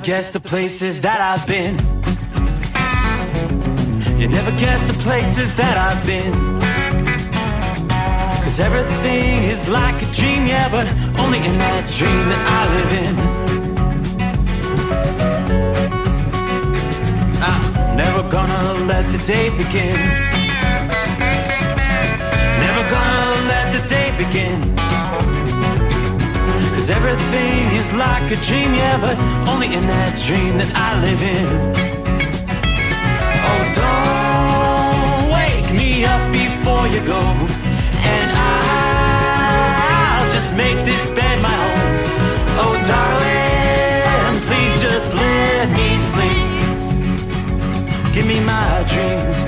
guess the places that I've been. You never guess the places that I've been. 'Cause everything is like a dream, yeah, but only in that dream that I live in. I'm never gonna let the day begin. Never gonna let the day begin. 'Cause everything is like a dream, yeah, but only in that dream that I live in. Oh, don't wake me up before you go, and I'll just make this bed my home. Oh, darling, please just let me sleep. Give me my dreams.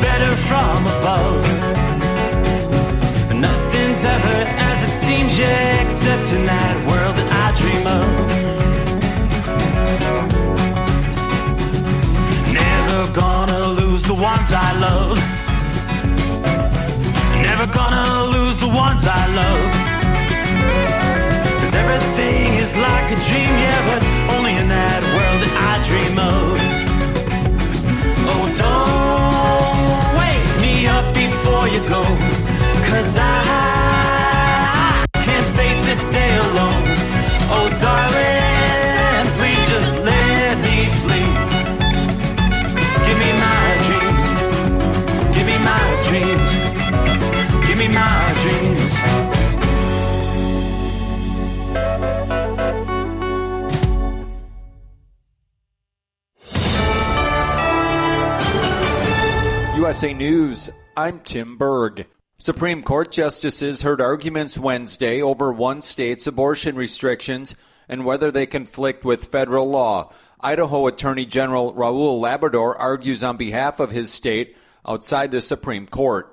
Better from above. Nothing's ever as it seems, yeah, except in that world that I dream of. Never gonna lose the ones I love. Never gonna lose the ones I love. 'Cause everything is like a dream, yeah, but only in that world that I dream of. Oh, don't wake me up before you go, 'cause I can't face this day alone. Oh, darling, please just let me sleep. Give me my dreams. Give me my dreams. Give me my dreams. USA News, I'm Tim Berg. Supreme Court justices heard arguments Wednesday over one state's abortion restrictions and whether they conflict with federal law. Idaho Attorney General Raul Labrador argues on behalf of his state outside the Supreme Court.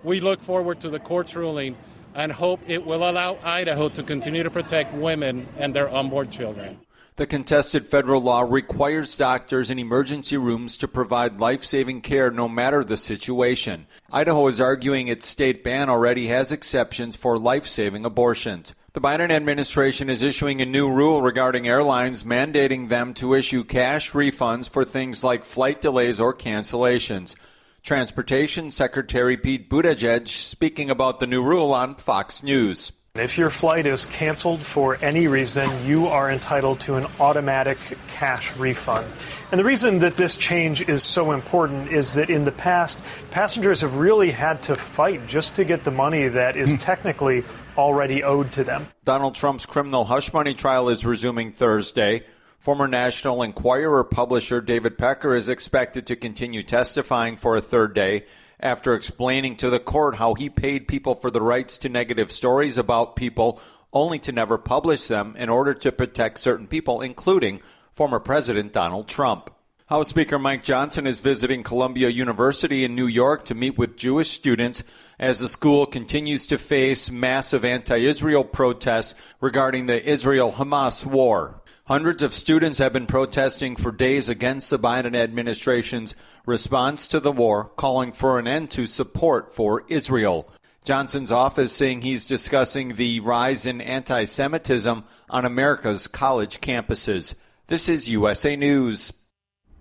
We look forward to the court's ruling and hope it will allow Idaho to continue to protect women and their unborn children. The contested federal law requires doctors in emergency rooms to provide life-saving care no matter the situation. Idaho is arguing its state ban already has exceptions for life-saving abortions. The Biden administration is issuing a new rule regarding airlines, mandating them to issue cash refunds for things like flight delays or cancellations. Transportation Secretary Pete Buttigieg speaking about the new rule on Fox News. If your flight is canceled for any reason, you are entitled to an automatic cash refund. And the reason that this change is so important is that in the past, passengers have really had to fight just to get the money that is technically already owed to them. Donald Trump's criminal hush money trial is resuming Thursday. Former National Enquirer publisher David Pecker is expected to continue testifying for a third day after explaining to the court how he paid people for the rights to negative stories about people only to never publish them in order to protect certain people, including former President Donald Trump. House Speaker Mike Johnson is visiting Columbia University in New York to meet with Jewish students as the school continues to face massive anti-Israel protests regarding the Israel-Hamas war. Hundreds of students have been protesting for days against the Biden administration's response to the war, calling for an end to support for Israel. Johnson's office saying he's discussing the rise in anti-Semitism on America's college campuses. This is USA News.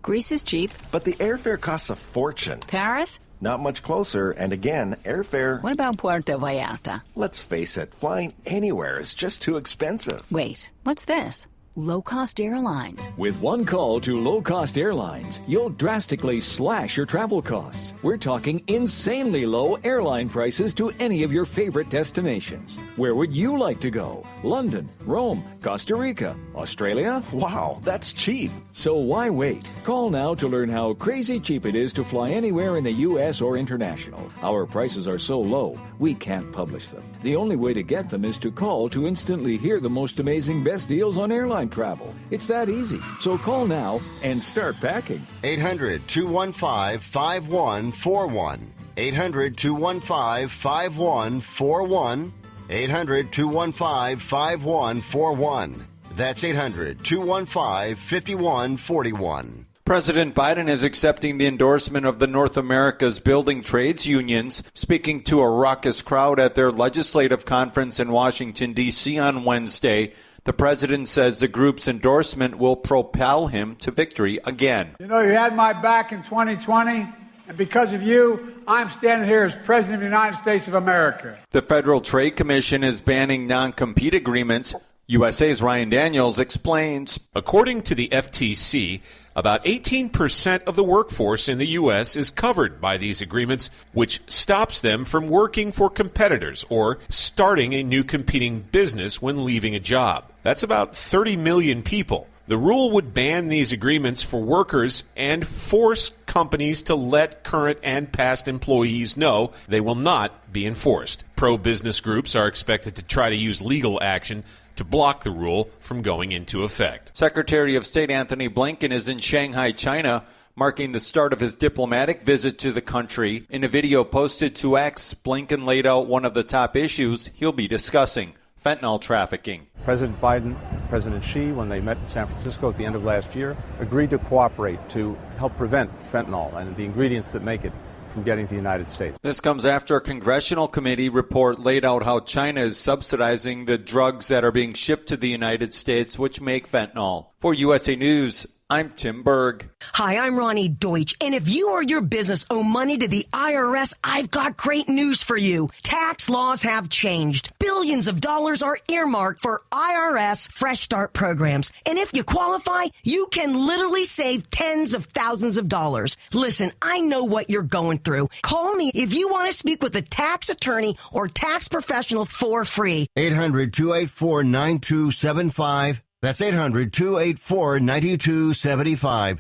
Greece is cheap. But the airfare costs a fortune. Paris? Not much closer, and again, airfare... What about Puerto Vallarta? Let's face it, flying anywhere is just too expensive. Wait, what's this? Low-cost airlines. With one call to low-cost airlines, you'll drastically slash your travel costs. We're talking insanely low airline prices to any of your favorite destinations. Where would you like to go? London, Rome, Costa Rica, Australia? Wow, that's cheap. So why wait? Call now to learn how crazy cheap it is to fly anywhere in the U.S. or international. Our prices are so low, we can't publish them. The only way to get them is to call to instantly hear the most amazing best deals on airline travel. It's that easy. So call now and start packing. 800-215-5141. 800-215-5141. 800-215-5141. That's 800-215-5141. President Biden is accepting the endorsement of the North America's building trades unions, speaking to a raucous crowd at their legislative conference in Washington, D.C. on Wednesday. The president says the group's endorsement will propel him to victory again. You know, you had my back in 2020, and because of you, I'm standing here as President of the United States of America. The Federal Trade Commission is banning non-compete agreements. USA's Ryan Daniels explains. According to the FTC, about 18% of the workforce in the U.S. is covered by these agreements, which stops them from working for competitors or starting a new competing business when leaving a job. That's about 30 million people. The rule would ban these agreements for workers and force companies to let current and past employees know they will not be enforced. Pro-business groups are expected to try to use legal action to block the rule from going into effect. Secretary of State Anthony Blinken is in Shanghai, China, marking the start of his diplomatic visit to the country. In a video posted to X, Blinken laid out one of the top issues he'll be discussing: fentanyl trafficking. President Biden, President Xi, when they met in San Francisco at the end of last year, agreed to cooperate to help prevent fentanyl and the ingredients that make it from getting to the United States. This comes after a congressional committee report laid out how China is subsidizing the drugs that are being shipped to the United States, which make fentanyl. For USA News, I'm Tim Berg. Hi, I'm Ronnie Deutsch, and if you or your business owe money to the IRS, I've got great news for you. Tax laws have changed. Billions of dollars are earmarked for IRS Fresh Start programs, and if you qualify, you can literally save tens of thousands of dollars. Listen, I know what you're going through. Call me if you want to speak with a tax attorney or tax professional for free. 800-284-9275. That's 800-284-9275.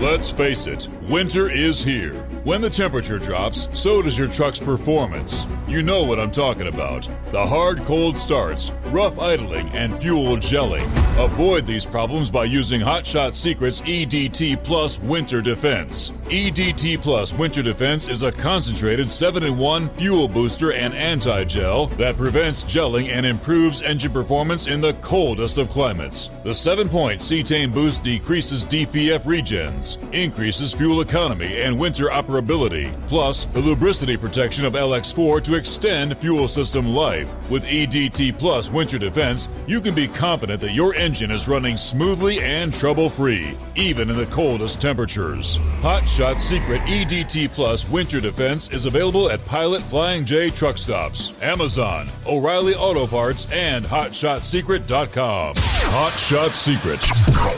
Let's face it, winter is here. When the temperature drops, so does your truck's performance. You know what I'm talking about. The hard, cold starts, rough idling, and fuel gelling. Avoid these problems by using Hot Shot Secret's EDT Plus Winter Defense. EDT Plus Winter Defense is a concentrated 7-in-1 fuel booster and anti-gel that prevents gelling and improves engine performance in the coldest of climates. The 7-point cetane boost decreases DPF regens, increases fuel economy and winter operability, plus the lubricity protection of LX4 to extend fuel system life. With EDT Plus Winter Defense, you can be confident that your engine is running smoothly and trouble-free, even in the coldest temperatures. Hot Shot Secret EDT Plus Winter Defense is available at Pilot Flying J truck stops, Amazon, O'Reilly Auto Parts, and HotShotSecret.com. Hot Shot Secret,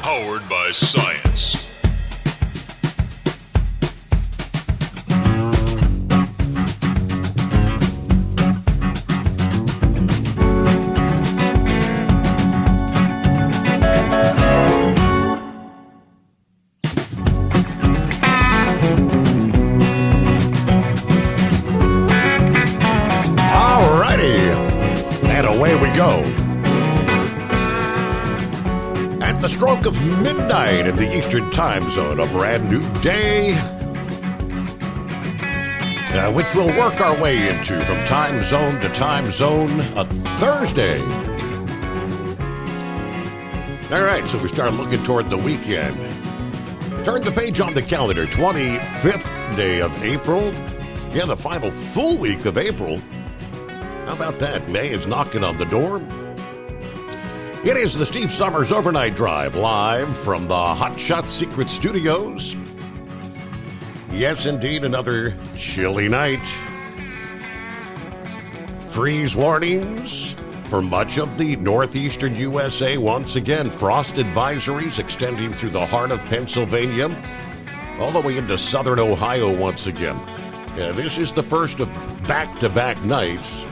powered by science. Stroke of midnight in the Eastern Time Zone, a brand new day, which we'll work our way into from time zone to time zone, a Thursday. All right, so we start looking toward the weekend. Turn the page on the calendar, 25th day of April. Yeah, the final full week of April. How about that? May is knocking on the door. It is the Steve Summers Overnight Drive, live from the Hot Shot Secret Studios. Yes, indeed, another chilly night. Freeze warnings For much of the northeastern USA, once again, frost advisories extending through the heart of Pennsylvania, all the way into southern Ohio once again. This is the first of back-to-back nights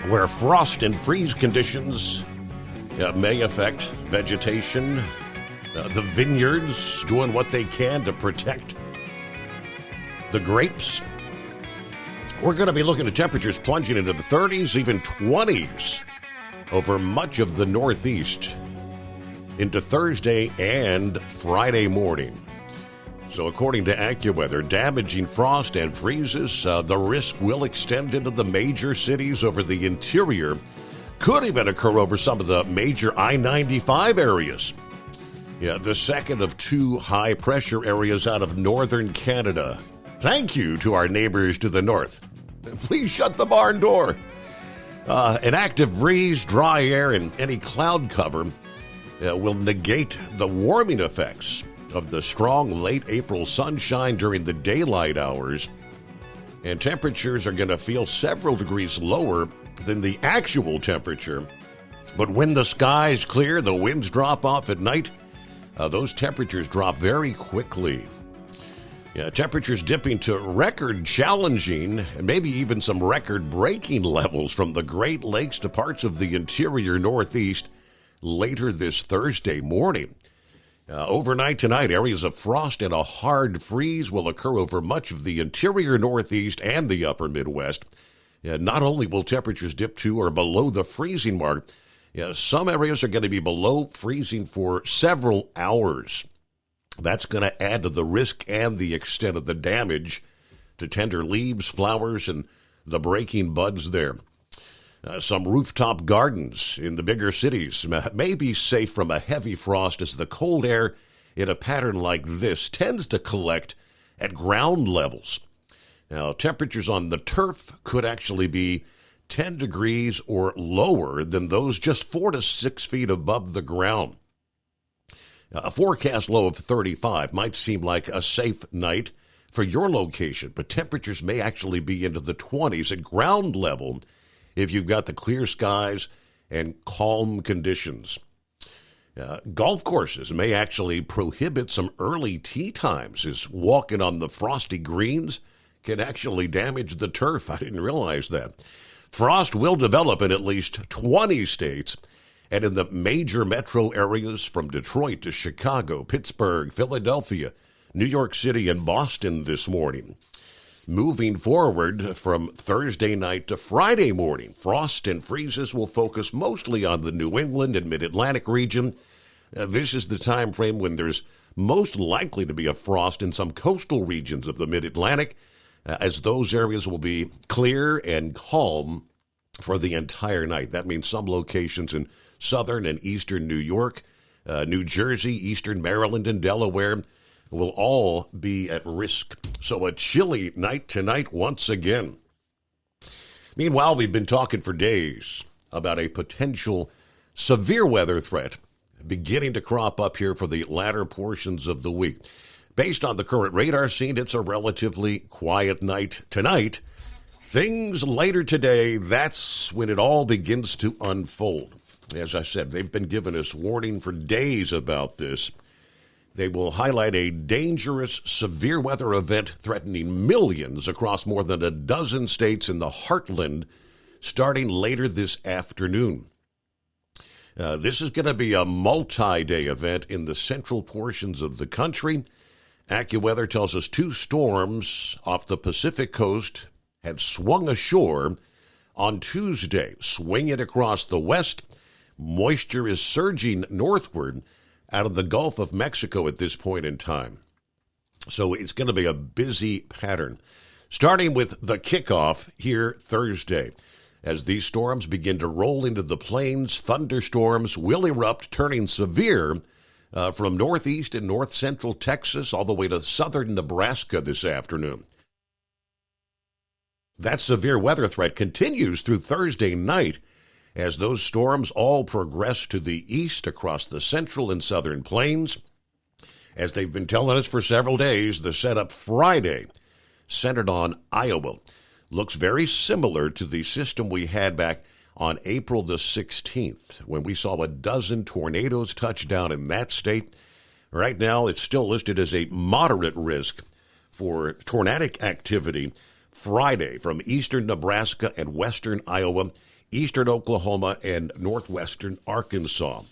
where frost and freeze conditions may affect vegetation. The vineyards doing what they can to protect the grapes. We're going to be looking at temperatures plunging into the 30s, even 20s over much of the Northeast into Thursday and Friday morning. So according to AccuWeather, damaging frost and freezes, the risk will extend into the major cities over the interior. Could even occur over some of the major I-95 areas. The second of two high-pressure areas out of northern Canada. Thank you to our neighbors to the north. Please shut the barn door. An active breeze, dry air, and any cloud cover will negate the warming effects of the strong late April sunshine during the daylight hours. And temperatures are going to feel several degrees lower than the actual temperature. But when the skies clear, the winds drop off at night, those temperatures drop very quickly. Temperatures dipping to record challenging and maybe even some record breaking levels from the Great Lakes to parts of the interior Northeast later this Thursday morning. Overnight tonight, areas of frost and a hard freeze will occur over much of the interior Northeast and the upper Midwest. Not only will temperatures dip to or below the freezing mark, some areas are going to be below freezing for several hours. That's going to add to the risk and the extent of the damage to tender leaves, flowers, and the breaking buds there. Some rooftop gardens in the bigger cities may be safe from a heavy frost as the cold air in a pattern like this tends to collect at ground levels. Now, temperatures on the turf could actually be 10 degrees or lower than those just 4 to 6 feet above the ground. A forecast low of 35 might seem like a safe night for your location, but temperatures may actually be into the 20s at ground level if you've got the clear skies and calm conditions. Golf courses may actually prohibit some early tee times, as walking on the frosty greens can actually damage the turf. I didn't realize that. Frost will develop in at least 20 states and in the major metro areas from Detroit to Chicago, Pittsburgh, Philadelphia, New York City, and Boston this morning. Moving forward from Thursday night to Friday morning, frost and freezes will focus mostly on the New England and Mid-Atlantic region. This is the time frame when there's most likely to be a frost in some coastal regions of the Mid-Atlantic, as those areas will be clear and calm for the entire night. That means some locations in southern and eastern New York, New Jersey, eastern Maryland, and Delaware will all be at risk. So a chilly night tonight once again. Meanwhile, we've been talking for days about a potential severe weather threat beginning to crop up here for the latter portions of the week. Based on the current radar scene, it's a relatively quiet night tonight. Things later today, that's when it all begins to unfold. As I said, they've been giving us warning for days about this. They will highlight a dangerous severe weather event threatening millions across more than a dozen states in the heartland starting later this afternoon. This is going to be a multi-day event in the central portions of the country. AccuWeather tells us 2 storms off the Pacific coast had swung ashore on Tuesday, swinging across the west. Moisture is surging northward out of the Gulf of Mexico at this point in time. So it's going to be a busy pattern, starting with the kickoff here Thursday. As these storms begin to roll into the plains, thunderstorms will erupt, turning severe from northeast and north central Texas all the way to southern Nebraska this afternoon. That severe weather threat continues through Thursday night as those storms all progress to the east across the central and southern plains. As they've been telling us for several days, the setup Friday, centered on Iowa, looks very similar to the system we had back on April the 16th, when we saw a dozen tornadoes touch down in that state. Right now, it's still listed as a moderate risk for tornadic activity Friday from eastern Nebraska and western Iowa, eastern Oklahoma, and northwestern Arkansas.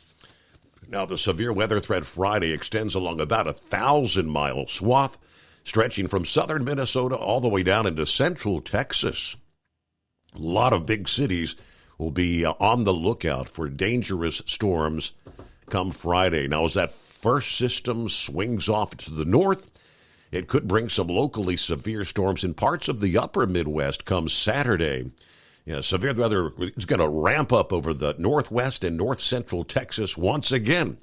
Now, the severe weather threat Friday extends along about a 1,000-mile swath, stretching from southern Minnesota all the way down into central Texas. A lot of big cities will be on the lookout for dangerous storms come Friday. Now, as that first system swings off to the north, it could bring some locally severe storms in parts of the upper Midwest come Saturday. Severe weather is going to ramp up over the northwest and north central Texas once again.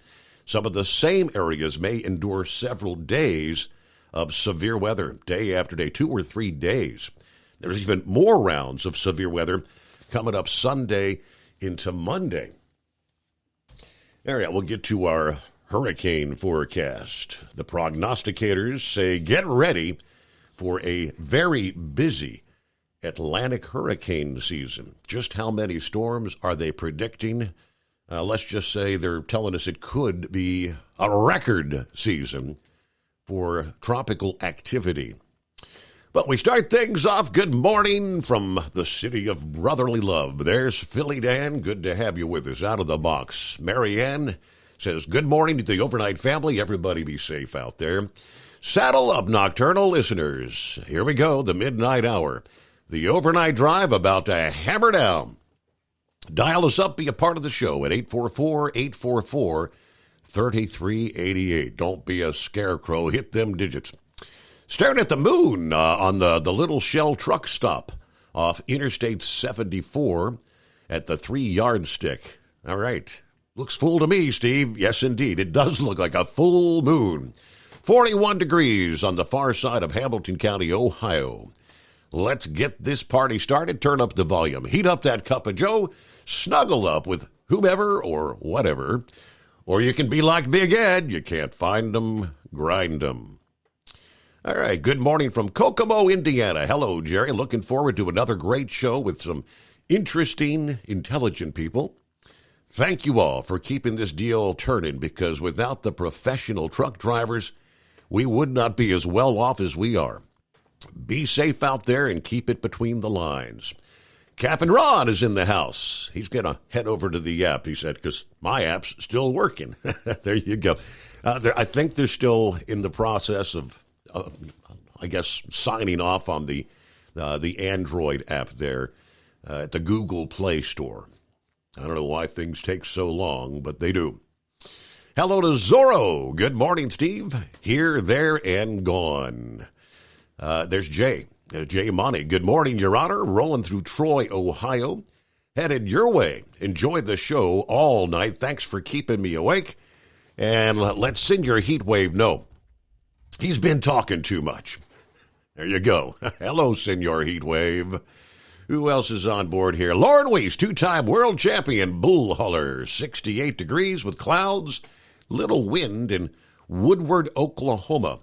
Some of the same areas may endure several days of severe weather, day after day, 2 or 3 days. There's even more rounds of severe weather coming up Sunday into Monday. All right, we'll get to our hurricane forecast. The prognosticators say get ready for a very busy Atlantic hurricane season. Just how many storms are they predicting? Let's just say they're telling us it could be a record season for tropical activity. But we start things off. Good morning from the city of brotherly love. There's Philly Dan. Good to have you with us out of the box. Marianne says, good morning to the overnight family. Everybody be safe out there. Saddle up, nocturnal listeners. Here we go, the midnight hour. The overnight drive about to hammer down. Dial us up, be a part of the show at 844-844-3388. Don't be a scarecrow. Hit them digits. Staring at the moon on the little Shell truck stop off Interstate 74 at the 3 Yardstick. All right. Looks full to me, Steve. Yes, indeed. It does look like a full moon. 41 degrees on the far side of Hamilton County, Ohio. Let's get this party started. Turn up the volume. Heat up that cup of joe. Snuggle up with whomever or whatever. Or you can be like Big Ed. You can't find them, grind them. All right. Good morning from Kokomo, Indiana. Hello, Jerry. Looking forward to another great show with some interesting, intelligent people. Thank you all for keeping this deal turning, because without the professional truck drivers, we would not be as well off as we are. Be safe out there and keep it between the lines. Captain Ron is in the house. He's going to head over to the app, he said, because my app's still working. There you go. I think they're still in the process of, I guess, signing off on the Android app there at the Google Play Store. I don't know why things take so long, but they do. Hello to Zorro. Good morning, Steve. Here, there, and gone. There's Jay. Jay Monty. Good morning, Your Honor. Rolling through Troy, Ohio. Headed your way. Enjoyed the show all night. Thanks for keeping me awake. And let's Senor Heatwave know he's been talking too much. There you go. Hello, Senor Heatwave. Who else is on board here? Lauren Weiss, 2-time world champion bull hauler, 68 degrees with clouds, little wind in Woodward, Oklahoma.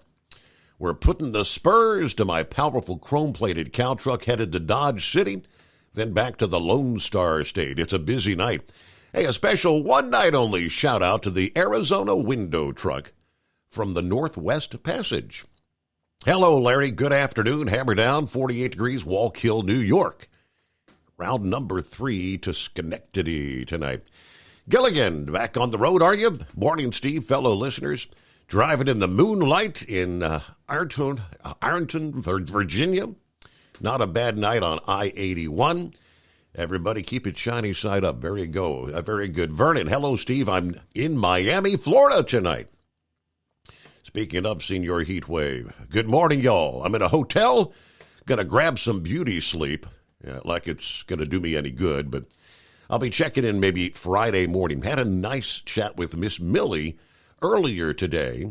We're putting the spurs to my powerful chrome-plated cow truck headed to Dodge City, then back to the Lone Star State. It's a busy night. Hey, a special one-night-only shout-out to the Arizona window truck from the Northwest Passage. Hello, Larry. Good afternoon. Hammer down, 48 degrees, Wallkill, New York. Round number 3 to Schenectady tonight. Gilligan, back on the road, are you? Morning, Steve, fellow listeners. Driving in the moonlight in Ironton, Virginia. Not a bad night on I-81. Everybody keep it shiny side up. Very good. Vernon, hello, Steve. I'm in Miami, Florida tonight. Speaking of Senor Heatwave, good morning, y'all. I'm in a hotel. Going to grab some beauty sleep. Like it's going to do me any good, but I'll be checking in maybe Friday morning. Had a nice chat with Miss Millie earlier today,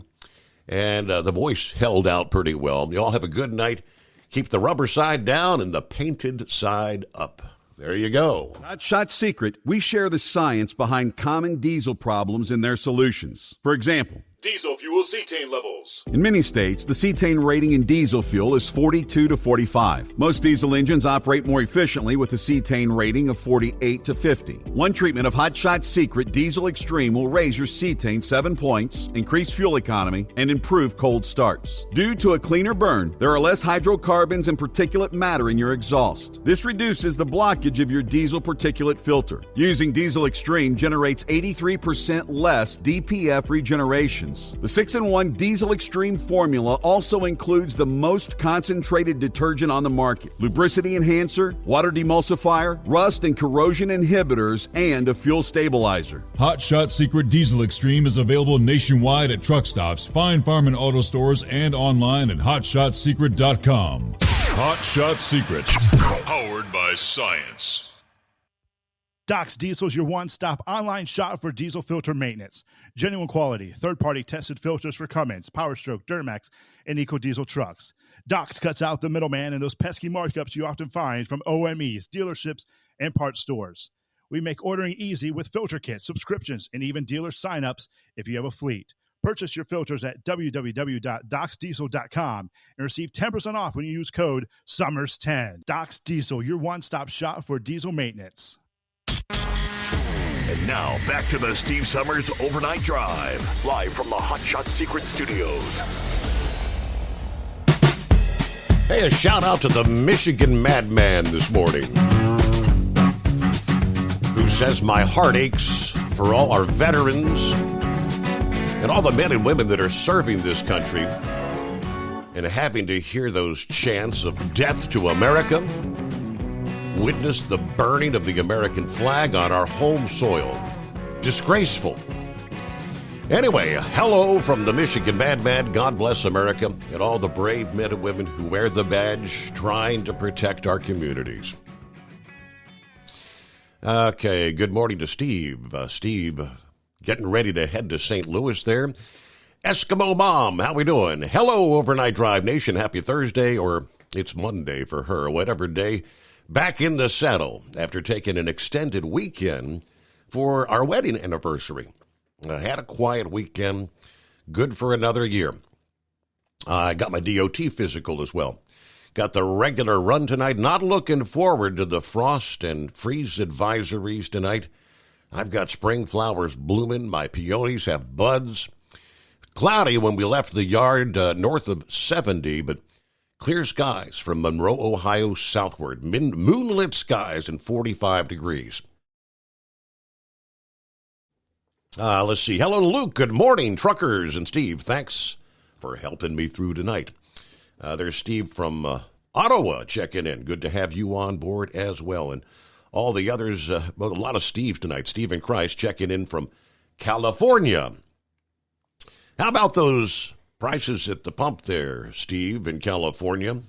and the voice held out pretty well. You all have a good night. Keep the rubber side down and the painted side up. There you go. Not Shot Secret, we share the science behind common diesel problems and their solutions. For example, Diesel fuel cetane levels. In many states, the cetane rating in diesel fuel is 42 to 45. Most diesel engines operate more efficiently with a cetane rating of 48 to 50. One treatment of Hot Shot Secret Diesel Extreme will raise your cetane 7 points, increase fuel economy, and improve cold starts. Due to a cleaner burn, there are less hydrocarbons and particulate matter in your exhaust. This reduces the blockage of your diesel particulate filter. Using Diesel Extreme generates 83% less DPF regeneration. The 6-in-1 Diesel Extreme formula also includes the most concentrated detergent on the market, lubricity enhancer, water demulsifier, rust and corrosion inhibitors, and a fuel stabilizer. Hot Shot Secret Diesel Extreme is available nationwide at truck stops, fine farm and auto stores, and online at hotshotsecret.com. Hot Shot Secret, powered by science. Doc's Diesel is your one-stop online shop for diesel filter maintenance. Genuine quality, third-party tested filters for Cummins, PowerStroke, Duramax, and EcoDiesel trucks. Doc's cuts out the middleman and those pesky markups you often find from OMEs, dealerships, and parts stores. We make ordering easy with filter kits, subscriptions, and even dealer sign-ups if you have a fleet. Purchase your filters at www.docsdiesel.com and receive 10% off when you use code SUMMERS10. Doc's Diesel, your one-stop shop for diesel maintenance. And now, back to the Steve Summers Overnight Drive, live from the Hot Shot Secret Studios. Hey, a shout out to the Michigan Madman this morning, who says, my heart aches for all our veterans and all the men and women that are serving this country and having to hear those chants of death to America. Witness the burning of the American flag on our home soil. Disgraceful. Anyway, hello from the Michigan Madman. God bless America and all the brave men and women who wear the badge trying to protect our communities. Okay, good morning to Steve. Steve, getting ready to head to St. Louis there. Eskimo Mom, how we doing? Hello, Overnight Drive Nation. Happy Thursday, or it's Monday for her, whatever day. Back in the saddle after taking an extended weekend for our wedding anniversary. I had a quiet weekend, good for another year. I got my DOT physical as well. Got the regular run tonight. Not looking forward to the frost and freeze advisories tonight. I've got spring flowers blooming. My peonies have buds. Cloudy when we left the yard north of 70, but clear skies from Monroe, Ohio, southward. Moonlit skies and 45 degrees. Let's see. Hello, Luke. Good morning, truckers. And Steve, thanks for helping me through tonight. There's Steve from Ottawa checking in. Good to have you on board as well. And all the others, a lot of Steves tonight. Steve and Christ checking in from California. How about those prices at the pump there, Steve, in California?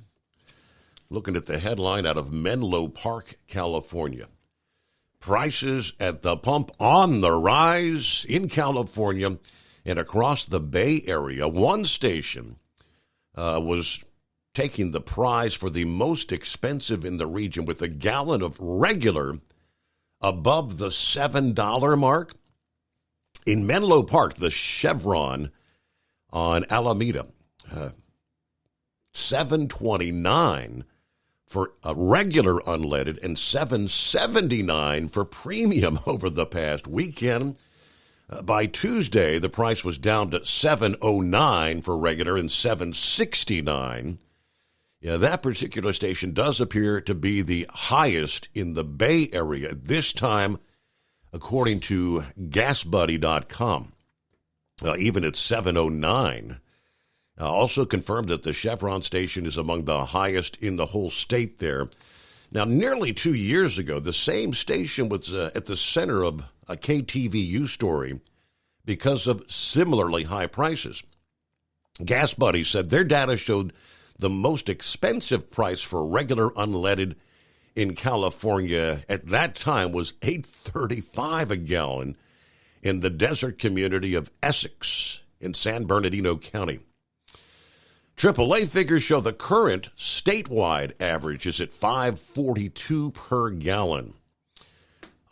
Looking at the headline out of Menlo Park, California. Prices at the pump on the rise in California and across the Bay Area. One station was taking the prize for the most expensive in the region with a gallon of regular above the $7 mark. In Menlo Park, the Chevron on Alameda, $7.29 for a regular unleaded and $7.79 for premium over the past weekend. By Tuesday, the price was down to $7.09 for regular and $7.69. Yeah, that particular station does appear to be the highest in the Bay Area this time, according to GasBuddy.com. Even at $7.09. Also confirmed that the Chevron station is among the highest in the whole state there. Now, nearly 2 years ago, the same station was at the center of a KTVU story because of similarly high prices. GasBuddy said their data showed the most expensive price for regular unleaded in California at that time was $8.35 a gallon in the desert community of Essex in San Bernardino County. AAA figures show the current statewide average is at $5.42 per gallon,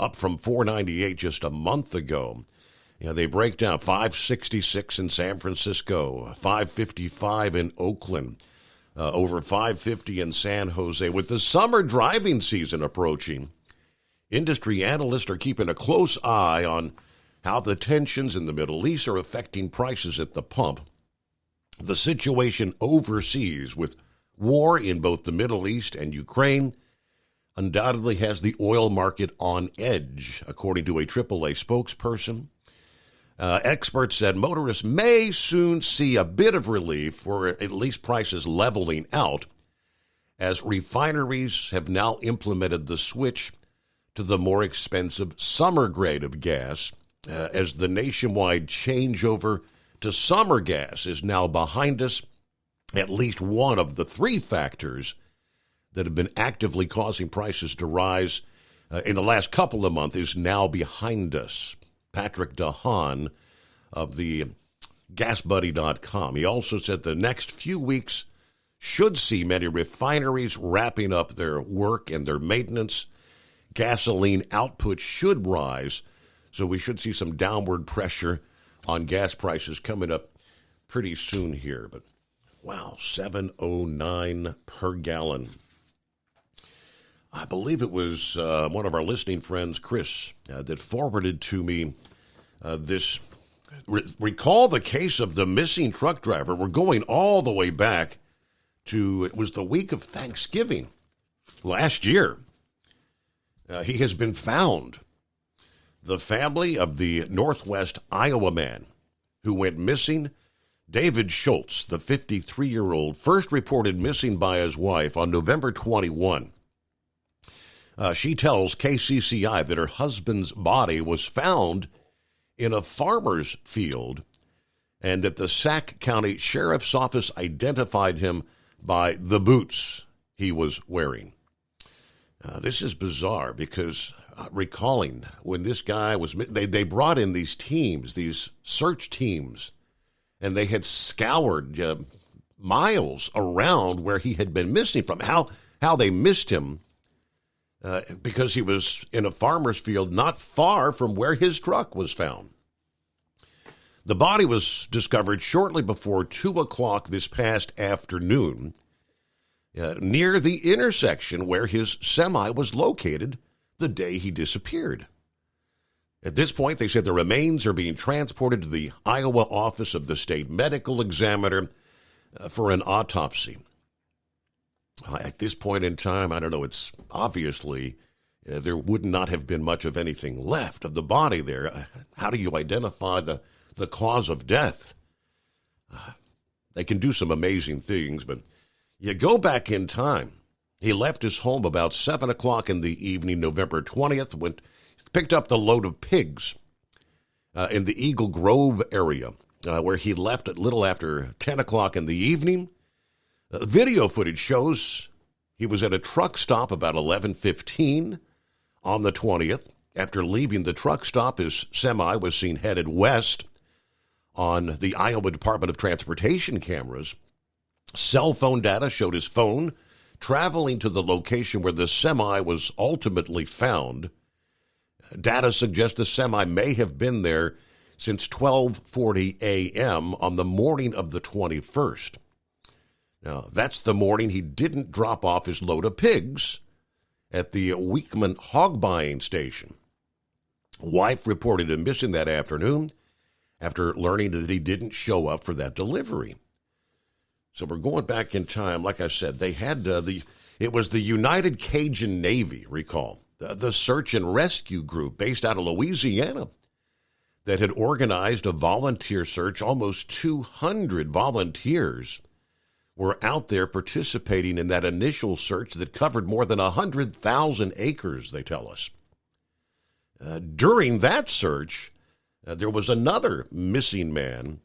up from $4.98 just a month ago. They break down 566 in San Francisco, 555 in Oakland, over 550 in San Jose. With the summer driving season approaching, industry analysts are keeping a close eye on how the tensions in the Middle East are affecting prices at the pump. The situation overseas with war in both the Middle East and Ukraine undoubtedly has the oil market on edge, according to a AAA spokesperson. Experts said motorists may soon see a bit of relief, or at least prices leveling out, as refineries have now implemented the switch to the more expensive summer grade of gas, as the nationwide changeover to summer gas is now behind us. At least one of the three factors that have been actively causing prices to rise in the last couple of months is now behind us. Patrick DeHaan of the GasBuddy.com. He also said the next few weeks should see many refineries wrapping up their work and their maintenance. Gasoline output should rise, so we should see some downward pressure on gas prices coming up pretty soon here. But wow, $7.09 per gallon. I believe it was one of our listening friends, Chris, that forwarded to me this. Recall the case of the missing truck driver. We're going all the way back to, it was the week of Thanksgiving last year. He has been found. The family of the Northwest Iowa man who went missing, David Schultz, the 53-year-old, first reported missing by his wife on November 21. She tells KCCI that her husband's body was found in a farmer's field and that the Sac County Sheriff's Office identified him by the boots he was wearing. This is bizarre because recalling when this guy was, they brought in these teams, these search teams, and they had scoured miles around where he had been missing from. How they missed him because he was in a farmer's field not far from where his truck was found. The body was discovered shortly before 2 o'clock this past afternoon near the intersection where his semi was located the day he disappeared. At this point, they said the remains are being transported to the Iowa office of the state medical examiner for an autopsy. At this point in time, I don't know, it's obviously there would not have been much of anything left of the body there. How do you identify the cause of death? They can do some amazing things, but you go back in time. He left his home about 7 o'clock in the evening, November 20th, picked up the load of pigs in the Eagle Grove area, where he left at little after 10 o'clock in the evening. Video footage shows he was at a truck stop about 11:15 on the 20th. After leaving the truck stop, his semi was seen headed west on the Iowa Department of Transportation cameras. Cell phone data showed his phone traveling to the location where the semi was ultimately found. Data suggests the semi may have been there since 12:40 a.m. on the morning of the 21st. Now, that's the morning he didn't drop off his load of pigs at the Weekman hog buying station. Wife reported him missing that afternoon after learning that he didn't show up for that delivery. So we're going back in time. Like I said, they had it was the United Cajun Navy, recall, the search and rescue group based out of Louisiana that had organized a volunteer search. Almost 200 volunteers were out there participating in that initial search that covered more than 100,000 acres, they tell us. During that search, there was another missing man,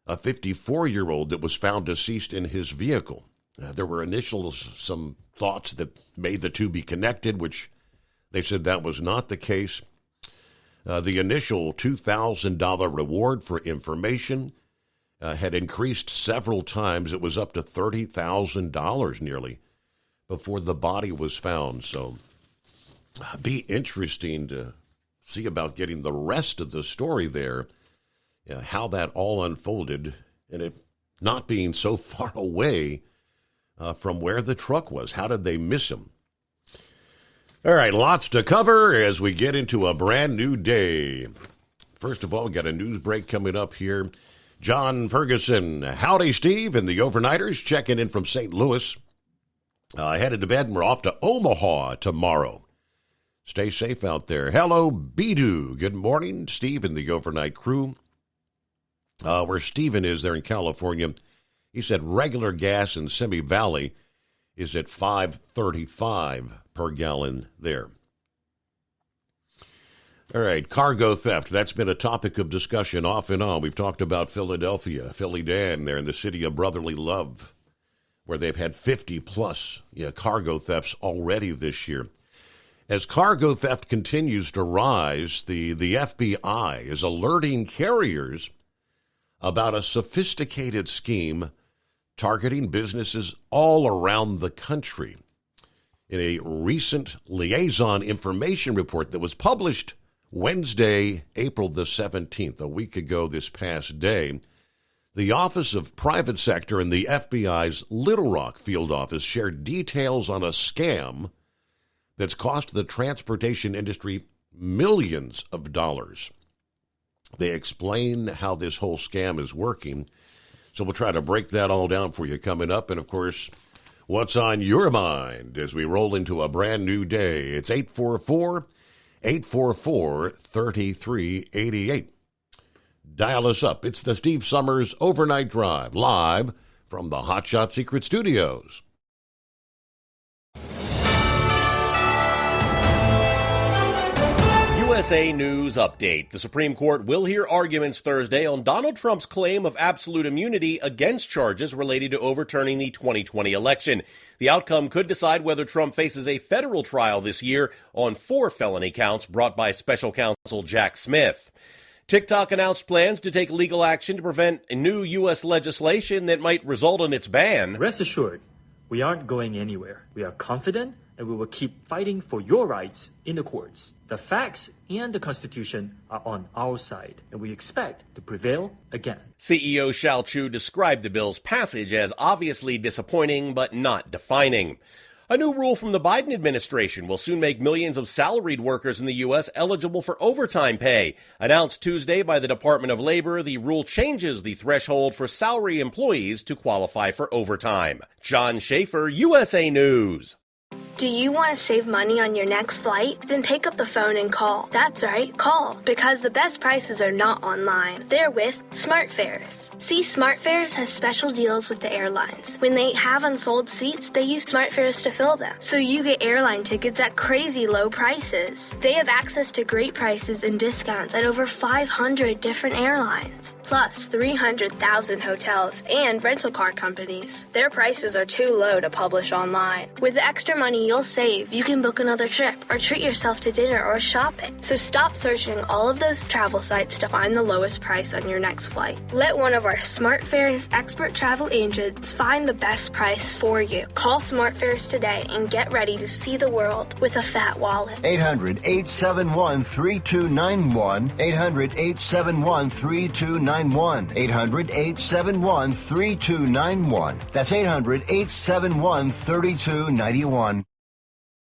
a 54-year-old that was found deceased in his vehicle. There were some thoughts that made the two be connected, which they said that was not the case. The initial $2,000 reward for information had increased several times. It was up to $30,000 nearly before the body was found. So be interesting to see about getting the rest of the story there, how that all unfolded, and it not being so far away from where the truck was. How did they miss him? All right, lots to cover as we get into a brand new day. First of all, got a news break coming up here. John Ferguson, howdy, Steve, and the Overnighters checking in from St. Louis. Headed to bed, and we're off to Omaha tomorrow. Stay safe out there. Hello, Bidu. Good morning, Steve and the overnight crew. Where Steven is there in California, he said regular gas in Simi Valley is at $5.35 per gallon there. All right, cargo theft. That's been a topic of discussion off and on. We've talked about Philadelphia, Philly Dan there in the city of brotherly love, where they've had 50-plus cargo thefts already this year. As cargo theft continues to rise, the FBI is alerting carriers about a sophisticated scheme targeting businesses all around the country. In a recent liaison information report that was published Wednesday, April the 17th, a week ago this past day, the Office of Private Sector and the FBI's Little Rock field office shared details on a scam that's cost the transportation industry millions of dollars. They explain how this whole scam is working, so we'll try to break that all down for you coming up. And, of course, what's on your mind as we roll into a brand new day? It's 844-844-3388. Dial us up. It's the Steve Summers Overnight Drive, live from the Hot Shot Secret Studios. USA News Update. The Supreme Court will hear arguments Thursday on Donald Trump's claim of absolute immunity against charges related to overturning the 2020 election. The outcome could decide whether Trump faces a federal trial this year on 4 felony counts brought by special counsel Jack Smith. TikTok announced plans to take legal action to prevent new U.S. legislation that might result in its ban. Rest assured, we aren't going anywhere. We are confident and we will keep fighting for your rights in the courts. The facts and the Constitution are on our side, and we expect to prevail again. CEO Shao Chu described the bill's passage as obviously disappointing but not defining. A new rule from the Biden administration will soon make millions of salaried workers in the U.S. eligible for overtime pay. Announced Tuesday by the Department of Labor, the rule changes the threshold for salary employees to qualify for overtime. John Schaefer, USA News. Do you want to save money on your next flight? Then pick up the phone and call. That's right, call. Because the best prices are not online. They're with SmartFares. See, SmartFares has special deals with the airlines. When they have unsold seats, they use SmartFares to fill them. So you get airline tickets at crazy low prices. They have access to great prices and discounts at over 500 different airlines. Plus 300,000 hotels and rental car companies. Their prices are too low to publish online. With the extra money you'll save, you can book another trip or treat yourself to dinner or shopping. So stop searching all of those travel sites to find the lowest price on your next flight. Let one of our SmartFares expert travel agents find the best price for you. Call SmartFares today and get ready to see the world with a fat wallet. 800-871-3291. 800-871-3291. 800-871-3291. That's 800-871-3291.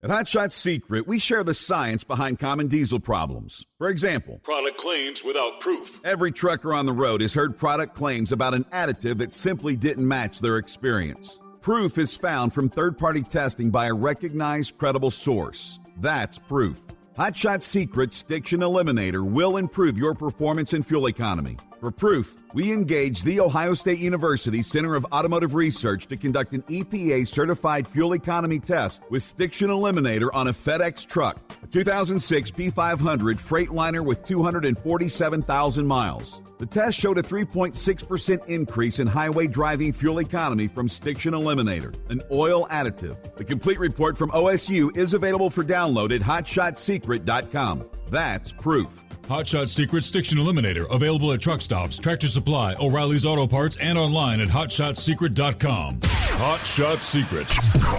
At Hot Shot Secret, we share the science behind common diesel problems. For example, product claims without proof. Every trucker on the road has heard product claims about an additive that simply didn't match their experience. Proof is found from third-party testing by a recognized, credible source. That's proof. Hot Shot Secret's Stiction Eliminator will improve your performance and fuel economy. For proof, we engaged the Ohio State University Center of Automotive Research to conduct an EPA-certified fuel economy test with Stiction Eliminator on a FedEx truck, a 2006 P500 Freightliner with 247,000 miles. The test showed a 3.6% increase in highway driving fuel economy from Stiction Eliminator, an oil additive. The complete report from OSU is available for download at hotshotsecret.com. That's proof. Hot Shot Secret Stiction Eliminator, available at truck stops, Tractor Supply, O'Reilly's Auto Parts, and online at hotshotsecret.com. Hot Shot Secret.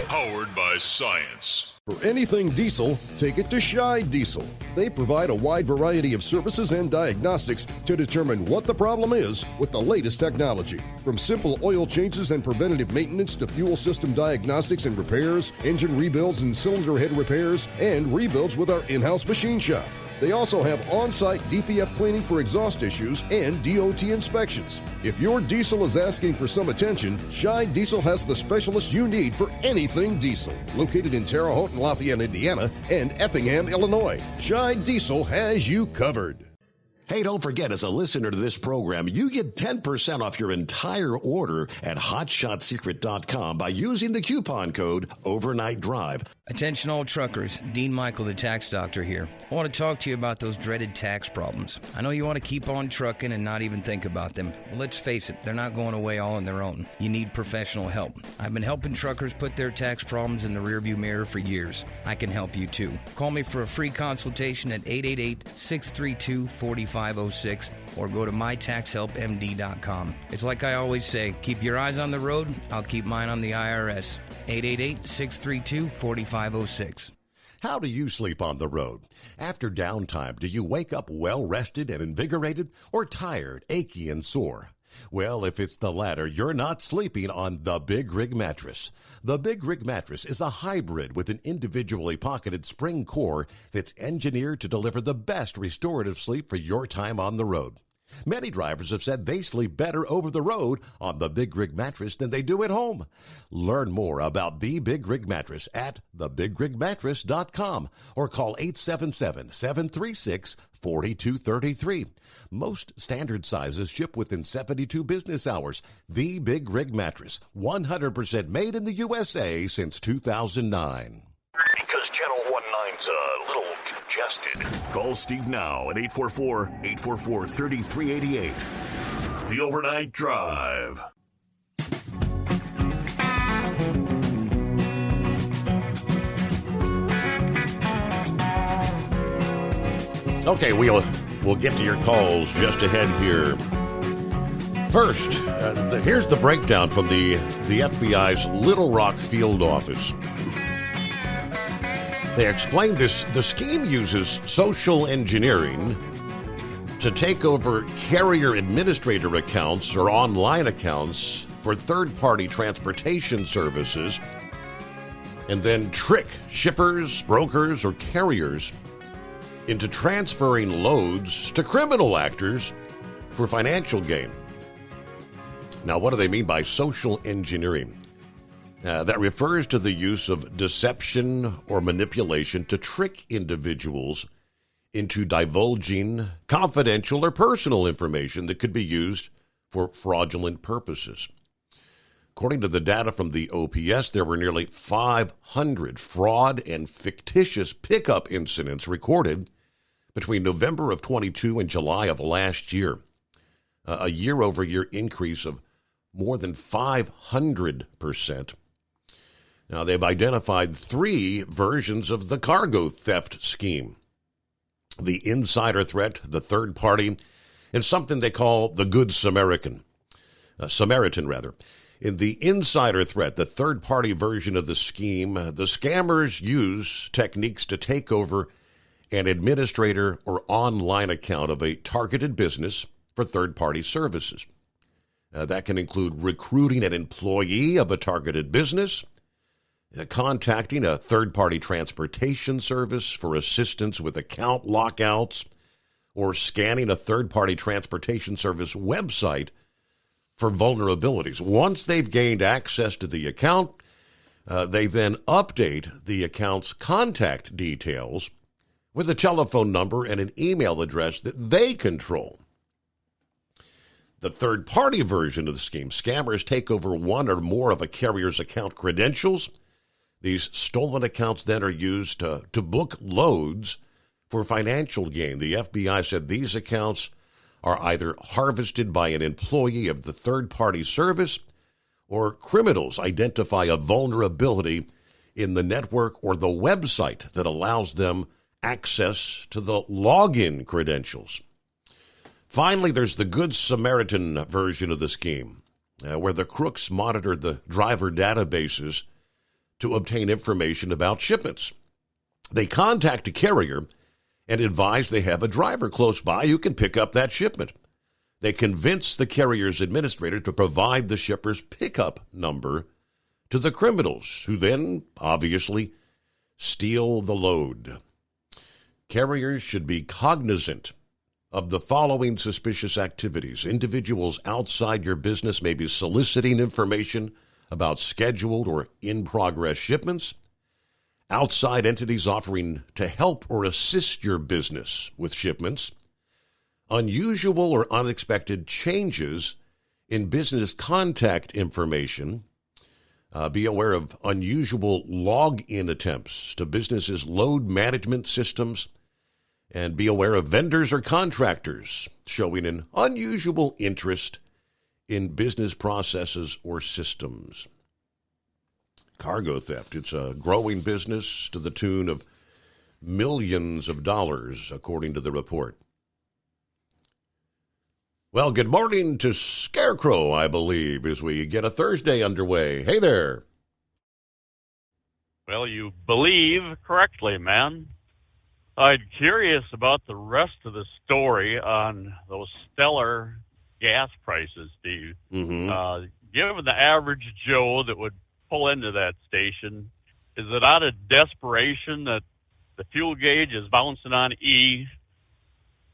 Powered by science. For anything diesel, take it to Scheid Diesel. They provide a wide variety of services and diagnostics to determine what the problem is with the latest technology. From simple oil changes and preventative maintenance to fuel system diagnostics and repairs, engine rebuilds and cylinder head repairs, and rebuilds with our in-house machine shop. They also have on-site DPF cleaning for exhaust issues and DOT inspections. If your diesel is asking for some attention, Scheid Diesel has the specialist you need for anything diesel. Located in Terre Haute and Lafayette, Indiana, and Effingham, Illinois, Scheid Diesel has you covered. Hey, don't forget, as a listener to this program, you get 10% off your entire order at HotShotSecret.com by using the coupon code Overnight Drive. Attention all truckers, Dean Michael, the tax doctor here. I want to talk to you about those dreaded tax problems. I know you want to keep on trucking and not even think about them. Well, let's face it, they're not going away all on their own. You need professional help. I've been helping truckers put their tax problems in the rearview mirror for years. I can help you too. Call me for a free consultation at 888-632-4506 or go to mytaxhelpmd.com. It's like I always say, keep your eyes on the road, I'll keep mine on the IRS. 888-632-4506. How do you sleep on the road? After downtime, do you wake up well-rested and invigorated or tired, achy, and sore? Well, if it's the latter, you're not sleeping on the Big Rig Mattress. The Big Rig Mattress is a hybrid with an individually pocketed spring core that's engineered to deliver the best restorative sleep for your time on the road. Many drivers have said they sleep better over the road on the Big Rig Mattress than they do at home. Learn more about the Big Rig Mattress at thebigrigmattress.com or call 877-736-4233. Most standard sizes ship within 72 business hours. The Big Rig Mattress, 100% made in the USA since 2009. Because Channel 19's a little congested. Call Steve now at 844-844-3388. The Overnight Drive. Okay, we'll get to your calls just ahead here. First, here's the breakdown from the FBI's Little Rock field office. They explained the scheme uses social engineering to take over carrier administrator accounts or online accounts for third-party transportation services and then trick shippers, brokers, or carriers into transferring loads to criminal actors for financial gain. Now, what do they mean by social engineering? That refers to the use of deception or manipulation to trick individuals into divulging confidential or personal information that could be used for fraudulent purposes. According to the data from the OPS, there were nearly 500 fraud and fictitious pickup incidents recorded between November of 22 and July of last year, a year-over-year increase of more than 500%. Now, they've identified 3 versions of the cargo theft scheme: the insider threat, the third party, and something they call the Good Samaritan. In the insider threat, the third party version of the scheme, the scammers use techniques to take over an administrator or online account of a targeted business for third party services. That can include recruiting an employee of a targeted business, contacting a third-party transportation service for assistance with account lockouts, or scanning a third-party transportation service website for vulnerabilities. Once they've gained access to the account, they then update the account's contact details with a telephone number and an email address that they control. The third-party version of the scheme, scammers take over one or more of a carrier's account credentials. These stolen accounts then are used to book loads for financial gain. The FBI said these accounts are either harvested by an employee of the third-party service, or criminals identify a vulnerability in the network or the website that allows them access to the login credentials. Finally, there's the Good Samaritan version of the scheme. where the crooks monitor the driver databases to obtain information about shipments. They contact a carrier and advise they have a driver close by who can pick up that shipment. They convince the carrier's administrator to provide the shipper's pickup number to the criminals, who then obviously steal the load. Carriers should be cognizant of the following suspicious activities. Individuals outside your business may be soliciting information about scheduled or in-progress shipments. Outside entities offering to help or assist your business with shipments. Unusual or unexpected changes in business contact information. Be aware of unusual log-in attempts to businesses' load management systems. And be aware of vendors or contractors showing an unusual interest in business processes or systems. Cargo theft, it's a growing business to the tune of millions of dollars, according to the report. Well, good morning to Scarecrow, I believe, as we get a Thursday underway. Hey there. Well, you believe correctly, man. I'm curious about the rest of the story on those stellar gas prices, Steve. Mm-hmm. Given the average Joe that would pull into that station, is it out of desperation that the fuel gauge is bouncing on E?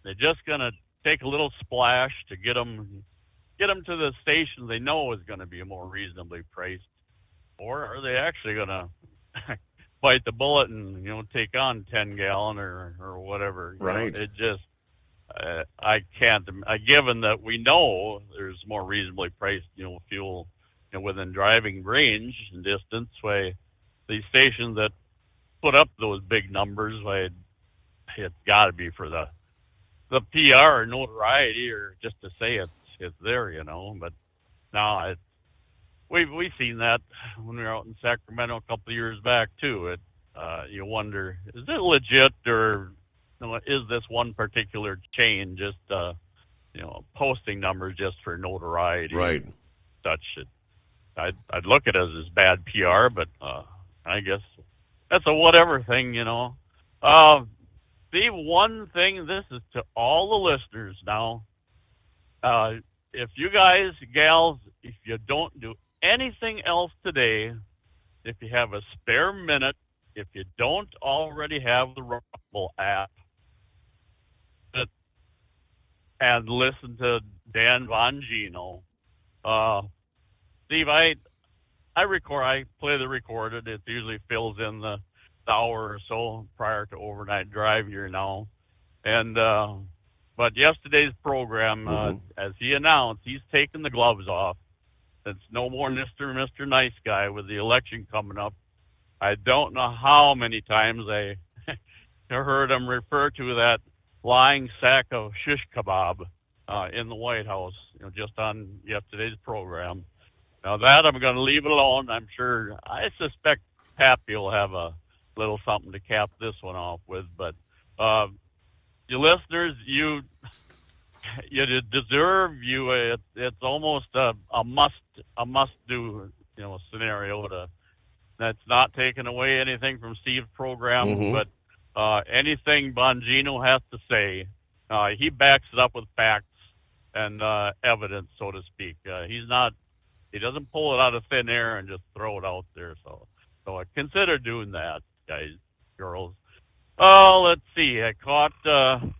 They're just going to take a little splash to get them to the station they know is going to be more reasonably priced, or are they actually going to bite the bullet and take on 10-gallon or whatever? Right. It just I can't. Given that we know there's more reasonably priced fuel within driving range and distance, why these stations that put up those big numbers, why it's got to be for the PR or notoriety, or just to say it's there, But no, we've seen that when we were out in Sacramento a couple of years back too. You wonder, is it legit, or is this one particular chain just posting numbers just for notoriety? Right. Such. I'd look at it as bad PR, but I guess that's a whatever thing, The one thing, this is to all the listeners now. If you guys, gals, if you don't do anything else today, if you have a spare minute, if you don't already have the Rumble app, and listen to Dan Bongino. Steve, I play the recorded. It usually fills in the hour or so prior to overnight drive here now. And but yesterday's program, as he announced, he's taking the gloves off. It's no more Mr. Nice Guy with the election coming up. I don't know how many times I heard him refer to that lying sack of shish kebab in the White House, just on yesterday's program. Now that I'm going to leave it alone. I suspect Pappy will have a little something to cap this one off with. But you listeners, you deserve it's almost a must do scenario. That's not taking away anything from Steve's program, but anything Bongino has to say, he backs it up with facts and evidence, so to speak. He doesn't pull it out of thin air and just throw it out there. So I consider doing that, guys, girls. Let's see. I caught the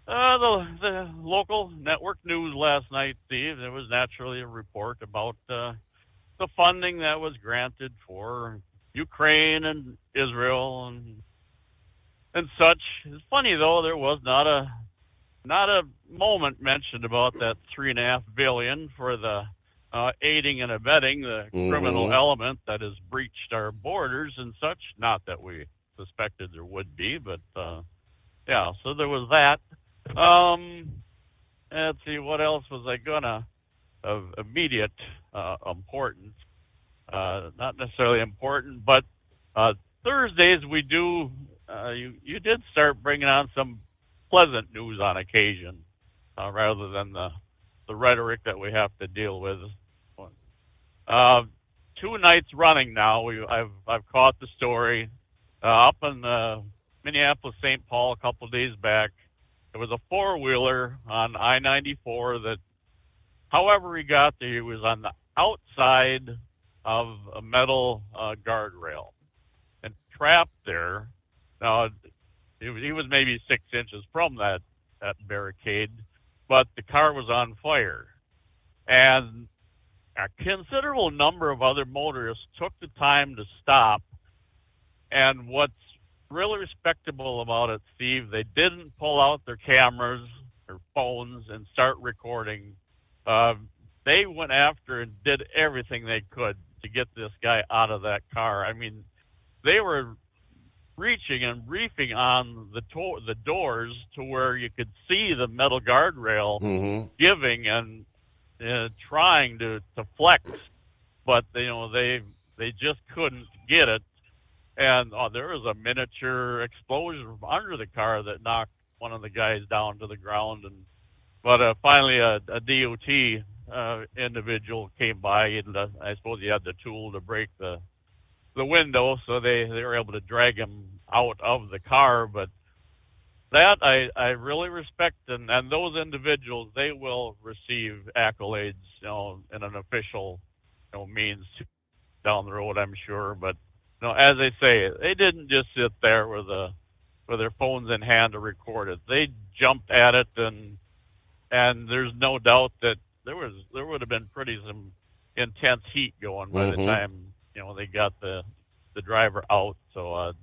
local network news last night, Steve. There was naturally a report about the funding that was granted for Ukraine and Israel and such. It's funny though, there was not a moment mentioned about that $3.5 billion for the aiding and abetting the criminal element that has breached our borders and such. Not that we suspected there would be, but yeah. So there was that. Let's see, what else was I gonna of immediate importance? Not necessarily important, but Thursdays we do. You did start bringing on some pleasant news on occasion, rather than the rhetoric that we have to deal with. 2 nights running now, I've caught the story up in Minneapolis, St. Paul a couple of days back. It was a 4-wheeler on I-94 that, however he got there, he was on the outside of a metal guardrail and trapped there. Now, he was maybe 6 inches from that barricade, but the car was on fire. And a considerable number of other motorists took the time to stop. And what's really respectable about it, Steve, they didn't pull out their cameras or phones and start recording. They went after and did everything they could to get this guy out of that car. I mean, they were reaching and reefing on the doors to where you could see the metal guardrail giving and trying to flex, but they just couldn't get it. And there was a miniature explosion from under the car that knocked one of the guys down to the ground. But finally, a DOT individual came by, and I suppose he had the tool to break the window, so they were able to drag him out of the car. But that I really respect, and those individuals, they will receive accolades, in an official means down the road, I'm sure. But as they say, they didn't just sit there with their phones in hand to record it. They jumped at it, and there's no doubt that there would have been some intense heat going by the time they got the driver out. So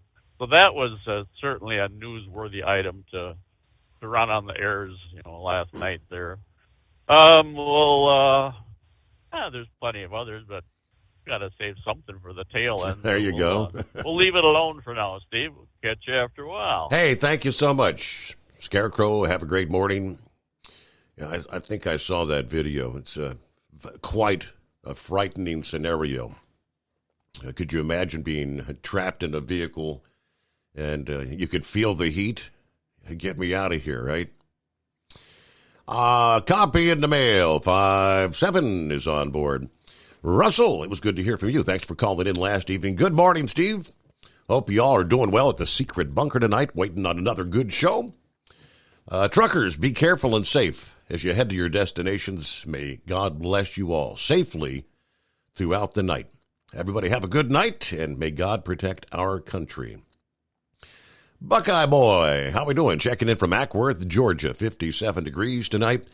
that was certainly a newsworthy item to run on the airs last night there. There's plenty of others, but got to save something for the tail end. There you go. We'll leave it alone for now, Steve. We'll catch you after a while. Hey, thank you so much, Scarecrow. Have a great morning. Yeah, I think I saw that video. It's quite a frightening scenario. Could you imagine being trapped in a vehicle and you could feel the heat? Get me out of here, right? Copy in the mail. 5-7 is on board. Russell, it was good to hear from you. Thanks for calling in last evening. Good morning, Steve. Hope you all are doing well at the secret bunker tonight, waiting on another good show. Truckers, be careful and safe as you head to your destinations. May God bless you all safely throughout the night. Everybody have a good night, and may God protect our country. Buckeye Boy, how we doing? Checking in from Ackworth, Georgia, 57 degrees tonight.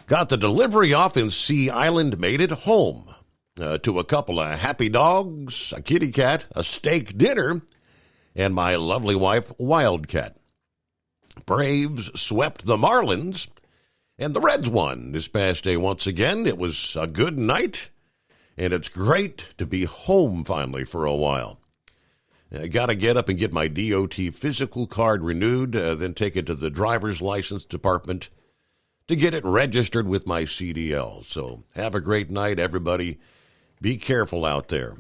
Got the delivery off in Sea Island, made it home. To a couple of happy dogs, a kitty cat, a steak dinner, and my lovely wife, Wildcat. Braves swept the Marlins, and the Reds won this past day once again. It was a good night, and it's great to be home finally for a while. I got to get up and get my DOT physical card renewed, then take it to the driver's license department to get it registered with my CDL. So have a great night, everybody. Be careful out there.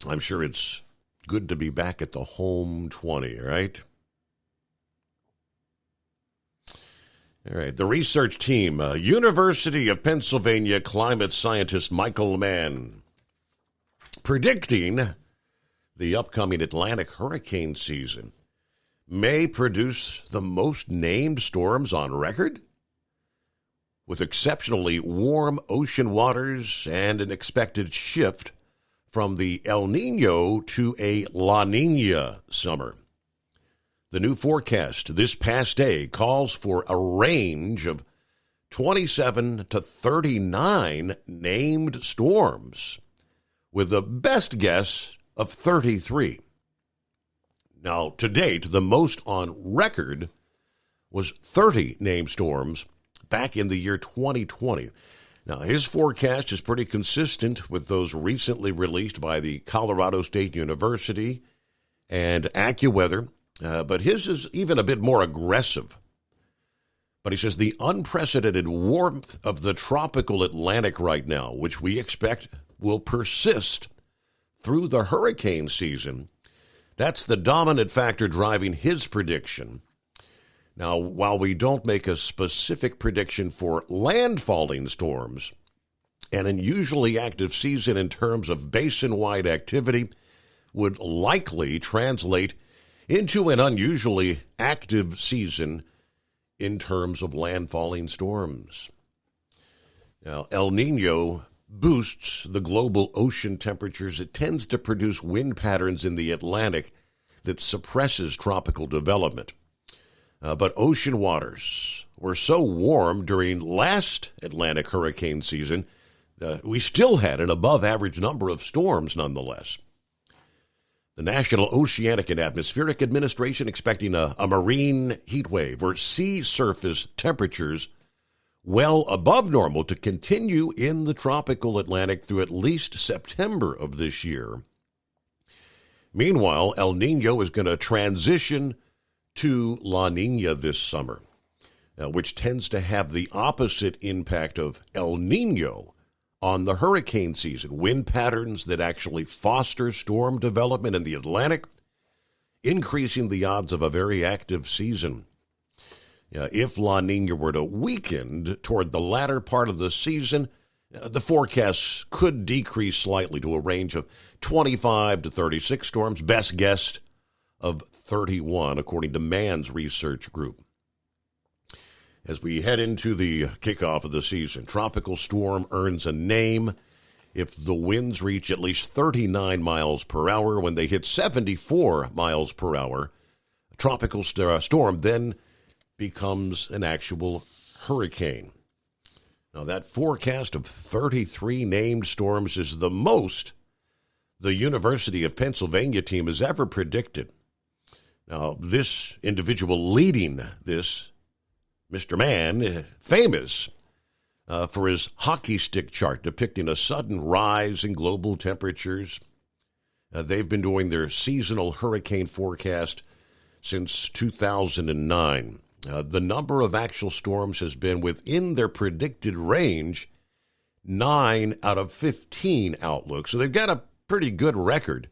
I'm sure it's good to be back at the home 20, right? All right, the research team, University of Pennsylvania climate scientist Michael Mann, predicting the upcoming Atlantic hurricane season may produce the most named storms on record, with exceptionally warm ocean waters and an expected shift from the El Nino to a La Nina summer. The new forecast this past day calls for a range of 27 to 39 named storms, with the best guess of 33. Now, to date, the most on record was 30 named storms back in the year 2020. Now, his forecast is pretty consistent with those recently released by the Colorado State University and AccuWeather, but his is even a bit more aggressive. But he says the unprecedented warmth of the tropical Atlantic right now, which we expect will persist through the hurricane season, that's the dominant factor driving his prediction. Now, while we don't make a specific prediction for landfalling storms, An unusually active season in terms of basin-wide activity would likely translate into an unusually active season in terms of landfalling storms. Now, El Nino boosts the global ocean temperatures. It tends to produce wind patterns in the Atlantic that suppresses tropical development. But ocean waters were so warm during last Atlantic hurricane season, we still had an above-average number of storms nonetheless. The National Oceanic and Atmospheric Administration expecting a marine heat wave or sea surface temperatures well above normal to continue in the tropical Atlantic through at least September of this year. Meanwhile, El Nino is going to transition to La Nina this summer, which tends to have the opposite impact of El Nino on the hurricane season. Wind patterns that actually foster storm development in the Atlantic, increasing the odds of a very active season. If La Nina were to weaken toward the latter part of the season, the forecasts could decrease slightly to a range of 25 to 36 storms, best guess of 31, according to Mann's research group. As we head into the kickoff of the season, tropical storm earns a name if the winds reach at least 39 miles per hour. When they hit 74 miles per hour, a tropical storm then becomes an actual hurricane. Now, that forecast of 33 named storms is the most the University of Pennsylvania team has ever predicted. Now, this individual leading this, Mr. Mann, famous for his hockey stick chart depicting a sudden rise in global temperatures. They've been doing their seasonal hurricane forecast since 2009. The number of actual storms has been within their predicted range, 9 out of 15 outlooks. So they've got a pretty good record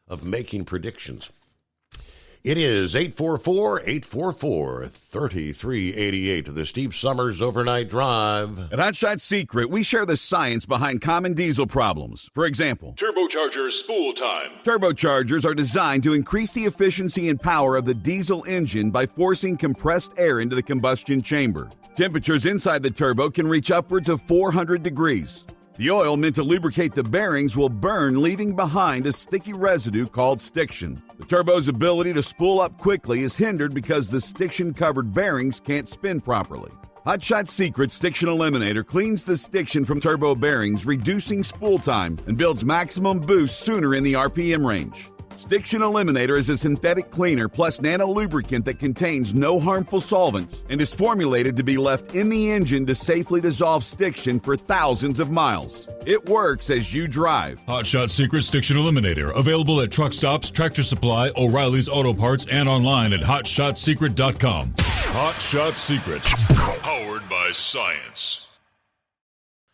of making predictions. It is 844-844-3388, the Steve Summers Overnight Drive. At Hot Shot Secret, we share the science behind common diesel problems. For example, Turbocharger spool time. Turbochargers are designed to increase the efficiency and power of the diesel engine by forcing compressed air into the combustion chamber. Temperatures inside the turbo can reach upwards of 400 degrees. The oil meant to lubricate the bearings will burn, leaving behind a sticky residue called stiction. The turbo's ability to spool up quickly is hindered because the stiction-covered bearings can't spin properly. Hot Shot Secret Stiction Eliminator cleans the stiction from turbo bearings, reducing spool time, and builds maximum boost sooner in the RPM range. Stiction Eliminator is a synthetic cleaner plus nano-lubricant that contains no harmful solvents and is formulated to be left in the engine to safely dissolve stiction for thousands of miles. It works as you drive. Hot Shot Secret Stiction Eliminator. Available at truck stops, Tractor Supply, O'Reilly's Auto Parts, and online at hotshotsecret.com. Hot Shot Secret. Powered by science.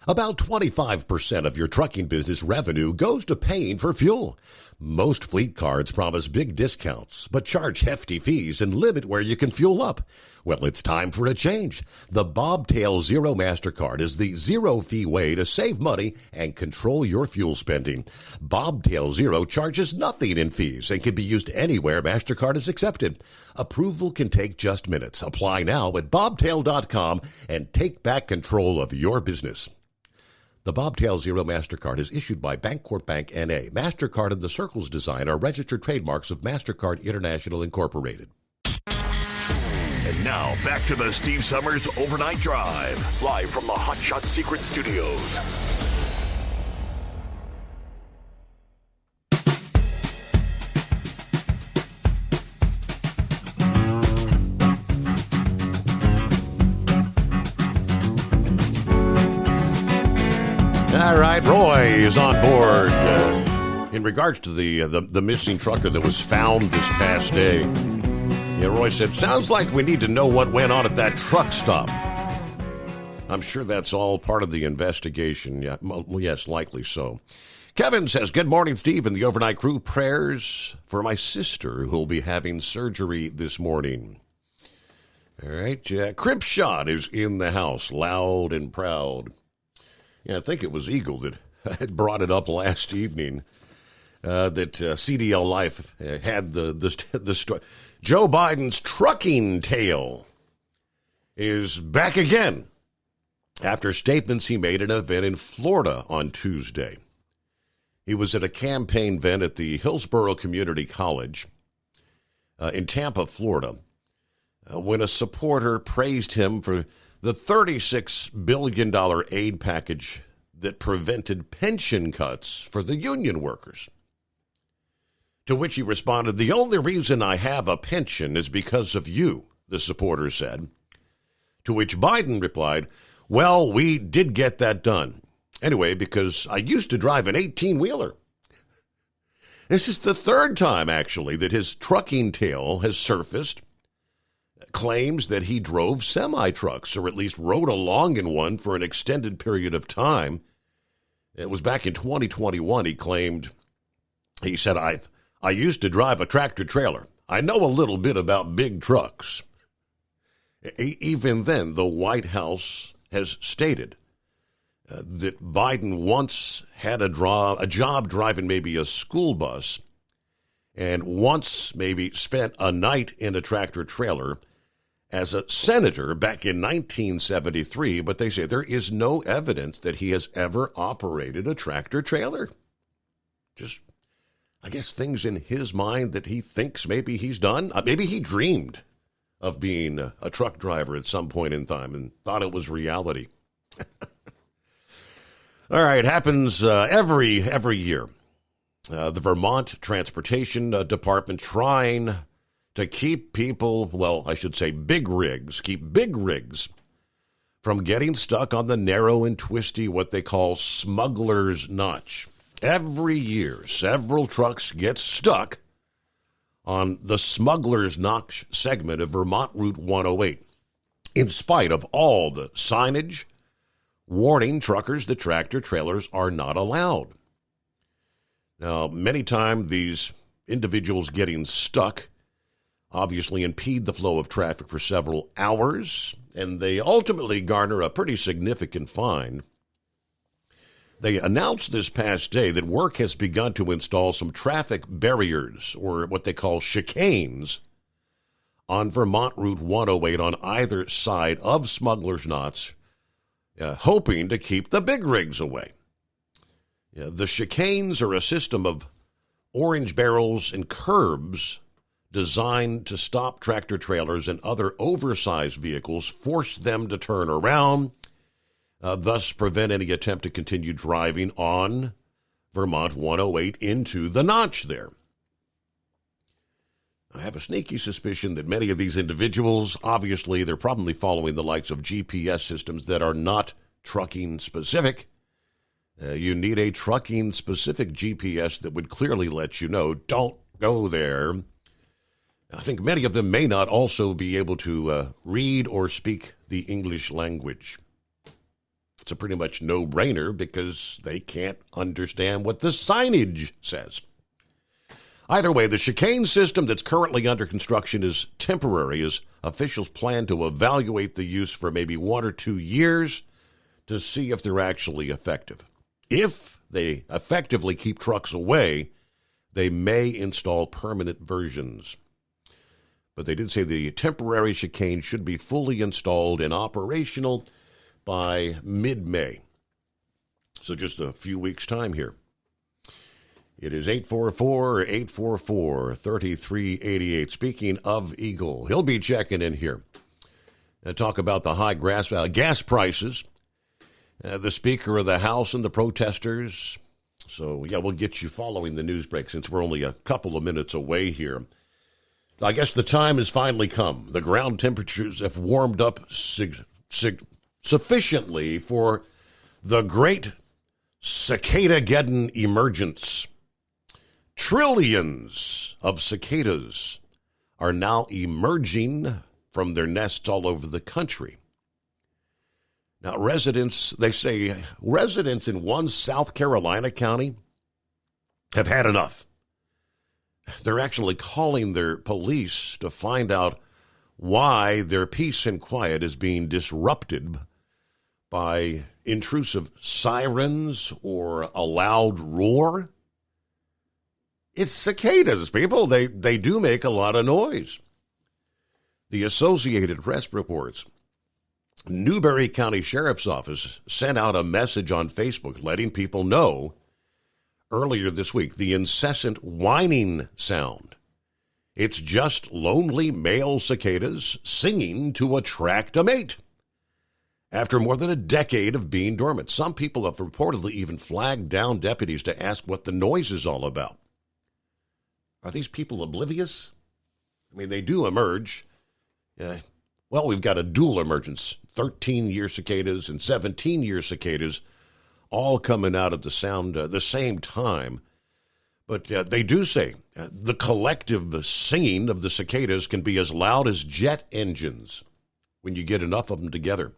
About 25% of your trucking business revenue goes to paying for fuel. Most fleet cards promise big discounts, but charge hefty fees and limit where you can fuel up. Well, it's time for a change. The Bobtail Zero MasterCard is the zero-fee way to save money and control your fuel spending. Bobtail Zero charges nothing in fees and can be used anywhere MasterCard is accepted. Approval can take just minutes. Apply now at bobtail.com and take back control of your business. The Bobtail Zero MasterCard is issued by Bancorp Bank N.A. MasterCard and the Circles design are registered trademarks of MasterCard International Incorporated. And now, back to the Steve Summers Overnight Drive, live from the Hot Shot Secret Studios. All right, Roy is on board in regards to the missing trucker that was found this past day. Yeah, Roy said, sounds like we need to know what went on at that truck stop. I'm sure that's all part of the investigation. Yeah, well, yes, likely so. Kevin says, good morning, Steve and the overnight crew. Prayers for my sister who will be having surgery this morning. All right, Cripshot is in the house, loud and proud. I think it was Eagle that had brought it up last evening, that CDL Life had the story. Joe Biden's trucking tale is back again after statements he made at an event in Florida on Tuesday. He was at a campaign event at the Hillsborough Community College in Tampa, Florida, when a supporter praised him for the $36 billion aid package that prevented pension cuts for the union workers. To which he responded, "The only reason I have a pension is because of you," the supporter said. To which Biden replied, "Well, we did get that done. Anyway, because I used to drive an 18-wheeler. This is the third time, actually, that his trucking tale has surfaced. Claims that he drove semi-trucks, or at least rode along in one for an extended period of time. It was back in 2021, he said, I used to drive a tractor-trailer. I know a little bit about big trucks." Even then, the White House has stated that Biden once had a job driving maybe a school bus and once maybe spent a night in a tractor-trailer as a senator back in 1973, but they say there is no evidence that he has ever operated a tractor-trailer. Just, I guess, things in his mind that he thinks maybe he's done. Maybe he dreamed of being a truck driver at some point in time and thought it was reality. All right, it happens every year. The Vermont Transportation Department trying to keep people, well, I should say big rigs from getting stuck on the narrow and twisty, what they call smuggler's notch. Every year, several trucks get stuck on the smuggler's notch segment of Vermont Route 108, in spite of all the signage warning truckers that tractor trailers are not allowed. Now, many times these individuals getting stuck obviously impede the flow of traffic for several hours, and they ultimately garner a pretty significant fine. They announced this past day that work has begun to install some traffic barriers, or what they call chicanes, on Vermont Route 108 on either side of Smuggler's Knots, hoping to keep the big rigs away. The chicanes are a system of orange barrels and curbs designed to stop tractor trailers and other oversized vehicles, force them to turn around, thus prevent any attempt to continue driving on Vermont 108 into the notch there. I have a sneaky suspicion that many of these individuals, obviously, they're probably following the likes of GPS systems that are not trucking specific. You need a trucking specific GPS that would clearly let you know, don't go there. I think many of them may not also be able to read or speak the English language. It's a pretty much no-brainer because they can't understand what the signage says. Either way, the chicane system that's currently under construction is temporary, as officials plan to evaluate the use for maybe 1 or 2 years to see if they're actually effective. If they effectively keep trucks away, they may install permanent versions. But they did say the temporary chicane should be fully installed and operational by mid-May. So just a few weeks' time here. It is 844-844-3388. Speaking of Eagle, he'll be checking in here and talk about the high gas prices, the Speaker of the House and the protesters. So, yeah, we'll get you following the news break since we're only a couple of minutes away here. I guess the time has finally come. The ground temperatures have warmed up sufficiently for the great Cicada-geddon emergence. Trillions of cicadas are now emerging from their nests all over the country. Now, residents in one South Carolina county have had enough. They're actually calling their police to find out why their peace and quiet is being disrupted by intrusive sirens or a loud roar? It's cicadas, people. They do make a lot of noise. The Associated Press reports Newberry County Sheriff's Office sent out a message on Facebook letting people know earlier this week the incessant whining sound. It's just lonely male cicadas singing to attract a mate. After more than a decade of being dormant, some people have reportedly even flagged down deputies to ask what the noise is all about. Are these people oblivious? I mean, they do emerge. Well, we've got a dual emergence, 13-year cicadas and 17-year cicadas, all coming out at the same time. But they do say the collective singing of the cicadas can be as loud as jet engines when you get enough of them together.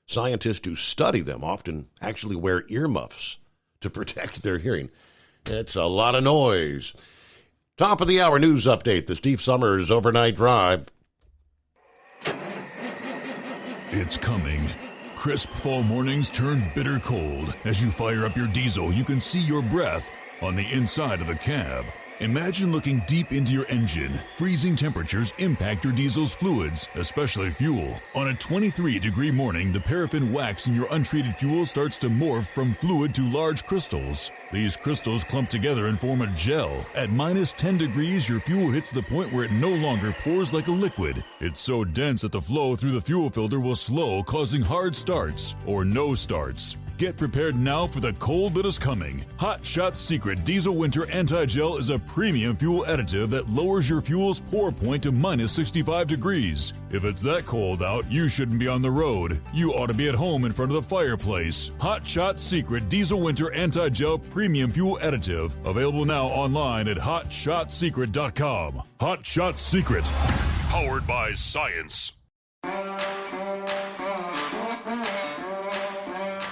Scientists who study them often actually wear earmuffs to protect their hearing. It's a lot of noise. Top of the hour news update, the Steve Summers Overnight Drive. It's coming. Crisp fall mornings turn bitter cold. As you fire up your diesel, you can see your breath on the inside of the cab. Imagine looking deep into your engine. Freezing temperatures impact your diesel's fluids, especially fuel. On a 23-degree morning, the paraffin wax in your untreated fuel starts to morph from fluid to large crystals. These crystals clump together and form a gel. At minus 10 degrees, your fuel hits the point where it no longer pours like a liquid. It's so dense that the flow through the fuel filter will slow, causing hard starts or no starts. Get prepared now for the cold that is coming. Hot Shot Secret Diesel Winter Anti-Gel is a premium fuel additive that lowers your fuel's pour point to minus 65 degrees. If it's that cold out, you shouldn't be on the road. You ought to be at home in front of the fireplace. Hot Shot Secret Diesel Winter Anti-Gel Premium Fuel Additive. Available now online at HotShotSecret.com. Hot Shot Secret. Powered by science.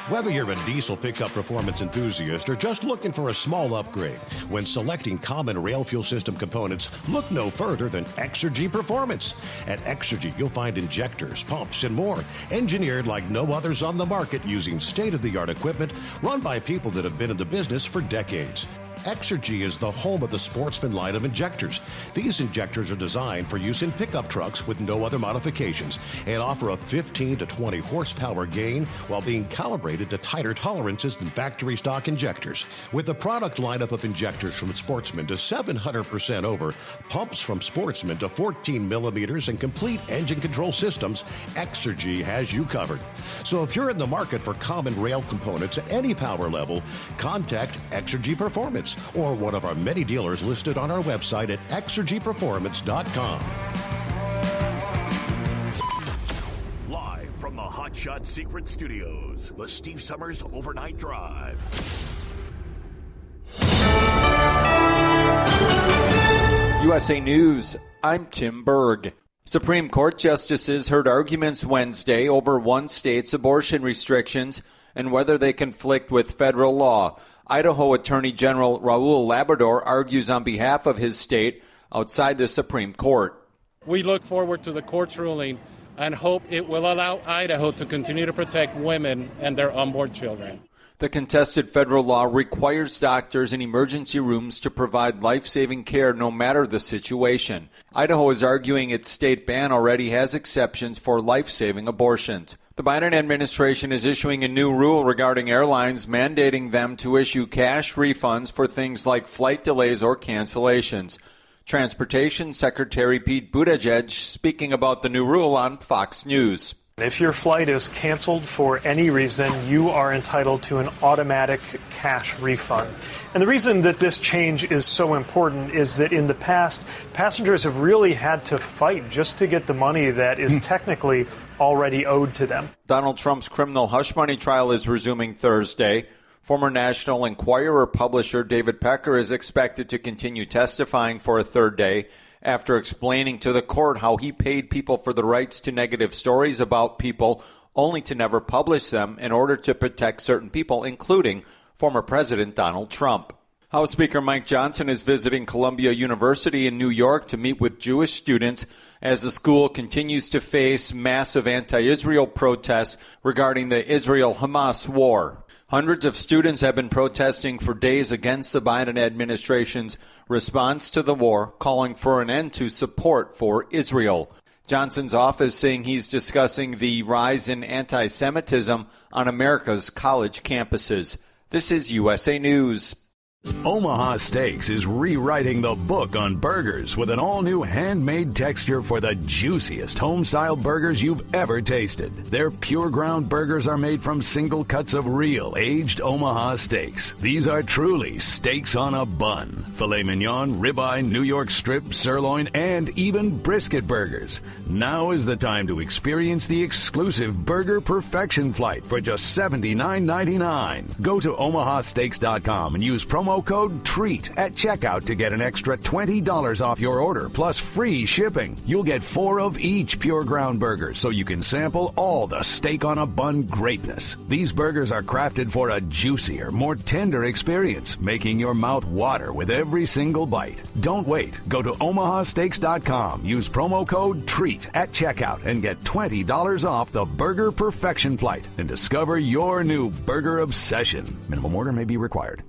Whether you're a diesel pickup performance enthusiast or just looking for a small upgrade, when selecting common rail fuel system components, look no further than Exergy Performance. At Exergy, you'll find injectors, pumps, and more, engineered like no others on the market using state-of-the-art equipment run by people that have been in the business for decades. Exergy is the home of the Sportsman line of injectors. These injectors are designed for use in pickup trucks with no other modifications and offer a 15 to 20 horsepower gain while being calibrated to tighter tolerances than factory stock injectors. With a product lineup of injectors from Sportsman to 700% over, pumps from Sportsman to 14 millimeters, and complete engine control systems, Exergy has you covered. So if you're in the market for common rail components at any power level, contact Exergy Performance or one of our many dealers listed on our website at exergyperformance.com. Live from the Hot Shot Secret Studios, the Steve Summers Overnight Drive. USA News, I'm Tim Berg. Supreme Court justices heard arguments Wednesday over one state's abortion restrictions and whether they conflict with federal law. Idaho Attorney General Raul Labrador argues on behalf of his state outside the Supreme Court. We look forward to the court's ruling and hope it will allow Idaho to continue to protect women and their unborn children. The contested federal law requires doctors in emergency rooms to provide life-saving care no matter the situation. Idaho is arguing its state ban already has exceptions for life-saving abortions. The Biden administration is issuing a new rule regarding airlines, mandating them to issue cash refunds for things like flight delays or cancellations. Transportation Secretary Pete Buttigieg speaking about the new rule on Fox News. If your flight is canceled for any reason, you are entitled to an automatic cash refund. And the reason that this change is so important is that in the past, passengers have really had to fight just to get the money that is technically already owed to them. Donald Trump's criminal hush money trial is resuming Thursday. Former National Enquirer publisher David Pecker is expected to continue testifying for a third day after explaining to the court how he paid people for the rights to negative stories about people only to never publish them in order to protect certain people, including former President Donald Trump. House Speaker Mike Johnson is visiting Columbia University in New York to meet with Jewish students as the school continues to face massive anti-Israel protests regarding the Israel-Hamas war. Hundreds of students have been protesting for days against the Biden administration's response to the war, calling for an end to support for Israel. Johnson's office saying he's discussing the rise in anti-Semitism on America's college campuses. This is USA News. Omaha Steaks is rewriting the book on burgers with an all-new handmade texture for the juiciest home-style burgers you've ever tasted. Their pure ground burgers are made from single cuts of real aged Omaha steaks. These are truly steaks on a bun. Filet mignon, ribeye, New York strip, sirloin, and even brisket burgers. Now is the time to experience the exclusive Burger Perfection Flight for just $79.99. Go to omahasteaks.com and use promo code TREAT at checkout to get an extra $20 off your order plus free shipping. You'll get 4 of each pure ground burger so you can sample all the steak on a bun greatness. These burgers are crafted for a juicier, more tender experience, making your mouth water with every single bite. Don't wait. Go to omahasteaks.com. Use promo code TREAT at checkout and get $20 off the Burger Perfection Flight and discover your new burger obsession. Minimum order may be required.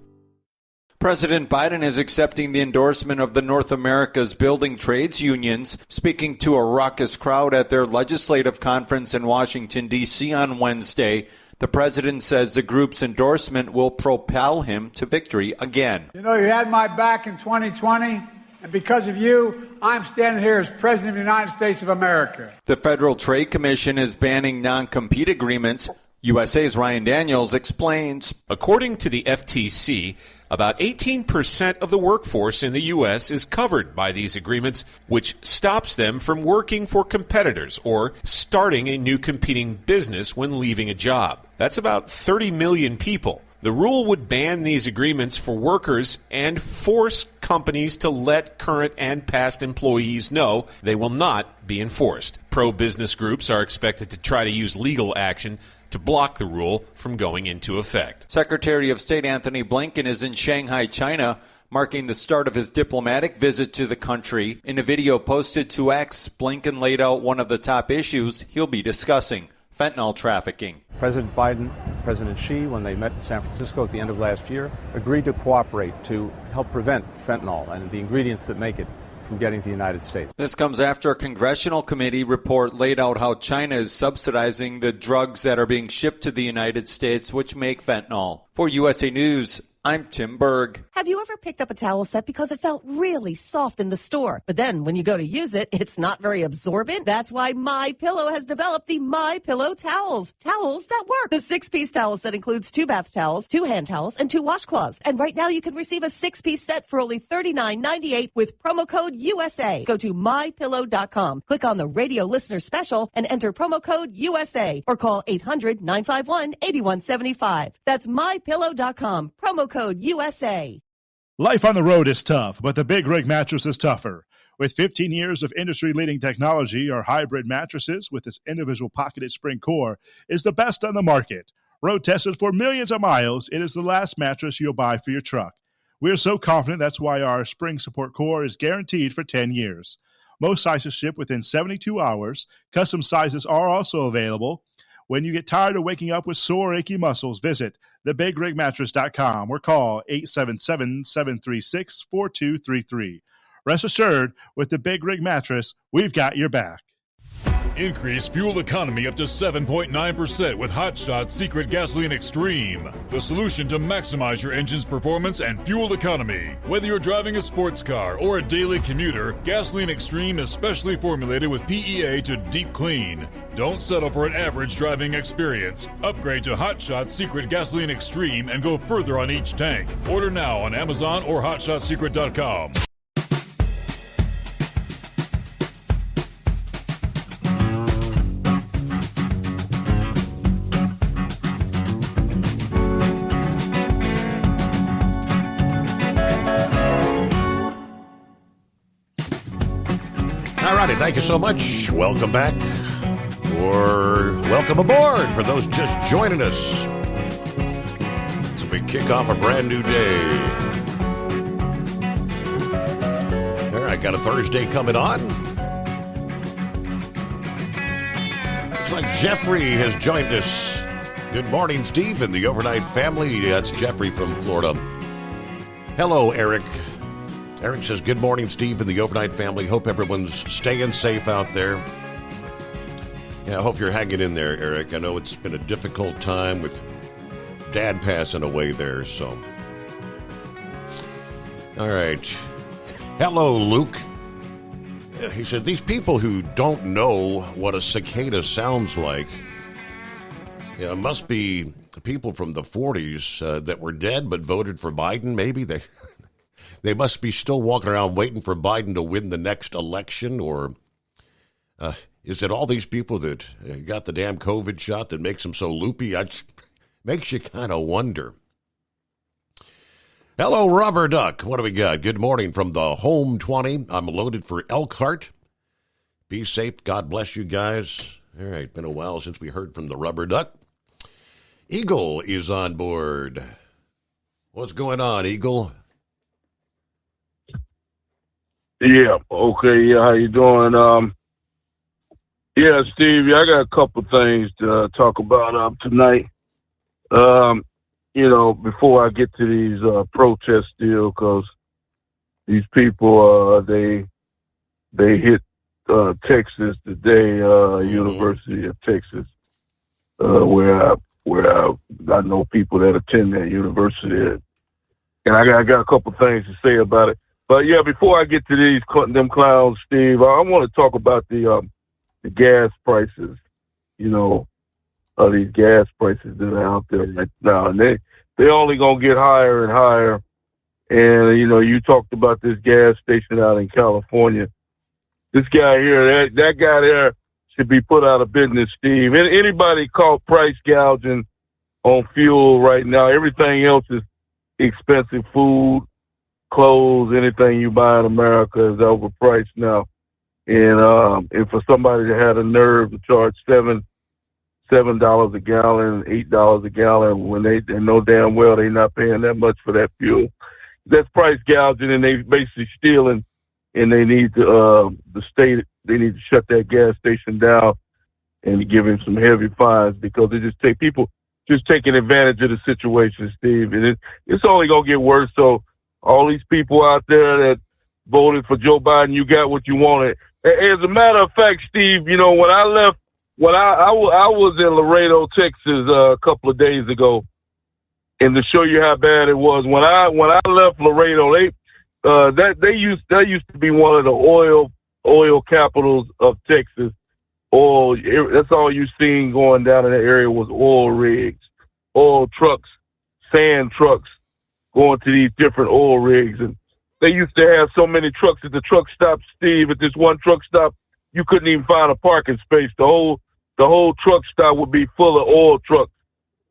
President Biden is accepting the endorsement of the North America's building trades unions. Speaking to a raucous crowd at their legislative conference in Washington, D.C. on Wednesday, the president says the group's endorsement will propel him to victory again. You know, you had my back in 2020, and because of you, I'm standing here as President of the United States of America. The Federal Trade Commission is banning non-compete agreements. USA's Ryan Daniels explains. According to the FTC, about 18% of the workforce in the U.S. is covered by these agreements, which stops them from working for competitors or starting a new competing business when leaving a job. That's about 30 million people. The rule would ban these agreements for workers and force companies to let current and past employees know they will not be enforced. Pro-business groups are expected to try to use legal action to block the rule from going into effect. Secretary of State Anthony Blinken is in Shanghai, China, marking the start of his diplomatic visit to the country. In a video posted to X, Blinken laid out one of the top issues he'll be discussing: fentanyl trafficking. President Biden, President Xi, when they met in San Francisco at the end of last year, agreed to cooperate to help prevent fentanyl and the ingredients that make it from getting to the United States. This comes after a congressional committee report laid out how China is subsidizing the drugs that are being shipped to the United States, which make fentanyl. For USA News, I'm Tim Berg. Have you ever picked up a towel set because it felt really soft in the store, but then when you go to use it, it's not very absorbent? That's why MyPillow has developed the MyPillow towels. Towels that work. The 6-piece towel set includes 2 bath towels, 2 hand towels, and 2 washcloths. And right now you can receive a 6-piece set for only $39.98 with promo code USA. Go to MyPillow.com, click on the radio listener special, and enter promo code USA, or call 800-951-8175. That's MyPillow.com, promo code USA. Life on the road is tough, but the Big Rig mattress is tougher. With 15 years of industry-leading technology, our hybrid mattresses with this individual pocketed spring core is the best on the market. Road tested for millions of miles, it is the last mattress you'll buy for your truck. We are so confident that's why our spring support core is guaranteed for 10 years. Most sizes ship within 72 hours. Custom sizes are also available. When you get tired of waking up with sore, achy muscles, visit thebigrigmattress.com or call 877-736-4233. Rest assured, with the Big Rig Mattress, we've got your back. Increase fuel economy up to 7.9% with Hot Shot Secret Gasoline Extreme. The solution to maximize your engine's performance and fuel economy. Whether you're driving a sports car or a daily commuter, Gasoline Extreme is specially formulated with PEA to deep clean. Don't settle for an average driving experience. Upgrade to Hot Shot Secret Gasoline Extreme and go further on each tank. Order now on Amazon or HotShotSecret.com. Thank you so much. Welcome back, or welcome aboard for those just joining us as we kick off a brand new day. right, got a Thursday coming on. Looks like Jeffrey has joined us. Good morning, Steve, and the Overnight family. That's Jeffrey from Florida. Hello, Eric. Eric says, good morning, Steve, and the Overnight family. Hope everyone's staying safe out there. Yeah, I hope you're hanging in there, Eric. I know it's been a difficult time with Dad passing away there, so. All right. Hello, Luke. He said, these people who don't know what a cicada sounds like, must be people from the 40s that were dead but voted for Biden, maybe. They must be still walking around waiting for Biden to win the next election, or is it all these people that got the damn COVID shot that makes them so loopy? Makes you kind of wonder. Hello, Rubber Duck. What do we got? Good morning from the Home 20. I'm loaded for Elkhart. Be safe. God bless you guys. All right, been a while since we heard from the Rubber Duck. Eagle is on board. What's going on, Eagle? Yeah, okay, yeah, how you doing? Yeah, Steve, I got a couple things to talk about tonight. Before I get to these protests still, because these people, they hit Texas today, University of Texas, where I know people that attend that university, and I got a couple things to say about it. But yeah, before I get to them clowns, Steve, I want to talk about the gas prices. These gas prices that are out there right now, and they only gonna get higher and higher. And you talked about this gas station out in California. This guy here, that guy there, should be put out of business, Steve. Anybody caught price gouging on fuel right now? Everything else is expensive. Food, clothes, anything you buy in America is overpriced now. And for somebody that had a nerve to charge $7 a gallon, $8 a gallon, when they know damn well they're not paying that much for that fuel, that's price gouging, and they basically stealing. And they need to they need to shut that gas station down and give him some heavy fines, because they just take people just taking advantage of the situation, Steve. And it's only gonna get worse. So all these people out there that voted for Joe Biden, you got what you wanted. As a matter of fact, Steve, when I left, I was in Laredo, Texas, a couple of days ago, and to show you how bad it was, when I left Laredo, that used to be one of the oil capitals of Texas. Oil, that's all you seen going down in that area was oil rigs, oil trucks, sand trucks going to these different oil rigs. And they used to have so many trucks at the truck stop, Steve. At this one truck stop, you couldn't even find a parking space. The whole truck stop would be full of oil trucks,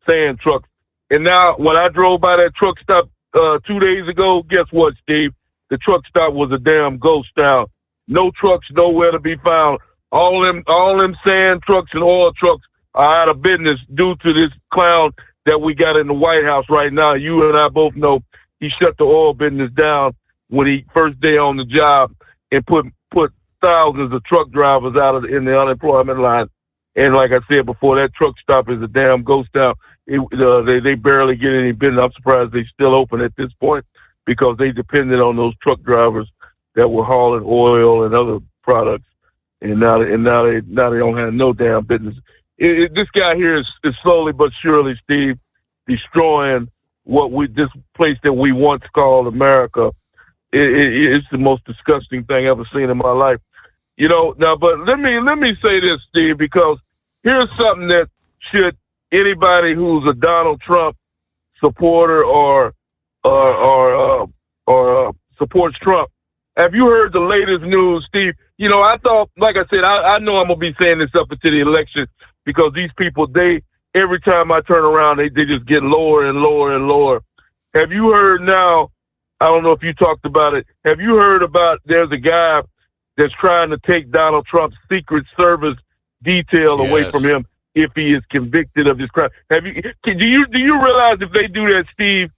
sand trucks. And now, when I drove by that truck stop 2 days ago, guess what, Steve? The truck stop was a damn ghost town. No trucks, nowhere to be found. All them sand trucks and oil trucks are out of business due to this clown that we got in the White House right now. You and I both know he shut the oil business down when he first day on the job, and put thousands of truck drivers in the unemployment line. And like I said before, that truck stop is a damn ghost town. They barely get any business. I'm surprised they still open at this point, because they depended on those truck drivers that were hauling oil and other products. And now they don't have no damn business. This guy here is slowly but surely, Steve, destroying this place that we once called America. It's the most disgusting thing I've ever seen in my life. Now, but let me say this, Steve, because here's something that should anybody who's a Donald Trump supporter or supports Trump. Have you heard the latest news, Steve? I thought, like I said, I know I'm gonna be saying this up until the election, because these people, every time I turn around, they just get lower and lower and lower. Have you heard now? I don't know if you talked about it. Have you heard about there's a guy that's trying to take Donald Trump's Secret Service detail away from him if he is convicted of this crime? Do you realize if they do that, Steve,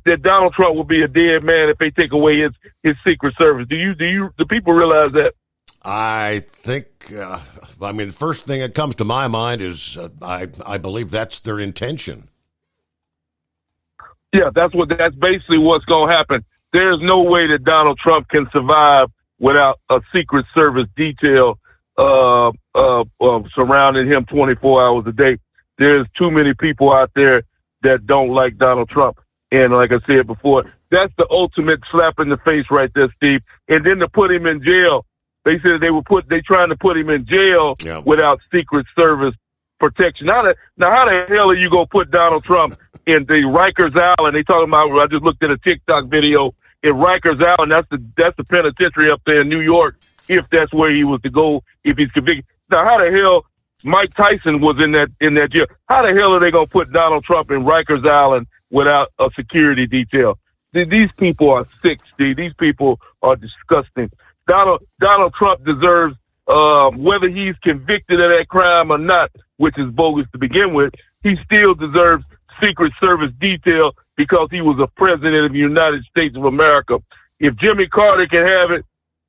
that Donald Trump will be a dead man if they take away his Secret Service. Do people realize that? I think, the first thing that comes to my mind is I believe that's their intention. Yeah, that's basically what's going to happen. There's no way that Donald Trump can survive without a Secret Service detail surrounding him 24 hours a day. There's too many people out there that don't like Donald Trump. And like I said before, that's the ultimate slap in the face right there, Steve. And then to put him in jail, they said they trying to put him in jail without Secret Service protection. Now how the hell are you going to put Donald Trump in the Rikers Island? They talking about, I just looked at a TikTok video in Rikers Island. That's the penitentiary up there in New York, if that's where he was to go, if he's convicted. Now, how the hell Mike Tyson was in that jail? How the hell are they going to put Donald Trump in Rikers Island without a security detail? These people are sick, Steve. These people are disgusting. Donald Trump deserves, whether he's convicted of that crime or not, which is bogus to begin with, he still deserves Secret Service detail because he was a president of the United States of America. If Jimmy Carter can have it,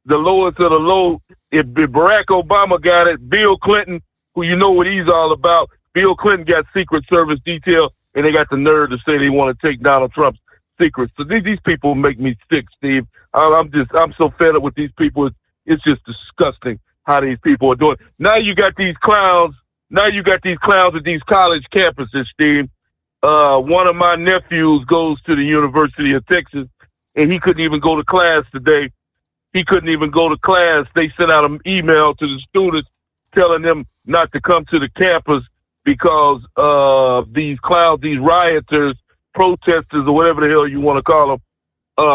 the lowest of the low, if Barack Obama got it, Bill Clinton, who you know what he's all about, Bill Clinton got Secret Service detail, and they got the nerve to say they want to take Donald Trump's secrets. So these people make me sick, Steve. I'm so fed up with these people. It's just disgusting how these people are doing. Now you got these clowns. Now you got these clowns at these college campuses, Steve. One of my nephews goes to the University of Texas, and he couldn't even go to class today. He couldn't even go to class. They sent out an email to the students telling them not to come to the campus because these clowns, these rioters, protesters, or whatever the hell you want to call them,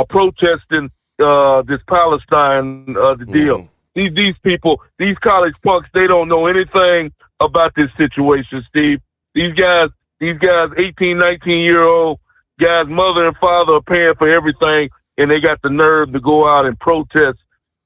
protesting this Palestine the deal. These people, these college punks, they don't know anything about this situation, Steve. These guys, 18, 19-year-old guys, mother and father are paying for everything, and they got the nerve to go out and protest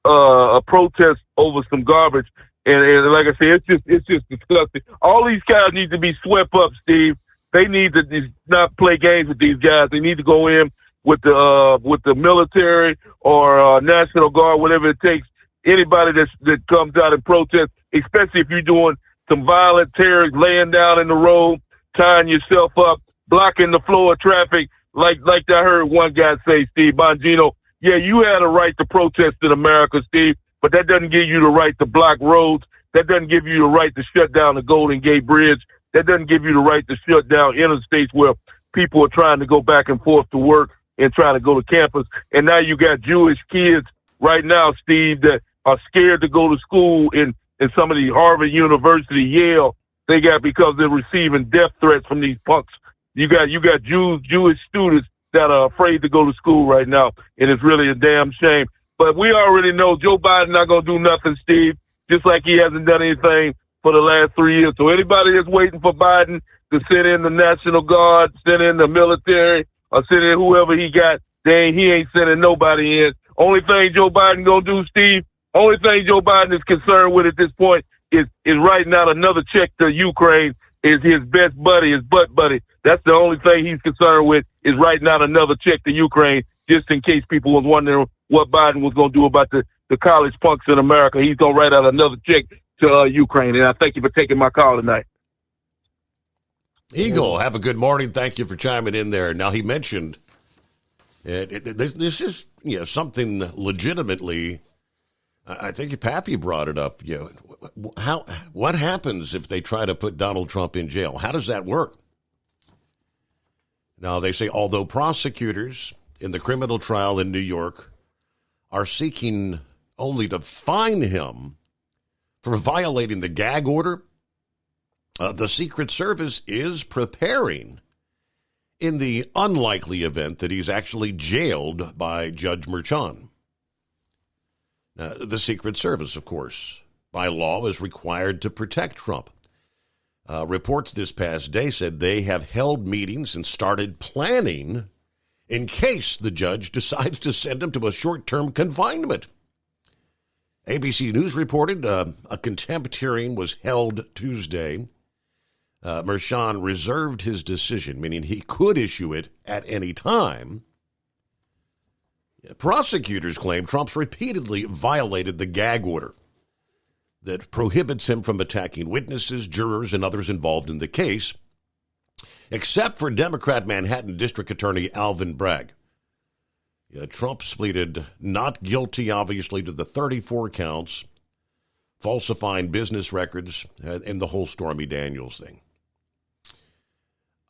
over some garbage. And like I said, it's just disgusting. All these guys need to be swept up, Steve. They need to not play games with these guys. They need to go in with the military or National Guard, whatever it takes. Anybody that comes out and protests, especially if you're doing some violent terror, laying down in the road, tying yourself up, blocking the flow of traffic, like I heard one guy say, Steve Bongino. Yeah, you had a right to protest in America, Steve, but that doesn't give you the right to block roads. That doesn't give you the right to shut down the Golden Gate Bridge. That doesn't give you the right to shut down interstates where people are trying to go back and forth to work and trying to go to campus. And now you got Jewish kids right now, Steve, that are scared to go to school in some of the Harvard University, Yale. They got, because they're receiving death threats from these punks. You got Jewish students that are afraid to go to school right now, and it's really a damn shame. But we already know Joe Biden not going to do nothing, Steve, just like he hasn't done anything for the last 3 years. So anybody that's waiting for Biden to send in the National Guard, send in the military, or send in whoever he got, he ain't sending nobody in. Only thing Joe Biden going to do, Steve, only thing Joe Biden is concerned with at this point is writing out another check to Ukraine, is his best buddy, his butt buddy. That's the only thing he's concerned with, is writing out another check to Ukraine, just in case people was wondering what Biden was going to do about the college punks in America. He's going to write out another check to Ukraine. And I thank you for taking my call tonight. Eagle, have a good morning. Thank you for chiming in there. Now, he mentioned this is something legitimately. I think Pappy brought it up. What happens if they try to put Donald Trump in jail? How does that work? Now, they say although prosecutors in the criminal trial in New York are seeking only to fine him for violating the gag order, the Secret Service is preparing in the unlikely event that he's actually jailed by Judge Merchan. The Secret Service, of course, by law, is required to protect Trump. Reports this past day said they have held meetings and started planning in case the judge decides to send him to a short-term confinement. ABC News reported a contempt hearing was held Tuesday Merchan reserved his decision, meaning he could issue it at any time. Prosecutors claim Trump's repeatedly violated the gag order that prohibits him from attacking witnesses, jurors, and others involved in the case, except for Democrat Manhattan District Attorney Alvin Bragg. Trump pleaded not guilty, obviously, to the 34 counts, falsifying business records, and the whole Stormy Daniels thing.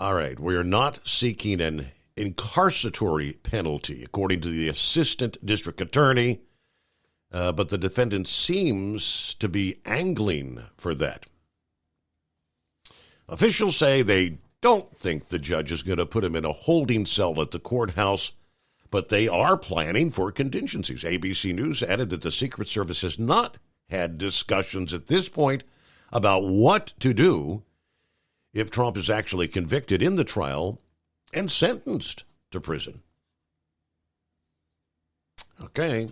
All right, we are not seeking an incarceratory penalty, according to the assistant district attorney, but the defendant seems to be angling for that. Officials say they don't think the judge is going to put him in a holding cell at the courthouse, but they are planning for contingencies. ABC News added that the Secret Service has not had discussions at this point about what to do if Trump is actually convicted in the trial and sentenced to prison. Okay.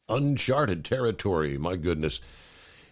Uncharted territory, my goodness.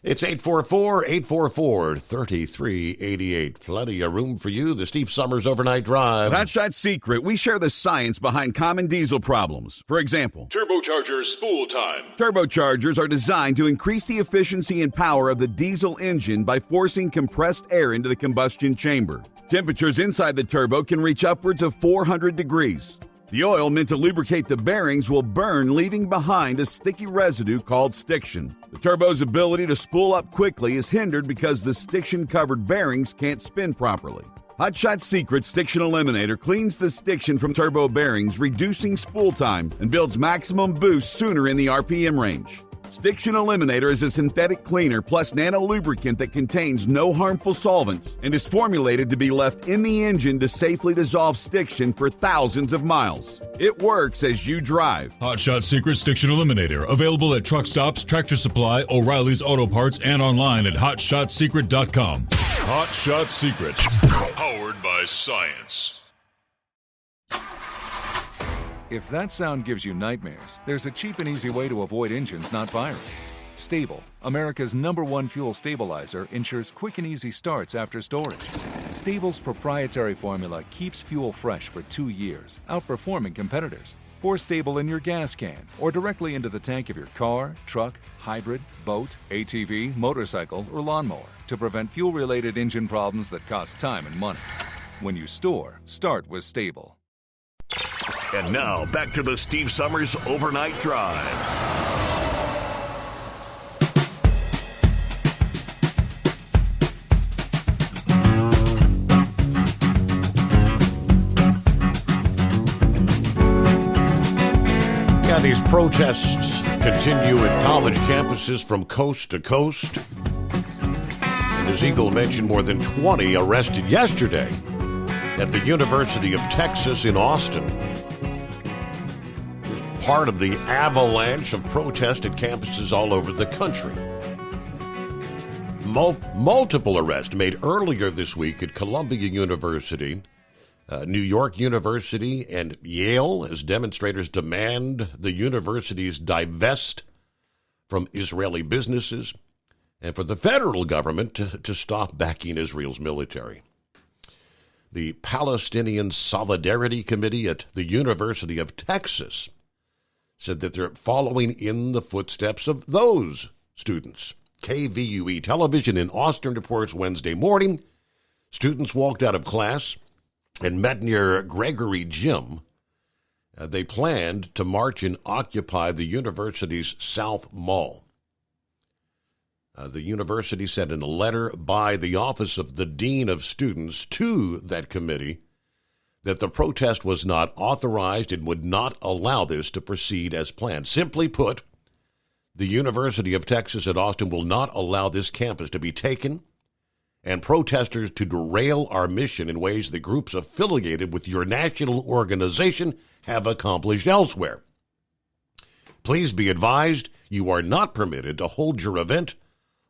It's 844-844-3388. Plenty of room for you. The Steve Summers Overnight Drive. At Hot Shot Secret, we share the science behind common diesel problems. For example, Turbocharger spool time. Turbochargers are designed to increase the efficiency and power of the diesel engine by forcing compressed air into the combustion chamber. Temperatures inside the turbo can reach upwards of 400 degrees. The oil meant to lubricate the bearings will burn, leaving behind a sticky residue called stiction. The turbo's ability to spool up quickly is hindered because the stiction-covered bearings can't spin properly. Hot Shot Secret Stiction Eliminator cleans the stiction from turbo bearings, reducing spool time, and builds maximum boost sooner in the RPM range. Stiction Eliminator is a synthetic cleaner plus nano-lubricant that contains no harmful solvents and is formulated to be left in the engine to safely dissolve stiction for thousands of miles. It works as you drive. Hot Shot Secret Stiction Eliminator. Available at truck stops, Tractor Supply, O'Reilly's Auto Parts, and online at HotShotSecret.com. Hot Shot Secret. Powered by science. If that sound gives you nightmares, there's a cheap and easy way to avoid engines not firing. Stable, America's #1 fuel stabilizer, ensures quick and easy starts after storage. Stable's proprietary formula keeps fuel fresh for 2 years, outperforming competitors. Pour Stable in your gas can or directly into the tank of your car, truck, hybrid, boat, ATV, motorcycle, or lawnmower to prevent fuel-related engine problems that cost time and money. When you store, start with Stable. And now, back to the Steve Summers Overnight Drive. Yeah, these protests continue at college campuses from coast to coast. And as Eagle mentioned, more than 20 arrested yesterday at the University of Texas in Austin. Part of the avalanche of protest at campuses all over the country. Multiple arrests made earlier this week at Columbia University, New York University, and Yale as demonstrators demand the universities divest from Israeli businesses and for the federal government to stop backing Israel's military. The Palestinian Solidarity Committee at the University of Texas said that they're following in the footsteps of those students. KVUE Television in Austin reports Wednesday morning, students walked out of class and met near Gregory Gym. They planned to march and occupy the university's South Mall. The university said in a letter by the Office of the Dean of Students to that committee that the protest was not authorized and would not allow this to proceed as planned. Simply put, the University of Texas at Austin will not allow this campus to be taken and protesters to derail our mission in ways that groups affiliated with your national organization have accomplished elsewhere. Please be advised you are not permitted to hold your event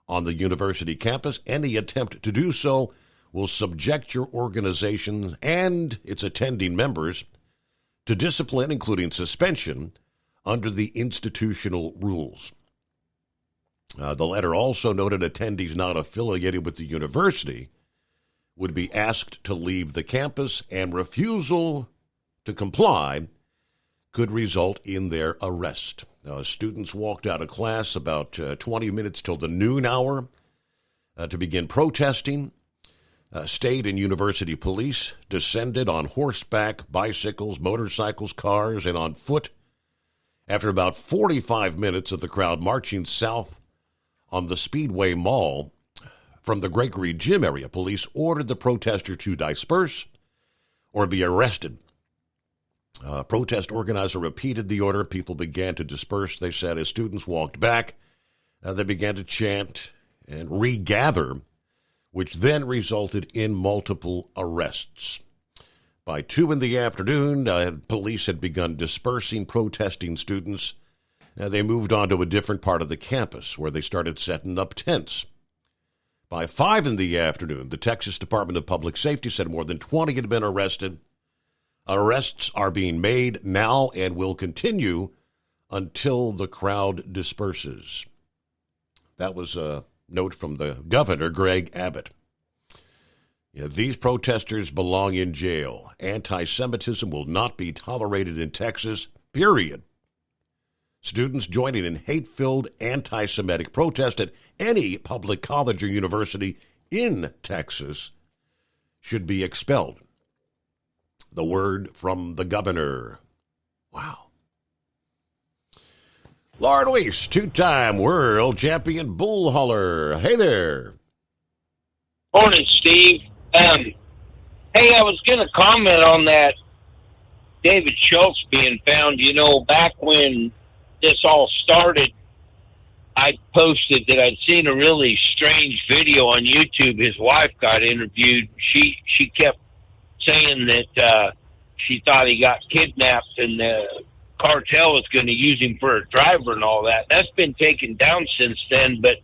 on the university campus. Any attempt to do so will subject your organization and its attending members to discipline, including suspension, under the institutional rules. The letter also noted attendees not affiliated with the university would be asked to leave the campus, and refusal to comply could result in their arrest. Students walked out of class about 20 minutes till the noon hour to begin protesting. State and university police descended on horseback, bicycles, motorcycles, cars, and on foot. After about 45 minutes of the crowd marching south on the Speedway Mall from the Gregory Gym area, police ordered the protester to disperse or be arrested. Protest organizer repeated the order. People began to disperse, they said. As students walked back, they began to chant and regather, which then resulted in multiple arrests. By 2 p.m, police had begun dispersing protesting students. They moved on to a different part of the campus where they started setting up tents. By 5 p.m, the Texas Department of Public Safety said more than 20 had been arrested. Arrests are being made now and will continue until the crowd disperses. That was a note from the governor, Greg Abbott. These protesters belong in jail. Anti-Semitism will not be tolerated in Texas, period. Students joining in hate-filled anti-Semitic protest at any public college or university in Texas should be expelled. The word from the governor. Wow. Laura Weiss, two-time world champion bull hauler. Hey there. Morning, Steve. Hey, I was going to comment on that David Schultz being found. You know, back when this all started, I posted that I'd seen a really strange video on YouTube. His wife got interviewed. She kept saying that she thought he got kidnapped and the cartel was going to use him for a driver and all that. That's been taken down since then, but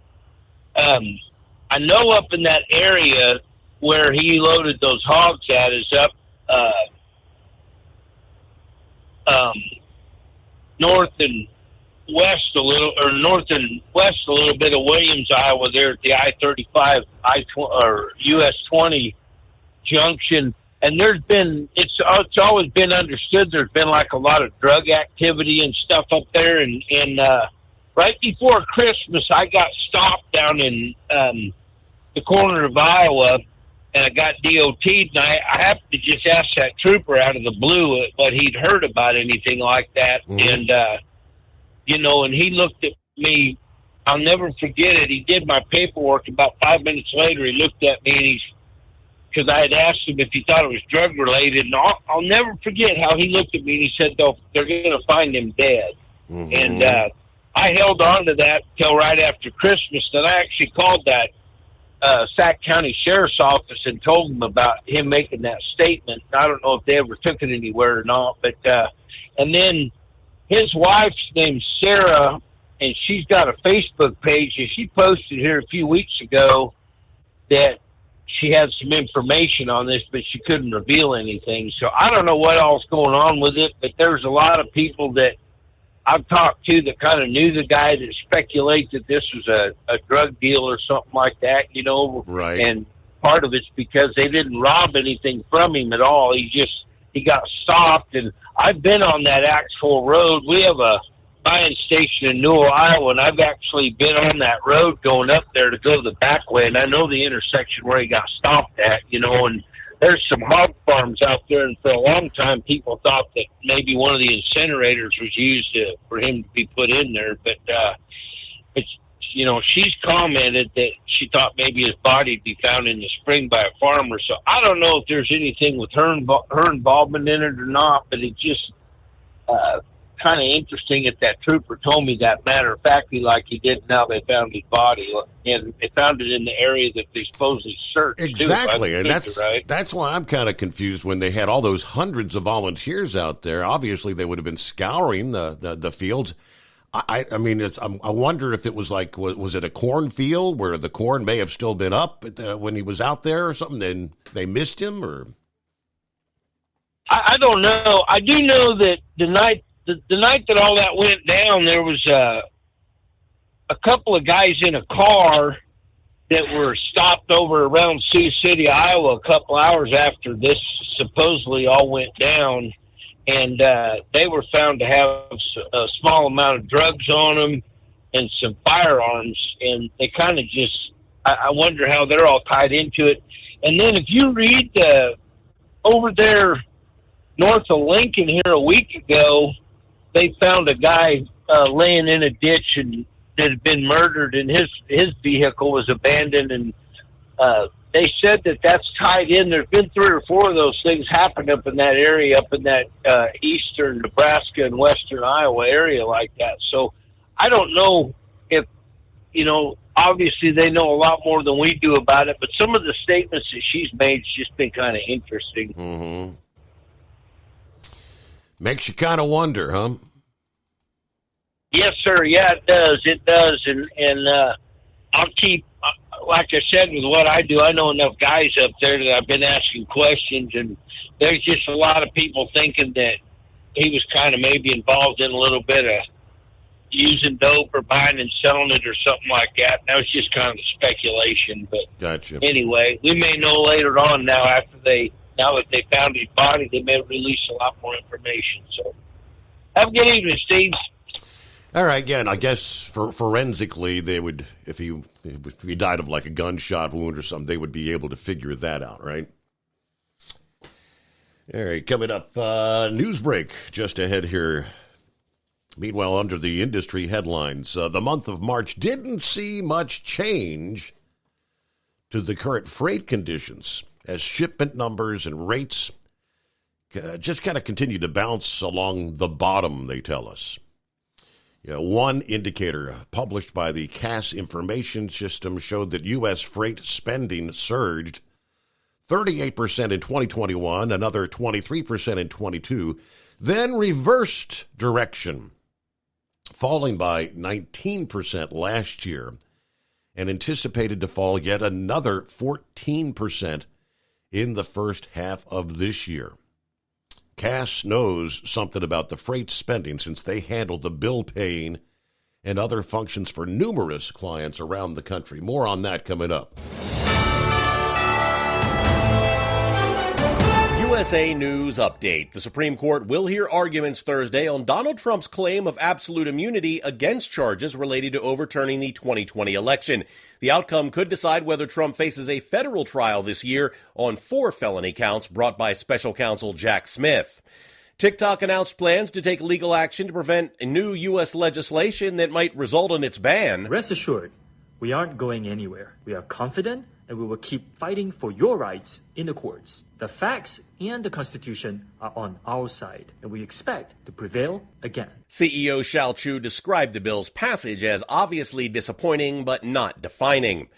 I know up in that area where he loaded those hogs at is up north and west a little, or north and west a little bit of Williams, Iowa, there at the I-35 or US 20 junction. And it's always been understood there's been like a lot of drug activity and stuff up there. And right before Christmas, I got stopped down in the corner of Iowa, and I got DOT'd. And I happened to just ask that trooper out of the blue what he'd heard about anything like that. Mm-hmm. And, and he looked at me. I'll never forget it. He did my paperwork. About 5 minutes later, he looked at me, and because I had asked him if he thought it was drug-related, and I'll never forget how he looked at me and he said, they're going to find him dead. Mm-hmm. And I held on to that till right after Christmas. Then I actually called that Sac County Sheriff's Office and told them about him making that statement. I don't know if they ever took it anywhere or not. But and then his wife's name's Sarah, and she's got a Facebook page, and she posted here a few weeks ago that she had some information on this, but she couldn't reveal anything. So I don't know what all's going on with it, but there's a lot of people that I've talked to that kind of knew the guy that speculate that this was a drug deal or something like that, Right. And part of it's because they didn't rob anything from him at all. He got stopped, and I've been on that actual road. We have a buying station in Newell, Iowa, and I've actually been on that road going up there to go the back way, and I know the intersection where he got stopped at, and there's some hog farms out there, and for a long time people thought that maybe one of the incinerators was used for him to be put in there, but she's commented that she thought maybe his body would be found in the spring by a farmer, so I don't know if there's anything with her involvement in it or not, but it just kind of interesting if that trooper told me that matter of factly like he did. Now they found his body, and they found it in the area that they supposedly searched. Exactly, and right? that's why I'm kind of confused when they had all those hundreds of volunteers out there. Obviously, they would have been scouring the fields. I wonder if it was like, was it a cornfield where the corn may have still been up when he was out there or something, and they missed him, or? I don't know. I do know that the night that all that went down, there was a couple of guys in a car that were stopped over around Sioux City, Iowa, a couple hours after this supposedly all went down, and they were found to have a small amount of drugs on them and some firearms, and they kind of just, I wonder how they're all tied into it. And then if you read over there north of Lincoln here a week ago, they found a guy laying in a ditch and that had been murdered, and his vehicle was abandoned, and they said that that's tied in. There's been 3 or 4 of those things happen up in that area, up in that eastern Nebraska and western Iowa area like that. So I don't know if, obviously they know a lot more than we do about it, but some of the statements that she's made has just been kind of interesting. Mm-hmm. Makes you kind of wonder, huh? Yes, sir. Yeah, it does. It does. And I'll keep, like I said, with what I do, I know enough guys up there that I've been asking questions, and there's just a lot of people thinking that he was kind of maybe involved in a little bit of using dope or buying and selling it or something like that. That was just kind of speculation. But gotcha. Anyway, we may know later on now that they found his body, they may release a lot more information. So have a good evening, Steve. All right, again, I guess forensically, they would, if he died of like a gunshot wound or something, they would be able to figure that out, right? All right, coming up, news break just ahead here. Meanwhile, under the industry headlines, the month of March didn't see much change to the current freight conditions as shipment numbers and rates just kind of continue to bounce along the bottom, they tell us. One indicator published by the Cass Information System showed that U.S. freight spending surged 38% in 2021, another 23% in 22, then reversed direction, falling by 19% last year, and anticipated to fall yet another 14% in the first half of this year. Cass knows something about the freight spending since they handle the bill paying and other functions for numerous clients around the country. More on that coming up. USA News Update. The Supreme Court will hear arguments Thursday on Donald Trump's claim of absolute immunity against charges related to overturning the 2020 election. The outcome could decide whether Trump faces a federal trial this year on 4 felony counts brought by special counsel Jack Smith. TikTok announced plans to take legal action to prevent new U.S. legislation that might result in its ban. Rest assured, we aren't going anywhere. We are confident and we will keep fighting for your rights in the courts. The facts and the Constitution are on our side, and we expect to prevail again. CEO Shao Chu described the bill's passage as obviously disappointing but not defining.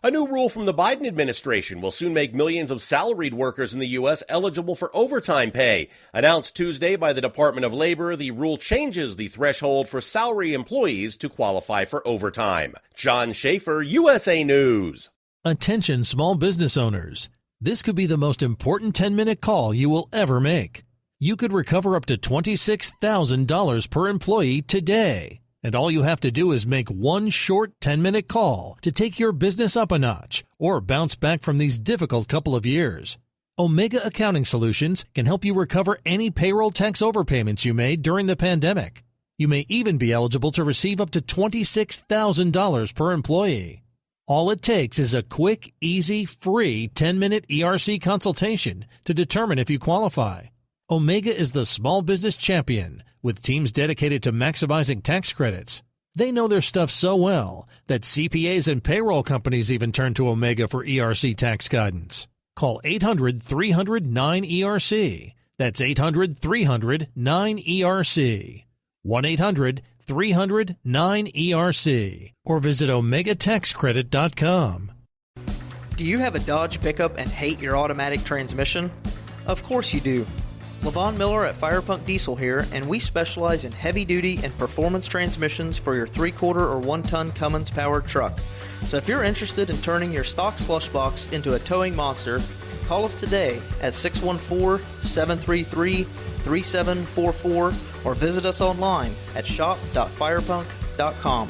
A new rule from the Biden administration will soon make millions of salaried workers in the U.S. eligible for overtime pay. Announced Tuesday by the Department of Labor, the rule changes the threshold for salary employees to qualify for overtime. John Schaefer, USA News. Attention small business owners. This could be the most important 10-minute call you will ever make. You could recover up to $26,000 per employee today. And all you have to do is make one short 10-minute call to take your business up a notch or bounce back from these difficult couple of years. Omega Accounting Solutions can help you recover any payroll tax overpayments you made during the pandemic. You may even be eligible to receive up to $26,000 per employee. All it takes is a quick, easy, free 10-minute ERC consultation to determine if you qualify. Omega is the small business champion with teams dedicated to maximizing tax credits. They know their stuff so well that CPAs and payroll companies even turn to Omega for ERC tax guidance. Call 800-300-9ERC. That's 800-300-9ERC. 1-800-300-9ERC. Or visit OmegaTaxCredit.com. Do you have a Dodge pickup and hate your automatic transmission? Of course you do. LaVon Miller at Firepunk Diesel here, and we specialize in heavy-duty and performance transmissions for your 3-quarter or 1-ton Cummins-powered truck. So if you're interested in turning your stock slush box into a towing monster, call us today at 614-733-3744 or visit us online at shop.firepunk.com.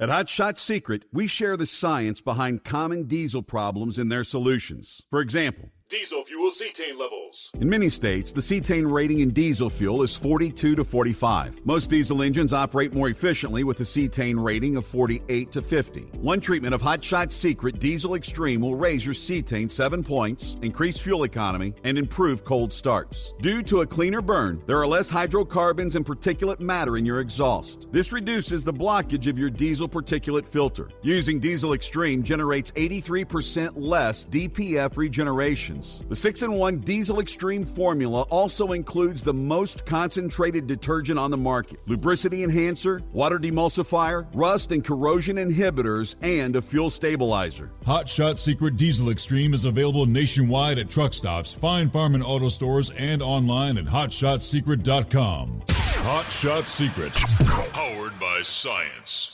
At Hot Shot Secret, we share the science behind common diesel problems and their solutions. For example, Diesel fuel cetane levels. in many states, the cetane rating in diesel fuel is 42 to 45. Most diesel engines operate more efficiently with a cetane rating of 48 to 50. One treatment of Hot Shot Secret Diesel Extreme will raise your cetane 7 points, increase fuel economy, and improve cold starts. Due to a cleaner burn, there are less hydrocarbons and particulate matter in your exhaust. This reduces the blockage of your diesel particulate filter. Using Diesel Extreme generates 83% less DPF regeneration. The 6-in-1 Diesel Extreme formula also includes the most concentrated detergent on the market, lubricity enhancer, water demulsifier, rust and corrosion inhibitors, and a fuel stabilizer. Hot Shot Secret Diesel Extreme is available nationwide at truck stops, fine farm and auto stores, and online at hotshotsecret.com. Hot Shot Secret, powered by science.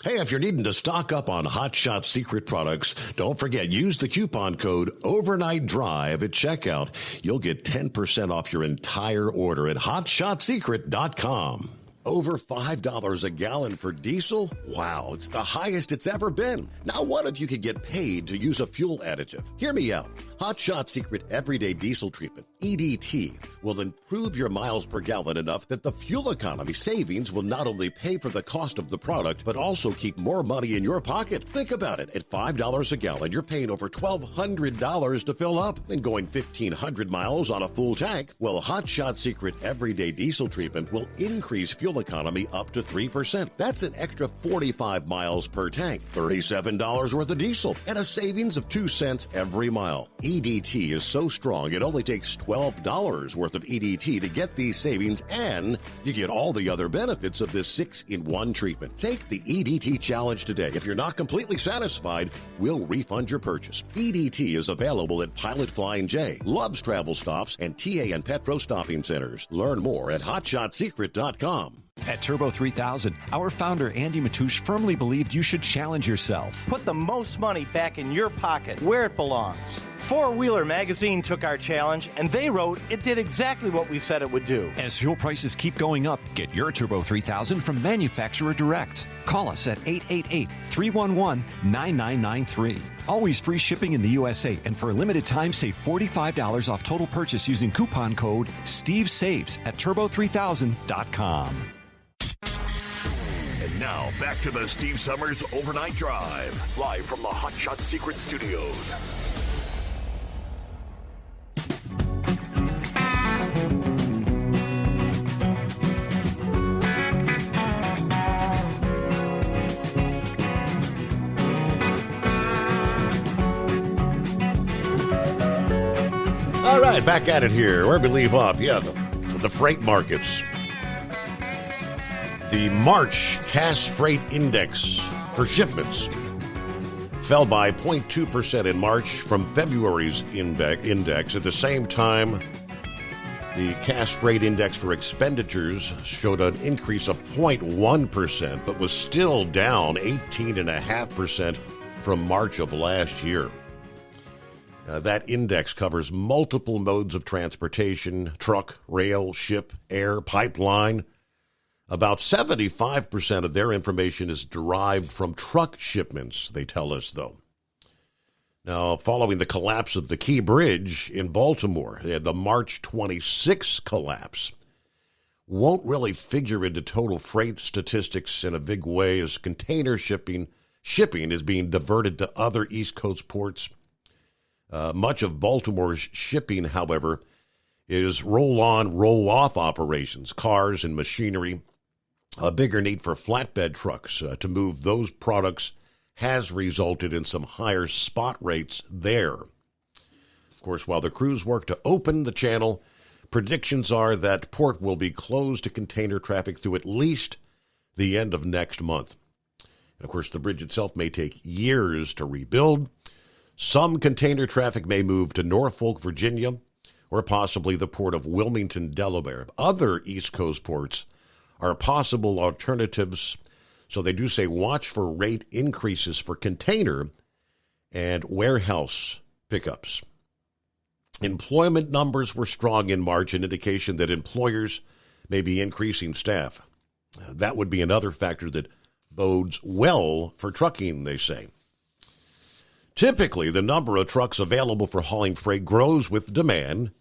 Hey, if you're needing to stock up on Hot Shot Secret products, don't forget, use the coupon code Overnight Drive at checkout. You'll get 10% off your entire order at hotshotsecret.com. Over $5 a gallon for diesel? Wow, it's the highest it's ever been. Now, what if you could get paid to use a fuel additive? Hear me out. Hot Shot Secret Everyday Diesel Treatment, EDT, will improve your miles per gallon enough that the fuel economy savings will not only pay for the cost of the product, but also keep more money in your pocket. Think about it. At $5 a gallon, you're paying over $1,200 to fill up and going 1,500 miles on a full tank. Well, Hot Shot Secret Everyday Diesel Treatment will increase fuel economy up to 3%. That's an extra 45 miles per tank, $37 worth of diesel, and a savings of 2 cents every mile. EDT is so strong, it only takes $12 worth of EDT to get these savings, and you get all the other benefits of this 6-in-1 treatment. Take the EDT challenge today. If you're not completely satisfied, we'll refund your purchase. EDT is available at Pilot Flying J, Love's Travel Stops, and TA and Petro Stopping Centers. Learn more at hotshotsecret.com. At Turbo 3000, our founder Andy Matoush firmly believed you should challenge yourself. Put the most money back in your pocket, where it belongs. Four Wheeler Magazine took our challenge, and they wrote it did exactly what we said it would do. As fuel prices keep going up, get your Turbo 3000 from manufacturer direct. Call us at 888-311-9993. Always free shipping in the USA, and for a limited time, save $45 off total purchase using coupon code STEVESAVES at turbo3000.com. And now, back to the Steve Summers Overnight Drive, live from the Hot Shot Secret Studios. All right, back at it here. Where we leave off? Yeah, the freight markets. The March Cass Freight Index for shipments fell by 0.2% in March from February's index. At the same time, the Cass Freight Index for expenditures showed an increase of 0.1%, but was still down 18.5% from March of last year. That index covers multiple modes of transportation: truck, rail, ship, air, pipeline. About 75% of their information is derived from truck shipments, they tell us, though. Now, following the collapse of the Key Bridge in Baltimore, they had the March 26 collapse. Won't really figure into total freight statistics in a big way, as container shipping is being diverted to other East Coast ports. Much of Baltimore's shipping, however, is roll-on, roll-off operations, cars and machinery. A bigger need for flatbed trucks to move those products has resulted in some higher spot rates there. Of course, while the crews work to open the channel, predictions are that port will be closed to container traffic through at least the end of next month. And of course, the bridge itself may take years to rebuild. Some container traffic may move to Norfolk, Virginia, or possibly the port of Wilmington, Delaware. Other East Coast ports are possible alternatives, so they do say watch for rate increases for container and warehouse pickups. Employment numbers were strong in March, an indication that employers may be increasing staff. That would be another factor that bodes well for trucking, they say. Typically, the number of trucks available for hauling freight grows with demand.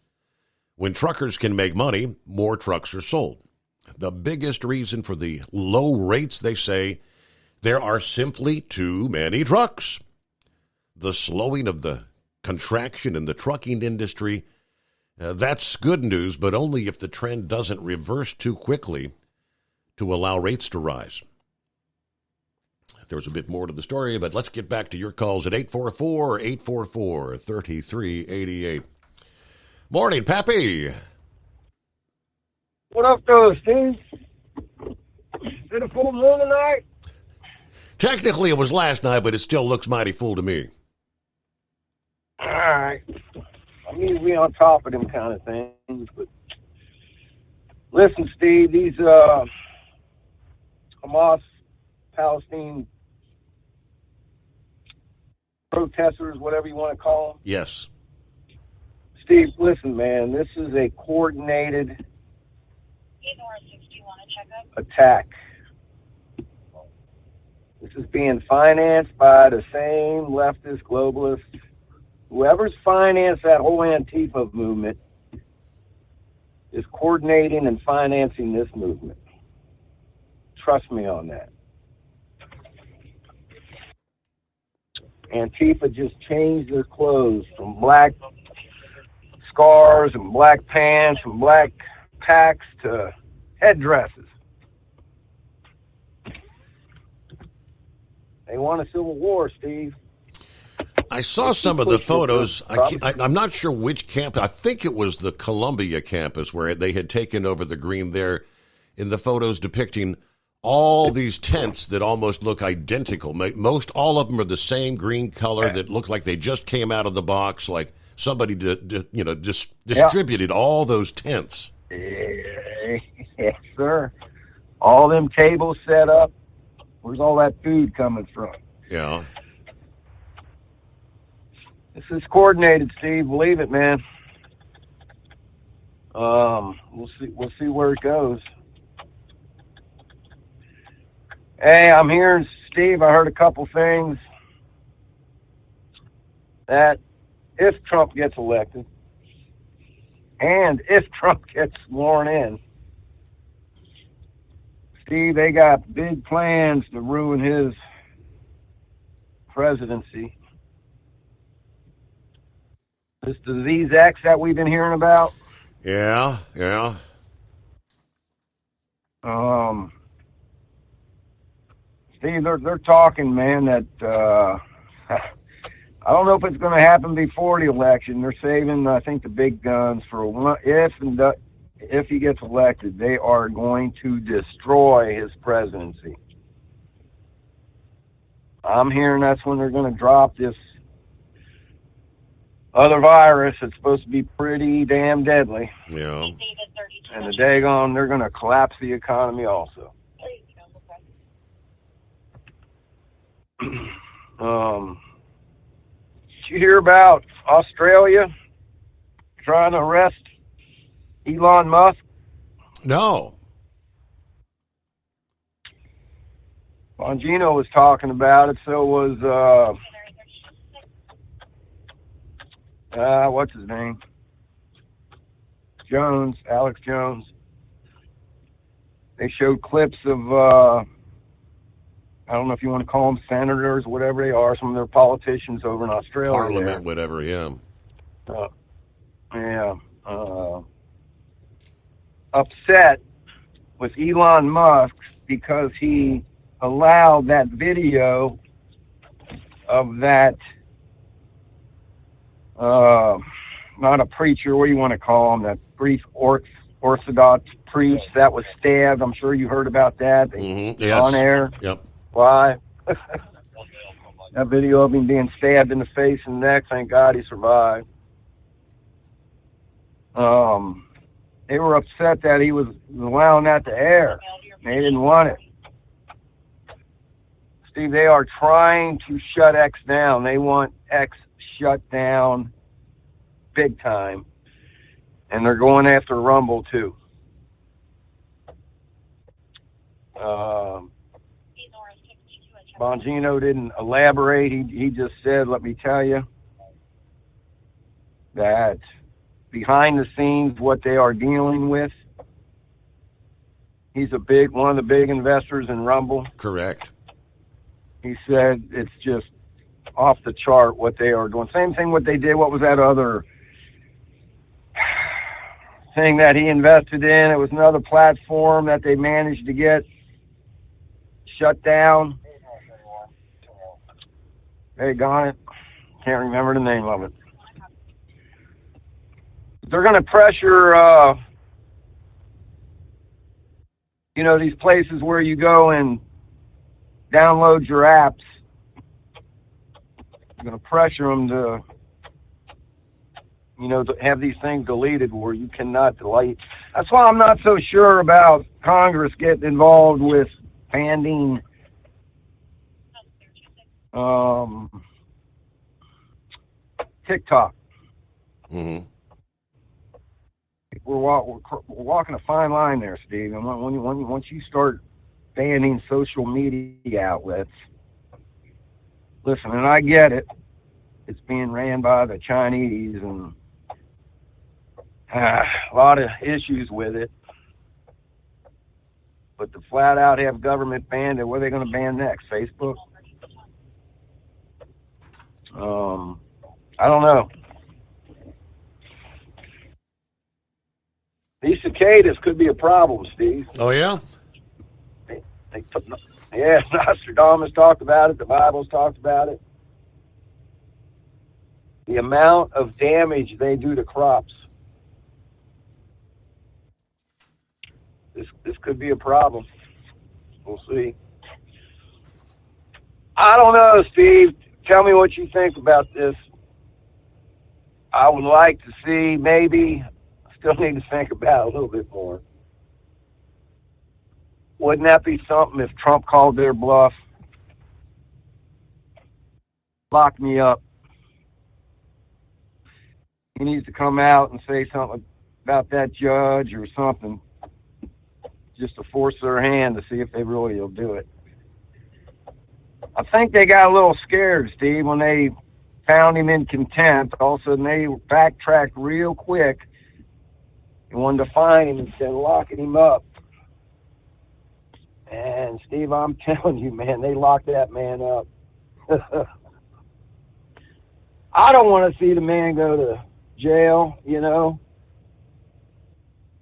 When truckers can make money, more trucks are sold. The biggest reason for the low rates, they say, there are simply too many trucks. The slowing of the contraction in the trucking industry, that's good news, but only if the trend doesn't reverse too quickly to allow rates to rise. There's a bit more to the story, but let's get back to your calls at 844-844-3388. Morning, Pappy. What up, though, Steve? Is it a full moon tonight? Technically, it was last night, but it still looks mighty full to me. All right. I'm usually on top of them kind of things, but listen, Steve, these Hamas, Palestine protesters, whatever you want to call them. Yes. Steve, listen, man, this is a coordinated attack. This is being financed by the same leftist, globalist, whoever's financed that whole Antifa movement is coordinating and financing this movement. Trust me on that. Antifa just changed their clothes from black scarves and black pants and black packs to headdresses. They want a civil war, Steve. I saw some of the photos. I'm not sure which campus. I think it was the Columbia campus where they had taken over the green there in the photos depicting all these tents that almost look identical. All of them are the same green color that look like they just came out of the box, like somebody distributed all those tents. Yes, sir. All them tables set up. Where's all that food coming from? Yeah. This is coordinated, Steve. Believe it, man. We'll see where it goes. Hey, I'm hearing, Steve, I heard a couple things that if Trump gets elected and if Trump gets sworn in, Steve, they got big plans to ruin his presidency. This disease X that we've been hearing about. Yeah. Steve, they're talking, man, that I don't know if it's going to happen before the election. They're saving, I think, the big guns for if he gets elected. They are going to destroy his presidency. I'm hearing that's when they're going to drop this other virus that's supposed to be pretty damn deadly. Yeah. And the daggone, they're going to collapse the economy also. Did you hear about Australia trying to arrest Elon Musk? No. Bongino was talking about it, so was what's his name? Alex Jones. They showed clips of I don't know if you want to call them senators or whatever they are, some of their politicians over in Australia. Parliament, whatever, yeah. Upset with Elon Musk because he allowed that video of that, not a preacher, what do you want to call him, that brief Orthodox priest that was stabbed. I'm sure you heard about that. Yes. On air. Yep. Why? That video of him being stabbed in the face and neck, thank God he survived. They were upset that he was allowing that to air. They didn't want it. Steve, they are trying to shut X down. They want X shut down big time. And they're going after Rumble, too. Bongino didn't elaborate. He just said, let me tell you that behind the scenes, what they are dealing with, he's one of the big investors in Rumble. Correct. He said it's just off the chart what they are doing. Same thing what they did. What was that other thing that he invested in? It was another platform that they managed to get shut down. They got it. Can't remember the name of it. They're going to pressure, these places where you go and download your apps. They're going to pressure them to, to have these things deleted where you cannot delete. That's why I'm not so sure about Congress getting involved with banning TikTok. Mm-hmm. We're walking a fine line there, Steve. And once you start banning social media outlets, listen, and I get it. It's being ran by the Chinese and a lot of issues with it. But to flat out have government banned it, what are they going to ban next? Facebook? I don't know. These cicadas could be a problem, Steve. Oh, yeah? Yeah, Nostradamus talked about it. The Bible's talked about it. The amount of damage they do to crops. This could be a problem. We'll see. I don't know, Steve. Tell me what you think about this. I would like to see maybe... Still need to think about it a little bit more. Wouldn't that be something if Trump called their bluff? Lock me up. He needs to come out and say something about that judge or something, just to force their hand to see if they really will do it. I think they got a little scared, Steve, when they found him in contempt. All of a sudden they backtracked real quick and wanted to find him instead of locking him up. And, Steve, I'm telling you, man, they locked that man up. I don't want to see the man go to jail,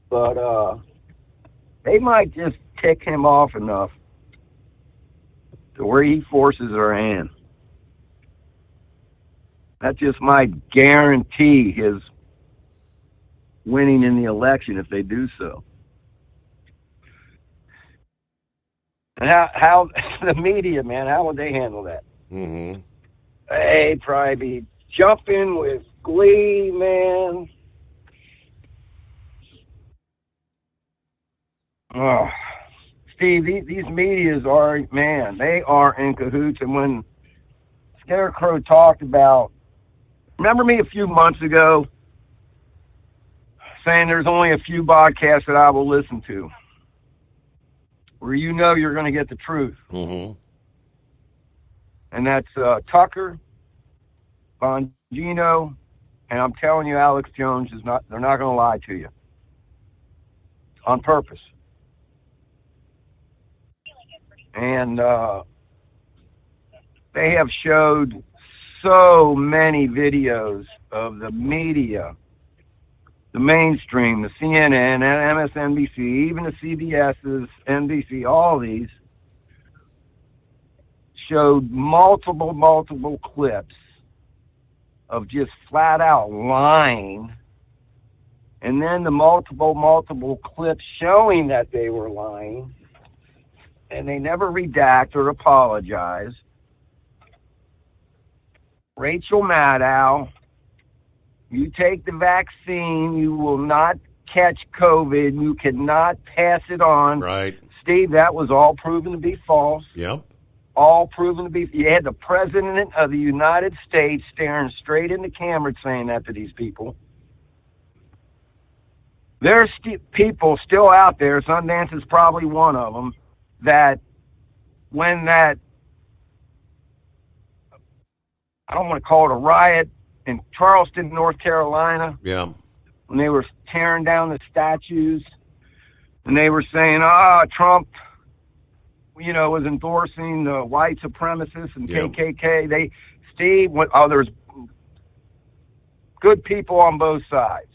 But they might just tick him off enough to where he forces their hand. That just might guarantee his winning in the election if they do so. And how the media, man, how would they handle that? Mm-hmm. They'd probably be jumping with glee, man. Oh, Steve, these medias are, man, they are in cahoots. And when Scarecrow talked about, remember me a few months ago saying there's only a few podcasts that I will listen to where you're going to get the truth. Mm-hmm. And that's Tucker, Bongino, and I'm telling you, Alex Jones they're not going to lie to you on purpose. And they have showed so many videos of the media, the mainstream, the CNN, MSNBC, even the CBS's, NBC, all these showed multiple clips of just flat out lying, and then the multiple clips showing that they were lying, and they never redact or apologize. Rachel Maddow, you take the vaccine, you will not catch COVID, you cannot pass it on. Right. Steve, that was all proven to be false. Yep. All proven to be. You had the President of the United States staring straight in the camera saying that to these people. There's people still out there, Sundance is probably one of them, that when that I don't want to call it a riot, in Charleston, North Carolina. Yeah. When they were tearing down the statues, and they were saying, Trump, was endorsing the white supremacists and KKK. There's good people on both sides.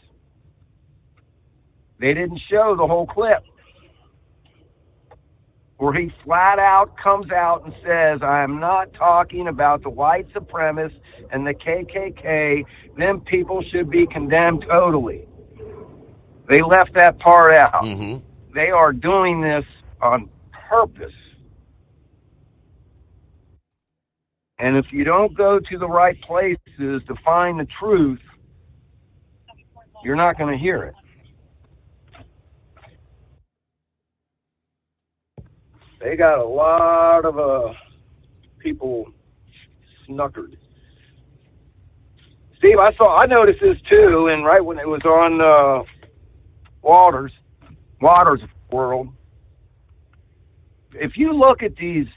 They didn't show the whole clip where he flat out comes out and says, I am not talking about the white supremacists and the KKK. Them people should be condemned totally. They left that part out. Mm-hmm. They are doing this on purpose. And if you don't go to the right places to find the truth, you're not going to hear it. They got a lot of people snookered. Steve, I noticed this too, and right when it was on Waters World. If you look at these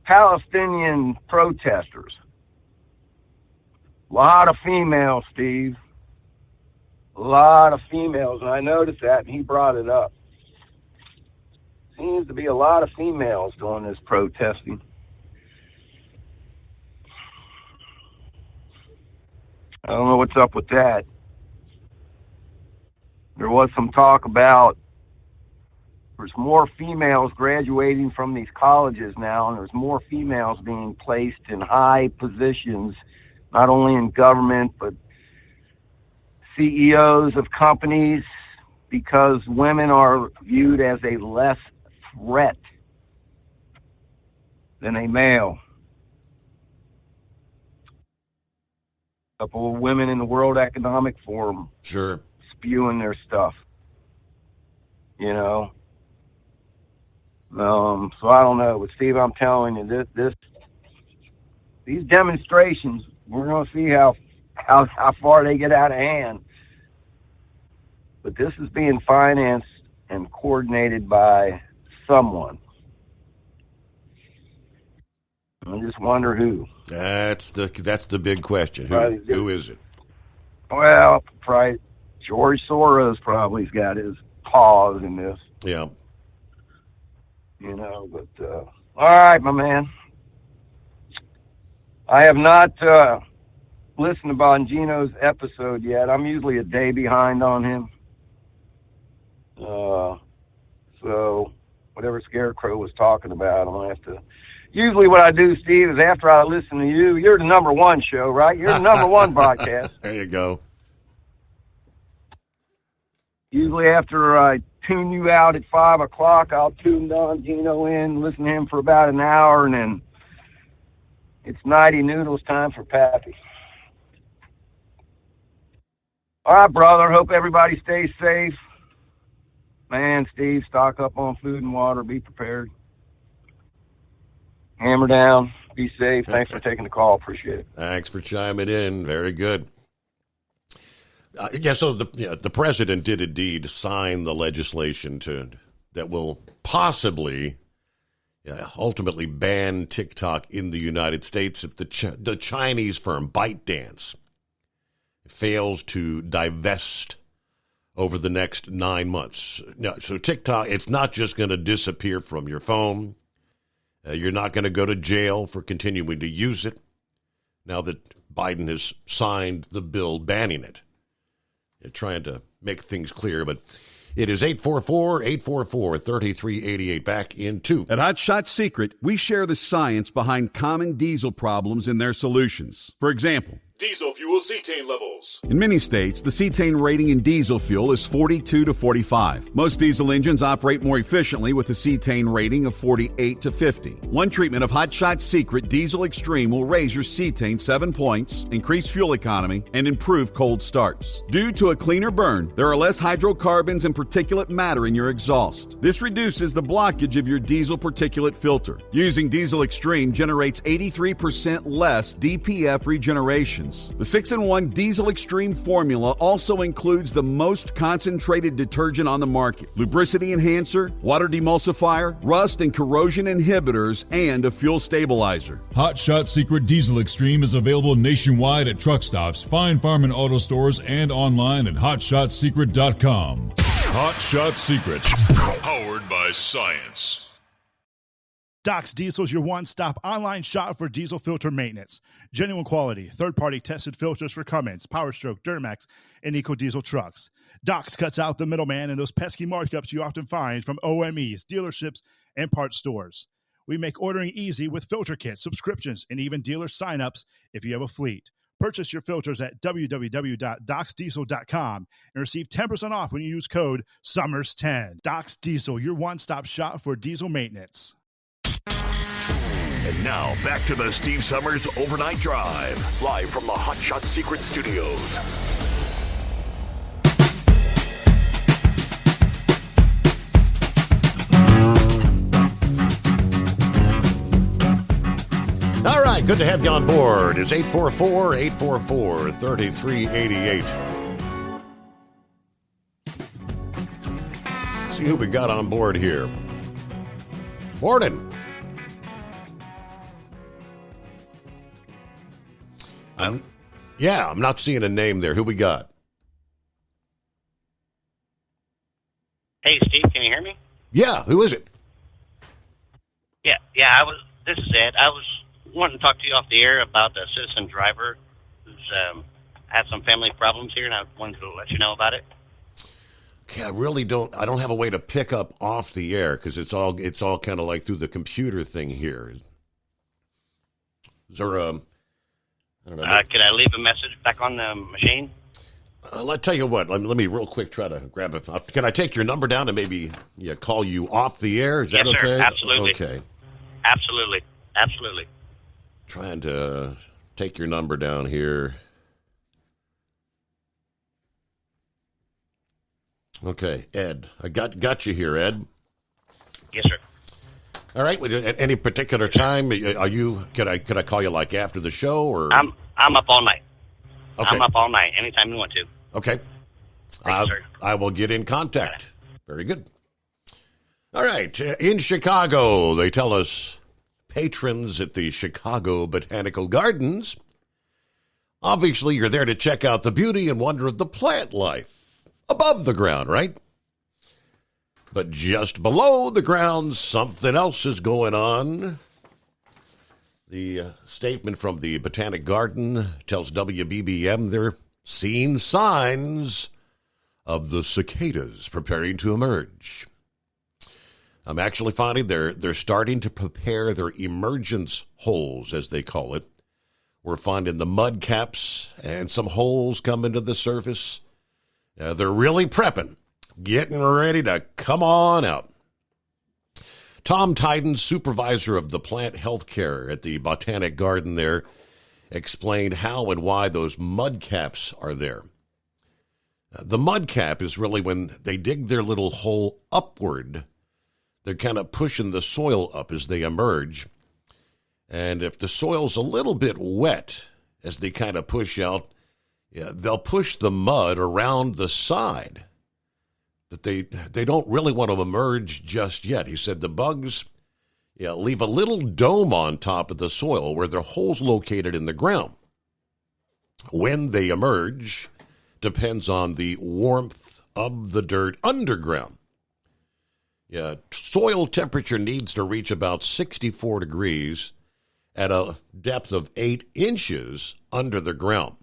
Palestinian protesters, a lot of females, Steve. A lot of females, and I noticed that, and he brought it up. Seems to be a lot of females doing this protesting. I don't know what's up with that. There was some talk about there's more females graduating from these colleges now, and there's more females being placed in high positions, not only in government, but CEOs of companies, because women are viewed as a less threat than a male. A couple of women in the World Economic Forum spewing their stuff, So I don't know, but Steve, I'm telling you, these demonstrations, we're going to see how far they get out of hand. But this is being financed and coordinated by someone. I just wonder who. That's the big question. Who is it? Well, probably George Soros probably's got his paws in this. Yeah. But all right, my man. I have not listened to Bongino's episode yet. I'm usually a day behind on him. So whatever Scarecrow was talking about, I'm going to have to... Usually what I do, Steve, is after I listen to you, you're the number one show, right? You're the number one broadcast. There you go. Usually after I tune you out at 5 o'clock, I'll tune Bongino in, listen to him for about an hour, and then it's Nighty Noodles time for Pappy. All right, brother. Hope everybody stays safe. Man, Steve, stock up on food and water. Be prepared. Hammer down. Be safe. Thanks for taking the call. Appreciate it. Thanks for chiming in. Very good. So the president did indeed sign the legislation that will possibly ultimately ban TikTok in the United States if the Chinese firm ByteDance fails to divest over the next 9 months. No, so TikTok, it's not just going to disappear from your phone. You're not going to go to jail for continuing to use it now that Biden has signed the bill banning it. They're trying to make things clear, but it is 844-844-3388. Back in 2. At Hot Shot Secret, we share the science behind common diesel problems and their solutions. For example, diesel fuel cetane levels. in many states, the cetane rating in diesel fuel is 42 to 45. Most diesel engines operate more efficiently with a cetane rating of 48 to 50. One treatment of Hot Shot Secret Diesel Extreme will raise your cetane 7 points, increase fuel economy, and improve cold starts. Due to a cleaner burn, there are less hydrocarbons and particulate matter in your exhaust. This reduces the blockage of your diesel particulate filter. Using Diesel Extreme generates 83% less DPF regeneration emissions. The 6-in-1 Diesel Extreme formula also includes the most concentrated detergent on the market, lubricity enhancer, water demulsifier, rust and corrosion inhibitors, and a fuel stabilizer. Hot Shot Secret Diesel Extreme is available nationwide at truck stops, fine farm and auto stores, and online at hotshotsecret.com. Hot Shot Secret, powered by science. Doc's Diesel is your one-stop online shop for diesel filter maintenance. Genuine quality, third-party tested filters for Cummins, Powerstroke, Duramax, and EcoDiesel trucks. Doc's cuts out the middleman and those pesky markups you often find from OMEs, dealerships, and parts stores. We make ordering easy with filter kits, subscriptions, and even dealer sign-ups if you have a fleet. Purchase your filters at www.docsdiesel.com and receive 10% off when you use code SUMMERS10. Doc's Diesel, your one-stop shop for diesel maintenance. And now, back to the Steve Summers Overnight Drive, live from the Hot Shot Secret Studios. All right, good to have you on board. It's 844-844-3388. See who we got on board here. Morning. I'm not seeing a name there. Who we got? Hey, Steve, can you hear me? Yeah, who is it? Yeah, this is Ed. I was wanting to talk to you off the air about a citizen driver who's had some family problems here, and I wanted to let you know about it. Okay, I don't have a way to pick up off the air because it's all kind of like through the computer thing here. Is there I don't know. Can I leave a message back on the machine? I'll tell you what. Let me real quick try to grab it. Can I take your number down and maybe call you off the air? Is that okay? Sir, absolutely. Okay. Absolutely. Trying to take your number down here. Okay, Ed. I got you here, Ed. Yes, sir. All right. At any particular time, are you? Could I call you like after the show or? I'm up all night. Okay. I'm up all night. Anytime you want to. Okay. I will get in contact. Very good. All right. In Chicago, they tell us patrons at the Chicago Botanical Gardens. Obviously, you're there to check out the beauty and wonder of the plant life above the ground, right? But just below the ground, something else is going on. The statement from the Botanic Garden tells WBBM they're seeing signs of the cicadas preparing to emerge. I'm actually finding they're starting to prepare their emergence holes, as they call it. We're finding the mud caps and some holes come into the surface. They're really prepping. Getting ready to come on out. Tom Tyden, supervisor of the plant health care at the Botanic Garden there, explained how and why those mud caps are there. The mud cap is really when they dig their little hole upward. They're kind of pushing the soil up as they emerge. And if the soil's a little bit wet as they kind of push out, they'll push the mud around the side. That they don't really want to emerge just yet. He said the bugs leave a little dome on top of the soil where their holes located in the ground. When they emerge depends on the warmth of the dirt underground. Soil temperature needs to reach about 64 degrees at a depth of 8 inches under the ground.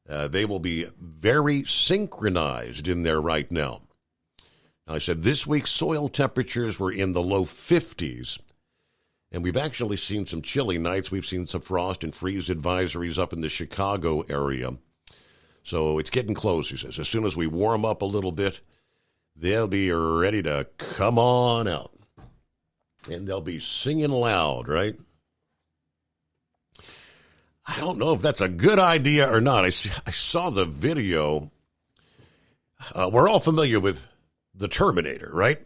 They will be very synchronized in there right now. I said this week's soil temperatures were in the low 50s, and we've actually seen some chilly nights. We've seen some frost and freeze advisories up in the Chicago area. So it's getting close, he says. As soon as we warm up a little bit, they'll be ready to come on out. And they'll be singing loud, right? I don't know if that's a good idea or not. I saw the video. We're all familiar with the Terminator, right?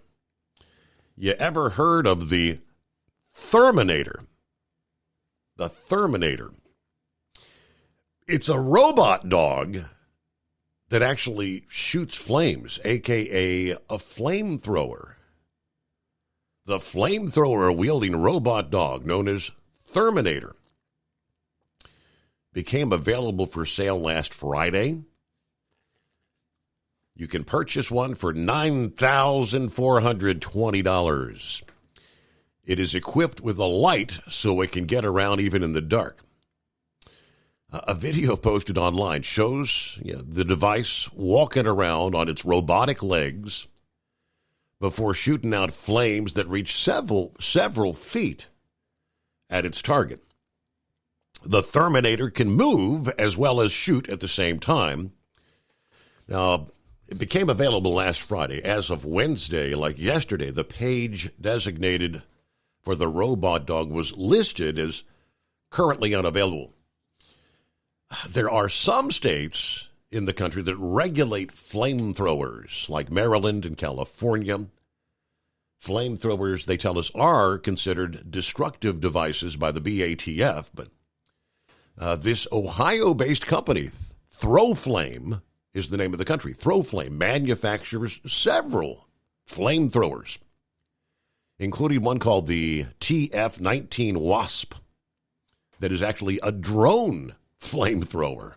You ever heard of the Terminator? The Terminator. It's a robot dog that actually shoots flames, a.k.a. a flamethrower. The flamethrower-wielding robot dog, known as Terminator, became available for sale last Friday. You can purchase one for $9,420. It is equipped with a light so it can get around even in the dark. A video posted online shows the device walking around on its robotic legs before shooting out flames that reach several feet at its target. The Terminator can move as well as shoot at the same time. Now, it became available last Friday. As of Wednesday, like yesterday, the page designated for the robot dog was listed as currently unavailable. There are some states in the country that regulate flamethrowers, like Maryland and California. Flamethrowers, they tell us, are considered destructive devices by the BATF, but this Ohio-based company, ThrowFlame, is the name of the country. ThrowFlame manufactures several flamethrowers, including one called the TF-19 Wasp, that is actually a drone flamethrower.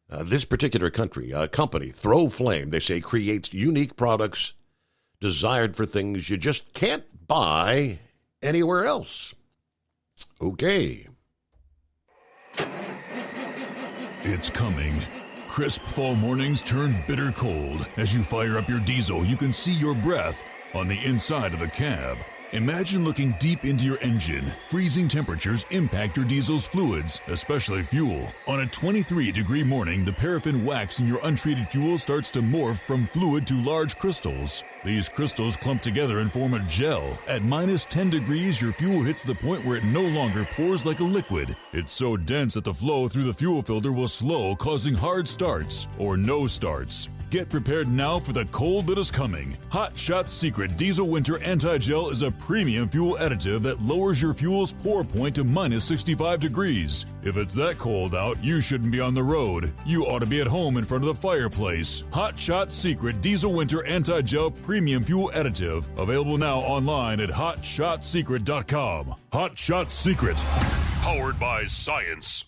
This particular company, ThrowFlame, they say creates unique products desired for things you just can't buy anywhere else. Okay. It's coming. Crisp fall mornings turn bitter cold. As you fire up your diesel, you can see your breath on the inside of the cab. Imagine looking deep into your engine. Freezing temperatures impact your diesel's fluids, especially fuel. On a 23-degree morning, the paraffin wax in your untreated fuel starts to morph from fluid to large crystals. These crystals clump together and form a gel. At minus 10 degrees, your fuel hits the point where it no longer pours like a liquid. It's so dense that the flow through the fuel filter will slow, causing hard starts or no starts. Get prepared now for the cold that is coming. Hot Shot Secret Diesel Winter Anti-Gel is a premium fuel additive that lowers your fuel's pour point to minus 65 degrees. If it's that cold out, you shouldn't be on the road. You ought to be at home in front of the fireplace. Hot Shot Secret Diesel Winter Anti-Gel Premium Fuel Additive. Available now online at HotShotSecret.com. Hot Shot Secret. Powered by science.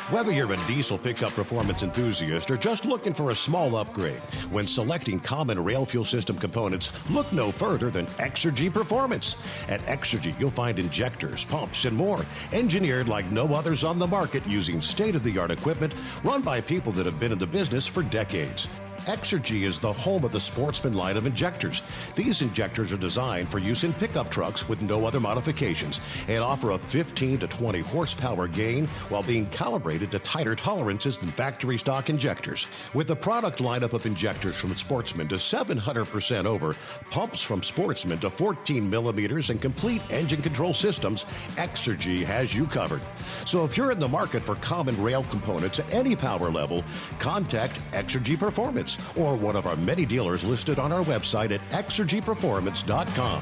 Whether you're a diesel pickup performance enthusiast or just looking for a small upgrade, when selecting common rail fuel system components, look no further than Exergy Performance. At Exergy, you'll find injectors, pumps, and more, engineered like no others on the market using state-of-the-art equipment run by people that have been in the business for decades. Exergy is the home of the Sportsman line of injectors. These injectors are designed for use in pickup trucks with no other modifications and offer a 15 to 20 horsepower gain while being calibrated to tighter tolerances than factory stock injectors. With a product lineup of injectors from Sportsman to 700% over, pumps from Sportsman to 14 millimeters, and complete engine control systems, Exergy has you covered. So if you're in the market for common rail components at any power level, contact Exergy Performance or one of our many dealers listed on our website at exergyperformance.com.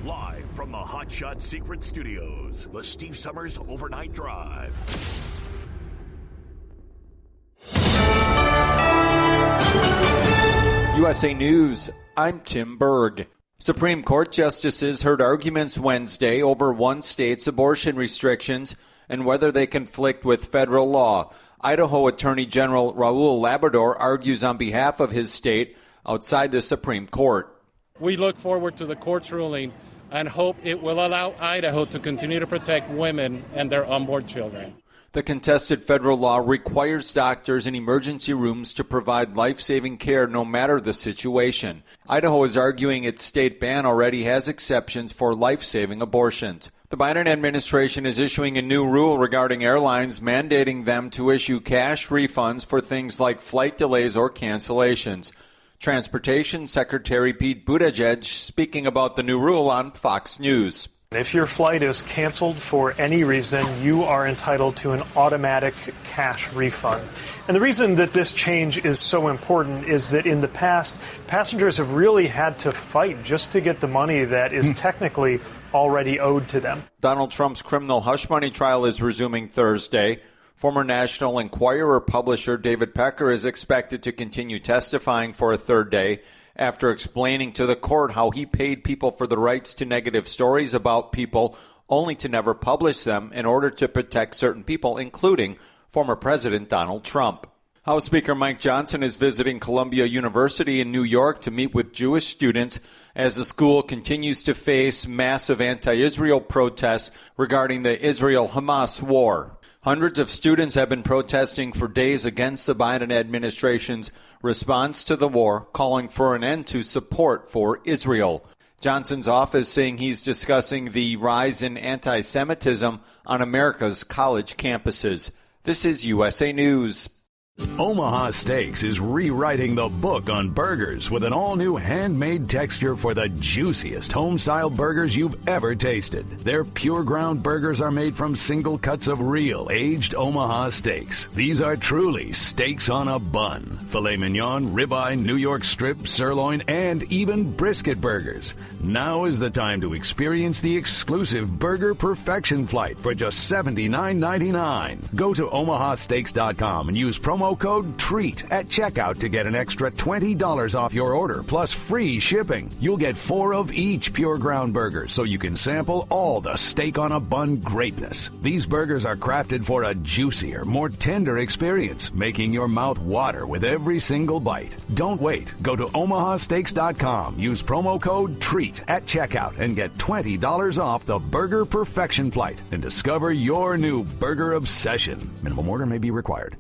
Live from the Hot Shot Secret Studios, the Steve Summers Overnight Drive. USA News, I'm Tim Berg. Supreme Court justices heard arguments Wednesday over one state's abortion restrictions and whether they conflict with federal law. Idaho Attorney General Raul Labrador argues on behalf of his state outside the Supreme Court. We look forward to the court's ruling and hope it will allow Idaho to continue to protect women and their unborn children. The contested federal law requires doctors in emergency rooms to provide life-saving care no matter the situation. Idaho is arguing its state ban already has exceptions for life-saving abortions. The Biden administration is issuing a new rule regarding airlines mandating them to issue cash refunds for things like flight delays or cancellations. Transportation Secretary Pete Buttigieg speaking about the new rule on Fox News. If your flight is canceled for any reason, you are entitled to an automatic cash refund. And the reason that this change is so important is that in the past, passengers have really had to fight just to get the money that is technically already owed to them. Donald Trump's criminal hush money trial is resuming Thursday. Former National Enquirer publisher David Pecker is expected to continue testifying for a third day after explaining to the court how he paid people for the rights to negative stories about people only to never publish them in order to protect certain people, including former President Donald Trump. House Speaker Mike Johnson is visiting Columbia University in New York to meet with Jewish students as the school continues to face massive anti-Israel protests regarding the Israel-Hamas war. Hundreds of students have been protesting for days against the Biden administration's response to the war, calling for an end to support for Israel. Johnson's office saying he's discussing the rise in anti-Semitism on America's college campuses. This is USA News. Omaha Steaks is rewriting the book on burgers with an all-new handmade texture for the juiciest home-style burgers you've ever tasted. Their pure ground burgers are made from single cuts of real aged Omaha steaks. These are truly steaks on a bun. Filet mignon, ribeye, New York strip, sirloin, and even brisket burgers. Now is the time to experience the exclusive Burger Perfection Flight for just $79.99. Go to omahasteaks.com and use promo code TREAT at checkout to get an extra $20 off your order, plus free shipping. You'll get 4 of each pure ground burger, so you can sample all the steak on a bun greatness. These burgers are crafted for a juicier, more tender experience, making your mouth water with every single bite. Don't wait. Go to omahasteaks.com. Use promo code TREAT at checkout and get $20 off the Burger Perfection Flight and discover your new burger obsession. Minimum order may be required.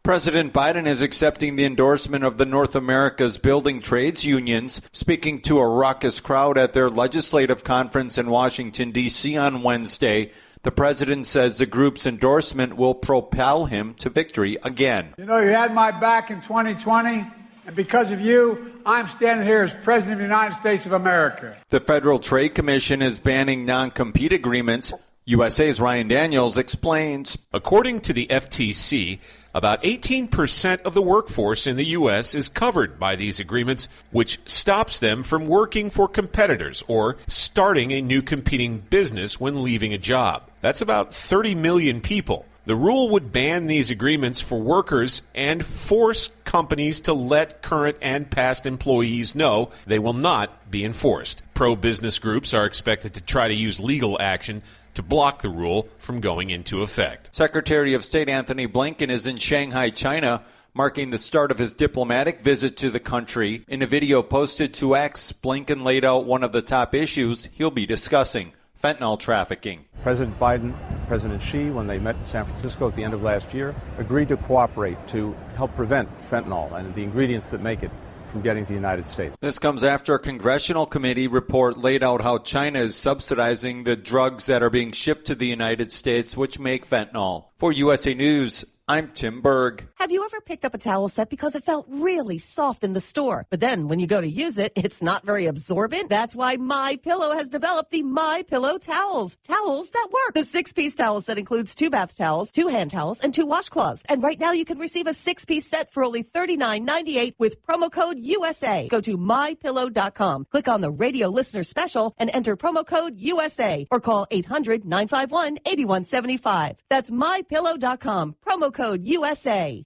President Biden is accepting the endorsement of the North America's building trades unions. Speaking to a raucous crowd at their legislative conference in Washington, D.C. on Wednesday, the president says the group's endorsement will propel him to victory again. You know, you had my back in 2020, and because of you, I'm standing here as President of the United States of America. The Federal Trade Commission is banning non-compete agreements. USA's Ryan Daniels explains. According to the FTC, about 18% of the workforce in the U.S. is covered by these agreements, which stops them from working for competitors or starting a new competing business when leaving a job. That's about 30 million people. The rule would ban these agreements for workers and force companies to let current and past employees know they will not be enforced. Pro-business groups are expected to try to use legal action to block the rule from going into effect. Secretary of State Anthony Blinken is in Shanghai, China, marking the start of his diplomatic visit to the country. In a video posted to X, Blinken laid out one of the top issues he'll be discussing: fentanyl trafficking. President Biden, President Xi, when they met in San Francisco at the end of last year, agreed to cooperate to help prevent fentanyl and the ingredients that make it from getting to the United States. This comes after a congressional committee report laid out how China is subsidizing the drugs that are being shipped to the United States, which make fentanyl. For USA News, I'm Tim Berg. Have you ever picked up a towel set because it felt really soft in the store, but then when you go to use it, it's not very absorbent? That's why MyPillow has developed the MyPillow towels. Towels that work. The 6-piece towel set includes 2 bath towels, 2 hand towels, and 2 washcloths. And right now you can receive a 6-piece set for only $39.98 with promo code USA. Go to MyPillow.com, click on the radio listener special, and enter promo code USA, or call 800-951-8175. That's MyPillow.com, promo code USA.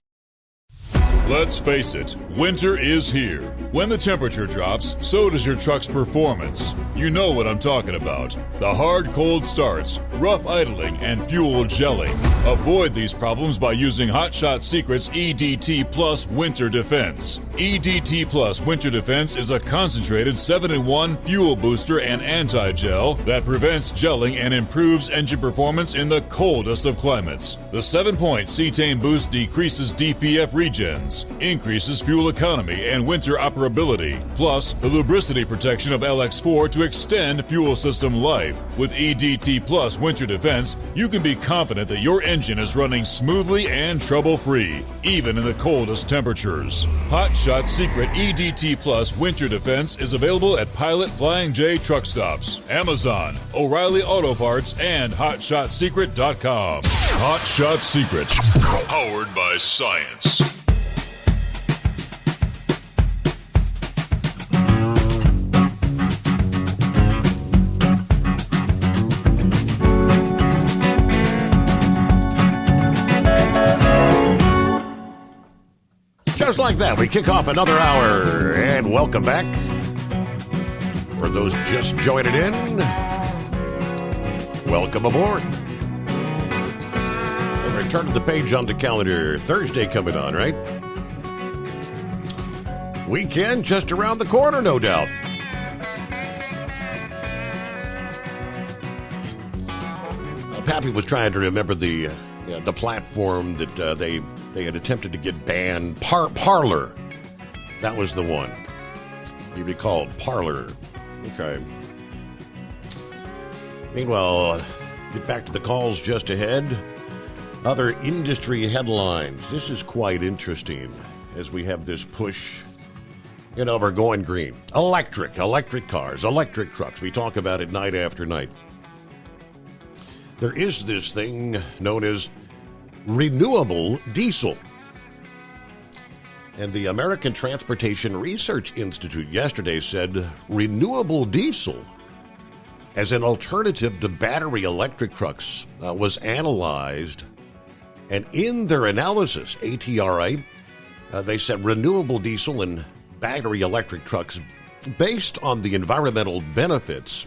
Let's face it, winter is here. When the temperature drops, so does your truck's performance. You know what I'm talking about. The hard, cold starts, rough idling, and fuel gelling. Avoid these problems by using Hot Shot Secret's EDT Plus Winter Defense. EDT Plus Winter Defense is a concentrated 7-in-1 fuel booster and anti-gel that prevents gelling and improves engine performance in the coldest of climates. The 7-point cetane boost decreases DPF regens, Plus increases fuel economy and winter operability, plus the lubricity protection of LX4 to extend fuel system life. With EDT Plus Winter Defense, you can be confident that your engine is running smoothly and trouble-free, even in the coldest temperatures. Hot Shot Secret EDT Plus Winter Defense is available at Pilot Flying J truck stops, Amazon, O'Reilly Auto Parts, and HotShotSecret.com. Hot Shot Secret, powered by science. Just like that, we kick off another hour, and welcome back. For those just joining in, welcome aboard. And return to the page on the calendar. Thursday coming on, right? Weekend just around the corner, no doubt. Pappy was trying to remember the platform that they had attempted to get banned. Parler. That was the one. You recall Parler. Okay. Meanwhile, get back to the calls just ahead. Other industry headlines. This is quite interesting as we have this push. We're going green. Electric cars, electric trucks. We talk about it night after night. There is this thing known as renewable diesel. And the American Transportation Research Institute yesterday said renewable diesel as an alternative to battery electric trucks was analyzed. And in their analysis, ATRA, they said renewable diesel and battery electric trucks, based on the environmental benefits,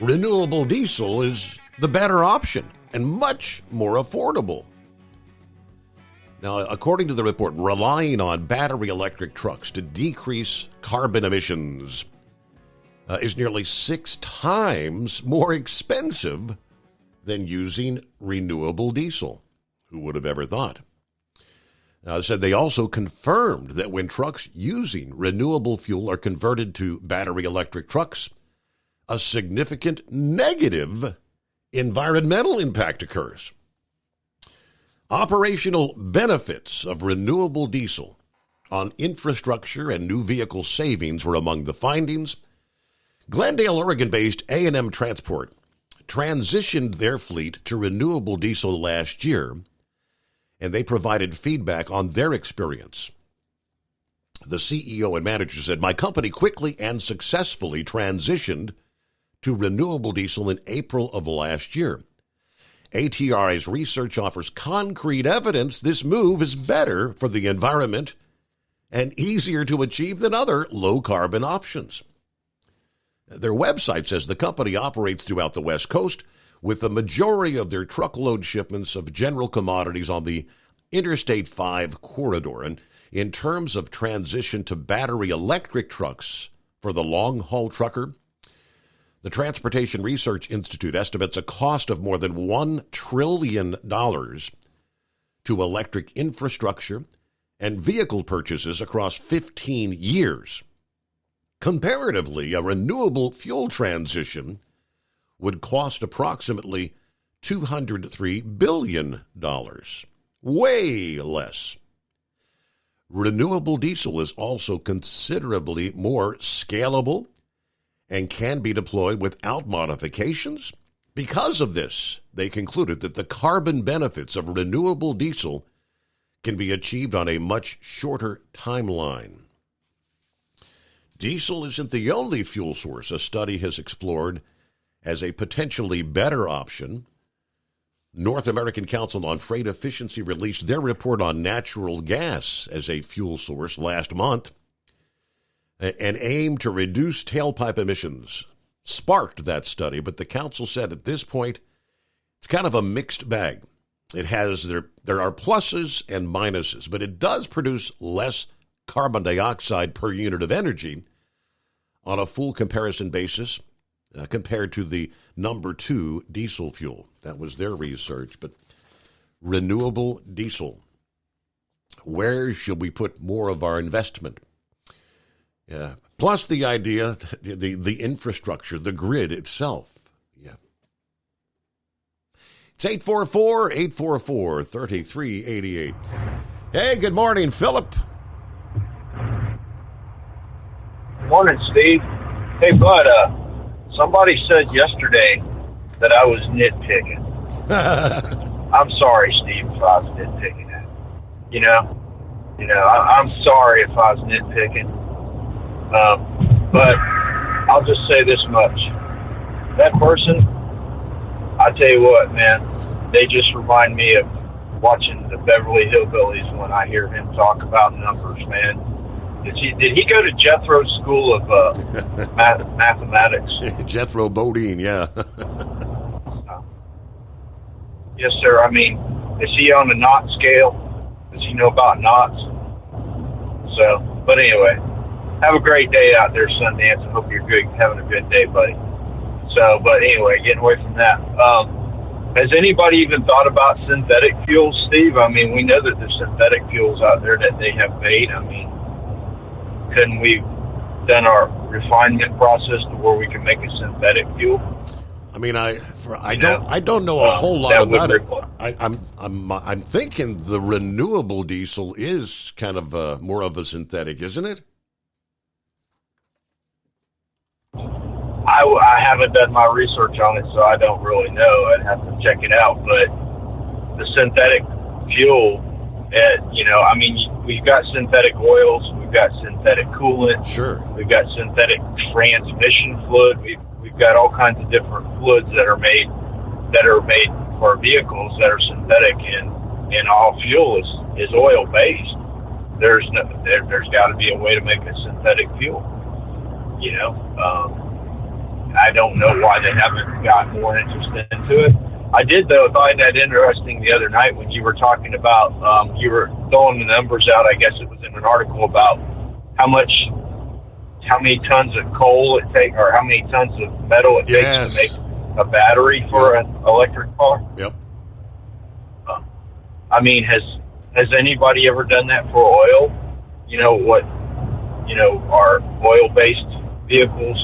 renewable diesel is the better option and much more affordable. Now, according to the report, relying on battery electric trucks to decrease carbon emissions is nearly 6 times more expensive than using renewable diesel. Who would have ever thought? Said they also confirmed that when trucks using renewable fuel are converted to battery electric trucks, a significant negative environmental impact occurs. Operational benefits of renewable diesel on infrastructure and new vehicle savings were among the findings. Glendale, Oregon-based A&M Transport transitioned their fleet to renewable diesel last year, and they provided feedback on their experience. The CEO and manager said, "My company quickly and successfully transitioned to renewable diesel in April of last year. ATRA's research offers concrete evidence this move is better for the environment and easier to achieve than other low-carbon options." Their website says the company operates throughout the West Coast, with the majority of their truckload shipments of general commodities on the Interstate 5 corridor. And in terms of transition to battery electric trucks for the long-haul trucker, the Transportation Research Institute estimates a cost of more than $1 trillion to electric infrastructure and vehicle purchases across 15 years. Comparatively, a renewable fuel transition would cost approximately $203 billion, way less. Renewable diesel is also considerably more scalable and can be deployed without modifications. Because of this, they concluded that the carbon benefits of renewable diesel can be achieved on a much shorter timeline. Diesel isn't the only fuel source a study has explored as a potentially better option. North American Council on Freight Efficiency released their report on natural gas as a fuel source last month. An aim to reduce tailpipe emissions sparked that study, but the council said at this point it's kind of a mixed bag. It has there are pluses and minuses, but it does produce less carbon dioxide per unit of energy on a full comparison basis compared to the number 2 diesel fuel. That was their research, but renewable diesel. Where should we put more of our investment? Yeah. Plus the idea, the infrastructure, the grid itself. Yeah. It's 844-844-3388. Hey, good morning, Philip. Morning, Steve. Hey, bud, somebody said yesterday that I was nitpicking. I'm sorry, Steve, if I was nitpicking it. I'm sorry if I was nitpicking. But I'll just say this much. That person, I tell you what, man, they just remind me of watching the Beverly Hillbillies when I hear him talk about numbers, man. Did he go to Jethro's School of Mathematics? Jethro Bodine, yeah. Yes, sir. I mean, is he on the knot scale? Does he know about knots? So, but anyway, have a great day out there, Sundance. I hope you're good, having a good day, buddy. So, but anyway, getting away from that. Has anybody even thought about synthetic fuels, Steve? I mean, we know that there's synthetic fuels out there that they have made. I mean, couldn't we done our refinement process to where we can make a synthetic fuel? I mean, I don't know a whole lot about it. I'm thinking the renewable diesel is kind of more of a synthetic, isn't it? I haven't done my research on it, so I don't really know. I'd have to check it out. But the synthetic fuel, I mean, we've got synthetic oils, we've got synthetic coolant, sure, we've got synthetic transmission fluid, we've got all kinds of different fluids that are made for vehicles that are synthetic, and all fuel is oil based. There's got to be a way to make a synthetic fuel. I don't know why they haven't got more interested into it. I did, though, find that interesting the other night when you were talking about, you were throwing the numbers out. I guess it was in an article about how many tons of coal it takes, or how many tons of metal it takes to make a battery for an electric car. Yep. I mean, has anybody ever done that for oil? Our oil-based vehicles,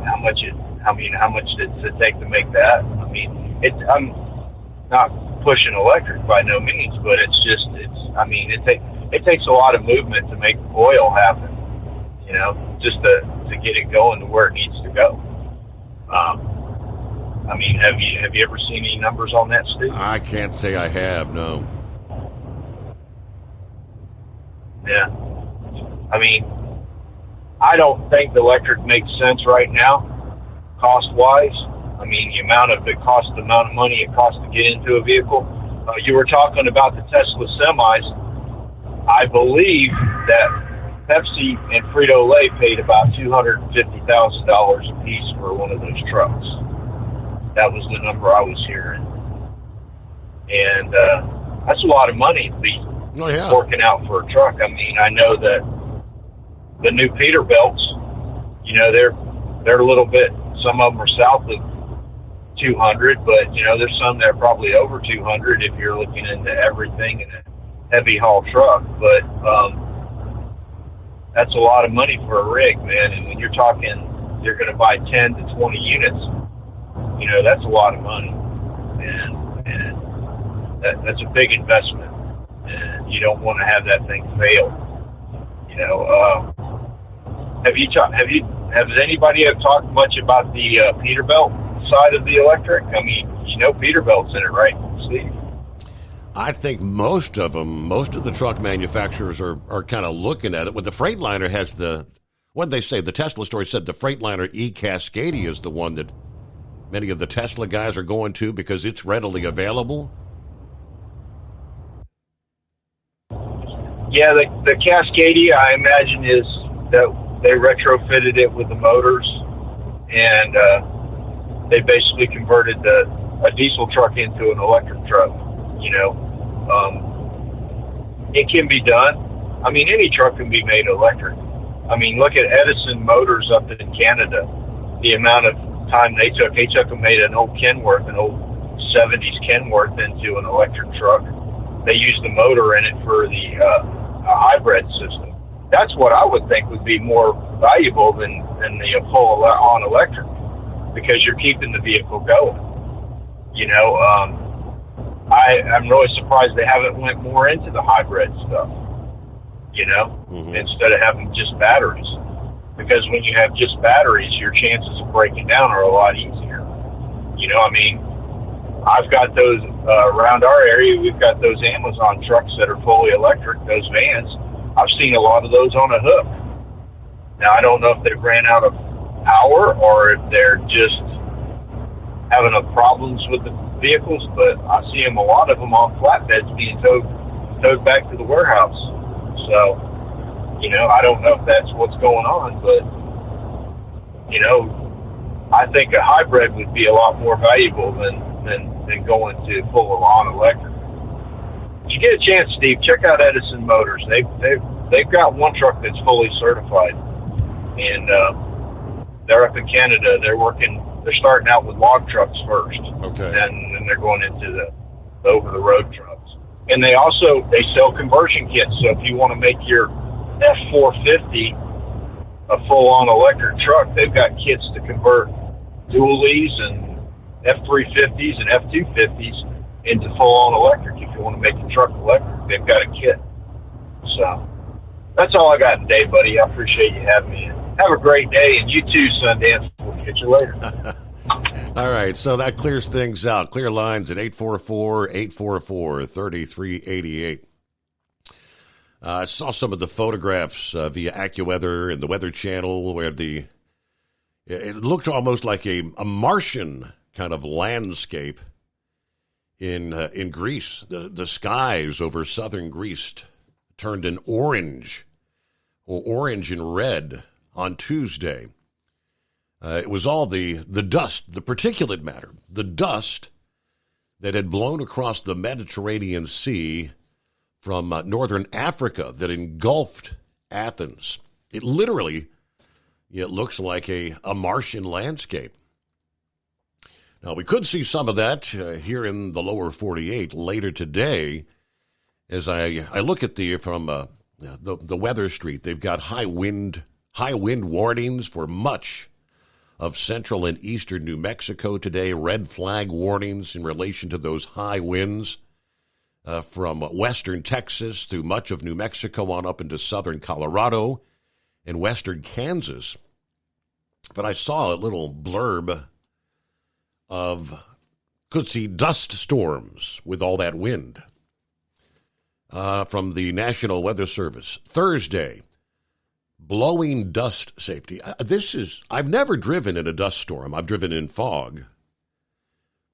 how much does it take to make that? I mean, I'm not pushing electric by no means, but it takes a lot of movement to make oil happen, just to get it going to where it needs to go. I mean, have you ever seen any numbers on that, Steve? I can't say I have, no. Yeah. I mean, I don't think the electric makes sense right now, cost-wise. I mean, the amount of money it costs to get into a vehicle. You were talking about the Tesla semis. I believe that Pepsi and Frito-Lay paid about $250,000 a piece for one of those trucks. That was the number I was hearing. And that's a lot of money to be forking out for a truck. I mean, I know that the new Peterbilts, they're a little bit, some of them are south of 200, but there's some that are probably over 200 if you're looking into everything in a heavy haul truck. But that's a lot of money for a rig, man. And when you're talking, you're going to buy 10 to 20 units, that's a lot of money, and that's a big investment, and you don't want to have that thing fail. Has anybody talked much about the Peterbilt side of the electric? I mean, Peterbilt's in it, right, Steve? I think most of the truck manufacturers are kind of looking at it. Well, the Freightliner has the Tesla story said the Freightliner e-Cascadia is the one that many of the Tesla guys are going to because it's readily available. Yeah, the Cascadia, I imagine, is that they retrofitted it with the motors, and they basically converted a diesel truck into an electric truck. It can be done. I mean, any truck can be made electric. I mean, look at Edison Motors up in Canada. The amount of time they took and made an old 70s Kenworth into an electric truck. they use the motor in it for the hybrid system. That's what I would think would be more valuable than the full on electric, because you're keeping the vehicle going. You know, I'm really surprised they haven't went more into the hybrid stuff, you know, instead of having just batteries. Because when you have just batteries, your chances of breaking down are a lot easier. You know, I mean, I've got those around our area. We've got those Amazon trucks that are fully electric, those vans. I've seen a lot of those on a hook. Now, I don't know if they've ran out of power or if they're just having problems with the vehicles, but I see them, a lot of them on flatbeds being towed back to the warehouse. So, you know, I don't know if that's what's going on, but, you know, I think a hybrid would be a lot more valuable than going to full on electric. If you get a chance, Steve, check out Edison Motors. They've got one truck that's fully certified, and they're up in Canada. They're starting out with log trucks first, and then they're going into the over-the-road trucks. And they sell conversion kits. So if you want to make your F450 a full-on electric truck, they've got kits to convert dualies and F350s and F250s into full-on electric. If you want to make the truck electric, they've got a kit. So that's all I got today, buddy. I appreciate you having me. Have a great day, and you too, Sundance. We'll catch you later. All right, so that clears things out. Clear lines at 844-844-3388. I saw some of the photographs via AccuWeather and the Weather Channel where it looked almost like a Martian kind of landscape in Greece. The skies over southern Greece turned an orange and red on Tuesday. It was all the dust, the particulate matter, the dust that had blown across the Mediterranean Sea from northern Africa that engulfed Athens. It literally, it looks like a Martian landscape. Now, we could see some of that here in the lower 48 later today. As I look at from the Weather Street, they've got high wind warnings for much of central and eastern New Mexico today. Red flag warnings in relation to those high winds from western Texas through much of New Mexico on up into southern Colorado and western Kansas. But I saw a little blurb could see dust storms with all that wind from the National Weather Service. Thursday, blowing dust safety. I've never driven in a dust storm. I've driven in fog.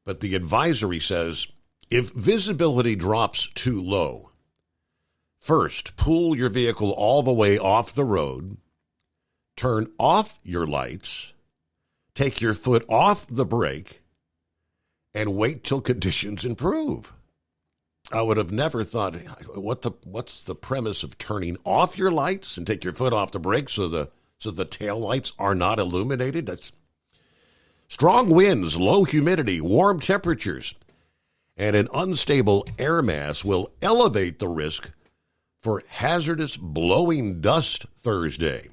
But the advisory says, if visibility drops too low, first, pull your vehicle all the way off the road, turn off your lights, take your foot off the brake, and wait till conditions improve. I would have never thought, what's the premise of turning off your lights and take your foot off the brake so the tail lights are not illuminated? That's strong winds, low humidity, warm temperatures, and an unstable air mass will elevate the risk for hazardous blowing dust Thursday,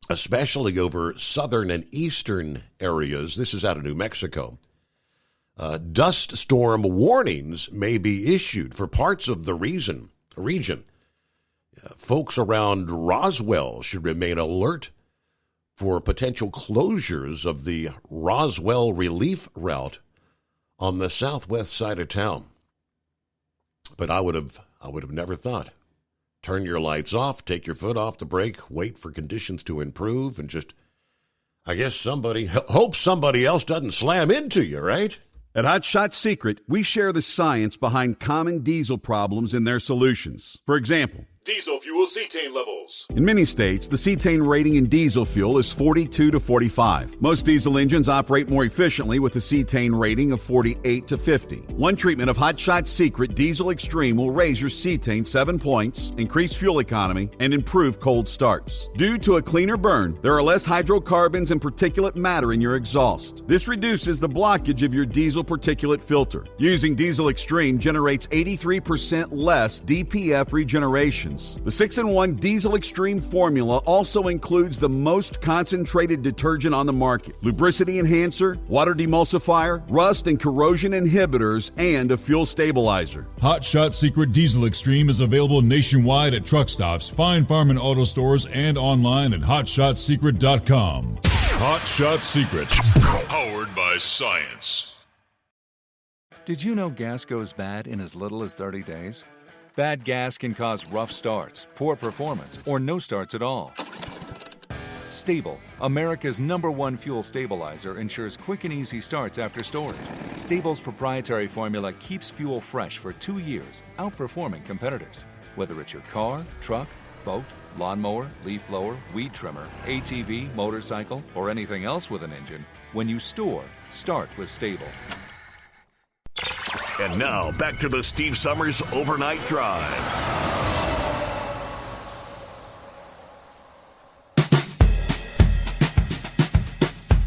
especially over southern and eastern areas. This is out of New Mexico. Dust storm warnings may be issued for parts of the region. Folks around Roswell should remain alert for potential closures of the Roswell Relief Route on the southwest side of town. But I would have never thought. Turn your lights off, take your foot off the brake, wait for conditions to improve, and just, I guess hope somebody else doesn't slam into you, right? At Hot Shot Secret, we share the science behind common diesel problems and their solutions. For example, Diesel fuel cetane levels. In many states, the cetane rating in diesel fuel is 42 to 45. Most diesel engines operate more efficiently with a cetane rating of 48 to 50. One treatment of Hot Shot Secret Diesel Extreme will raise your cetane 7 points, increase fuel economy, and improve cold starts. Due to a cleaner burn, there are less hydrocarbons and particulate matter in your exhaust. This reduces the blockage of your diesel particulate filter. Using Diesel Extreme generates 83% less DPF regenerations. The 6-in-1 Diesel Extreme formula also includes the most concentrated detergent on the market, lubricity enhancer, water demulsifier, rust and corrosion inhibitors, and a fuel stabilizer. Hot Shot Secret Diesel Extreme is available nationwide at truck stops, Fine Farm and auto stores, and online at hotshotsecret.com. Hot Shot Secret, powered by science. Did you know gas goes bad in as little as 30 days? Bad gas can cause rough starts, poor performance, or no starts at all. Stable, America's #1 fuel stabilizer, ensures quick and easy starts after storage. Stable's proprietary formula keeps fuel fresh for 2 years, outperforming competitors. Whether it's your car, truck, boat, lawnmower, leaf blower, weed trimmer, ATV, motorcycle, or anything else with an engine, when you store, start with Stable. And now, back to the Steve Summers Overnight Drive.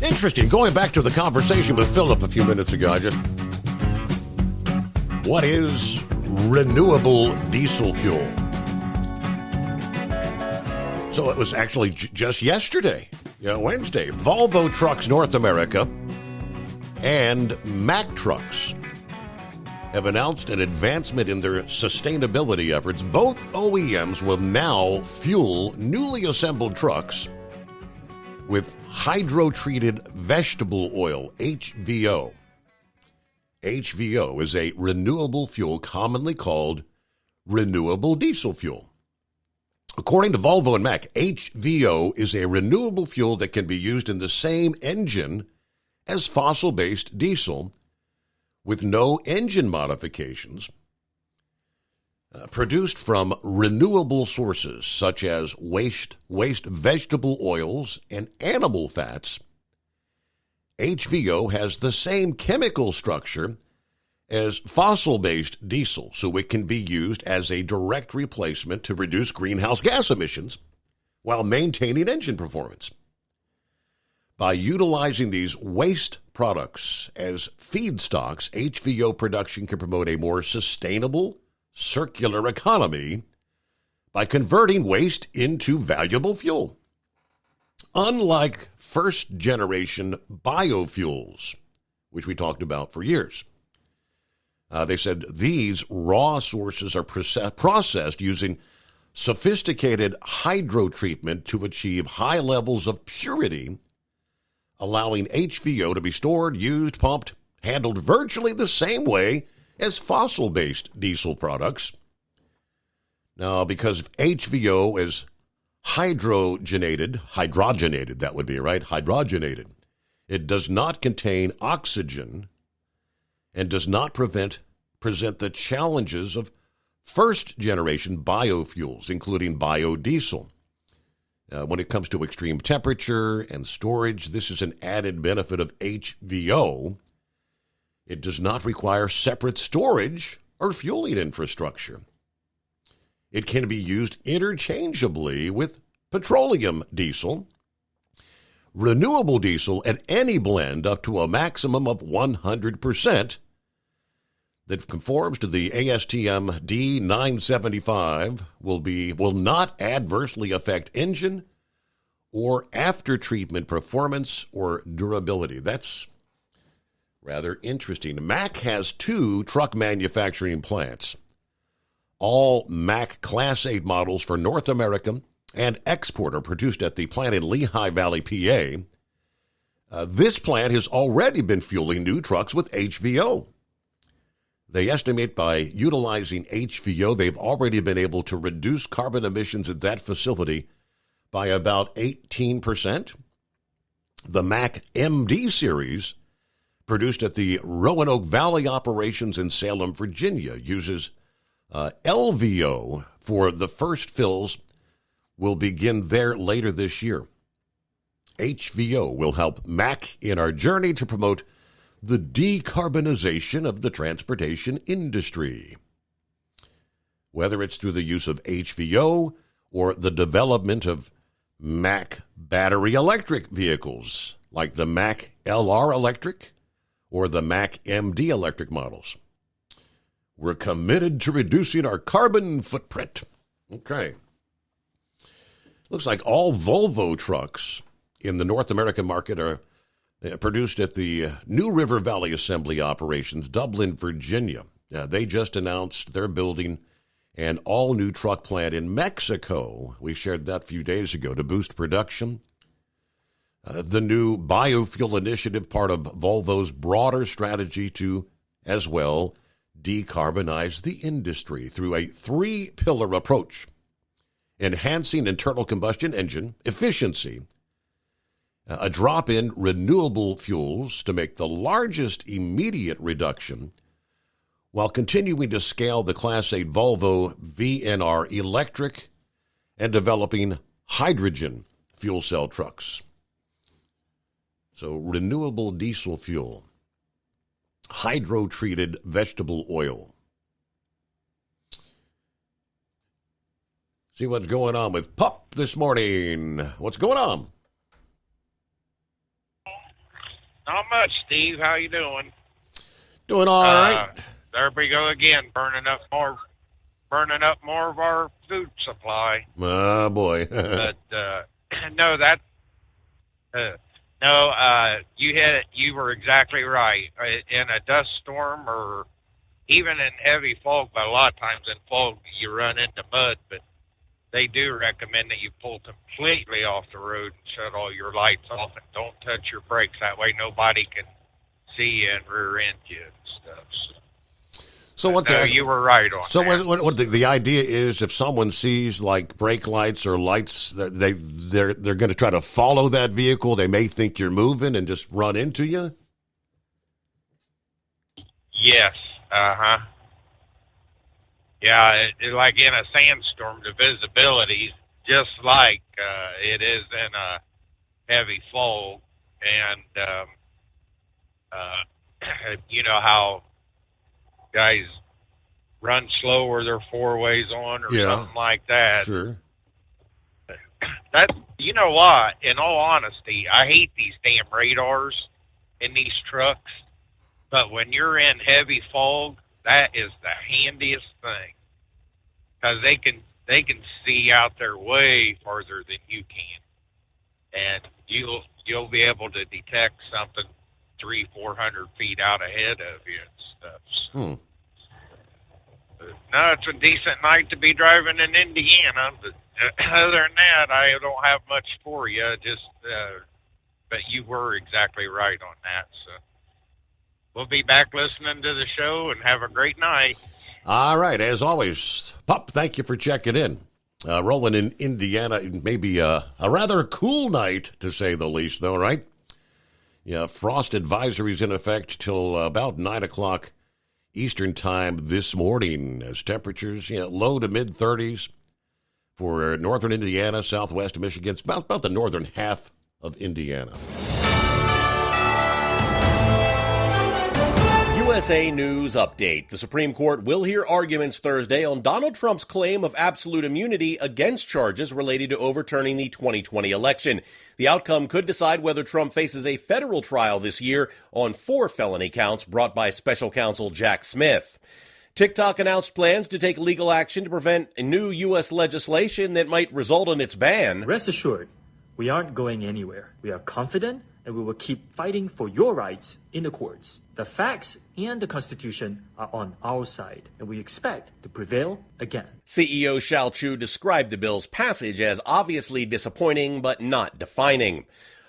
Interesting. Going back to the conversation with Philip a few minutes ago, what is renewable diesel fuel? So it was actually just yesterday, Wednesday, Volvo Trucks North America and Mack Trucks have announced an advancement in their sustainability efforts. Both OEMs will now fuel newly assembled trucks with hydro-treated vegetable oil, HVO. HVO is a renewable fuel commonly called renewable diesel fuel. According to Volvo and Mack, HVO is a renewable fuel that can be used in the same engine as fossil-based diesel with no engine modifications, produced from renewable sources such as waste vegetable oils and animal fats. HVO has the same chemical structure as fossil-based diesel, so it can be used as a direct replacement to reduce greenhouse gas emissions while maintaining engine performance. By utilizing these waste products as feedstocks, HVO production can promote a more sustainable, circular economy by converting waste into valuable fuel. Unlike first-generation biofuels, which we talked about for years, they said these raw sources are processed using sophisticated hydrotreatment to achieve high levels of purity, allowing HVO to be stored, used, pumped, handled virtually the same way as fossil-based diesel products. Now, because HVO is hydrogenated, that would be right, hydrogenated, it does not contain oxygen and does not present the challenges of first-generation biofuels, including biodiesel. When it comes to extreme temperature and storage, this is an added benefit of HVO. It does not require separate storage or fueling infrastructure. It can be used interchangeably with petroleum diesel, renewable diesel at any blend up to a maximum of 100% that conforms to the ASTM D975 will not adversely affect engine or after-treatment performance or durability. That's rather interesting. Mack has 2 truck manufacturing plants. All Mack Class 8 models for North America and export are produced at the plant in Lehigh Valley, PA. This plant has already been fueling new trucks with HVO. They estimate by utilizing HVO, they've already been able to reduce carbon emissions at that facility by about 18%. The Mack MD series, produced at the Roanoke Valley operations in Salem, Virginia, uses LVO for the first fills will begin there later this year. HVO will help Mack in our journey to promote the decarbonization of the transportation industry. Whether it's through the use of HVO or the development of Mack battery electric vehicles, like the Mack LR electric or the Mack MD electric models. We're committed to reducing our carbon footprint. Okay. Looks like all Volvo trucks in the North American market are produced at the New River Valley Assembly Operations, Dublin, Virginia. They just announced they're building an all-new truck plant in Mexico. We shared that a few days ago to boost production. The new biofuel initiative, part of Volvo's broader strategy to, as well, decarbonize the industry through a three-pillar approach: enhancing internal combustion engine efficiency, a drop in renewable fuels to make the largest immediate reduction, while continuing to scale the Class 8 Volvo VNR electric and developing hydrogen fuel cell trucks. So renewable diesel fuel, hydro-treated vegetable oil. See what's going on with Pup this morning. What's going on? Not much, Steve. How you doing? Doing all right. There we go again, burning up more of our food supply. Oh boy. But you hit it. You were exactly right. In a dust storm or even in heavy fog, but a lot of times in fog you run into mud, but they do recommend that you pull completely off the road and shut all your lights off and don't touch your brakes. That way nobody can see you and rear end you and stuff. So you were right on. So what the idea is, if someone sees like brake lights or lights, they're going to try to follow that vehicle. They may think you're moving and just run into you. Yes. Yeah, like in a sandstorm, the visibility just like it is in a heavy fog, and you know how guys run slow or they're four ways on or something like that. Sure. That, you know what? In all honesty, I hate these damn radars in these trucks. But when you're in heavy fog, that is the handiest thing, because they can see out there way farther than you can, and you'll be able to detect something 300-400 feet out ahead of you and stuff. So. No, it's a decent night to be driving in Indiana, but other than that, I don't have much for you. But you were exactly right on that. So we'll be back listening to the show, and have a great night. All right, as always, Pup, thank you for checking in. Rolling in Indiana, maybe a rather cool night, to say the least, though, right? Yeah, frost advisories in effect till about 9 o'clock Eastern time this morning, as temperatures low to mid-30s for northern Indiana, southwest Michigan. It's about the northern half of Indiana. USA News Update. The Supreme Court will hear arguments Thursday on Donald Trump's claim of absolute immunity against charges related to overturning the 2020 election. The outcome could decide whether Trump faces a federal trial this year on 4 felony counts brought by special counsel Jack Smith. TikTok announced plans to take legal action to prevent new U.S. legislation that might result in its ban. Rest assured, we aren't going anywhere. We are confident, and we will keep fighting for your rights in the courts. The facts and the Constitution are on our side, and we expect to prevail again. CEO Shao Chu described the bill's passage as obviously disappointing but not defining.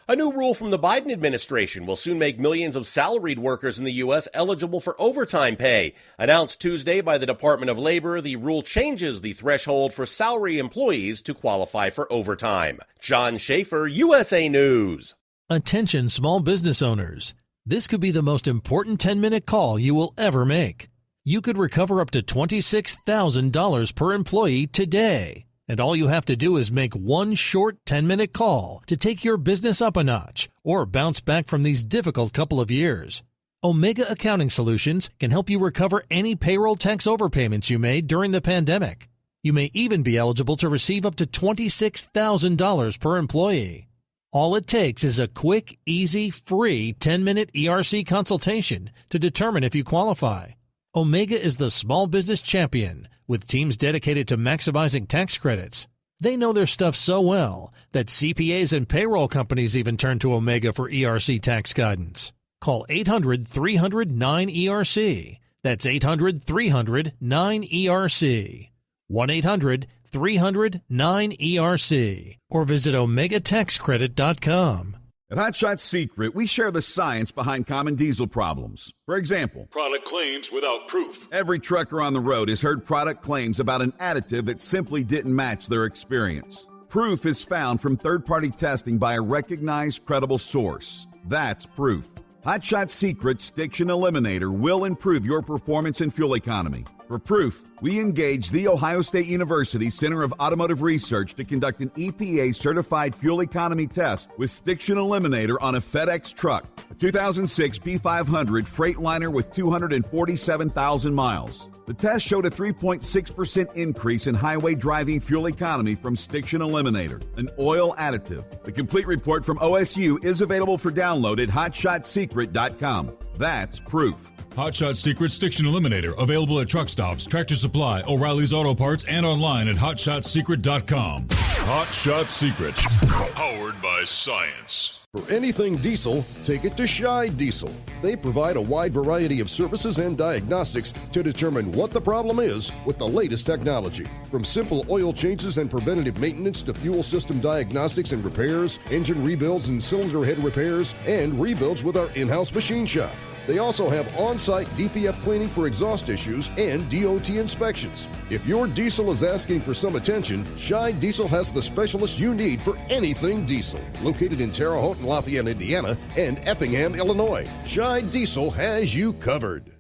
A new rule from the Biden administration will soon make millions of salaried workers in the U.S. eligible for overtime pay. Announced Tuesday by the Department of Labor, the rule changes the threshold for salary employees to qualify for overtime. John Schaefer, USA News. Attention small business owners. This could be the most important 10-minute call you will ever make. You could recover up to $26,000 per employee today. And all you have to do is make one short 10-minute call to take your business up a notch or bounce back from these difficult couple of years. Omega Accounting Solutions can help you recover any payroll tax overpayments you made during the pandemic. You may even be eligible to receive up to $26,000 per employee. All it takes is a quick, easy, free 10-minute ERC consultation to determine if you qualify. Omega is the small business champion with teams dedicated to maximizing tax credits. They know their stuff so well that CPAs and payroll companies even turn to Omega for ERC tax guidance. Call 800-300-9ERC. That's 800-300-9ERC. 1-800-300-9ERC. Or visit OmegaTaxCredit.com. At Hot Shot Secret, we share the science behind common diesel problems. For example, product claims without proof. Every trucker on the road has heard product claims about an additive that simply didn't match their experience. Proof is found from third-party testing by a recognized, credible source. That's proof. Hot Shot Secret's Stiction Eliminator will improve your performance and fuel economy. For proof, we engaged the Ohio State University Center of Automotive Research to conduct an EPA-certified fuel economy test with Stiction Eliminator on a FedEx truck, a 2006 P500 Freightliner with 247,000 miles. The test showed a 3.6% increase in highway driving fuel economy from Stiction Eliminator, an oil additive. The complete report from OSU is available for download at HotShotSecret.com. That's proof. Hot Shot Secret Stiction Eliminator, available at truck stops, Tractor Supply, O'Reilly's Auto Parts, and online at HotShotSecret.com. Hot Shot Secret, powered by science. For anything diesel, take it to Shy Diesel. They provide a wide variety of services and diagnostics to determine what the problem is with the latest technology. From simple oil changes and preventative maintenance to fuel system diagnostics and repairs, engine rebuilds and cylinder head repairs, and rebuilds with our in-house machine shop. They also have on-site DPF cleaning for exhaust issues and DOT inspections. If your diesel is asking for some attention, Shy Diesel has the specialist you need for anything diesel. Located in Terre Haute and Lafayette, Indiana, and Effingham, Illinois, Shy Diesel has you covered.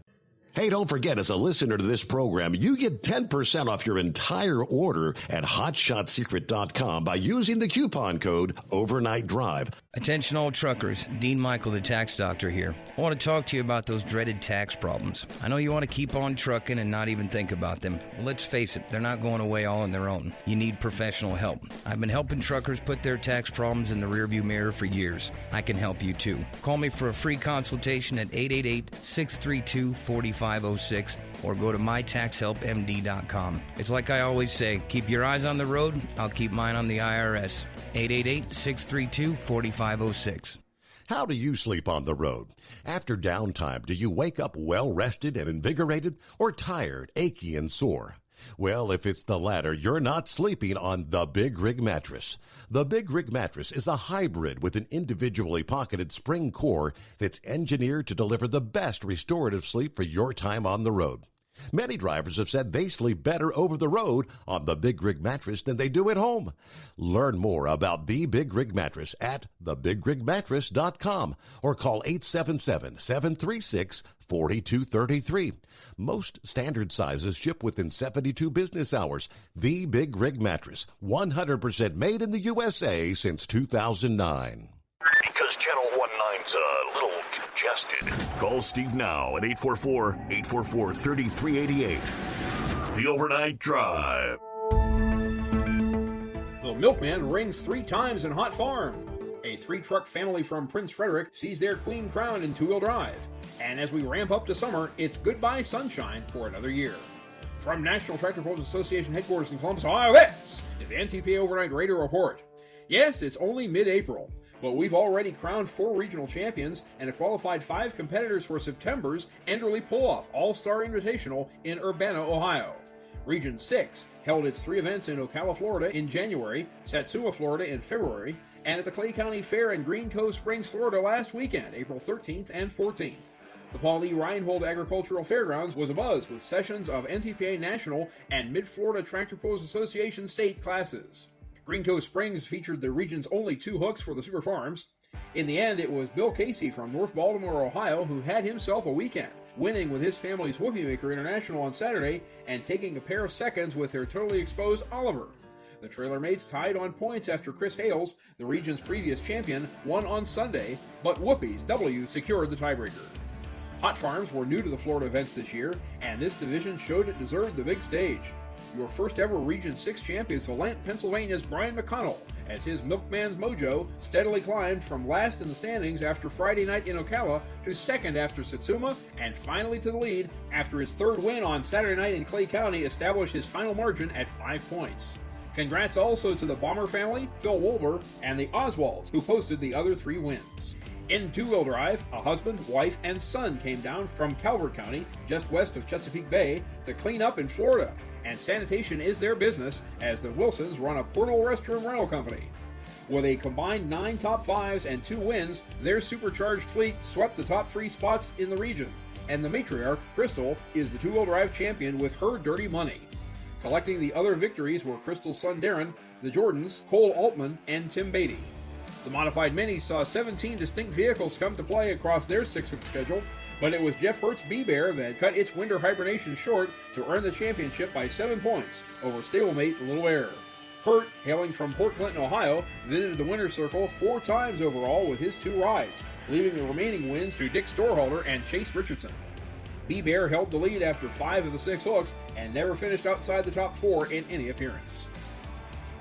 Hey, don't forget, as a listener to this program, you get 10% off your entire order at HotShotSecret.com by using the coupon code Overnight Drive. Attention all truckers, Dean Michael, the tax doctor here. I want to talk to you about those dreaded tax problems. I know you want to keep on trucking and not even think about them. Well, let's face it, they're not going away all on their own. You need professional help. I've been helping truckers put their tax problems in the rearview mirror for years. I can help you too. Call me for a free consultation at 888-632-4506 or go to mytaxhelpmd.com. It's like I always say, keep your eyes on the road, I'll keep mine on the IRS. 888-632-4506. How do you sleep on the road? After downtime, do you wake up well-rested and invigorated or tired, achy, and sore? Well, if it's the latter, you're not sleeping on the Big Rig Mattress. The Big Rig Mattress is a hybrid with an individually pocketed spring core that's engineered to deliver the best restorative sleep for your time on the road. Many drivers have said they sleep better over the road on the Big Rig Mattress than they do at home. Learn more about the Big Rig Mattress at thebigrigmattress.com or call 877-736-4233. Most standard sizes ship within 72 business hours. The Big Rig Mattress, 100% made in the USA since 2009. Because Channel 19's a little congested. Call Steve now at 844-844-3388. The Overnight Drive. The milkman rings 3 times in Hot Farm. A 3-truck family from Prince Frederick sees their queen crowned in 2-wheel drive. And as we ramp up to summer, it's goodbye sunshine for another year. From National Tractor Pullers Association headquarters in Columbus, Ohio, this is the NTPA Overnight Radio Report. Yes, it's only mid-April, but we've already crowned 4 regional champions and have qualified 5 competitors for September's Enderley Pull-Off All-Star Invitational in Urbana, Ohio. Region 6 held its 3 events in Ocala, Florida in January, Satsuma, Florida in February, and at the Clay County Fair in Green Cove Springs, Florida last weekend, April 13th and 14th. The Paul E. Reinhold Agricultural Fairgrounds was abuzz with sessions of NTPA National and Mid-Florida Tractor Pullers Association state classes. Green Cove Springs featured the region's only 2 hooks for the Super Farms. In the end, it was Bill Casey from North Baltimore, Ohio, who had himself a weekend, winning with his family's Whoopie Maker International on Saturday and taking a pair of seconds with their totally exposed Oliver. The Trailer Mates tied on points after Chris Hales, the region's previous champion, won on Sunday, but Whoopie's W secured the tiebreaker. Hot Farms were new to the Florida events this year, and this division showed it deserved the big stage. Your first ever Region 6 champ is Valant, Pennsylvania's Brian McConnell, as his Milkman's mojo steadily climbed from last in the standings after Friday night in Ocala to second after Satsuma, and finally to the lead after his third win on Saturday night in Clay County established his final margin at 5 points. Congrats also to the Bomber family, Phil Wolver, and the Oswalds, who posted the other 3 wins. In two-wheel drive, a husband, wife, and son came down from Calvert County, just west of Chesapeake Bay, to clean up in Florida, and sanitation is their business as the Wilsons run a portable restroom rental company. With a combined 9 top 5s and 2 wins, their supercharged fleet swept the top 3 spots in the region, and the matriarch, Crystal, is the two-wheel drive champion with her dirty money. Collecting the other victories were Crystal's son Darren, the Jordans, Cole Altman, and Tim Beatty. The Modified Minis saw 17 distinct vehicles come to play across their 6-week schedule, but it was Jeff Hurt's B-Bear that cut its winter hibernation short to earn the championship by 7 points over stablemate Little Air. Hurt, hailing from Port Clinton, Ohio, visited the winner's circle 4 times overall with his 2 rides, leaving the remaining wins to Dick Storeholder and Chase Richardson. B-Bear held the lead after 5 of the 6 hooks and never finished outside the top 4 in any appearance.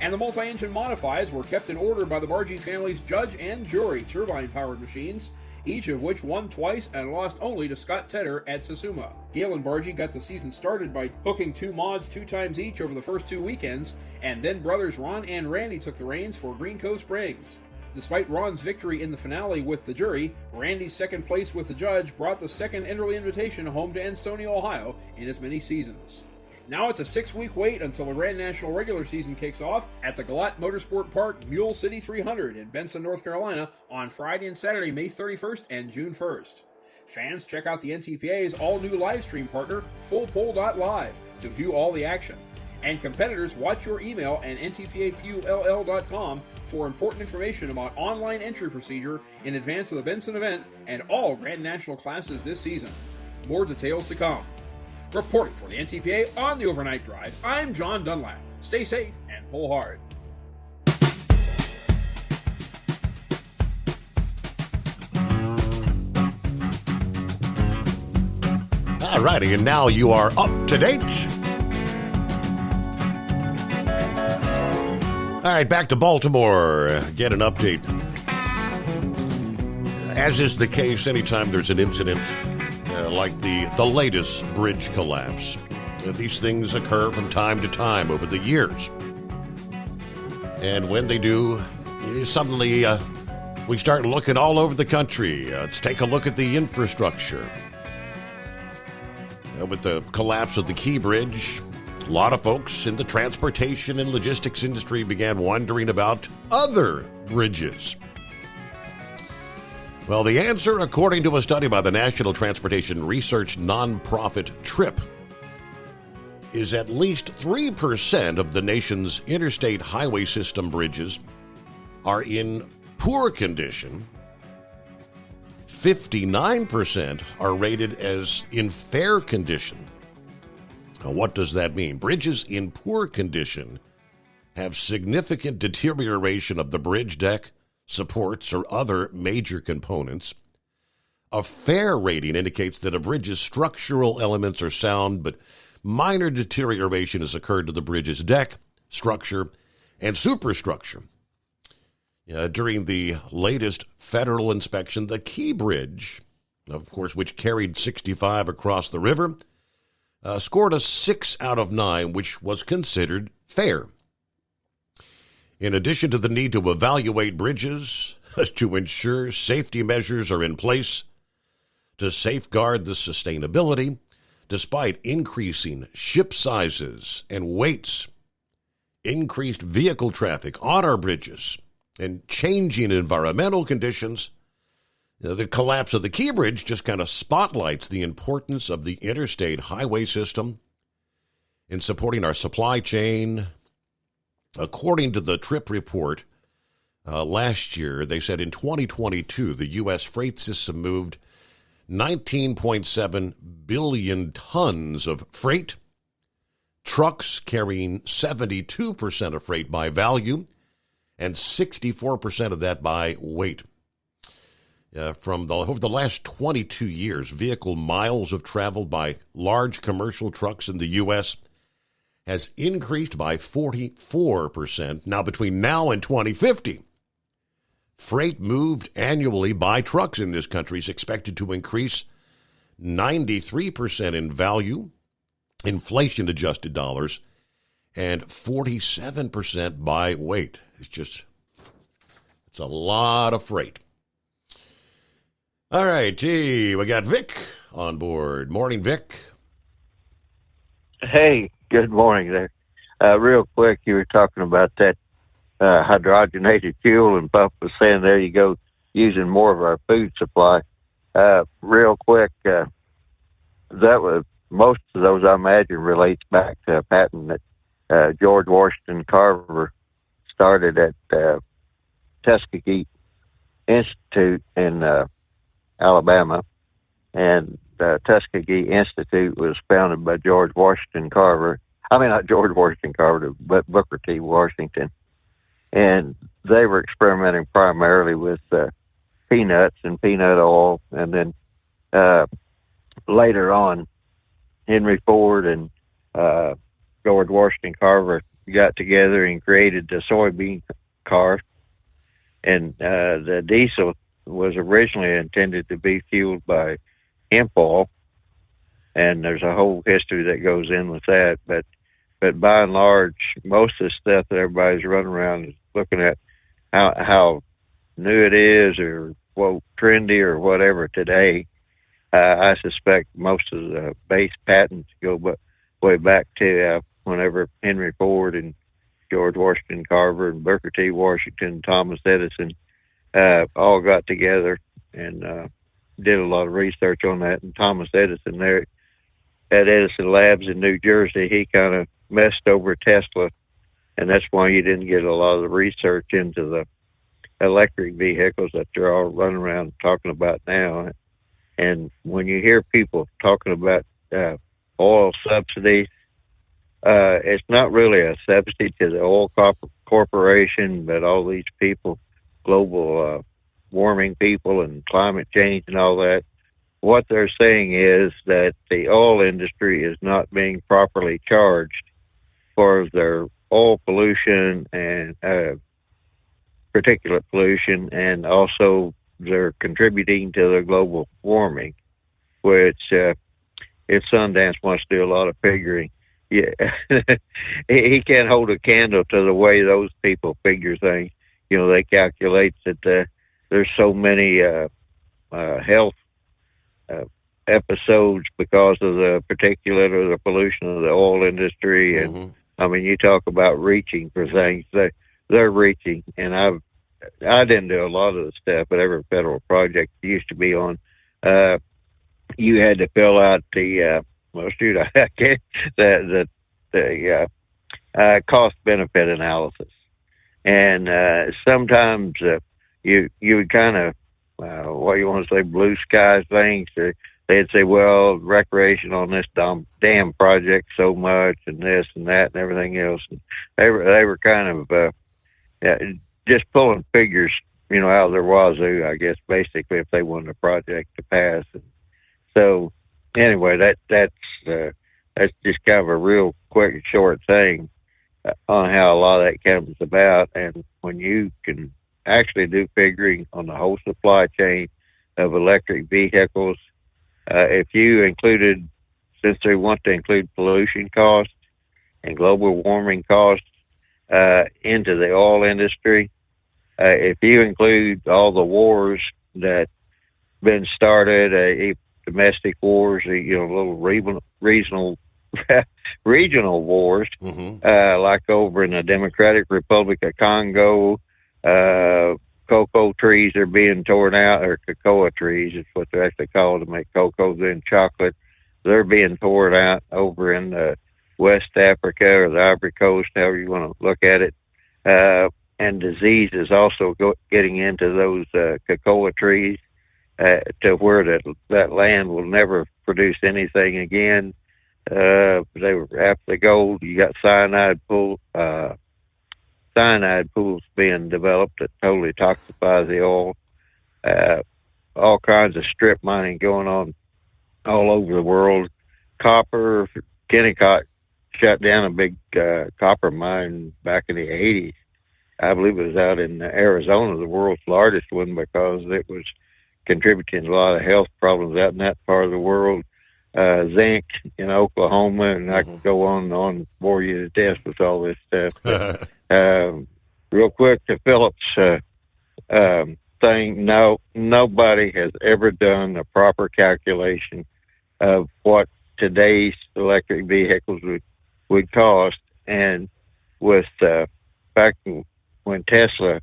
And the multi-engine modifieds were kept in order by the Bargee family's judge and jury turbine-powered machines, each of which won twice and lost only to Scott Tedder at Satsuma. Galen Bargee got the season started by hooking 2 mods 2 times each over the first 2 weekends, and then brothers Ron and Randy took the reins for Green Cove Springs. Despite Ron's victory in the finale with the jury, Randy's second place with the judge brought the second Enderley Invitation home to Ansonia, Ohio in as many seasons. Now it's a 6-week wait until the Grand National regular season kicks off at the Galat Motorsport Park Mule City 300 in Benson, North Carolina on Friday and Saturday, May 31st and June 1st. Fans, check out the NTPA's all-new live stream partner, fullpole.live, to view all the action. And competitors, watch your email and ntpapull.com for important information about online entry procedure in advance of the Benson event and all Grand National classes this season. More details to come. Reporting for the NTPA on the Overnight Drive, I'm John Dunlap. Stay safe and pull hard. All righty, and now you are up to date. All right, back to Baltimore. Get an update. As is the case anytime there's an incident like the latest bridge collapse. These things occur from time to time over the years. And when they do, suddenly we start looking all over the country. Let's take a look at the infrastructure. With the collapse of the Key Bridge, a lot of folks in the transportation and logistics industry began wondering about other bridges. Well, the answer, according to a study by the National Transportation Research nonprofit TRIP, is at least 3% of the nation's interstate highway system bridges are in poor condition. 59% are rated as in fair condition. Now, what does that mean? Bridges in poor condition have significant deterioration of the bridge deck, supports, or other major components. A fair rating indicates that a bridge's structural elements are sound, but minor deterioration has occurred to the bridge's deck, structure, and superstructure. During the latest federal inspection, the Key Bridge, of course, which carried 65 across the river, scored a 6 out of 9, which was considered fair. In addition to the need to evaluate bridges to ensure safety measures are in place to safeguard the sustainability, despite increasing ship sizes and weights, increased vehicle traffic on our bridges, and changing environmental conditions, the collapse of the Key Bridge just kind of spotlights the importance of the interstate highway system in supporting our supply chain. According to the TRIP report, last year, they said in 2022, the U.S. freight system moved 19.7 billion tons of freight, trucks carrying 72% of freight by value, and 64% of that by weight. Over the last 22 years, vehicle miles of travel by large commercial trucks in the U.S. has increased by 44%. Now, between now and 2050, freight moved annually by trucks in this country is expected to increase 93% in value, inflation-adjusted dollars, and 47% by weight. It's a lot of freight. All right, gee, we got Vic on board. Morning, Vic. Hey, good morning there. Real quick, you were talking about that hydrogenated fuel, and Buff was saying there you go, using more of our food supply. Real quick, that was most of those, I imagine, relates back to a patent that George Washington Carver started at Tuskegee Institute in Alabama, and Tuskegee Institute was founded by George Washington Carver. I mean, not George Washington Carver, but Booker T. Washington. And they were experimenting primarily with peanuts and peanut oil. And then later on, Henry Ford and George Washington Carver got together and created the soybean car. And the diesel was originally intended to be fueled by hemp oil, and there's a whole history that goes in with that. But by and large, most of the stuff that everybody's running around is looking at how new it is, or quote trendy or whatever today. I suspect most of the base patents go way back to whenever Henry Ford and George Washington Carver and Booker T. Washington, Thomas Edison all got together and did a lot of research on that. And Thomas Edison there at Edison Labs in New Jersey, he kind of messed over Tesla, and that's why you didn't get a lot of the research into the electric vehicles that they're all running around talking about now. And when you hear people talking about oil subsidies, it's not really a subsidy to the oil corporation, but all these people, global warming people and climate change and all that, what they're saying is that the oil industry is not being properly charged for their oil pollution and particulate pollution, and also they're contributing to the global warming, which if Sundance wants to do a lot of figuring, yeah, he can't hold a candle to the way those people figure things. You know, they calculate that there's so many health episodes because of the particulate or the pollution of the oil industry. And I mean, you talk about reaching for things, they're reaching. And I didn't do a lot of the stuff, but every federal project used to be on, you had to fill out the cost benefit analysis. And sometimes you would kind of what you want to say, blue sky things. They'd say, well, recreation on this dam project so much, and this and that and everything else. And they were kind of just pulling figures, you know, out of their wazoo, I guess, basically, if they wanted a project to pass. And so anyway, that's just kind of a real quick, short thing on how a lot of that comes about. And when you can actually do figuring on the whole supply chain of electric vehicles, if you included, since they want to include pollution costs and global warming costs into the oil industry, if you include all the wars that been started, domestic wars, you know, little regional wars, like over in the Democratic Republic of Congo, cocoa trees are being torn out, or cocoa trees is what they're actually called, to make cocoa, then chocolate. They're being torn out over in West Africa or the Ivory Coast, however you want to look at it. and diseases also getting into those cocoa trees to where that land will never produce anything again. They were after the gold. You got cyanide pools being developed that totally toxifies the oil. All kinds of strip mining going on all over the world. Copper, Kennecott shut down a big copper mine back in the 80s. I believe it was out in Arizona, the world's largest one, because it was contributing to a lot of health problems out in that part of the world. Zinc in Oklahoma, and I can go on and on, bore you to death with all this stuff. But, real quick to Phillips' thing, no, nobody has ever done a proper calculation of what today's electric vehicles would cost. And with back when Tesla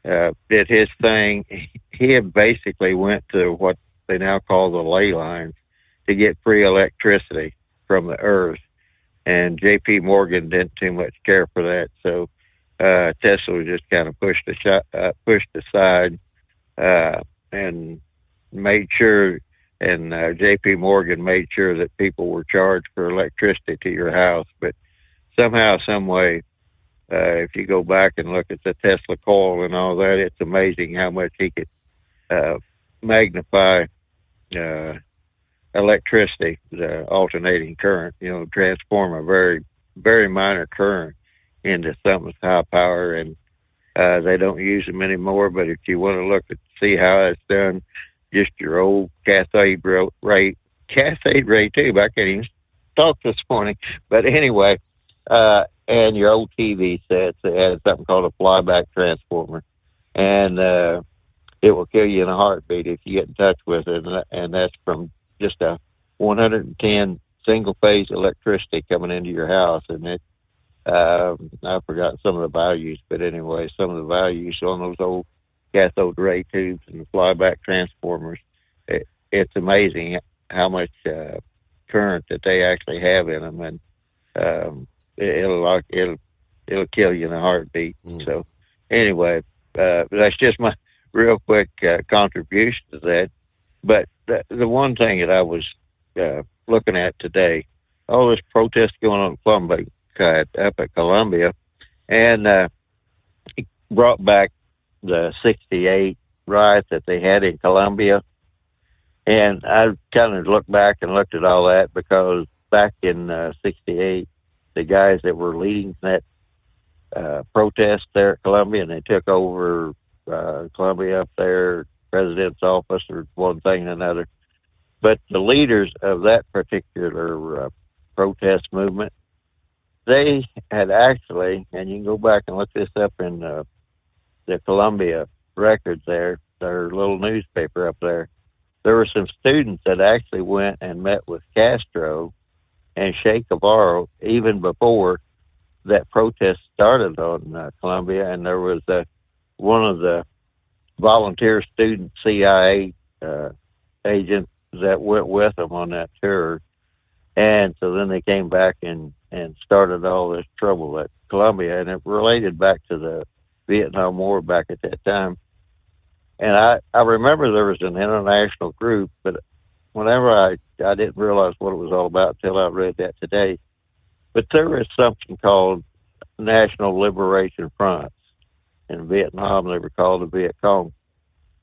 did his thing, he had basically went to what they now call the ley lines to get free electricity from the earth. And J.P. Morgan didn't too much care for that, so Tesla was just kind of pushed aside and made sure, and J.P. Morgan made sure that people were charged for electricity to your house. But somehow, some way, if you go back and look at the Tesla coil and all that, it's amazing how much he could magnify electricity, the alternating current, transform a very, very minor current into something with high power. And they don't use them anymore. But if you want to look at see how it's done, just your old cathode ray tube. I can't even talk this morning. But anyway, and your old TV sets, it has something called a flyback transformer, and it will kill you in a heartbeat if you get in touch with it. And that's from just a 110 single phase electricity coming into your house. And it, I forgot some of the values, but anyway, some of the values on those old cathode ray tubes and the flyback transformers, it's amazing how much current that they actually have in them. And it'll kill you in a heartbeat. So anyway, that's just my real quick contribution to that. But the one thing that I was looking at today, all this protest going on up at Columbia, and it brought back the 68 riot that they had in Columbia. And I kind of looked back and looked at all that, because back in 68, the guys that were leading that protest there at Columbia, and they took over Columbia up there, president's office, or one thing and another. But the leaders of that particular protest movement, they had actually, and you can go back and look this up in the Columbia records there, their little newspaper up there, there were some students that actually went and met with Castro and Che Guevara even before that protest started on Columbia. And there was one of the volunteer student CIA agents that went with them on that tour. And so then they came back and started all this trouble at Columbia, and it related back to the Vietnam War back at that time. And I remember there was an international group, but whenever I didn't realize what it was all about until I read that today. But there was something called National Liberation Fronts. In Vietnam, they were called the Viet Cong.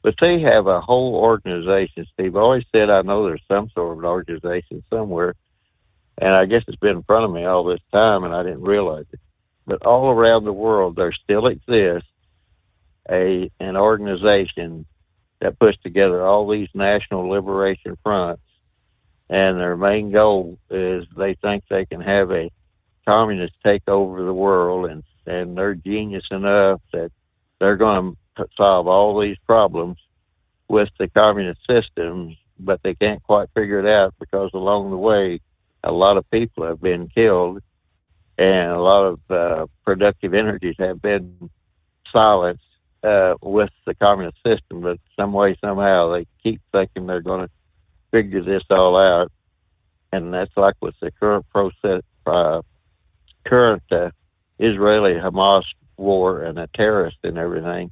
But they have a whole organization. Steve always said, I know there's some sort of an organization somewhere. And I guess it's been in front of me all this time, and I didn't realize it. But all around the world, there still exists an organization that puts together all these national liberation fronts. And their main goal is they think they can have a communist take over the world, and they're genius enough that they're going to solve all these problems with the communist system, but they can't quite figure it out, because along the way, a lot of people have been killed, and a lot of productive energies have been silenced with the communist system. But some way, somehow, they keep thinking they're going to figure this all out. And that's like with the current Israeli-Hamas war and a terrorist and everything.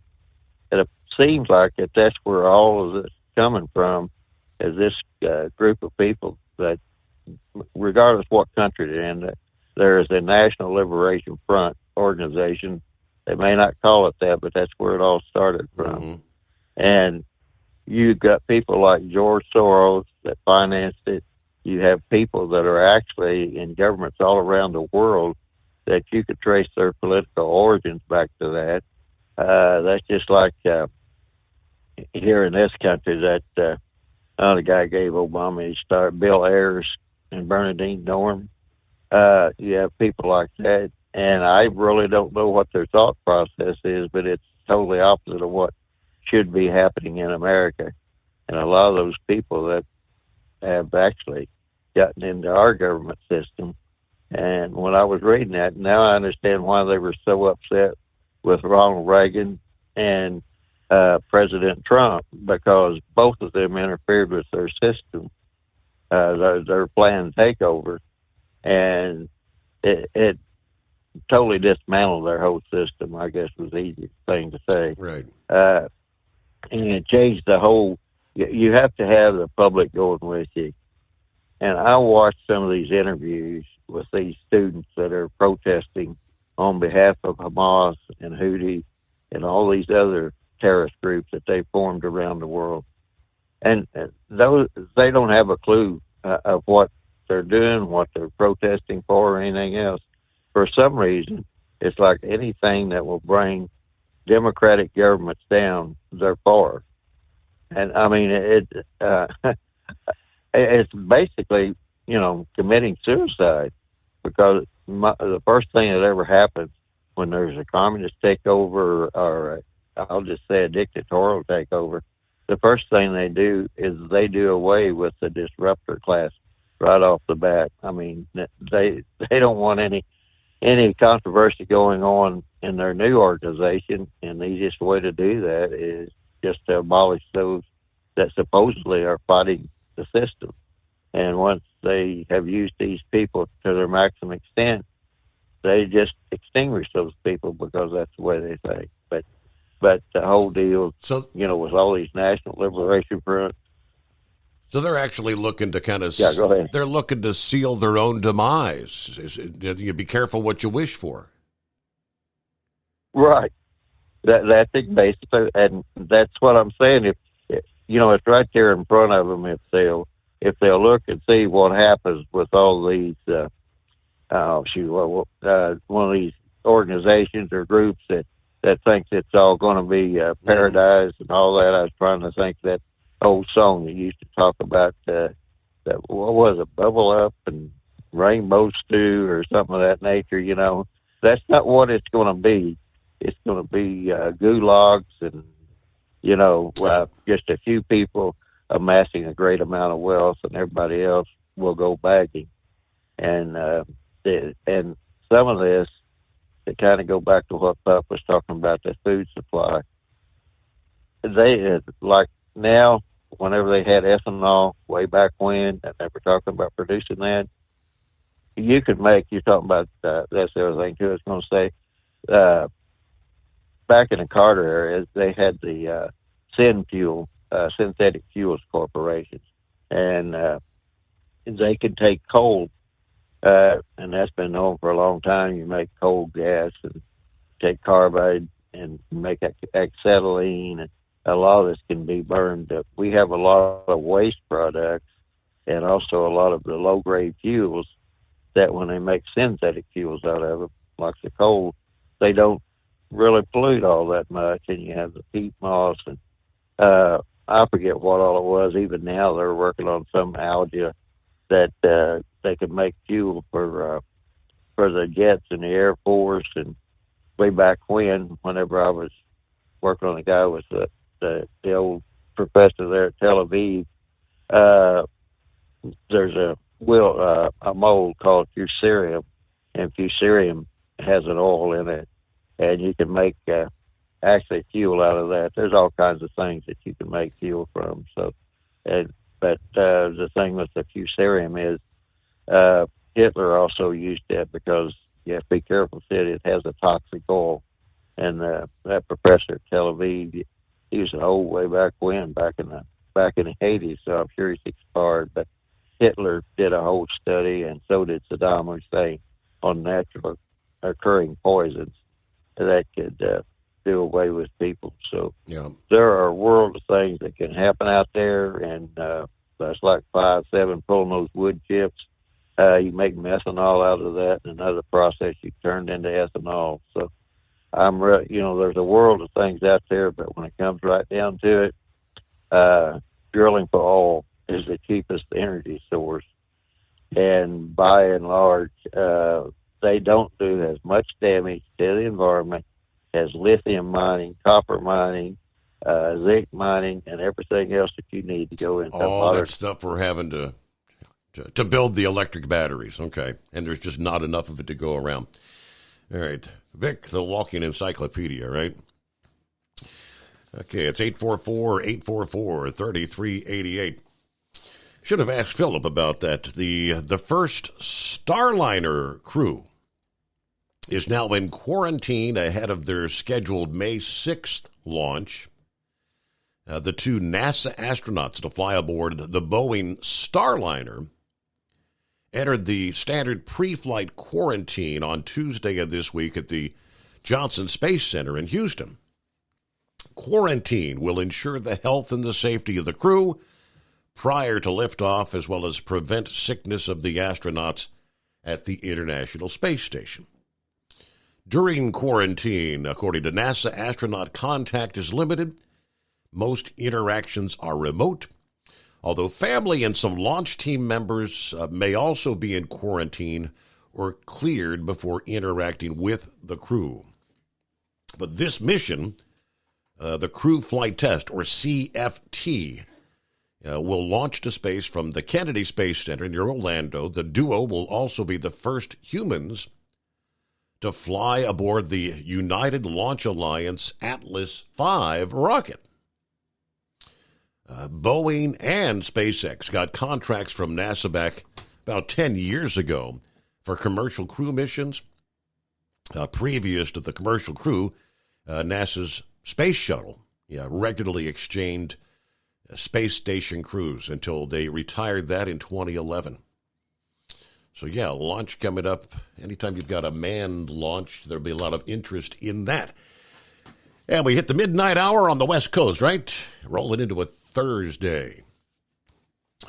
And it seems like that's where all of this is coming from, is this group of people that, regardless what country they're in, there is a National Liberation Front organization. They may not call it that, but that's where it all started from. Mm-hmm. And you've got people like George Soros that financed it. You have people that are actually in governments all around the world that you could trace their political origins back to that. That's just like here in this country that the guy gave Obama his start, Bill Ayers and Bernardine Norm. You have people like that, and I really don't know what their thought process is, but it's totally opposite of what should be happening in America. And a lot of those people that have actually gotten into our government system. And when I was reading that, now I understand why they were so upset with Ronald Reagan and President Trump, because both of them interfered with their system, their planned takeover, and it totally dismantled their whole system, I guess was the easiest thing to say. Right. And it changed the whole. You have to have the public going with you. And I watched some of these interviews with these students that are protesting on behalf of Hamas and Houthi and all these other terrorist groups that they formed around the world. And those, they don't have a clue of what they're doing, what they're protesting for, or anything else. For some reason, it's like anything that will bring democratic governments down, they're for. And I mean, it's basically, committing suicide, because the first thing that ever happens when there's a communist takeover, or I'll just say a dictatorial takeover, the first thing they do is they do away with the disruptor class right off the bat. I mean, they don't want any controversy going on in their new organization, and the easiest way to do that is just to abolish those that supposedly are fighting the system. And once they have used these people to their maximum extent, they just extinguish those people because that's the way they think. But the whole deal, with all these National Liberation Front. So they're actually looking to kind of, go ahead. They're looking to seal their own demise. You be careful what you wish for. Right. That's it basically, and that's what I'm saying. If it's right there in front of them. If they'll look and see what happens with all these, one of these organizations or groups that thinks it's all going to be paradise and all that. I was trying to think that old song that used to talk about that, what was it, Bubble Up and Rainbow Stew or something of that nature. That's not what it's going to be. It's going to be gulags and just a few people amassing a great amount of wealth, and everybody else will go begging. And some of this, to kind of go back to what Pup was talking about, the food supply. They like now, whenever they had ethanol way back when, and they were talking about producing that, you could make. You're talking about that's the other thing too. I was going to say, back in the Carter era, they had the Synthetic Fuels Corporation, and they could take coal, and that's been known for a long time. You make coal gas and take carbide and make acetylene, and a lot of this can be burned up. We have a lot of waste products and also a lot of the low-grade fuels that when they make synthetic fuels out of it, like the coal, they don't really pollute all that much, and you have the peat moss, and I forget what all it was. Even now they're working on some algae that they could make fuel for the jets in the Air Force. And way back whenever I was working on a guy with the old professor there at Tel Aviv, there's a mold called fusarium, and fusarium has an oil in it, and you can make actually fuel out of that. There's all kinds of things that you can make fuel from. So, but the thing with the fusarium is Hitler also used that because you have to be careful. Said it has a toxic oil, And that professor at Tel Aviv, he was an old way back when, back in the 80s, so I'm sure he's expired. But Hitler did a whole study, and so did Saddam Hussein, on natural occurring poisons that could do away with people. So there are a world of things that can happen out there, and that's like 5-7 pulling those wood chips. You make methanol out of that, and another process you turn into ethanol. So there's a world of things out there, but when it comes right down to it, drilling for oil is the cheapest energy source. And by and large, they don't do as much damage to the environment as lithium mining, copper mining, zinc mining, and everything else that you need to go into all that stuff we're having to build the electric batteries. Okay. And there's just not enough of it to go around. All right. Vic, the walking encyclopedia, right? Okay, it's 844-844-3388. Should have asked Philip about that. The first Starliner crew is now in quarantine ahead of their scheduled May 6th launch. The two NASA astronauts to fly aboard the Boeing Starliner entered the standard pre-flight quarantine on Tuesday of this week at the Johnson Space Center in Houston. Quarantine will ensure the health and the safety of the crew prior to liftoff, as well as prevent sickness of the astronauts at the International Space Station. During quarantine, according to NASA, astronaut contact is limited. Most interactions are remote, although family and some launch team members may also be in quarantine or cleared before interacting with the crew. But this mission, the Crew Flight Test, or CFT, will launch to space from the Kennedy Space Center near Orlando. The duo will also be the first humans to fly aboard the United Launch Alliance Atlas V rocket. Boeing and SpaceX got contracts from NASA back about 10 years ago for commercial crew missions. Previous to the commercial crew, NASA's Space Shuttle regularly exchanged space station crews until they retired that in 2011. So, launch coming up. Anytime you've got a manned launch, there'll be a lot of interest in that. And we hit the midnight hour on the West Coast, right? Rolling into a Thursday.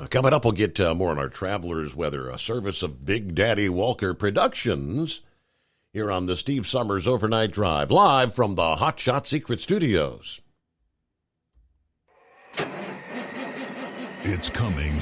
Coming up, we'll get more on our travelers' weather, a service of Big Daddy Walker Productions, here on the Steve Summers Overnight Drive, live from the Hot Shot Secret Studios. It's coming.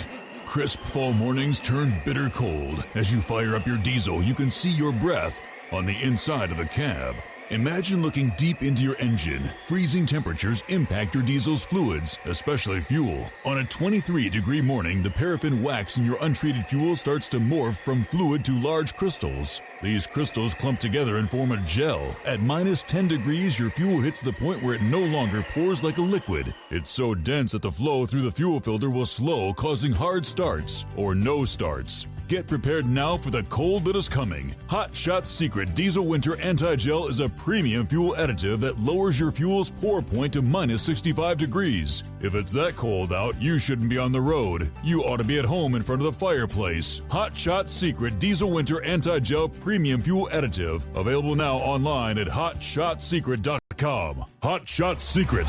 Crisp fall mornings turn bitter cold. As you fire up your diesel, you can see your breath on the inside of the cab. Imagine looking deep into your engine. Freezing temperatures impact your diesel's fluids, especially fuel. On a 23-degree morning, the paraffin wax in your untreated fuel starts to morph from fluid to large crystals. These crystals clump together and form a gel. At minus 10 degrees, your fuel hits the point where it no longer pours like a liquid. It's so dense that the flow through the fuel filter will slow, causing hard starts or no starts. Get prepared now for the cold that is coming. Hot Shot Secret Diesel Winter Anti-Gel is a premium fuel additive that lowers your fuel's pour point to minus 65 degrees. If it's that cold out, you shouldn't be on the road. You ought to be at home in front of the fireplace. Hot Shot Secret Diesel Winter Anti-Gel Premium Fuel Additive. Available now online at hotshotsecret.com. Hot Shot Secret.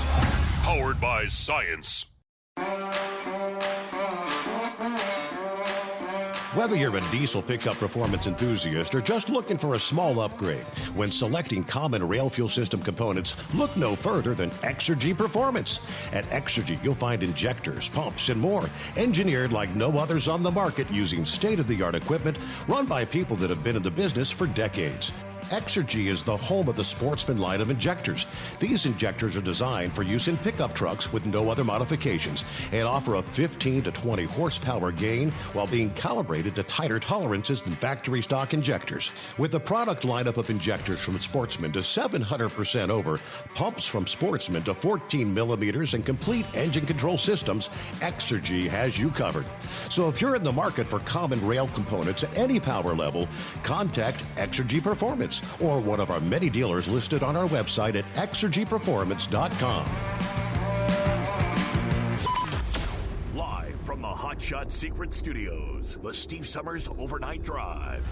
Powered by science. Whether you're a diesel pickup performance enthusiast or just looking for a small upgrade, when selecting common rail fuel system components, look no further than Exergy Performance. At Exergy, you'll find injectors, pumps, and more, engineered like no others on the market using state-of-the-art equipment run by people that have been in the business for decades. Exergy is the home of the Sportsman line of injectors. These injectors are designed for use in pickup trucks with no other modifications and offer a 15 to 20 horsepower gain while being calibrated to tighter tolerances than factory stock injectors. With the product lineup of injectors from Sportsman to 700% over, pumps from Sportsman to 14 millimeters, and complete engine control systems, Exergy has you covered. So if you're in the market for common rail components at any power level, contact Exergy Performance. us or one of our many dealers listed on our website at exergyperformance.com. Live from the Hot Shot Secret Studios, the Steve Summers Overnight Drive.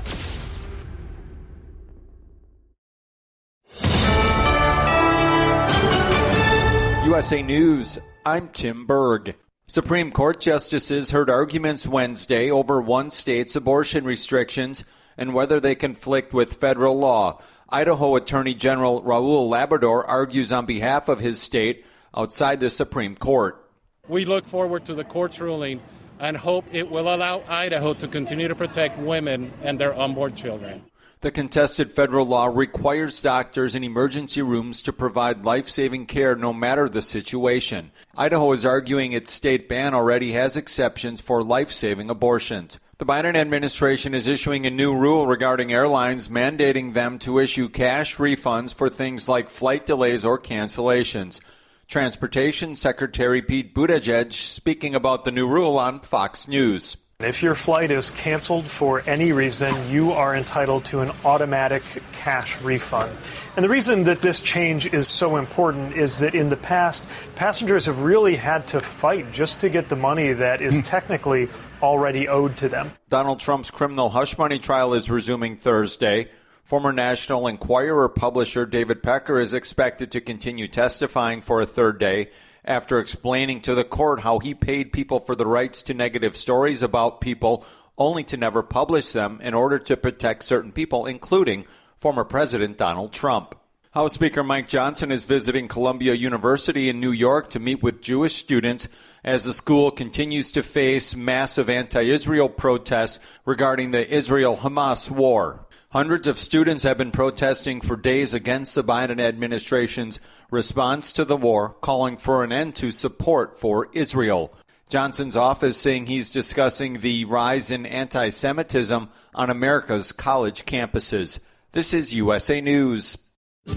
USA News, I'm Tim Berg. Supreme Court justices heard arguments Wednesday over one state's abortion restrictions and whether they conflict with federal law. Idaho Attorney General Raul Labrador argues on behalf of his state outside the Supreme Court. We look forward to the court's ruling and hope it will allow Idaho to continue to protect women and their unborn children. The contested federal law requires doctors in emergency rooms to provide life-saving care no matter the situation. Idaho is arguing its state ban already has exceptions for life-saving abortions. The Biden administration is issuing a new rule regarding airlines, mandating them to issue cash refunds for things like flight delays or cancellations. Transportation Secretary Pete Buttigieg speaking about the new rule on Fox News. If your flight is canceled for any reason, you are entitled to an automatic cash refund. And the reason that this change is so important is that in the past, passengers have really had to fight just to get the money that is technically already owed to them. Donald Trump's criminal hush money trial is resuming Thursday. Former National Enquirer publisher David Pecker is expected to continue testifying for a third day after explaining to the court how he paid people for the rights to negative stories about people only to never publish them in order to protect certain people, including former President Donald Trump. House Speaker Mike Johnson is visiting Columbia University in New York to meet with Jewish students as the school continues to face massive anti-Israel protests regarding the Israel-Hamas war. Hundreds of students have been protesting for days against the Biden administration's response to the war, calling for an end to support for Israel. Johnson's office saying he's discussing the rise in anti-Semitism on America's college campuses. This is USA News.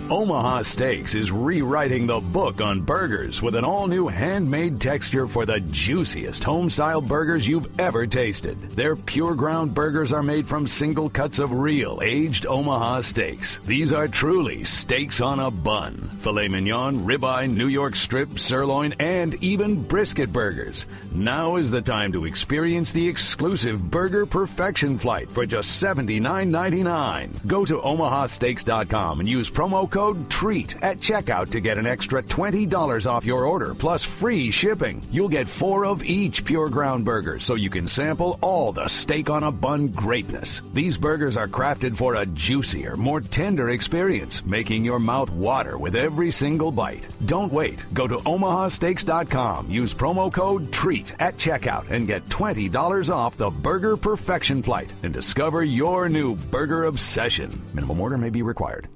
Omaha Steaks is rewriting the book on burgers with an all-new handmade texture for the juiciest home-style burgers you've ever tasted. Their pure ground burgers are made from single cuts of real aged Omaha steaks. These are truly steaks on a bun. Filet mignon, ribeye, New York strip, sirloin, and even brisket burgers. Now is the time to experience the exclusive Burger Perfection Flight for just $79.99. Go to omahasteaks.com and use promo code TREAT at checkout to get an extra $20 off your order plus free shipping. You'll get 4 of each pure ground burger so you can sample all the steak on a bun greatness. These burgers are crafted for a juicier, more tender experience, making your mouth water with every single bite. Don't wait. Go to omahasteaks.com. Use promo code TREAT at checkout and get $20 off the Burger Perfection Flight and discover your new burger obsession. Minimum order may be required.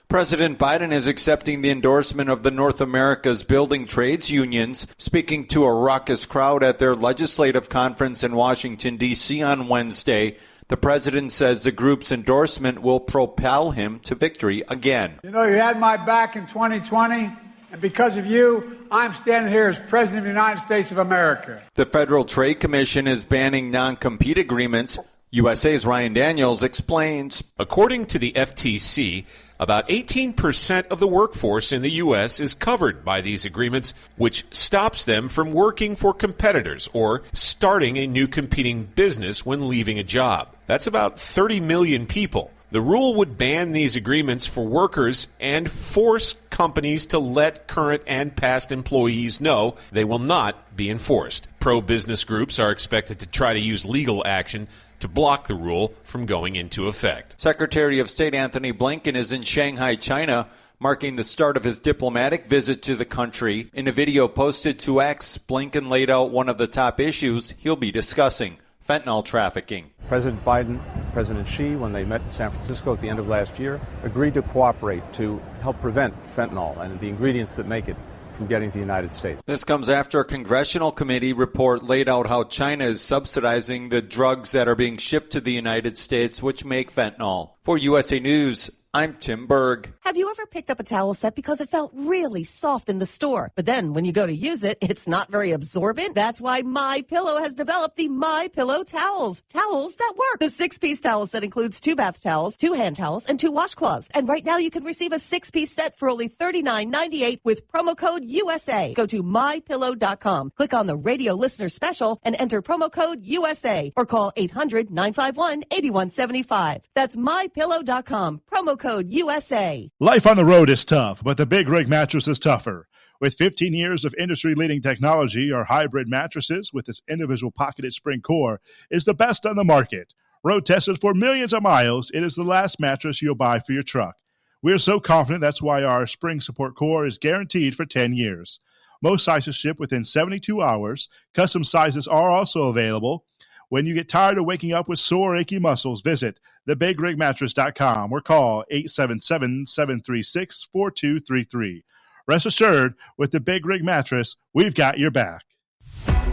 President Biden is accepting the endorsement of the North America's building trades unions. Speaking to a raucous crowd at their legislative conference in Washington, D.C. on Wednesday, the president says the group's endorsement will propel him to victory again. You know, you had my back in 2020, and because of you, I'm standing here as President of the United States of America. The Federal Trade Commission is banning non-compete agreements. USA's Ryan Daniels explains. According to the FTC, about 18% of the workforce in the U.S. is covered by these agreements, which stops them from working for competitors or starting a new competing business when leaving a job. That's about 30 million people. The rule would ban these agreements for workers and force companies to let current and past employees know they will not be enforced. Pro-business groups are expected to try to use legal action to block the rule from going into effect. Secretary of State Anthony Blinken is in Shanghai, China, marking the start of his diplomatic visit to the country. In a video posted to X, Blinken laid out one of the top issues he'll be discussing: fentanyl trafficking. President Biden, President Xi, when they met in San Francisco at the end of last year, agreed to cooperate to help prevent fentanyl and the ingredients that make it from getting to the United States. This comes after a congressional committee report laid out how China is subsidizing the drugs that are being shipped to the United States, which make fentanyl. For USA News, I'm Tim Berg. Have you ever picked up a towel set because it felt really soft in the store, but then when you go to use it, it's not very absorbent? That's why MyPillow has developed the MyPillow towels. Towels that work. The 6-piece towel set includes 2 bath towels, 2 hand towels, and 2 washcloths. And right now you can receive a 6-piece set for only $39.98 with promo code USA. Go to MyPillow.com, click on the radio listener special, and enter promo code USA, or call 800-951-8175. That's MyPillow.com, promo code USA. Life on the road is tough, but the Big Rig mattress is tougher. With 15 years of industry-leading technology, our hybrid mattresses with its individual pocketed spring core is the best on the market. Road tested for millions of miles, it is the last mattress you'll buy for your truck. We are so confident that's why our spring support core is guaranteed for 10 years. Most sizes ship within 72 hours. Custom sizes are also available. When you get tired of waking up with sore, achy muscles, visit thebigrigmattress.com or call 877-736-4233. Rest assured, with the Big Rig Mattress, we've got your back.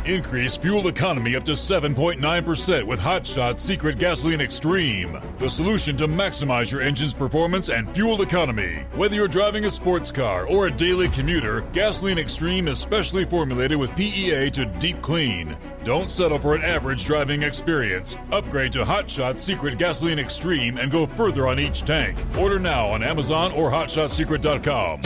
Increase fuel economy up to 7.9% with Hot Shot Secret Gasoline Extreme. The solution to maximize your engine's performance and fuel economy. Whether you're driving a sports car or a daily commuter, Gasoline Extreme is specially formulated with PEA to deep clean. Don't settle for an average driving experience. Upgrade to Hot Shot Secret Gasoline Extreme and go further on each tank. Order now on Amazon or HotShotSecret.com.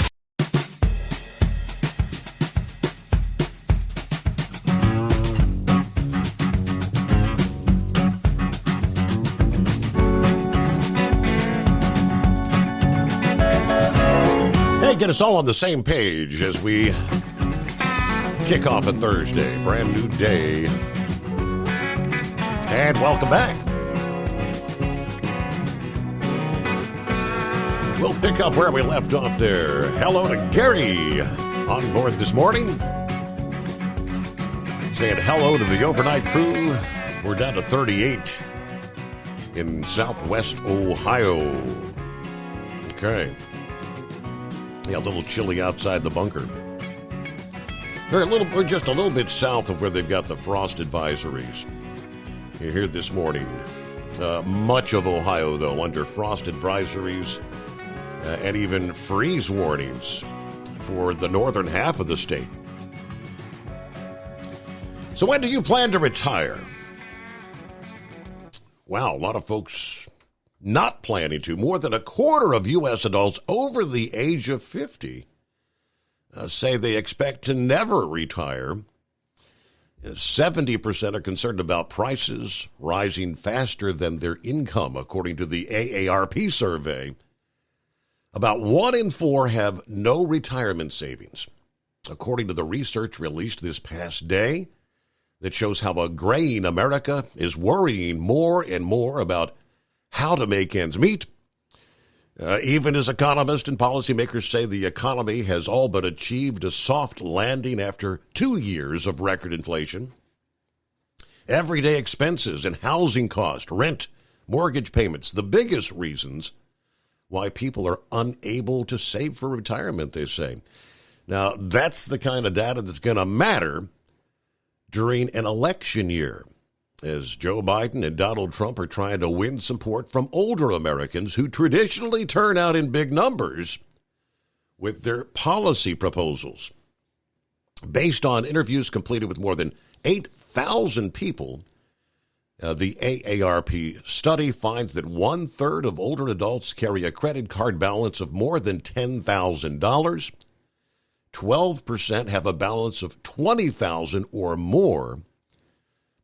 Get us all on the same page as we kick off a Thursday. Brand new day. And welcome back. We'll pick up where we left off there. Hello to Gary on board this morning. Saying hello to the overnight crew. We're down to 38 in southwest Ohio. Okay. Yeah, a little chilly outside the bunker. We're just a little bit south of where they've got the frost advisories. You're here this morning. Much of Ohio, though, under frost advisories and even freeze warnings for the northern half of the state. So when do you plan to retire? Wow, a lot of folks not planning to. More than a quarter of U.S. adults over the age of 50 say they expect to never retire. 70% are concerned about prices rising faster than their income, according to the AARP survey. About 1 in 4 have no retirement savings, according to the research released this past day that shows how a graying America is worrying more and more about how to make ends meet. Even as economists and policymakers say the economy has all but achieved a soft landing after 2 years of record inflation. Everyday expenses and housing costs, rent, mortgage payments, the biggest reasons why people are unable to save for retirement, they say. Now, that's the kind of data that's going to matter during an election year, as Joe Biden and Donald Trump are trying to win support from older Americans who traditionally turn out in big numbers with their policy proposals. Based on interviews completed with more than 8,000 people, the AARP study finds that 1/3 of older adults carry a credit card balance of more than $10,000. 12% have a balance of $20,000 or more.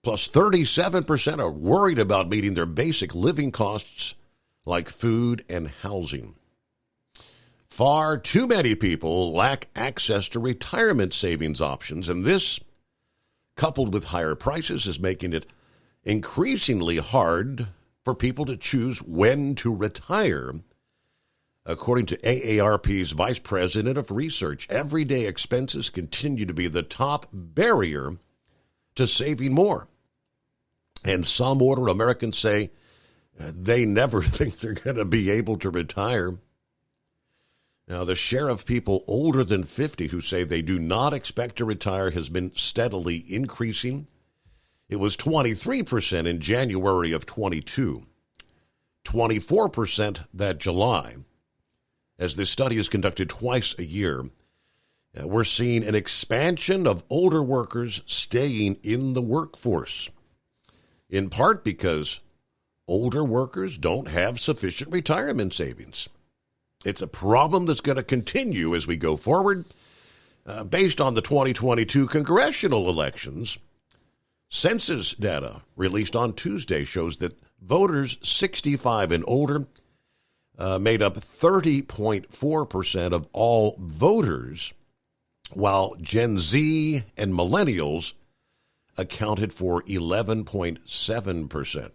Plus 37% are worried about meeting their basic living costs like food and housing. Far too many people lack access to retirement savings options, and this, coupled with higher prices, is making it increasingly hard for people to choose when to retire. According to AARP's Vice President of Research, everyday expenses continue to be the top barrier to saving more. And some older Americans say they never think they're going to be able to retire. Now, the share of people older than 50 who say they do not expect to retire has been steadily increasing. It was 23% in January of 22, 24% that July. as this study is conducted twice a year, we're seeing an expansion of older workers staying in the workforce, in part because older workers don't have sufficient retirement savings. It's a problem that's going to continue as we go forward. Based on the 2022 congressional elections, census data released on Tuesday shows that voters 65 and older made up 30.4% of all voters, while Gen Z and millennials accounted for 11.7%.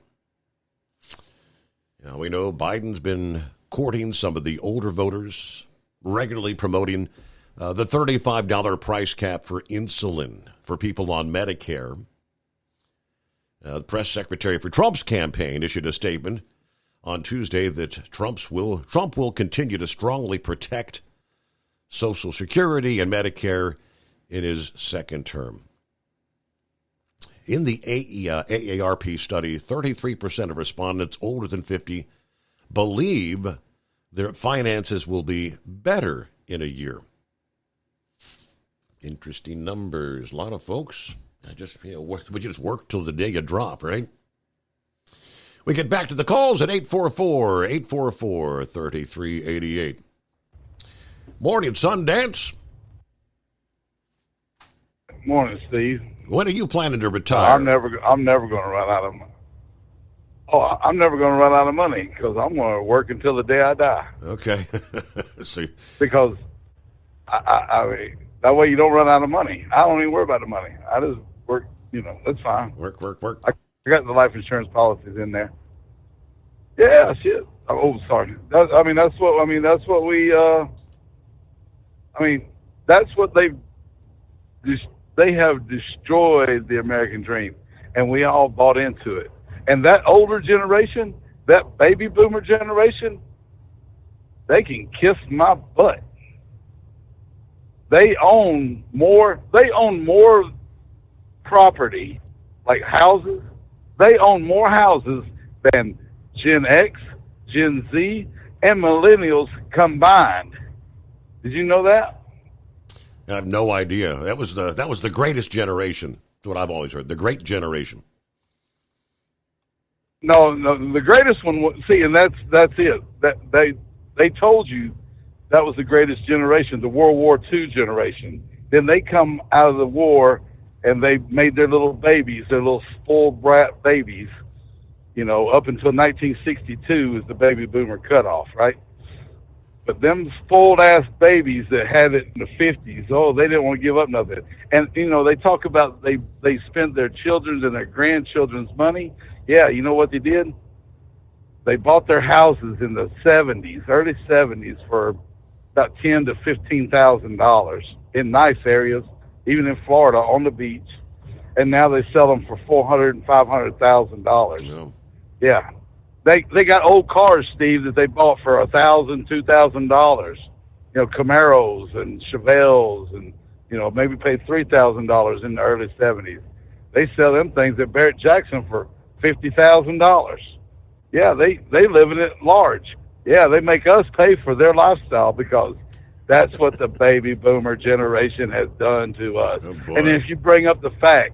Now, we know Biden's been courting some of the older voters, regularly promoting the $35 price cap for insulin for people on Medicare. The press secretary for Trump's campaign issued a statement on Tuesday that Trump will continue to strongly protect Social Security and Medicare in his second term. In the AARP study, 33% of respondents older than 50 believe their finances will be better in a year. Interesting numbers. A lot of folks, we just work till the day you drop, right? We get back to the calls at 844-3388. Morning, Sundance. Morning, Steve. When are you planning to retire? I'm never going to run out of money. I'm never going to run out of money because I'm going to work until the day I die. Okay. See. Because I mean, that way you don't run out of money. I don't even worry about the money. I just work. That's fine. Work. I got the life insurance policies in there. Yeah, shit. Oh, sorry. That's what they have destroyed the American dream, and we all bought into it. And that older generation, that baby boomer generation, they can kiss my butt. They own more property, like houses. They own more houses than Gen X, Gen Z, and millennials combined. Did you know that? I have no idea. That was the greatest generation. That's what I've always heard. The great generation. No, the greatest one. See, and that's it. That they told you that was the greatest generation, the World War II generation. Then they come out of the war and they made their little babies, their little spoiled brat babies. Up until 1962 is the baby boomer cutoff, right? But them spoiled ass babies that had it in the 50s, they didn't want to give up nothing. And they talk about they spent their children's and their grandchildren's money. Yeah, you know what they did? They bought their houses in the 70s, early 70s, for about $10,000 to $15,000 in nice areas, even in Florida on the beach. And now they sell them for $400,000 and $500,000. Yeah. They got old cars, Steve, that they bought for $1,000, $2,000. Camaros and Chevelles, and maybe paid $3,000 in the early 70s. They sell them things at Barrett Jackson for $50,000. Yeah, they live in it large. Yeah, they make us pay for their lifestyle because that's what the baby boomer generation has done to us. Oh, and if you bring up the fact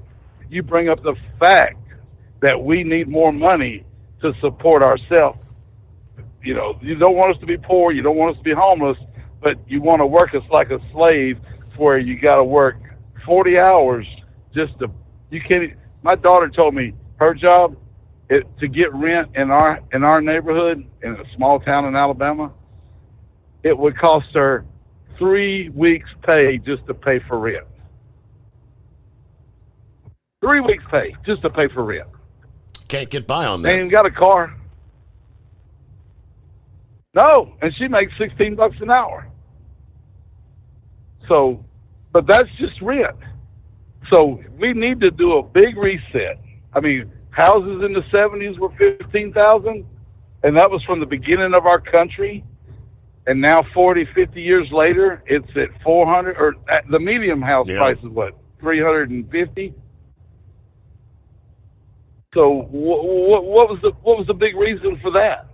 that we need more money to support ourselves. You don't want us to be poor, you don't want us to be homeless, but you want to work us like a slave where you got to work 40 hours my daughter told me her job to get rent in our neighborhood in a small town in Alabama, it would cost her 3 weeks pay just to pay for rent. 3 weeks pay just to pay for rent. Can't get by on that. They ain't got a car. No, and she makes $16 an hour. So, but that's just rent. So we need to do a big reset. I mean, houses in the 70s were $15,000, and that was from the beginning of our country. And now 40, 50 years later, it's at 400, or the medium house price is what, 350? So what was the big reason for that?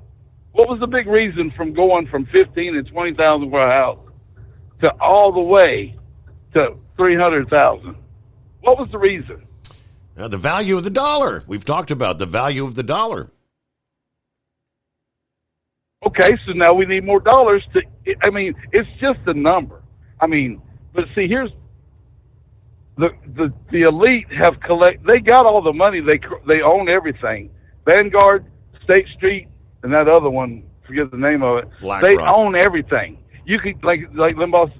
What was the big reason from going from 15 and 20,000 for a house to all the way to 300,000? What was the reason? The value of the dollar. We've talked about the value of the dollar. Okay, so now we need more dollars to. I mean, it's just a number. I mean, but see, here's the elite have They got all the money. They own everything. Vanguard, State Street, and that other one, forget the name of it. They own everything. You could like Limbaugh,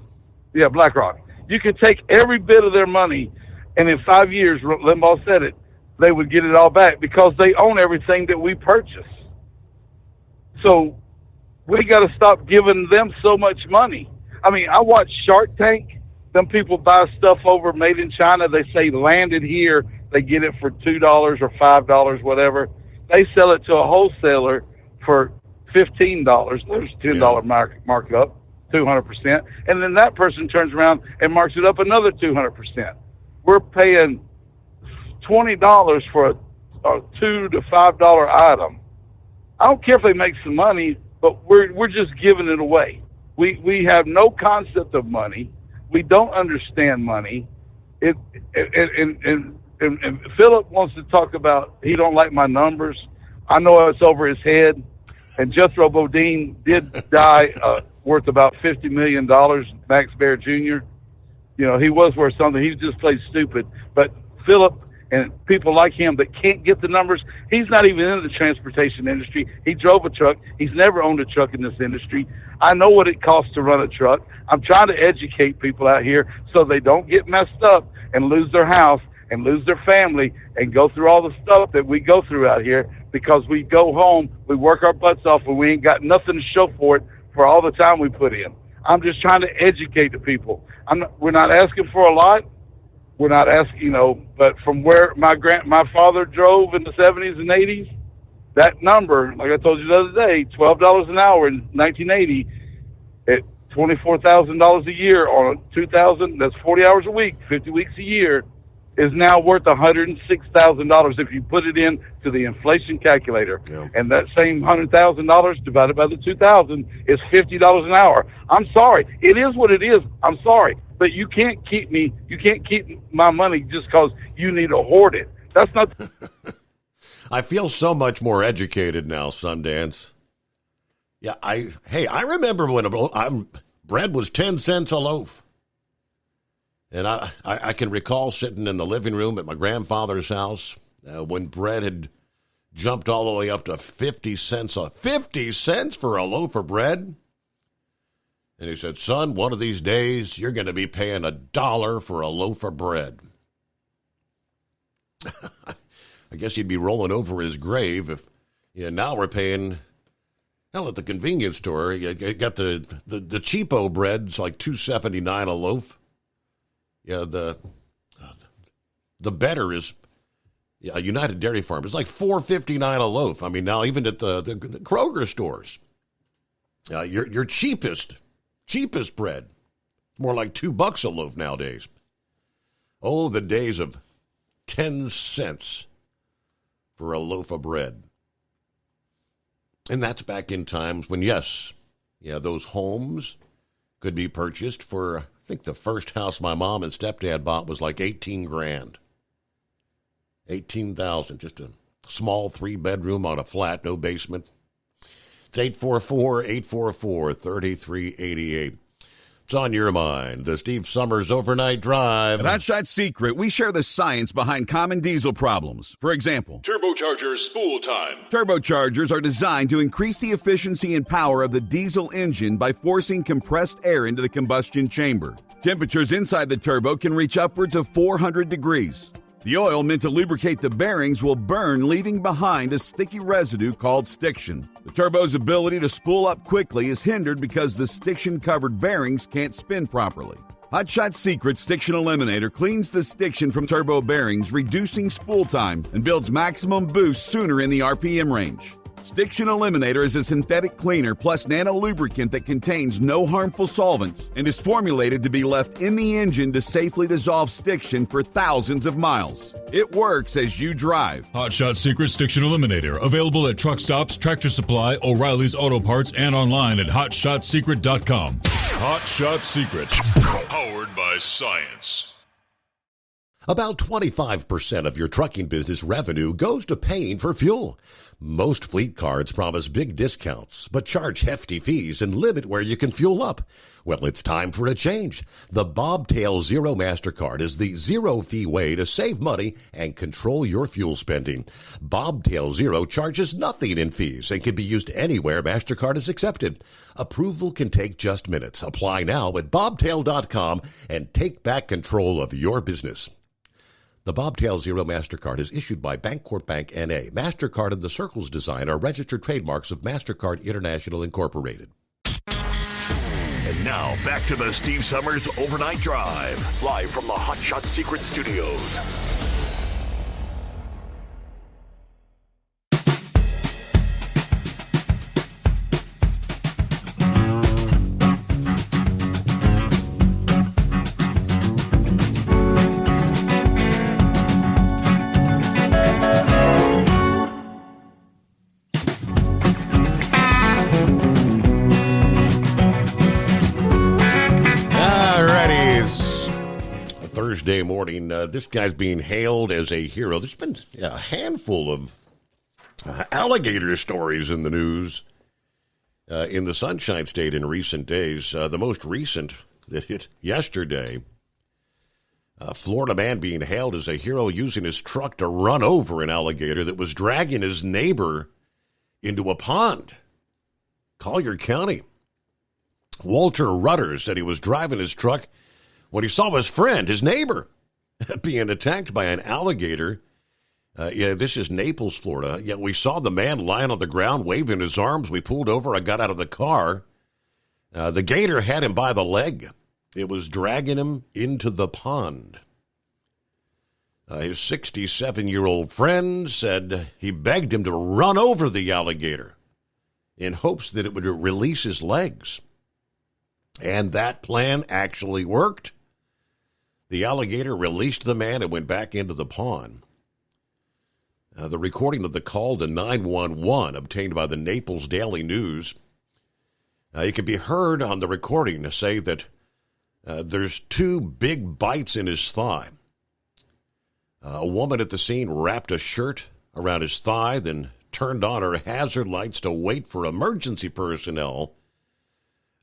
BlackRock. You could take every bit of their money, and in 5 years, Limbaugh said it, they would get it all back because they own everything that we purchase. So we got to stop giving them so much money. I mean, I watch Shark Tank. Them people buy stuff over made in China. They say landed here. They get it for $2 or $5, whatever. They sell it to a wholesaler for $15. There's $10 markup, 200%. And then that person turns around and marks it up another 200%. We're paying $20 for a $2 to $5 item. I don't care if they make some money, but we're just giving it away. We have no concept of money. We don't understand money. And Philip wants to talk about he don't like my numbers. I know it's over his head. And Jethro Bodine did die worth about $50 million, Max Baer Jr. You know, he was worth something. He just played stupid. But Philip and people like him that can't get the numbers, he's not even in the transportation industry. He drove a truck. He's never owned a truck in this industry. I know what it costs to run a truck. I'm trying to educate people out here so they don't get messed up and lose their house and lose their family and go through all the stuff that we go through out here because we go home, we work our butts off, and we ain't got nothing to show for it for all the time we put in. I'm just trying to educate the people. We're not asking for a lot. We're not asking, but from where my father drove in the 70s and 80s, that number, like I told you the other day, $12 an hour in 1980, at $24,000 a year on 2,000, that's 40 hours a week, 50 weeks a year, is now worth $106,000 if you put it in to the inflation calculator. Yeah. And that same $100,000 divided by the 2,000 is $50 an hour. I'm sorry. It is what it is. I'm sorry. But you can't keep my money just because you need to hoard it. That's not. I feel so much more educated now, Sundance. Yeah, I remember when bread was 10 cents a loaf. And I can recall sitting in the living room at my grandfather's house when bread had jumped all the way up to 50 cents. 50 cents for a loaf of bread? And he said, son, one of these days you're going to be paying $1 for a loaf of bread. I guess he'd be rolling over his grave if now we're paying, hell, at the convenience store, you got the cheapo bread, it's like $2.79 a loaf. Yeah, the better is United Dairy Farm. It's like $4.59 a loaf. I mean, now even at the Kroger stores, your cheapest bread, more like $2 a loaf nowadays. Oh, the days of 10 cents for a loaf of bread. And that's back in times when, those homes could be purchased for, I think the first house my mom and stepdad bought was like $18,000. $18,000, just a small 3-bedroom on a flat, no basement. It's 844-844-3388. It's on your mind. The Steve Summers Overnight Drive. At Hot Shot Secret, we share the science behind common diesel problems. For example, turbocharger spool time. Turbochargers are designed to increase the efficiency and power of the diesel engine by forcing compressed air into the combustion chamber. Temperatures inside the turbo can reach upwards of 400 degrees. The oil meant to lubricate the bearings will burn, leaving behind a sticky residue called stiction. The turbo's ability to spool up quickly is hindered because the stiction-covered bearings can't spin properly. Hot Shot Secret Stiction Eliminator cleans the stiction from turbo bearings, reducing spool time, and builds maximum boost sooner in the RPM range. Stiction Eliminator is a synthetic cleaner plus nano lubricant that contains no harmful solvents and is formulated to be left in the engine to safely dissolve stiction for thousands of miles. It works as you drive. Hot Shot Secret Stiction Eliminator. Available at truck stops, Tractor Supply, O'Reilly's Auto Parts, and online at hotshotsecret.com. Hot Shot Secret. Powered by science. About 25% of your trucking business revenue goes to paying for fuel. Most fleet cards promise big discounts, but charge hefty fees and limit where you can fuel up. Well, it's time for a change. The Bobtail Zero MasterCard is the zero-fee way to save money and control your fuel spending. Bobtail Zero charges nothing in fees and can be used anywhere MasterCard is accepted. Approval can take just minutes. Apply now at bobtail.com and take back control of your business. The Bobtail Zero MasterCard is issued by Bancorp Bank N.A. MasterCard and the Circles design are registered trademarks of MasterCard International Incorporated. And now, back to the Steve Summers Overnight Drive, live from the Hot Shot Secret Studios. Thursday morning, this guy's being hailed as a hero. There's been a handful of alligator stories in the news in the Sunshine State in recent days. The most recent that hit yesterday, a Florida man being hailed as a hero using his truck to run over an alligator that was dragging his neighbor into a pond. Collier County. Walter Rutter said he was driving his truck when he saw his friend, his neighbor, being attacked by an alligator. This is Naples, Florida. Yeah, we saw the man lying on the ground, waving his arms. We pulled over. I got out of the car. The gator had him by the leg. It was dragging him into the pond. His 67-year-old friend said he begged him to run over the alligator in hopes that it would release his legs. And that plan actually worked. The alligator released the man and went back into the pond. The recording of the call to 911 obtained by the Naples Daily News. It can be heard on the recording to say that there's 2 big bites in his thigh. A woman at the scene wrapped a shirt around his thigh, then turned on her hazard lights to wait for emergency personnel,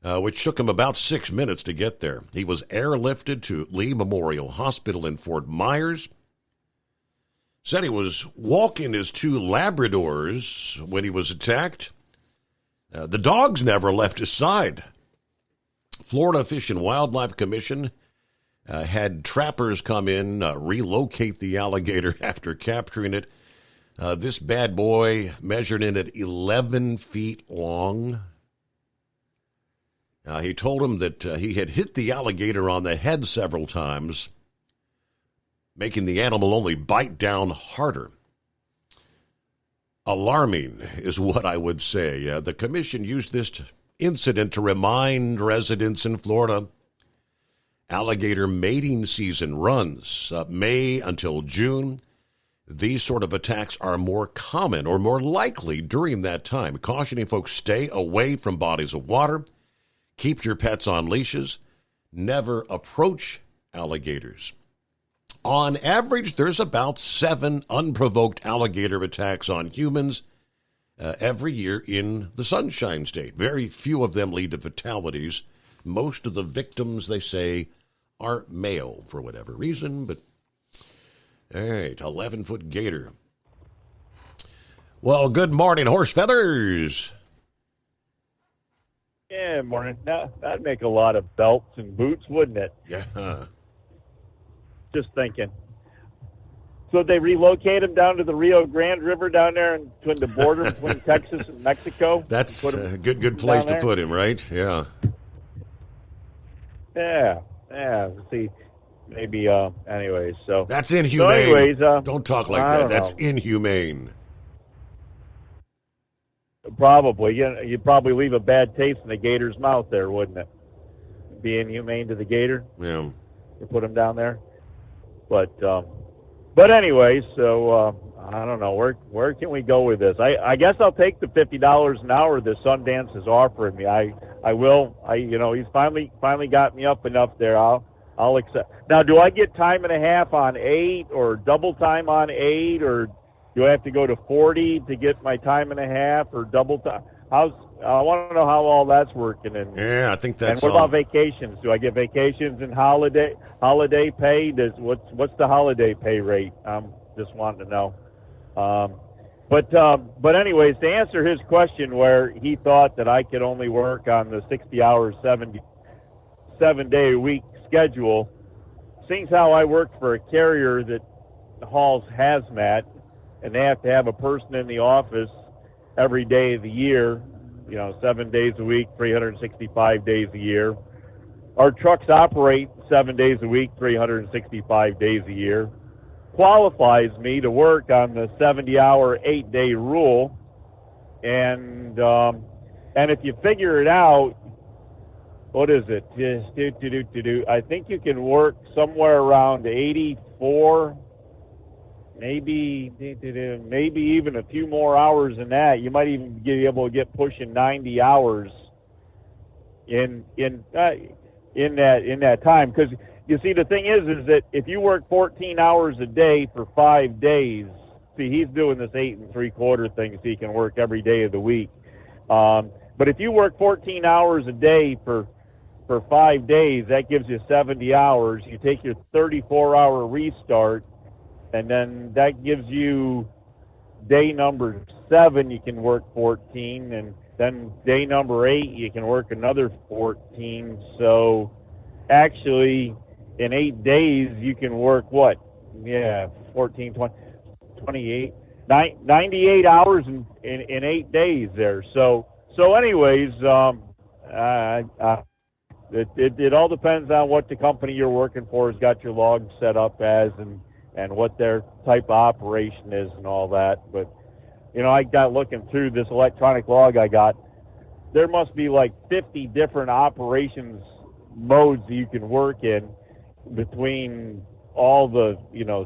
which took him about 6 minutes to get there. He was airlifted to Lee Memorial Hospital in Fort Myers. Said he was walking his 2 Labradors when he was attacked. The dogs never left his side. Florida Fish and Wildlife Commission had trappers come in, relocate the alligator after capturing it. This bad boy measured in at 11 feet long. He told him that he had hit the alligator on the head several times, making the animal only bite down harder. Alarming is what I would say. The commission used this incident to remind residents in Florida alligator mating season runs May until June. These sort of attacks are more common or more likely during that time, cautioning folks stay away from bodies of water. Keep your pets on leashes. Never approach alligators. On average, there's about 7 unprovoked alligator attacks on humans every year in the Sunshine State. Very few of them lead to fatalities. Most of the victims, they say, aren't male for whatever reason. But, all right, 11-foot gator. Well, good morning, Horse Feathers. Yeah, morning. That'd make a lot of belts and boots, wouldn't it? Yeah. Just thinking. So they relocate him down to the Rio Grande River down there and between the border between Texas and Mexico. That's a good place to put him, right? Yeah. Yeah. See, maybe. Anyways, so that's inhumane. Don't talk like that. That's inhumane. Probably. You'd probably leave a bad taste in the gator's mouth there, wouldn't it? Being humane to the gator. Yeah. You put him down there. But anyway, so I don't know. Where can we go with this? I guess I'll take the $50 an hour that Sundance is offering me. I will. He's finally got me up enough there. I'll accept. Now, do I get time and a half on 8 or double time on 8, or do I have to go to 40 to get my time and a half, or double time? I want to know how all that's working. And yeah, I think that's. And what about vacations? Do I get vacations and holiday pay? What's the holiday pay rate? I'm just wanting to know. But anyways, to answer his question, where he thought that I could only work on the 60-hour, 7-day-a-week schedule, seeing how I work for a carrier that hauls hazmat, and they have to have a person in the office every day of the year, 7 days a week, 365 days a year. Our trucks operate 7 days a week, 365 days a year. Qualifies me to work on the 70-hour, 8-day rule. And if you figure it out, what is it? I think you can work somewhere around 84, maybe even a few more hours than that. You might even be able to get pushing 90 hours in that time. Because you see, the thing is that if you work 14 hours a day for 5 days, see, he's doing this 8 3/4 thing so he can work every day of the week. But if you work 14 hours a day for 5 days, that gives you 70 hours. You take your 34-hour restart, and then that gives you day number 7, you can work 14, and then day number 8, you can work another 14. So actually, in 8 days, you can work what? Yeah, 14, 20, 28, 98 hours in 8 days there. So anyways, it all depends on what the company you're working for has got your log set up as, and what their type of operation is and all that. But, I got looking through this electronic log I got. There must be like 50 different operations modes that you can work in between all the,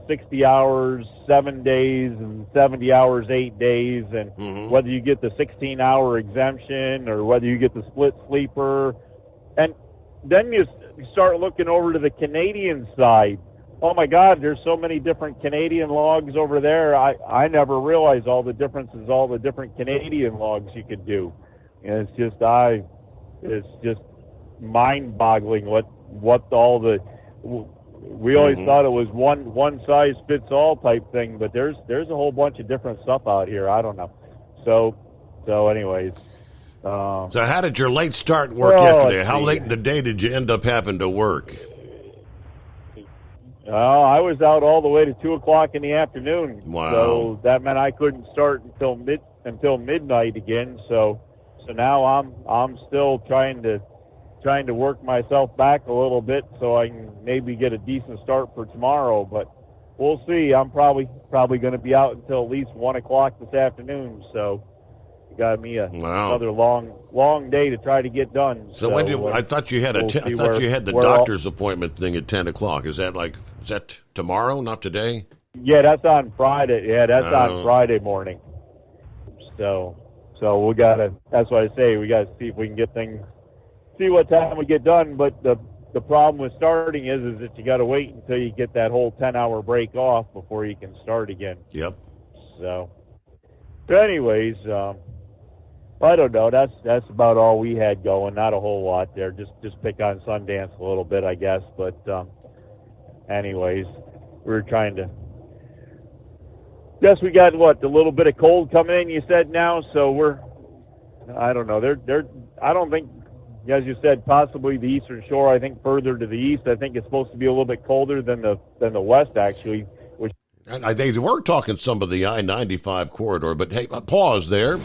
60 hours, 7 days, and 70 hours, 8 days, and whether you get the 16-hour exemption or whether you get the split sleeper. And then you start looking over to the Canadian side. Oh my God, there's so many different Canadian logs over there. I never realized all the differences, all the different Canadian logs you could do. And it's just mind-boggling what all the. We always thought it was one size fits all type thing, but there's a whole bunch of different stuff out here. I don't know. So anyways. So how did your late start work yesterday? How late in the day did you end up having to work? I was out all the way to 2:00 in the afternoon. Wow. So that meant I couldn't start until midnight again. So now I'm still trying to work myself back a little bit so I can maybe get a decent start for tomorrow. But we'll see. I'm probably going to be out until at least 1:00 this afternoon. So it got me another long day to try to get done. So I thought you had the doctor's appointment thing at 10:00. Is that tomorrow, not today? Yeah, that's on Friday. Yeah, that's on Friday morning. So we gotta. That's what I say. We gotta see if we can get things. See what time we get done. But the problem with starting is that you got to wait until you get that whole 10-hour break off before you can start again. Yep. So anyways, I don't know. That's about all we had going. Not a whole lot there. Just pick on Sundance a little bit, I guess. But anyways, we're trying to. Guess we got a little bit of cold coming in. You said now, so I don't know. I don't think, as you said, possibly the Eastern Shore. I think further to the east. I think it's supposed to be a little bit colder than the west actually. And they were talking some of the I-95 corridor, but hey, pause there.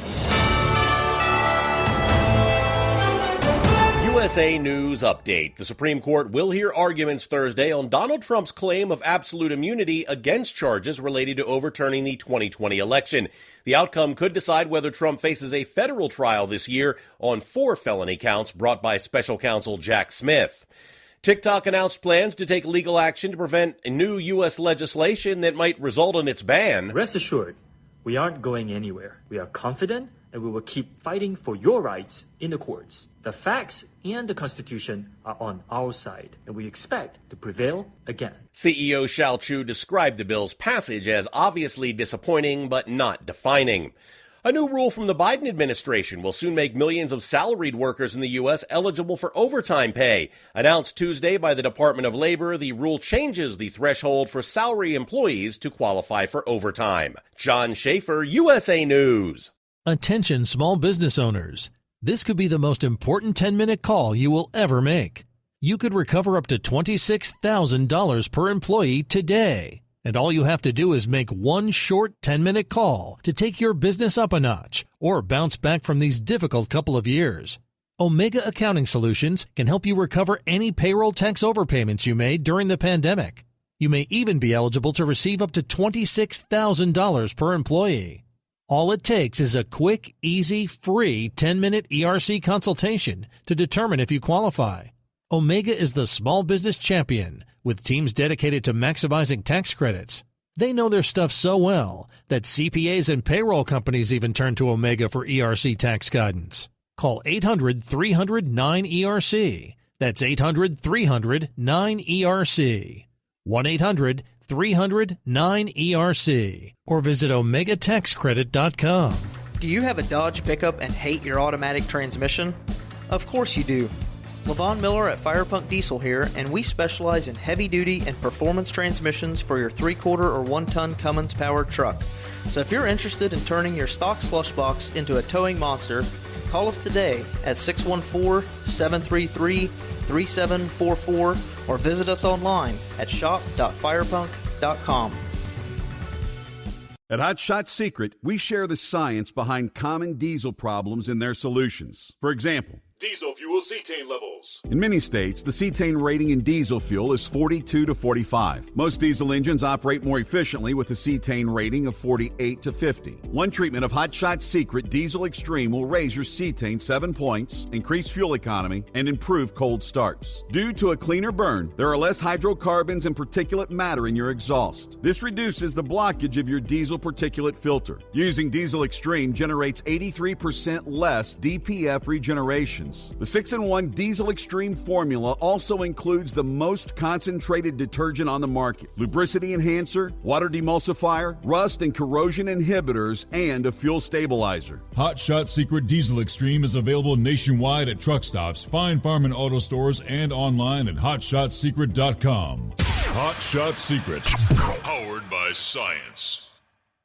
USA News Update. The Supreme Court will hear arguments Thursday on Donald Trump's claim of absolute immunity against charges related to overturning the 2020 election. The outcome could decide whether Trump faces a federal trial this year on 4 felony counts brought by special counsel Jack Smith. TikTok announced plans to take legal action to prevent new U.S. legislation that might result in its ban. Rest assured, we aren't going anywhere. We are confident and we will keep fighting for your rights in the courts. The facts and the Constitution are on our side, and we expect to prevail again. CEO Shao Chu described the bill's passage as obviously disappointing but not defining. A new rule from the Biden administration will soon make millions of salaried workers in the U.S. eligible for overtime pay. Announced Tuesday by the Department of Labor, the rule changes the threshold for salary employees to qualify for overtime. John Schaefer, USA News. Attention small business owners. This could be the most important 10-minute call you will ever make. You could recover up to $26,000 per employee today. And all you have to do is make one short 10-minute call to take your business up a notch or bounce back from these difficult couple of years. Omega Accounting Solutions can help you recover any payroll tax overpayments you made during the pandemic. You may even be eligible to receive up to $26,000 per employee. All it takes is a quick, easy, free 10-minute ERC consultation to determine if you qualify. Omega is the small business champion with teams dedicated to maximizing tax credits. They know their stuff so well that CPAs and payroll companies even turn to Omega for ERC tax guidance. Call 800-300-9ERC. That's 800-300-9ERC. 1-800-300-9ERC. Or visit OmegaTaxCredit.com. Do you have a Dodge pickup and hate your automatic transmission? Of course you do. LaVon Miller at Firepunk Diesel here, and we specialize in heavy-duty and performance transmissions for your 3/4 or 1-ton Cummins-powered truck. So if you're interested in turning your stock slush box into a towing monster, call us today at 614-733-3744 or visit us online at shop.firepunk.com. At Hot Shot Secret, we share the science behind common diesel problems and their solutions. For example, diesel fuel cetane levels. in many states, the cetane rating in diesel fuel is 42 to 45. Most diesel engines operate more efficiently with a cetane rating of 48 to 50. One treatment of Hot Shot Secret Diesel Extreme will raise your cetane 7 points, increase fuel economy, and improve cold starts. Due to a cleaner burn, there are less hydrocarbons and particulate matter in your exhaust. This reduces the blockage of your diesel particulate filter. Using Diesel Extreme generates 83% less DPF regeneration. The 6-in-1 Diesel Extreme formula also includes the most concentrated detergent on the market, lubricity enhancer, water demulsifier, rust and corrosion inhibitors, and a fuel stabilizer. Hot Shot Secret Diesel Extreme is available nationwide at truck stops, fine farm and auto stores, and online at hotshotsecret.com. Hot Shot Secret, powered by science.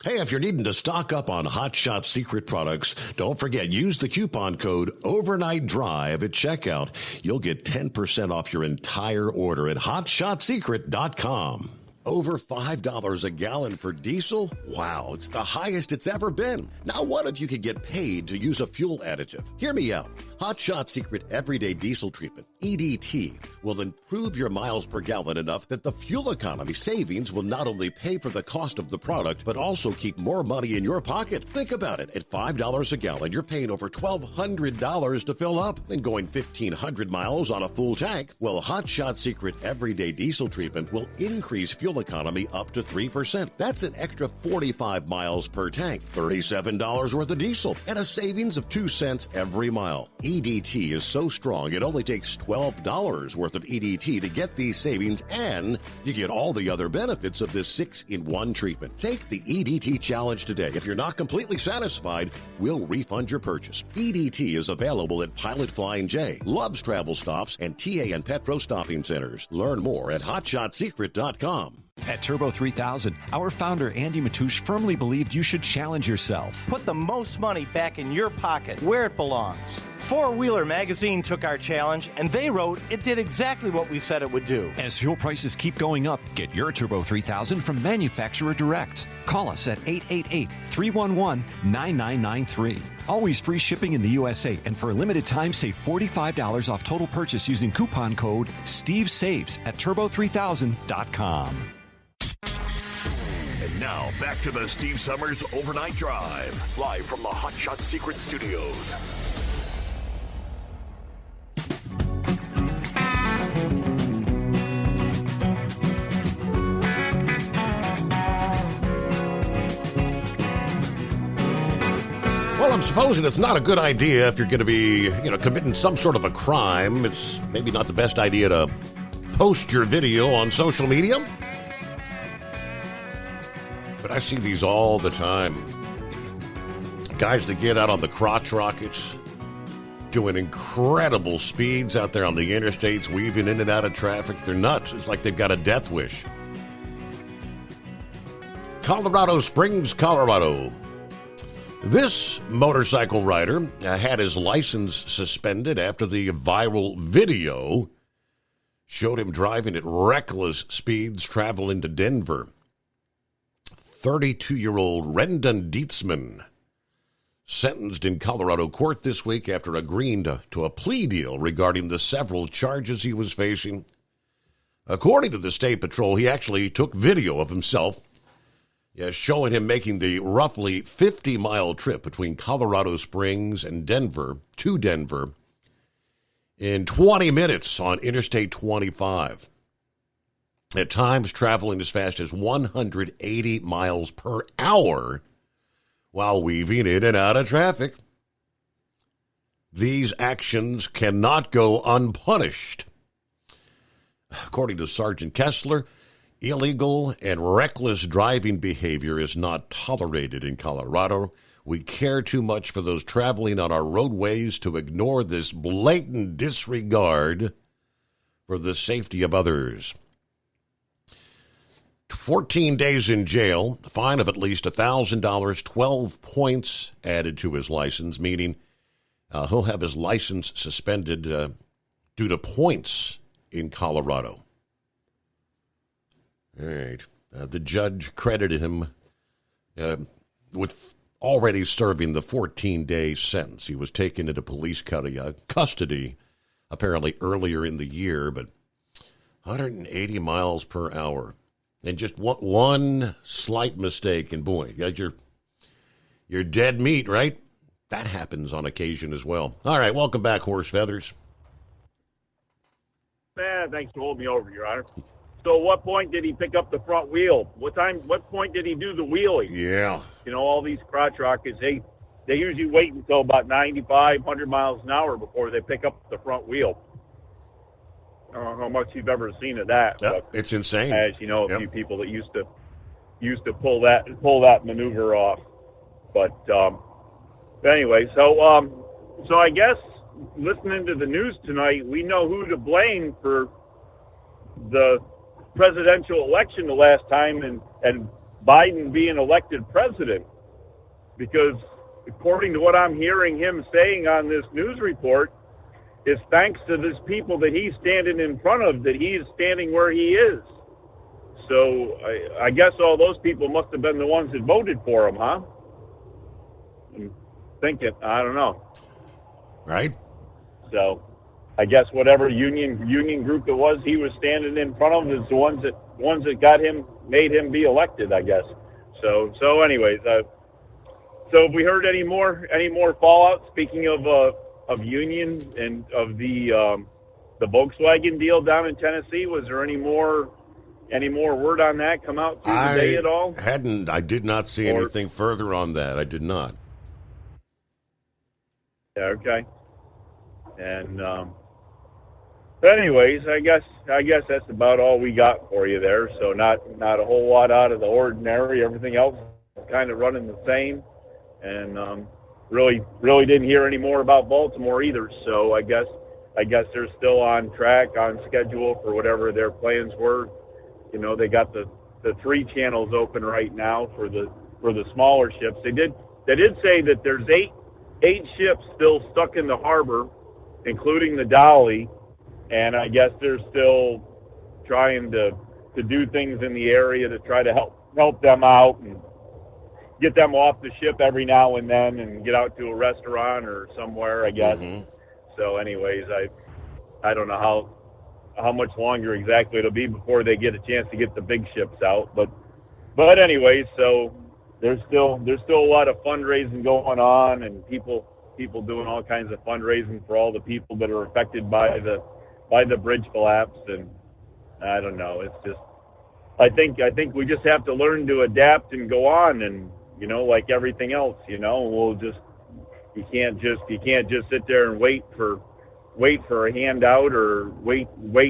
Hey, if you're needing to stock up on Hot Shot Secret products, don't forget, use the coupon code Overnight Drive at checkout. You'll get 10% off your entire order at hotshotsecret.com. Over $5 a gallon for diesel? Wow, it's the highest it's ever been. Now what if you could get paid to use a fuel additive? Hear me out. Hot Shot Secret Everyday Diesel Treatment, EDT, will improve your miles per gallon enough that the fuel economy savings will not only pay for the cost of the product, but also keep more money in your pocket. Think about it. At $5 a gallon, you're paying over $1,200 to fill up and going 1,500 miles on a full tank. Well, Hot Shot Secret Everyday Diesel Treatment will increase fuel economy up to 3%. That's an extra 45 miles per tank, $37 worth of diesel, and a savings of 2 cents every mile. EDT is so strong, it only takes $12 worth of EDT to get these savings, and you get all the other benefits of this 6-in-1 treatment. Take the EDT challenge today. If you're not completely satisfied, we'll refund your purchase. EDT is available at Pilot Flying J, Love's Travel Stops, and TA and Petro Stopping Centers. Learn more at hotshotsecret.com. At Turbo 3000, our founder Andy Matouche firmly believed you should challenge yourself. Put the most money back in your pocket, where it belongs. Four Wheeler magazine took our challenge, and they wrote it did exactly what we said it would do. As fuel prices keep going up, get your Turbo 3000 from manufacturer direct. Call us at 888-311-9993. Always free shipping in the USA, and for a limited time, save $45 off total purchase using coupon code SteveSaves at Turbo3000.com. And now, back to the Steve Summers Overnight Drive, live from the Hot Shot Secret Studios. Well, I'm supposing it's not a good idea if you're going to be, committing some sort of a crime. It's maybe not the best idea to post your video on social media. But I see these all the time. Guys that get out on the crotch rockets, doing incredible speeds out there on the interstates, weaving in and out of traffic. They're nuts. It's like they've got a death wish. Colorado Springs, Colorado. This motorcycle rider had his license suspended after the viral video showed him driving at reckless speeds traveling to Denver. 32-year-old Rendon Dietzman sentenced in Colorado court this week after agreeing to a plea deal regarding the several charges he was facing. According to the State Patrol, he actually took video of himself showing him making the roughly 50-mile trip between Colorado Springs and Denver to Denver in 20 minutes on Interstate 25. At times traveling as fast as 180 miles per hour while weaving in and out of traffic. These actions cannot go unpunished. According to Sergeant Kessler, illegal and reckless driving behavior is not tolerated in Colorado. We care too much for those traveling on our roadways to ignore this blatant disregard for the safety of others. 14 days in jail, a fine of at least $1,000, 12 points added to his license, meaning he'll have his license suspended due to points in Colorado. All right. The judge credited him with already serving the 14-day sentence. He was taken into police custody apparently earlier in the year, but 180 miles per hour. And just one slight mistake, and boy, you're dead meat, right? That happens on occasion as well. All right, welcome back, Horse Feathers. Thanks for holding me over, Your Honor. So at what point did he pick up the front wheel? What point did he do the wheelie? Yeah. All these crotch rockets, they usually wait until about 95, 100 miles an hour before they pick up the front wheel. I don't know how much you've ever seen of that. Yep, it's insane. As you know, a few people that used to pull that maneuver off. But anyway, so I guess listening to the news tonight, we know who to blame for the presidential election the last time and Biden being elected president, because according to what I'm hearing him saying on this news report, it's thanks to these people that he's standing in front of that he's standing where he is. So I guess all those people must have been the ones that voted for him, huh? I'm thinking, I don't know. Right. So I guess whatever union group it was he was standing in front of is the ones that made him be elected, I guess. So anyways, so have we heard any more fallout? Speaking of union and of the Volkswagen deal down in Tennessee, was there any more word on that come out through the day at all? I did not see anything further on that. I did not. Yeah, okay. And anyways, I guess that's about all we got for you there. So not a whole lot out of the ordinary. Everything else is kind of running the same. And really didn't hear any more about Baltimore either. So I guess they're still on track, on schedule for whatever their plans were. They got the 3 channels open right now for the smaller ships. They did say that there's eight ships still stuck in the harbor, including the Dolly, and I guess they're still trying to do things in the area to try to help them out and get them off the ship every now and then and get out to a restaurant or somewhere, I guess. Mm-hmm. So anyways, I don't know how much longer exactly it'll be before they get a chance to get the big ships out. But anyways, so there's still a lot of fundraising going on, and people doing all kinds of fundraising for all the people that are affected by the bridge collapse. And I don't know, it's just, I think we just have to learn to adapt and go on, and like everything else, we'll just, you can't just sit there and wait for a handout or wait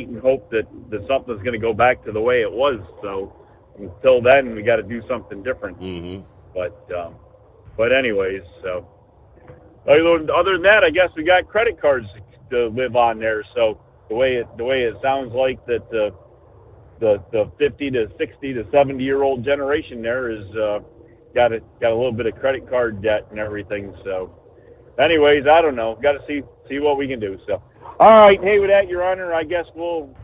and hope that something's going to go back to the way it was. So until then, we got to do something different. Mm-hmm. But anyways, so other than that, I guess we got credit cards to live on there. So the way it sounds like that the 50 to 60 to 70-year-old generation there is got a little bit of credit card debt and everything. So anyways, I don't know. Got to see what we can do. So all right, hey, with that, Your Honor, I guess we'll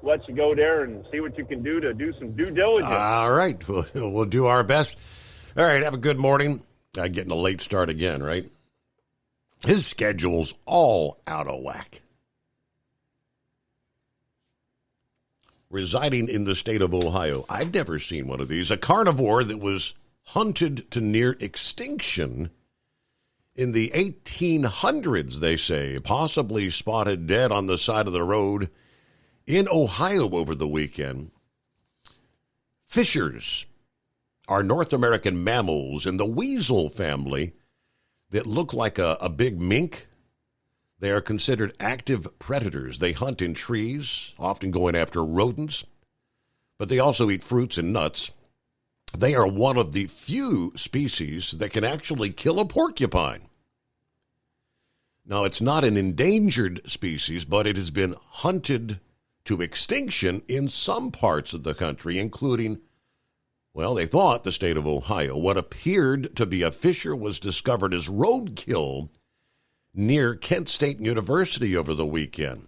let you go there and see what you can do to do some due diligence. All right, we'll do our best. All right, have a good morning. Getting a late start again, right? His schedule's all out of whack. Residing in the state of Ohio, I've never seen one of these. A carnivore that was hunted to near extinction in the 1800s, they say, possibly spotted dead on the side of the road in Ohio over the weekend. Fishers are North American mammals in the weasel family that look like a big mink. They are considered active predators. They hunt in trees, often going after rodents, but they also eat fruits and nuts. They are one of the few species that can actually kill a porcupine. Now, it's not an endangered species, but it has been hunted to extinction in some parts of the country, including, well, they thought the state of Ohio. What appeared to be a fisher was discovered as roadkill near Kent State University over the weekend.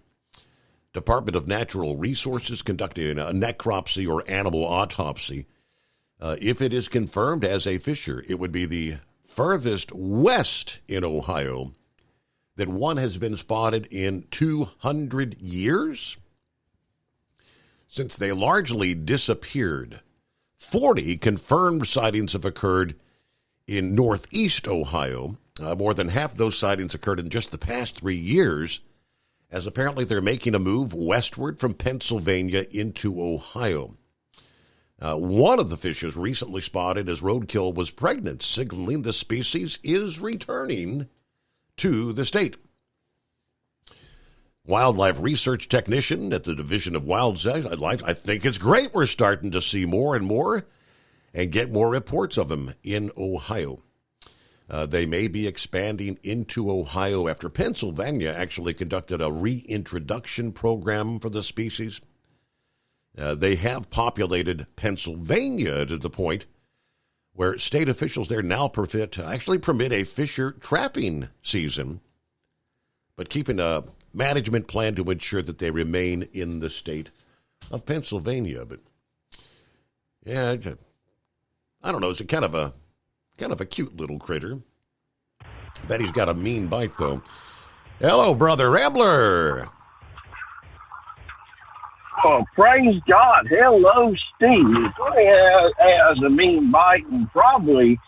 Department of Natural Resources conducted a necropsy or animal autopsy. If it is confirmed as a fisher, it would be the furthest west in Ohio that one has been spotted in 200 years. Since they largely disappeared, 40 confirmed sightings have occurred in northeast Ohio. More than half of those sightings occurred in just the past 3 years, as apparently they're making a move westward from Pennsylvania into Ohio. One of the fishes recently spotted as roadkill was pregnant, signaling the species is returning to the state. Wildlife research technician at the Division of Wildlife, I think it's great we're starting to see more and more and get more reports of them in Ohio. They may be expanding into Ohio after Pennsylvania actually conducted a reintroduction program for the species. They have populated Pennsylvania to the point where state officials there now permit a fisher trapping season, but keeping a management plan to ensure that they remain in the state of Pennsylvania. But yeah, I don't know. It's kind of a cute little critter. Bet he's got a mean bite though. Hello, Brother Rambler. Oh, praise God. Hello, Steve. He has a mean bite and probably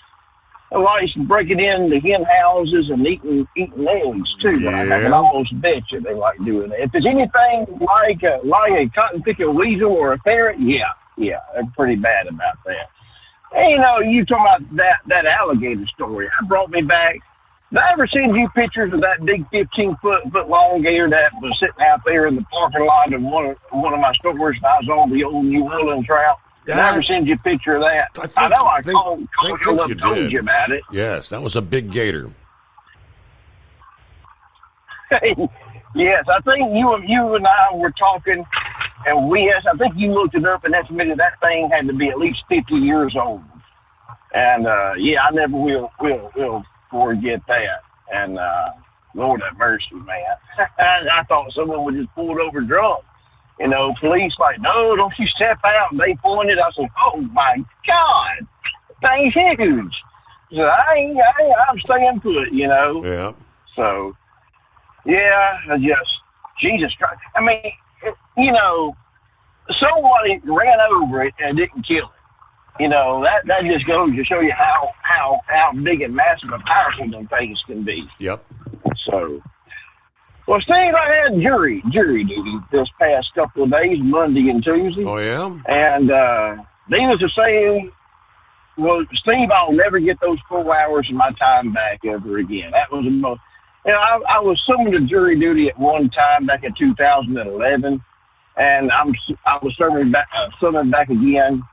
likes breaking into hen houses and eating eggs, too. Yeah. I can almost bet you they like doing that. If there's anything like a cotton-picking weasel or a ferret, yeah, they're pretty bad about that. And, you talking about that alligator story. That brought me back. Did I ever send you pictures of that big 15-foot long gator that was sitting out there in the parking lot of one of my stores? I was on the old New Orleans route. Did I ever send you a picture of that? I know I told you about it. Yes, that was a big gator. Yes, I think you and I were talking, and I think you looked it up and estimated that thing had to be at least 50 years old. And I never will forget that. And Lord have mercy, man. I thought someone would just pull it over drunk. Police like, no, don't you step out. And they pointed. I said, oh my God. thing's huge. So I'm staying put, you know. Yeah. So, yeah, Jesus Christ. I mean, you know, somebody ran over it and didn't kill it. You know, that just goes to show you how big and massive and powerful them things can be. Yep. So, well, Steve, I had jury duty this past couple of days, Monday and Tuesday. Oh, yeah? And needless to say, well, Steve, I'll never get those 4 hours of my time back ever again. That was the most. You know, I was summoned to jury duty at one time back in 2011, and I was summoned back again.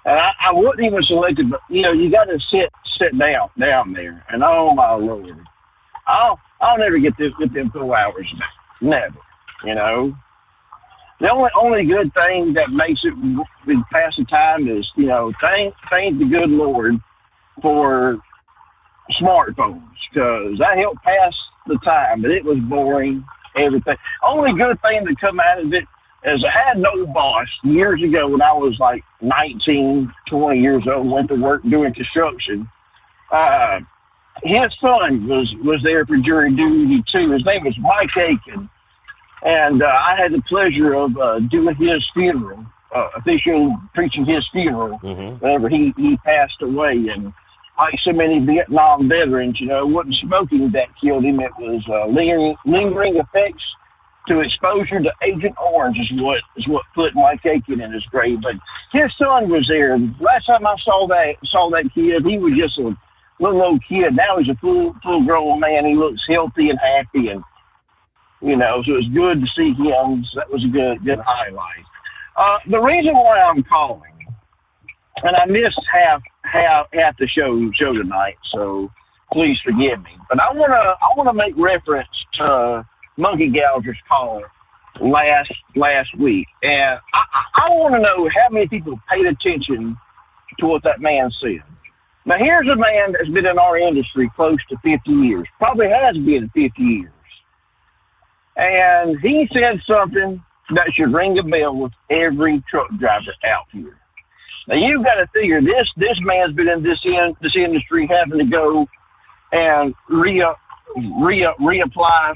And I wasn't even selected, but, you know, you got to sit down there. And, oh, my Lord, I'll never get them 4 hours back. Never, you know. The only good thing that makes it pass the time is, you know, thank the good Lord for smartphones, because that helped pass the time, but it was boring, everything. Only good thing that come out of it is I had no boss years ago when I was like 19, 20 years old, went to work doing construction. His son was there for jury duty too. His name was Mike Aiken. And I had the pleasure of doing his funeral, officially preaching his funeral whenever he passed away. And like so many Vietnam veterans, you know, it wasn't smoking that killed him. It was lingering effects to exposure to Agent Orange is what put Mike Aiken in his grave. But his son was there. Last time I saw that kid, he was just a little old kid. Now he's a full grown man. He looks healthy and happy, and you know, so it's good to see him. So that was a good highlight. The reason why I'm calling, and I missed half the show tonight, so please forgive me. But I wanna make reference to Monkey Gouger's call last week, and I want to know how many people paid attention to what that man said. Now, here's a man that's been in our industry close to 50 years, probably has been 50 years. And he said something that should ring a bell with every truck driver out here. Now, you've got to figure this man's been in this industry having to go and reapply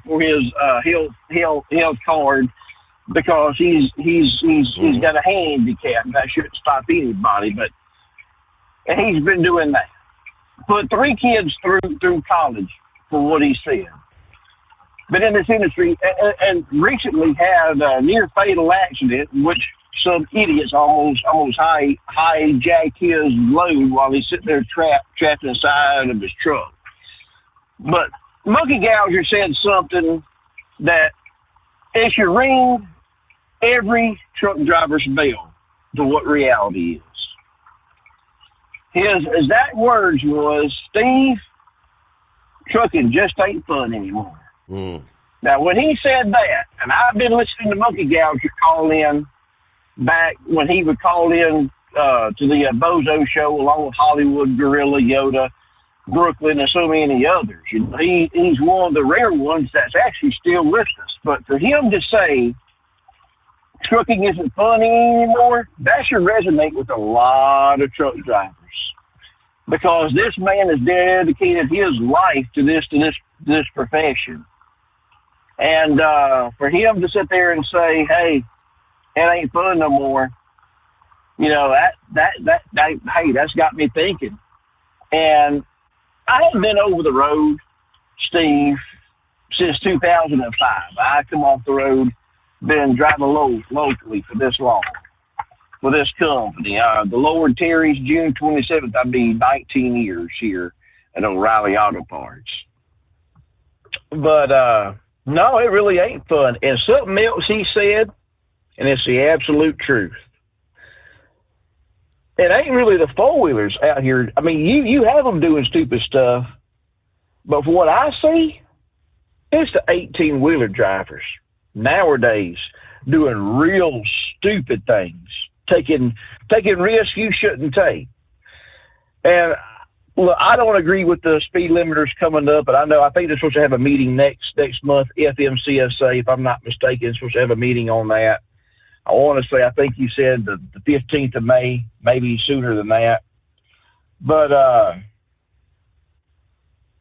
for his health card because he's got a handicap. That shouldn't stop anybody, but he's been doing that. Put 3 kids through college for what he said. Been in this industry and recently had a near fatal accident, which some idiots almost hijacked his load while he's sitting there trapped inside of his truck. But Monkey Gouger said something that it should ring every truck driver's bell to what reality is. His exact words was, Steve, trucking just ain't fun anymore. Now, when he said that, and I've been listening to Monkey Gouger call in back when he would call in to the Bozo Show along with Hollywood, Gorilla, Yoda, Brooklyn, and so many others. You know, he's one of the rare ones that's actually still with us. But for him to say trucking isn't fun anymore, that should resonate with a lot of truck drivers. Because this man has dedicated his life to this profession. And for him to sit there and say, hey, it ain't fun no more, you know, hey, that's got me thinking. And I haven't been over the road, Steve, since 2005. I come off the road, been driving locally for this long, for this company. The Lord Terry's June 27th, I'll be 19 years here at O'Reilly Auto Parts. But, no, it really ain't fun. And something else he said, and it's the absolute truth. It ain't really the four-wheelers out here. I mean, you have them doing stupid stuff, but from what I see, it's the 18-wheeler drivers nowadays doing real stupid things, taking risks you shouldn't take. And look, I don't agree with the speed limiters coming up, but I think they're supposed to have a meeting next month, FMCSA, if I'm not mistaken, they're supposed to have a meeting on that. I want to say, I think you said the 15th of May, maybe sooner than that. But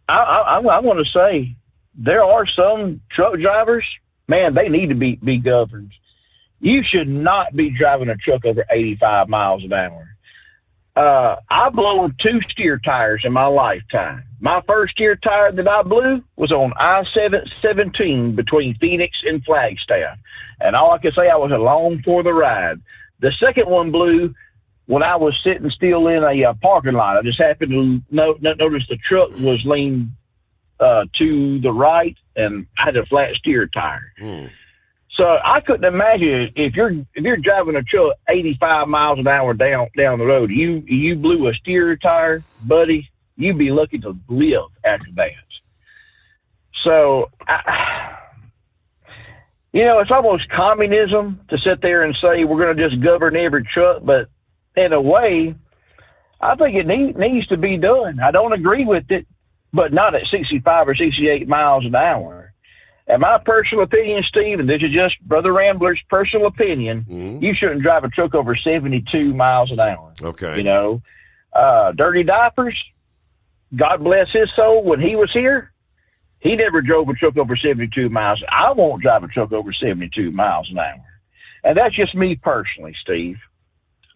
I'm going to say there are some truck drivers, man, they need to be governed. You should not be driving a truck over 85 miles an hour. I blew 2 steer tires in my lifetime. My first steer tire that I blew was on I-17 between Phoenix and Flagstaff. And all I can say, I was along for the ride. The second one blew when I was sitting still in a parking lot. I just happened to notice the truck was leaned to the right, and I had a flat steer tire. So I couldn't imagine if you're driving a truck 85 miles an hour down the road, you blew a steer tire, buddy, you'd be lucky to live after that. So, it's almost communism to sit there and say we're going to just govern every truck, but in a way, I think it needs to be done. I don't agree with it, but not at 65 or 68 miles an hour. In my personal opinion, Steve, and this is just Brother Rambler's personal opinion, you shouldn't drive a truck over 72 miles an hour. Okay. Dirty Diapers, God bless his soul, when he was here, he never drove a truck over 72 miles. I won't drive a truck over 72 miles an hour. And that's just me personally, Steve.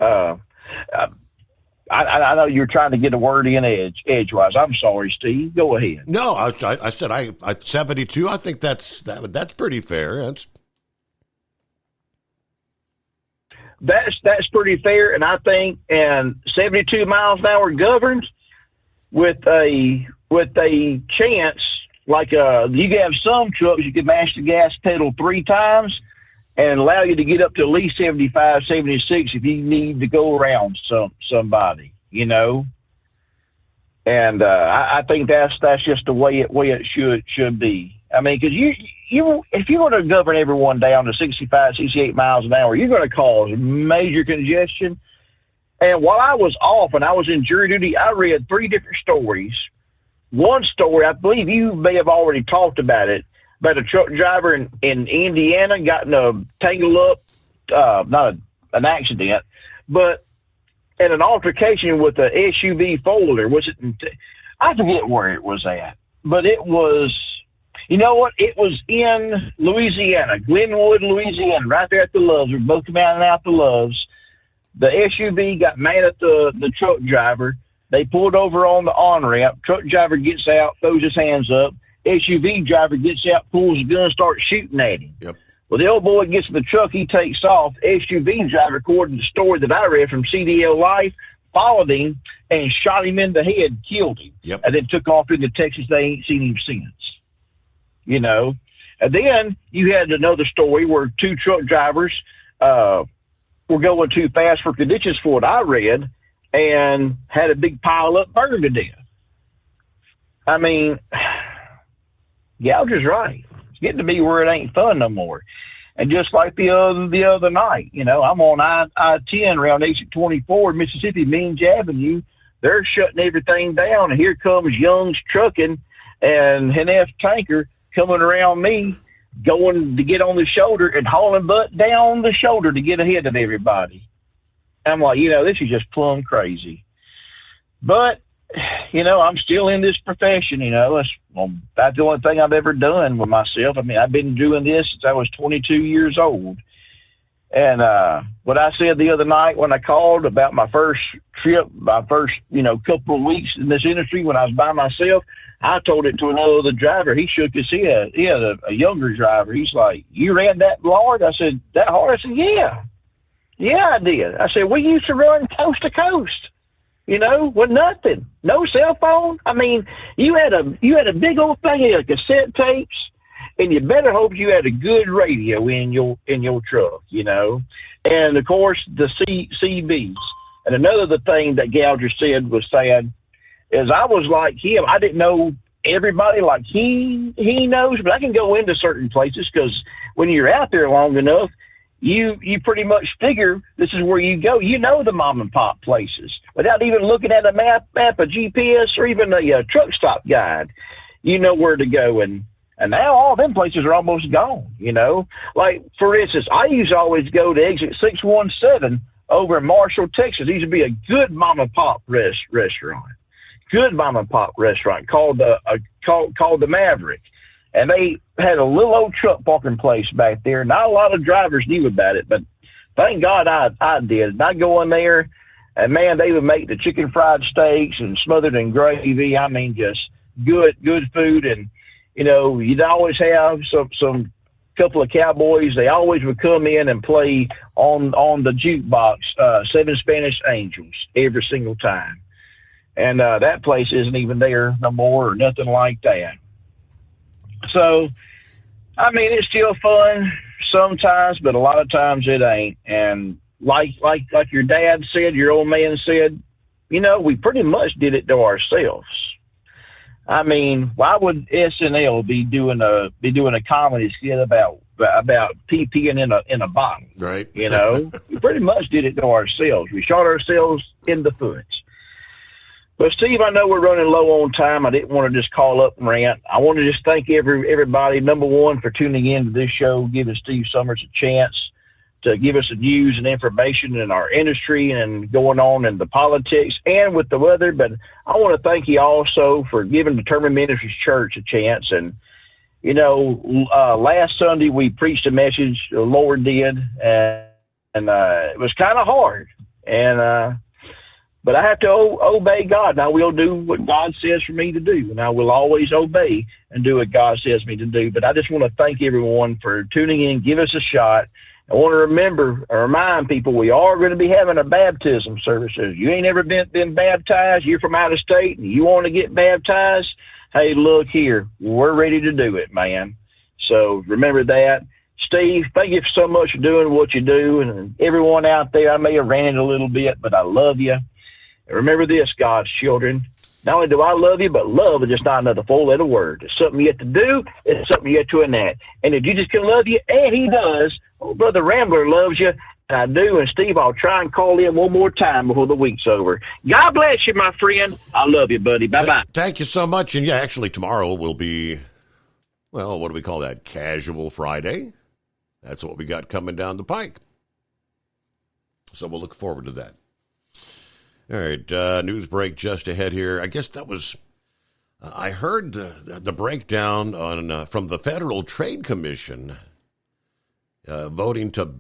I know you're trying to get a word in edgewise. I'm sorry, Steve. Go ahead. No, I said I 72. I think that's pretty fair. That's pretty fair, and I think 72 miles an hour governed with a chance, like you can have some trucks you can mash the gas pedal 3 times and allow you to get up to at least 75, 76 if you need to go around somebody, And I think that's just the way it should be. I mean, because you if you're going to govern everyone down to 65, 68 miles an hour, you're going to cause major congestion. And while I was off and I was in jury duty, I read 3 different stories. One story, I believe you may have already talked about it, about a truck driver in Indiana got in a tangled up, not an accident, but in an altercation with a SUV folder. I forget where it was at, but it was, it was in Louisiana, Glenwood, Louisiana, right there at the Loves. We're both coming out the Loves. The SUV got mad at the truck driver. They pulled over on the on-ramp. Truck driver gets out, throws his hands up. SUV driver gets out, pulls a gun, starts shooting at him. Yep. Well, the old boy gets in the truck, he takes off. SUV driver, according to the story that I read from CDL Life, followed him and shot him in the head, killed him. Yep. And then took off into Texas. They ain't seen him since. And then you had another story where 2 truck drivers were going too fast for conditions for what I read and had a big pile up, burned to death. I mean, Gouger's right. It's getting to be where it ain't fun no more. And just like the other night, I'm on I-10 around exit 24 Mississippi, Means Avenue. They're shutting everything down, and here comes Young's Trucking and Hennef Tanker coming around me, going to get on the shoulder and hauling butt down the shoulder to get ahead of everybody. I'm like, this is just plumb crazy. But I'm still in this profession, that's the only thing I've ever done with myself. I mean, I've been doing this since I was 22 years old. And what I said the other night when I called about my first trip, my first, couple of weeks in this industry when I was by myself, I told it to another driver. He shook his head. He had a younger driver. He's like, "You ran that hard?" I said, "That hard?" I said, "Yeah. Yeah, I did." I said, "We used to run coast to coast. With nothing, no cell phone. I mean, you had a big old thing of cassette tapes, and you better hope you had a good radio in your truck, And of course the CBs. And another thing that Gouger said was sad is I was like him. I didn't know everybody like he knows, but I can go into certain places because when you're out there long enough, you pretty much figure this is where you go. The mom and pop places without even looking at a map, a GPS, or even a truck stop guide. You know where to go, and now all them places are almost gone. Like for instance, I used to always go to exit 617 over in Marshall, Texas. These would be a good mom and pop restaurant. Good mom and pop restaurant called the Maverick. And they had a little old truck parking place back there. Not a lot of drivers knew about it, but thank God I did. And I go in there, and man, they would make the chicken fried steaks and smothered in gravy. I mean, just good food. And, you know, you'd always have some couple of cowboys. They always would come in and play on the jukebox, Seven Spanish Angels, every single time. And that place isn't even there no more or nothing like that. So, I mean, it's still fun sometimes, but a lot of times it ain't. And like your dad said, your old man said, you know, we pretty much did it to ourselves. I mean, why would SNL be doing a comedy skit about peeing in a bottle? Right. You know, we pretty much did it to ourselves. We shot ourselves in the foot. But Steve, I know we're running low on time. I didn't want to just call up and rant. I want to just thank everybody, number one, for tuning in to this show, giving Steve Summers a chance to give us the news and information in our industry and going on in the politics and with the weather. But I want to thank you also for giving Determined Ministries Church a chance. And, you know, last Sunday we preached a message, the Lord did, and it was kind of hard. But I have to obey God, and I will do what God says for me to do, and I will always obey and do what God says me to do. But I just want to thank everyone for tuning in, give us a shot. I want to remind people we are going to be having a baptism service. If you ain't ever been baptized, you're from out of state, and you want to get baptized, hey, look here, we're ready to do it, man. So remember that. Steve, thank you so much for doing what you do, and everyone out there, I may have ranted a little bit, but I love you. Remember this, God's children. Not only do I love you, but love is just not another four-letter word. It's something you have to do. It's something you have to enact. And if Jesus can love you, and he does, oh, Brother Rambler loves you, and I do. And, Steve, I'll try and call in one more time before the week's over. God bless you, my friend. I love you, buddy. Bye-bye. Thank you so much. And, yeah, actually, tomorrow will be, well, what do we call that? Casual Friday. That's what we got coming down the pike. So we'll look forward to that. All right, news break just ahead here. I guess that was, I heard the breakdown on from the Federal Trade Commission voting to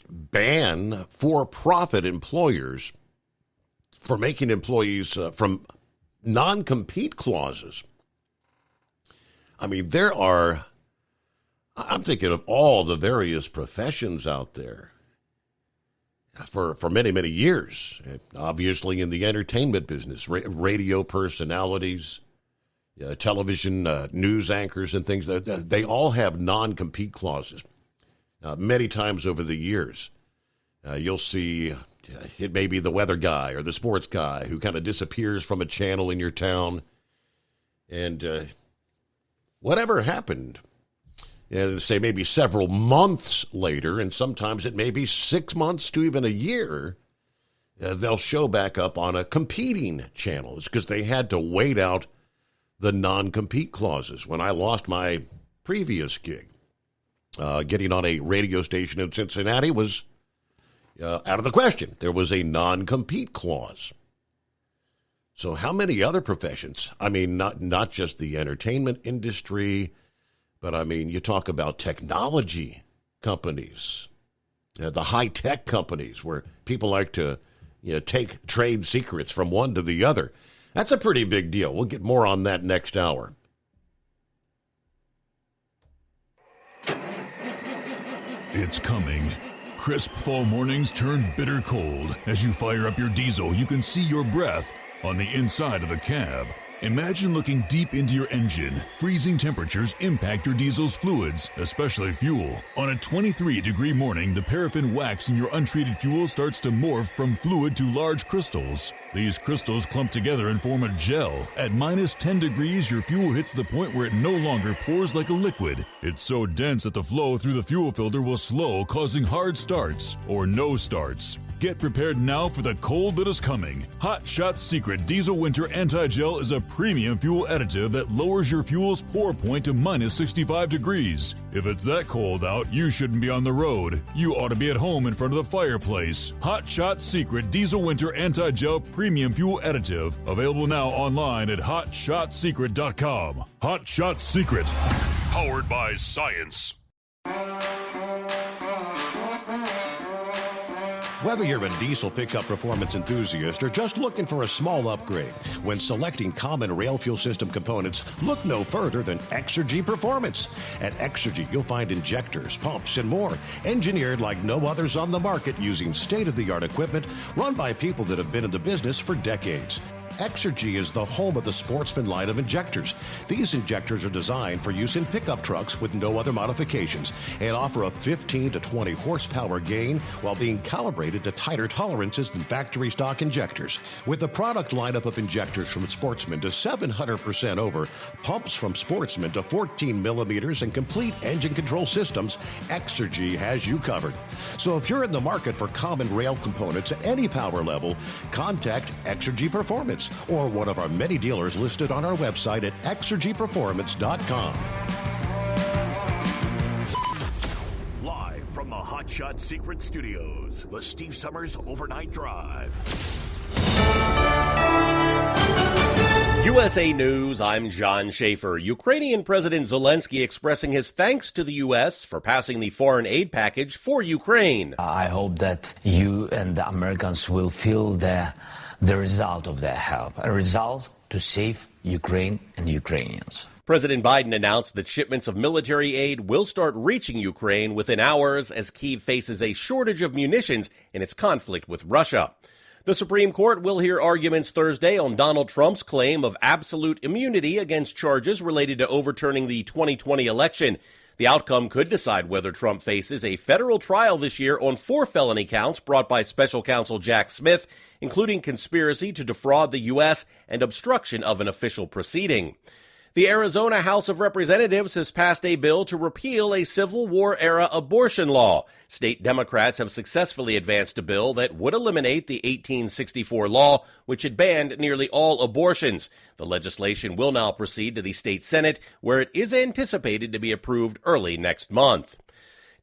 ban for-profit employers for making employees from non-compete clauses. I mean, I'm thinking of all the various professions out there. For many, many years, obviously in the entertainment business, radio personalities, television news anchors and things, they all have non-compete clauses. Many times over the years, you'll see it may be the weather guy or the sports guy who kind of disappears from a channel in your town. And whatever happened, say maybe several months later, and sometimes it may be 6 months to even a year, they'll show back up on a competing channel. It's because they had to wait out the non-compete clauses. When I lost my previous gig, getting on a radio station in Cincinnati was out of the question. There was a non-compete clause. So how many other professions? I mean, not just the entertainment industry, but, I mean, you talk about technology companies, the high-tech companies where people like to take trade secrets from one to the other. That's a pretty big deal. We'll get more on that next hour. It's coming. Crisp fall mornings turn bitter cold. As you fire up your diesel, you can see your breath on the inside of a cab. Imagine looking deep into your engine. Freezing temperatures impact your diesel's fluids, especially fuel. On a 23-degree morning, the paraffin wax in your untreated fuel starts to morph from fluid to large crystals. These crystals clump together and form a gel. At minus 10 degrees, your fuel hits the point where it no longer pours like a liquid. It's so dense that the flow through the fuel filter will slow, causing hard starts or no starts. Get prepared now for the cold that is coming. Hot Shot Secret Diesel Winter Anti-Gel is a premium fuel additive that lowers your fuel's pour point to minus 65 degrees. If it's that cold out, you shouldn't be on the road. You ought to be at home in front of the fireplace. Hot Shot Secret Diesel Winter Anti-Gel Premium Fuel Additive. Available now online at HotShotSecret.com. Hot Shot Secret. Powered by science. Whether you're a diesel pickup performance enthusiast or just looking for a small upgrade, when selecting common rail fuel system components, look no further than Exergy Performance. At Exergy, you'll find injectors, pumps, and more, engineered like no others on the market using state-of-the-art equipment run by people that have been in the business for decades. Exergy is the home of the Sportsman line of injectors. These injectors are designed for use in pickup trucks with no other modifications and offer a 15 to 20 horsepower gain while being calibrated to tighter tolerances than factory stock injectors. With a product lineup of injectors from Sportsman to 700% over, pumps from Sportsman to 14 millimeters, and complete engine control systems, Exergy has you covered. So if you're in the market for common rail components at any power level, contact Exergy Performance or one of our many dealers listed on our website at exergyperformance.com. Live from the Hot Shot Secret Studios, the Steve Summers Overnight Drive. USA News, I'm John Schaefer. Ukrainian President Zelensky expressing his thanks to the U.S. for passing the foreign aid package for Ukraine. I hope that you and the Americans will feel the result of their help, a result to save Ukraine and Ukrainians. President Biden announced that shipments of military aid will start reaching Ukraine within hours as Kyiv faces a shortage of munitions in its conflict with Russia. The Supreme Court will hear arguments Thursday on Donald Trump's claim of absolute immunity against charges related to overturning the 2020 election. The outcome could decide whether Trump faces a federal trial this year on 4 felony counts brought by special counsel Jack Smith, including conspiracy to defraud the U.S. and obstruction of an official proceeding. The Arizona House of Representatives has passed a bill to repeal a Civil War-era abortion law. State Democrats have successfully advanced a bill that would eliminate the 1864 law, which had banned nearly all abortions. The legislation will now proceed to the state Senate, where it is anticipated to be approved early next month.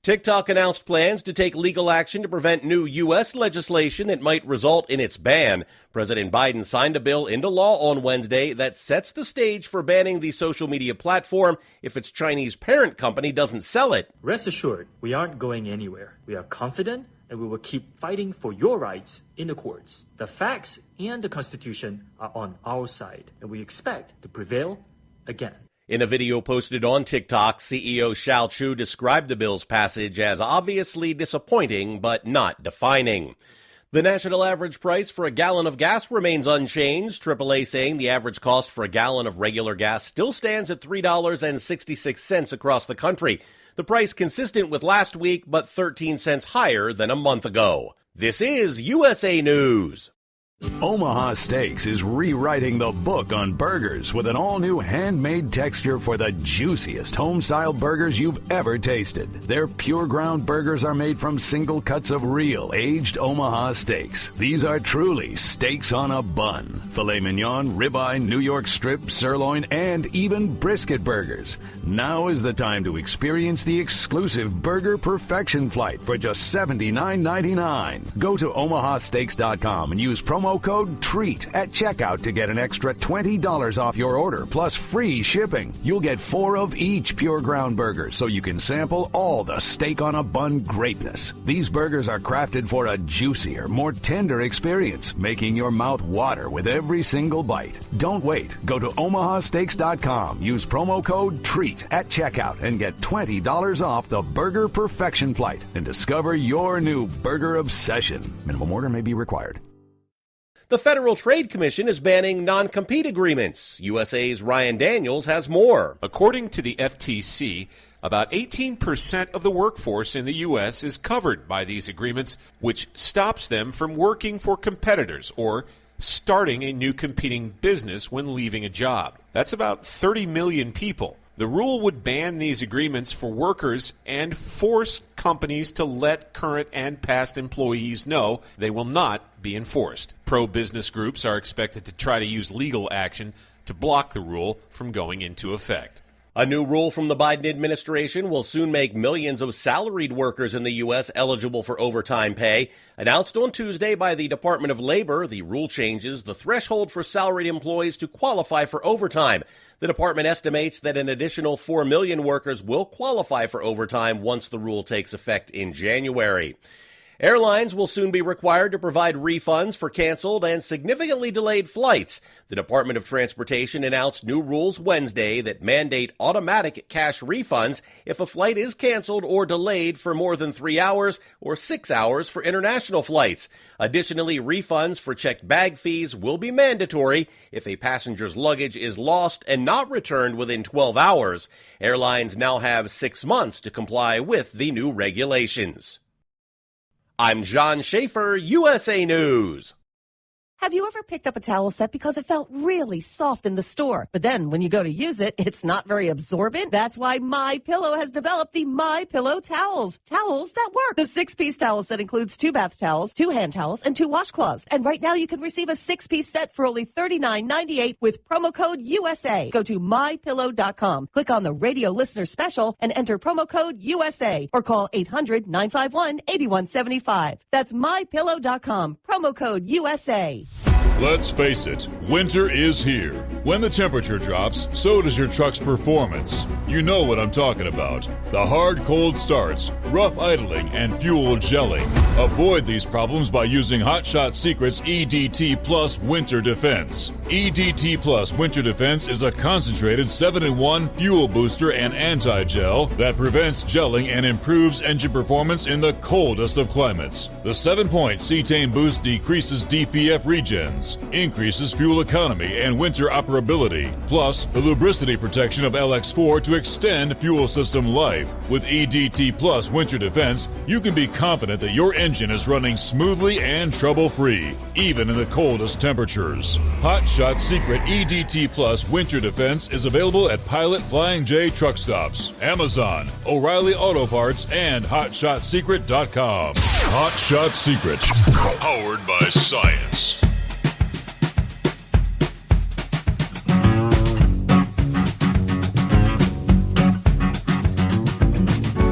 TikTok announced plans to take legal action to prevent new U.S. legislation that might result in its ban. President Biden signed a bill into law on Wednesday that sets the stage for banning the social media platform if its Chinese parent company doesn't sell it. Rest assured, we aren't going anywhere. We are confident and we will keep fighting for your rights in the courts. The facts and the Constitution are on our side, and we expect to prevail again. In a video posted on TikTok, CEO Shao Chu described the bill's passage as obviously disappointing but not defining. The national average price for a gallon of gas remains unchanged, AAA saying the average cost for a gallon of regular gas still stands at $3.66 across the country. The price consistent with last week, but 13 cents higher than a month ago. This is USA News. Omaha Steaks is rewriting the book on burgers with an all-new handmade texture for the juiciest home-style burgers you've ever tasted. Their pure ground burgers are made from single cuts of real, aged Omaha steaks. These are truly steaks on a bun. Filet mignon, ribeye, New York strip, sirloin, and even brisket burgers. Now is the time to experience the exclusive Burger Perfection Flight for just $79.99. Go to omahasteaks.com and use promo code TREAT at checkout to get an extra $20 off your order plus free shipping. You'll get 4 of each pure ground burger so you can sample all the steak on a bun greatness. These burgers are crafted for a juicier, more tender experience, making your mouth water with every single bite. Don't wait. Go to omahasteaks.com. Use promo code TREAT at checkout and get $20 off the Burger Perfection Flight and discover your new burger obsession. Minimum order may be required. The Federal Trade Commission is banning non-compete agreements. USA's Ryan Daniels has more. According to the FTC, about 18% of the workforce in the U.S. is covered by these agreements, which stops them from working for competitors or starting a new competing business when leaving a job. That's about 30 million people. The rule would ban these agreements for workers and force companies to let current and past employees know they will not be enforced. Pro-business groups are expected to try to use legal action to block the rule from going into effect. A new rule from the Biden administration will soon make millions of salaried workers in the U.S. eligible for overtime pay. Announced on Tuesday by the Department of Labor, the rule changes the threshold for salaried employees to qualify for overtime. The department estimates that an additional 4 million workers will qualify for overtime once the rule takes effect in January. Airlines will soon be required to provide refunds for canceled and significantly delayed flights. The Department of Transportation announced new rules Wednesday that mandate automatic cash refunds if a flight is canceled or delayed for more than 3 hours or 6 hours for international flights. Additionally, refunds for checked bag fees will be mandatory if a passenger's luggage is lost and not returned within 12 hours. Airlines now have 6 months to comply with the new regulations. I'm John Schaefer, USA News. Have you ever picked up a towel set because it felt really soft in the store, but then when you go to use it, it's not very absorbent? That's why MyPillow has developed the MyPillow towels. Towels that work. The 6-piece towel set includes 2 bath towels, 2 hand towels, and 2 washcloths. And right now you can receive a 6-piece set for only $39.98 with promo code USA. Go to MyPillow.com, click on the radio listener special, and enter promo code USA, or call 800-951-8175. That's MyPillow.com, promo code USA. Let's face it, winter is here. When the temperature drops, so does your truck's performance. You know what I'm talking about. The hard cold starts, rough idling, and fuel gelling. Avoid these problems by using Hot Shot Secret's EDT Plus Winter Defense. EDT Plus Winter Defense is a concentrated 7-in-1 fuel booster and anti-gel that prevents gelling and improves engine performance in the coldest of climates. The 7-point cetane boost decreases DPF regens, increases fuel economy and winter operability, plus the lubricity protection of LX4 to extend fuel system life. With EDT Plus Winter Defense, you can be confident that your engine is running smoothly and trouble-free, even in the coldest temperatures. Hot Shot Secret EDT Plus Winter Defense is available at Pilot Flying J truck stops, Amazon, O'Reilly Auto Parts, and HotShotSecret.com. Hot Shot Secret, powered by science.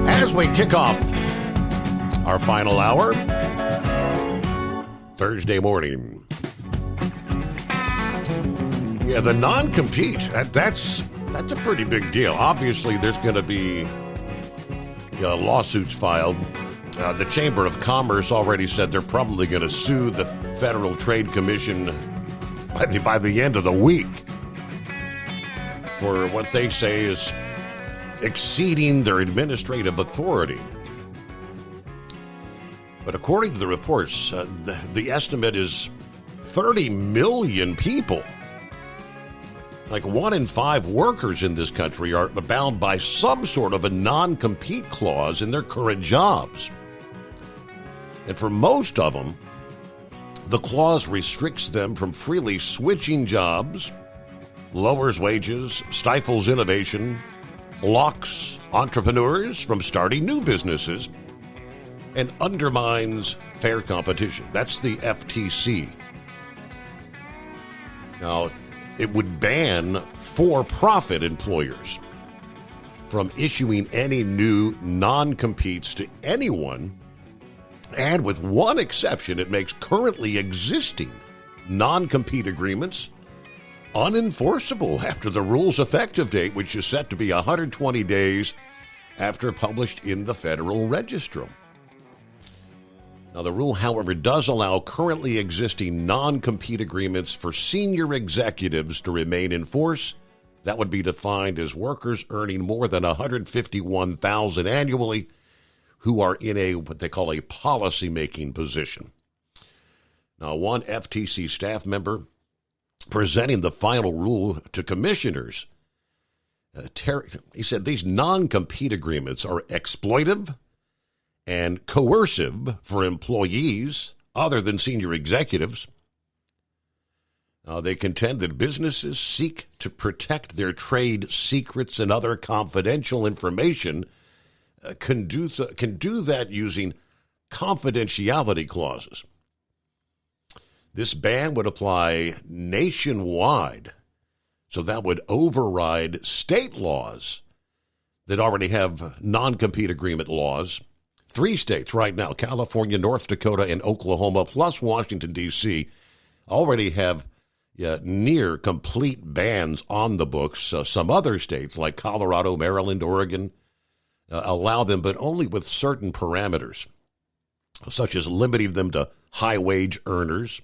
As we kick off our final hour, Thursday morning. Yeah, the non-compete, that's a pretty big deal. Obviously, there's going to be lawsuits filed. The Chamber of Commerce already said they're probably going to sue the Federal Trade Commission by the end of the week for what they say is exceeding their administrative authority. But according to the reports, the estimate is 30 million people. Like 1 in 5 workers in this country are bound by some sort of a non-compete clause in their current jobs. And for most of them, the clause restricts them from freely switching jobs, lowers wages, stifles innovation, blocks entrepreneurs from starting new businesses, and undermines fair competition. That's the FTC. Now, it would ban for-profit employers from issuing any new non-competes to anyone, and with one exception, it makes currently existing non-compete agreements unenforceable after the rule's effective date, which is set to be 120 days after published in the Federal Register. Now, the rule, however, does allow currently existing non-compete agreements for senior executives to remain in force. That would be defined as workers earning more than $151,000 annually who are in what they call a policy-making position. Now, one FTC staff member presenting the final rule to commissioners, he said these non-compete agreements are exploitive and coercive for employees other than senior executives. They contend that businesses seek to protect their trade secrets and other confidential information can do that using confidentiality clauses. This ban would apply nationwide, so that would override state laws that already have non-compete agreement laws. 3 states right now, California, North Dakota, and Oklahoma, plus Washington, D.C., already have near complete bans on the books. Some other states like Colorado, Maryland, Oregon allow them, but only with certain parameters, such as limiting them to high-wage earners.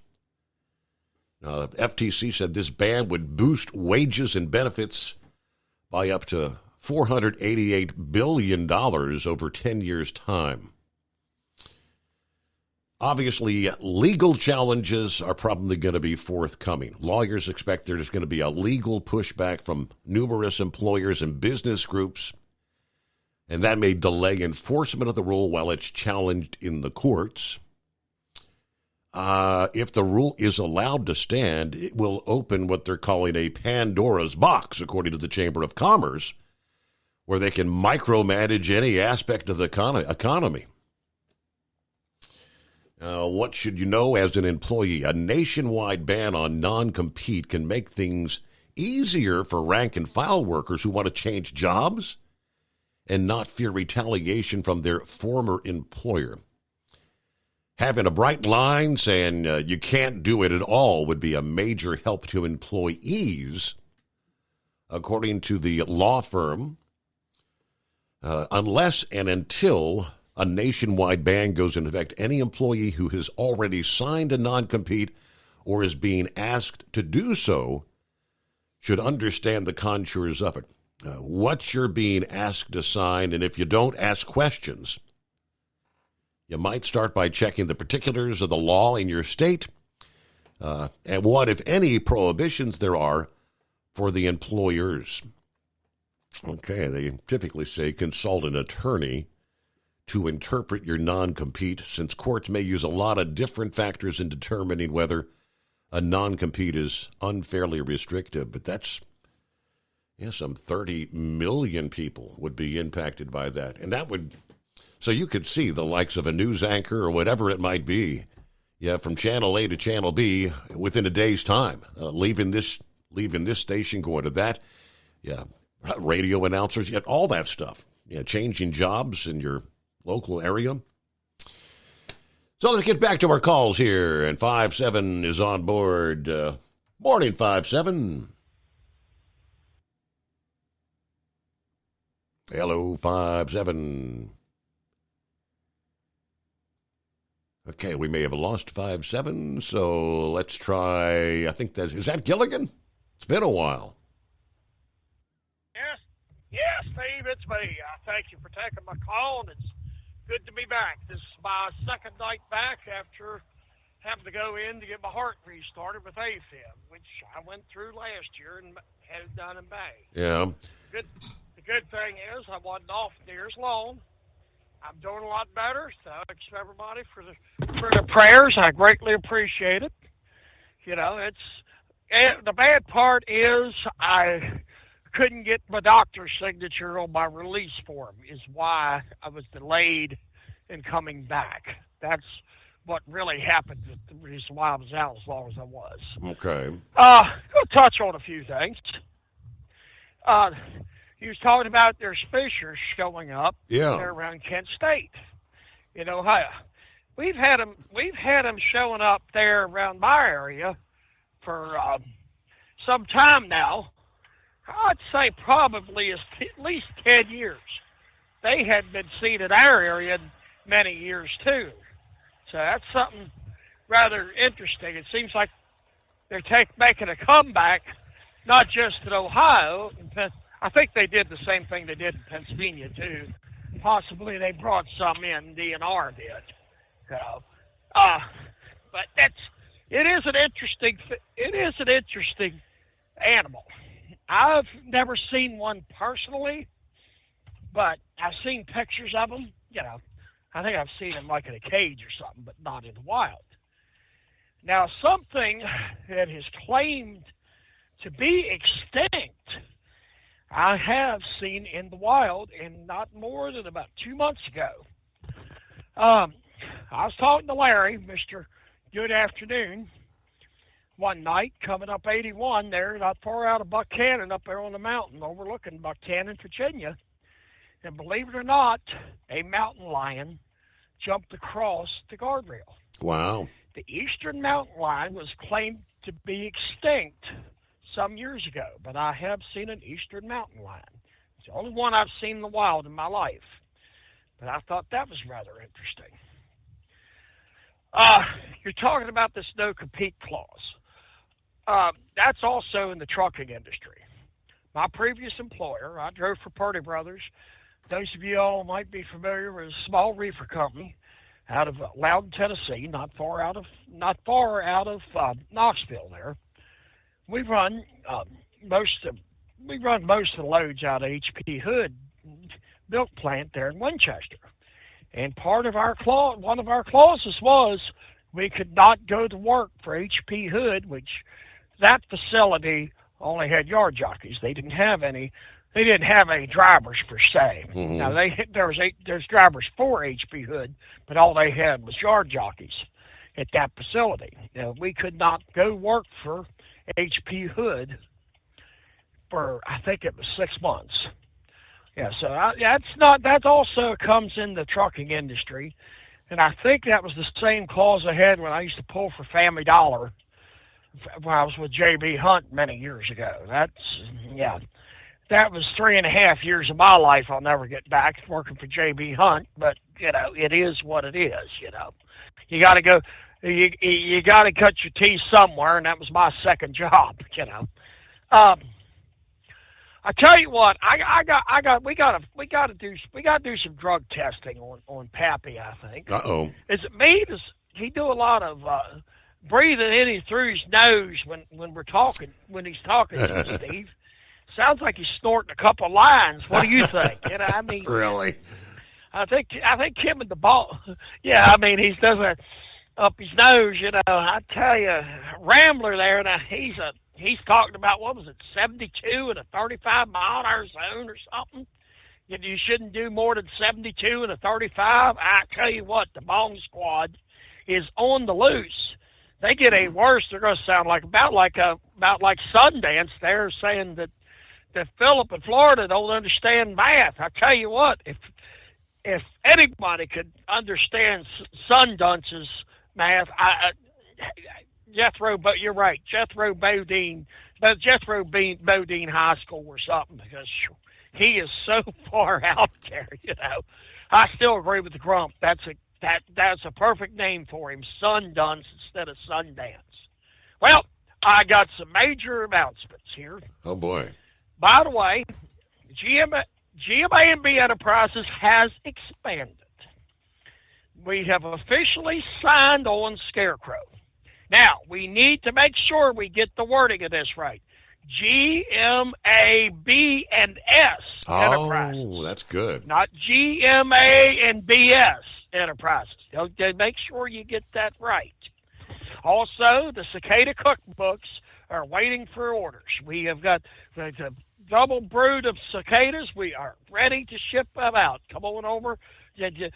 FTC said this ban would boost wages and benefits by up to $488 billion over 10 years' time. Obviously, legal challenges are probably going to be forthcoming. Lawyers expect there's going to be a legal pushback from numerous employers and business groups, and that may delay enforcement of the rule while it's challenged in the courts. If the rule is allowed to stand, it will open what they're calling a Pandora's box, according to the Chamber of Commerce, where they can micromanage any aspect of the economy. What should you know as an employee? A nationwide ban on non-compete can make things easier for rank-and-file workers who want to change jobs and not fear retaliation from their former employer. Having a bright line saying you can't do it at all would be a major help to employees, according to the law firm. Unless and until a nationwide ban goes into effect, any employee who has already signed a non-compete or is being asked to do so should understand the contours of it. What you're being asked to sign, and if you don't, ask questions. You might start by checking the particulars of the law in your state and what, if any, prohibitions there are for the employers. Okay, they typically say consult an attorney to interpret your non-compete, since courts may use a lot of different factors in determining whether a non-compete is unfairly restrictive. But that's, some 30 million people would be impacted by that. And that would, so you could see the likes of a news anchor or whatever it might be, from channel A to channel B within a day's time, leaving this station, going to that, radio announcers, all that stuff, changing jobs in your local area. So let's get back to our calls here, and 5-7 is on board. Morning, 5-7. Hello, 5-7. Okay, we may have lost 5-7, so let's try, is that Gilligan? It's been a while. Yes, Steve, it's me. Thank you for taking my call, and it's good to be back. This is my second night back after having to go in to get my heart restarted with AFib, which I went through last year and had it done in May. Yeah. The good thing is I wasn't off near as long. I'm doing a lot better, so thanks to everybody for the prayers. I greatly appreciate it. The bad part is I couldn't get my doctor's signature on my release form, is why I was delayed in coming back. That's what really happened, the reason why I was out as long as I was. Okay. I'll touch on a few things. You was talking about there's fishers showing up there around Kent State in Ohio. We've had them showing up there around my area for some time now. I'd say probably at least 10 years. They hadn't been seen in our area in many years, too. So that's something rather interesting. It seems like they're making a comeback, not just in Ohio. I think they did the same thing they did in Pennsylvania, too. Possibly they brought some in, DNR did. But it is an interesting animal. I've never seen one personally, but I've seen pictures of them. I think I've seen them like in a cage or something, but not in the wild. Now, something that is claimed to be extinct, I have seen in the wild, and not more than about 2 months ago. I was talking to Larry, Mr. Good Afternoon, one night coming up 81 there, not far out of Buchanan, up there on the mountain overlooking Buchanan, Virginia. And believe it or not, a mountain lion jumped across the guardrail. Wow. The eastern mountain lion was claimed to be extinct some years ago, but I have seen an eastern mountain lion. It's the only one I've seen in the wild in my life. But I thought that was rather interesting. You're talking about this no-compete clause. That's also in the trucking industry. My previous employer, I drove for Purdy Brothers. Those of you all might be familiar with a small reefer company out of Loudon, Tennessee, not far out of Knoxville. There, we run most of the loads out of H.P. Hood milk plant there in Winchester. And part of one of our clauses was we could not go to work for H.P. Hood, which that facility only had yard jockeys. They didn't have any drivers per se. Mm-hmm. Now there's drivers for H.P. Hood, but all they had was yard jockeys at that facility. We could not go work for H.P. Hood for, I think it was 6 months. Yeah, so that also comes in the trucking industry, and I think that was the same clause I had when I used to pull for Family Dollar when I was with J.B. Hunt many years ago. That was 3.5 years of my life I'll never get back working for J.B. Hunt, but it is what it is. You got to go. You got to cut your teeth somewhere, and that was my second job. I tell you what, we got to do some drug testing on Pappy, I think. Uh-oh. Is it me? Does he do a lot of breathing in through his nose when he's talking to you, Steve? Sounds like he's snorting a couple lines. What do you think? Really? I think him and the ball. Yeah, he does that up his nose. I tell you, Rambler there. Now he's talking about, what was it, 72 in a 35-mile-an-hour zone or something? You shouldn't do more than 72 in a 35. I tell you what, the Bong Squad is on the loose. They get a worse. They're going to sound about like Sundance. They're saying that Philip in Florida don't understand math. I tell you what, if anybody could understand Sundance's math, Jethro, but you're right, Jethro Bodine High School or something, because he is so far out there. I still agree with the Grump. That's a perfect name for him, Sundance instead of Sundance. Well, I got some major announcements here. Oh boy! By the way, GMA&B Enterprises has expanded. We have officially signed on Scarecrow. Now, we need to make sure we get the wording of this right. GMA&B&S Enterprises. Oh, that's good. Not GMA&BS Enterprises. Make sure you get that right. Also, the Cicada cookbooks are waiting for orders. We have got the double brood of cicadas. We are ready to ship them out. Come on over. Get your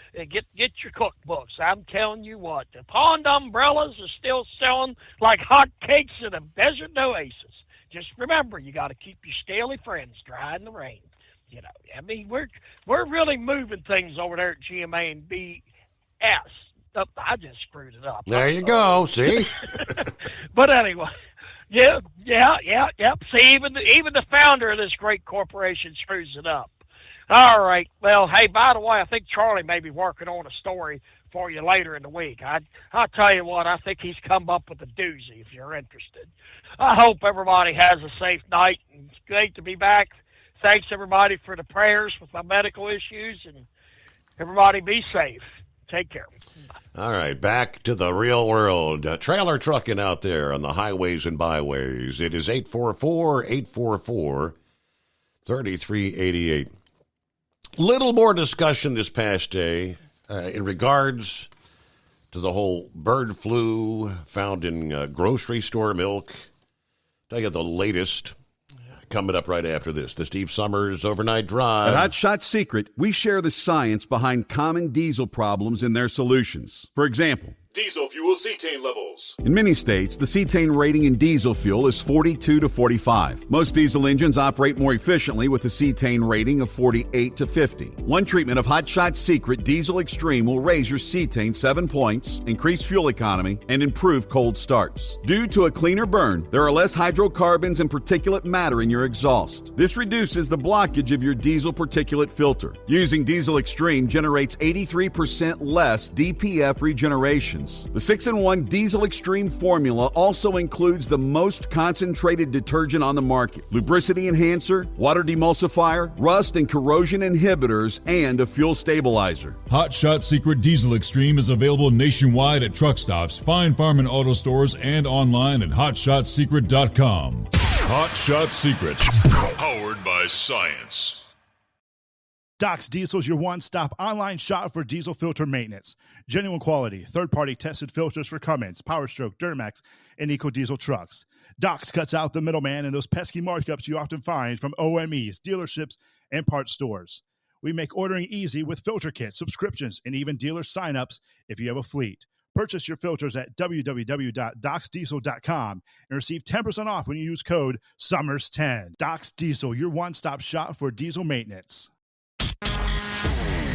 cookbooks. I'm telling you what, the pond umbrellas are still selling like hotcakes in a desert oasis. Just remember, you got to keep your scaly friends dry in the rain. We're really moving things over there at GMA&BS. I just screwed it up. There you go. See. But anyway, yeah. See, even the founder of this great corporation screws it up. All right. Well, hey, by the way, I think Charlie may be working on a story for you later in the week. I'll tell you what, I think he's come up with a doozy if you're interested. I hope everybody has a safe night. It's great to be back. Thanks, everybody, for the prayers with my medical issues, and everybody be safe. Take care. All right, back to the real world. Trailer trucking out there on the highways and byways. It is 844-844-3388. Little more discussion this past day in regards to the whole bird flu found in grocery store milk. Tell you the latest coming up right after this. The Steve Summers Overnight Drive. At Hot Shot Secret, we share the science behind common diesel problems and their solutions. For example, Diesel fuel cetane levels. in many states, the cetane rating in diesel fuel is 42 to 45. Most diesel engines operate more efficiently with a cetane rating of 48 to 50. One treatment of Hot Shot Secret Diesel Extreme will raise your cetane 7 points, increase fuel economy, and improve cold starts. Due to a cleaner burn, there are less hydrocarbons and particulate matter in your exhaust. This reduces the blockage of your diesel particulate filter. Using Diesel Extreme generates 83% less DPF regenerations. The 6-in-1 Diesel Extreme formula also includes the most concentrated detergent on the market, lubricity enhancer, water demulsifier, rust and corrosion inhibitors, and a fuel stabilizer. Hot Shot Secret Diesel Extreme is available nationwide at truck stops, Fine Farm and auto stores, and online at hotshotsecret.com. Hot Shot Secret, powered by science. Doc's Diesel is your one-stop online shop for diesel filter maintenance. Genuine quality, third-party tested filters for Cummins, Powerstroke, Duramax, and EcoDiesel trucks. Doc's cuts out the middleman and those pesky markups you often find from OMEs, dealerships, and parts stores. We make ordering easy with filter kits, subscriptions, and even dealer sign-ups if you have a fleet. Purchase your filters at www.docsdiesel.com and receive 10% off when you use code SUMMERS10. Doc's Diesel, your one-stop shop for diesel maintenance.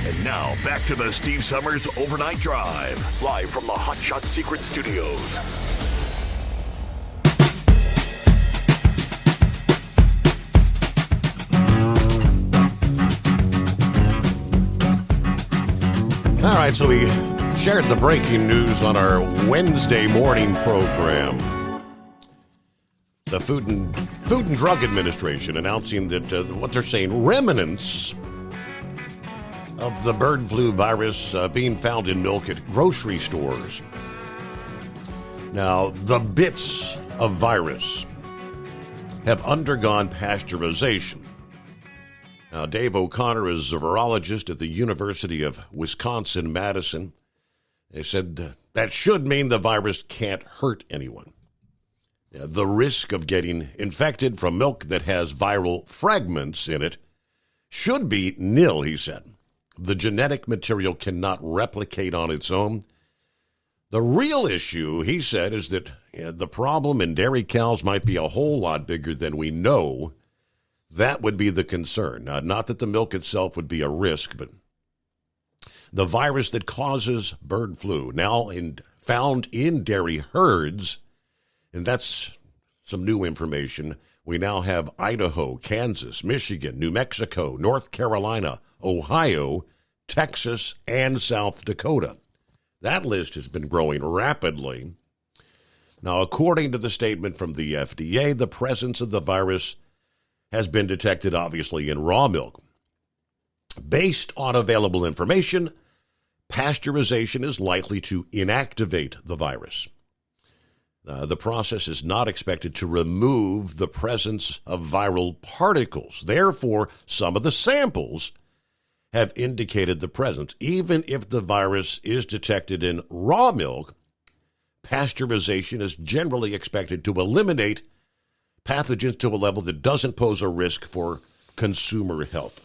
And now, back to the Steve Summers Overnight Drive, live from the Hot Shot Secret Studios. All right, so we shared the breaking news on our Wednesday morning program. The Food and Drug Administration announcing that what they're saying, remnants of the bird flu virus being found in milk at grocery stores. Now, the bits of virus have undergone pasteurization. Now, Dave O'Connor is a virologist at the University of Wisconsin-Madison. They said that should mean the virus can't hurt anyone. The risk of getting infected from milk that has viral fragments in it should be nil, he said. The genetic material cannot replicate on its own. The real issue, he said, is that the problem in dairy cows might be a whole lot bigger than we know. That would be the concern. Not that the milk itself would be a risk, but the virus that causes bird flu, now found in dairy herds, and that's some new information. We now have Idaho, Kansas, Michigan, New Mexico, North Carolina, Ohio, Texas, and South Dakota. That list has been growing rapidly. Now, according to the statement from the FDA, the presence of the virus has been detected, obviously, in raw milk. Based on available information, pasteurization is likely to inactivate the virus. The process is not expected to remove the presence of viral particles. Therefore, some of the samples have indicated the presence. Even if the virus is detected in raw milk, pasteurization is generally expected to eliminate pathogens to a level that doesn't pose a risk for consumer health.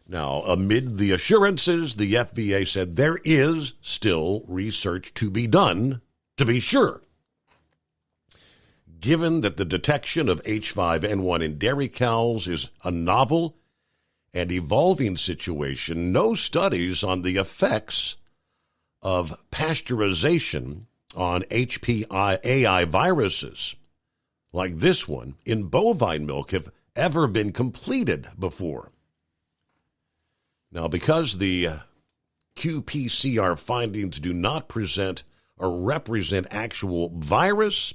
Now, amid the assurances, the FDA said there is still research to be done to be sure. Given that the detection of H5N1 in dairy cows is a novel and evolving situation, no studies on the effects of pasteurization on HPAI viruses like this one in bovine milk have ever been completed before. Now, because the qPCR findings do not present or represent actual virus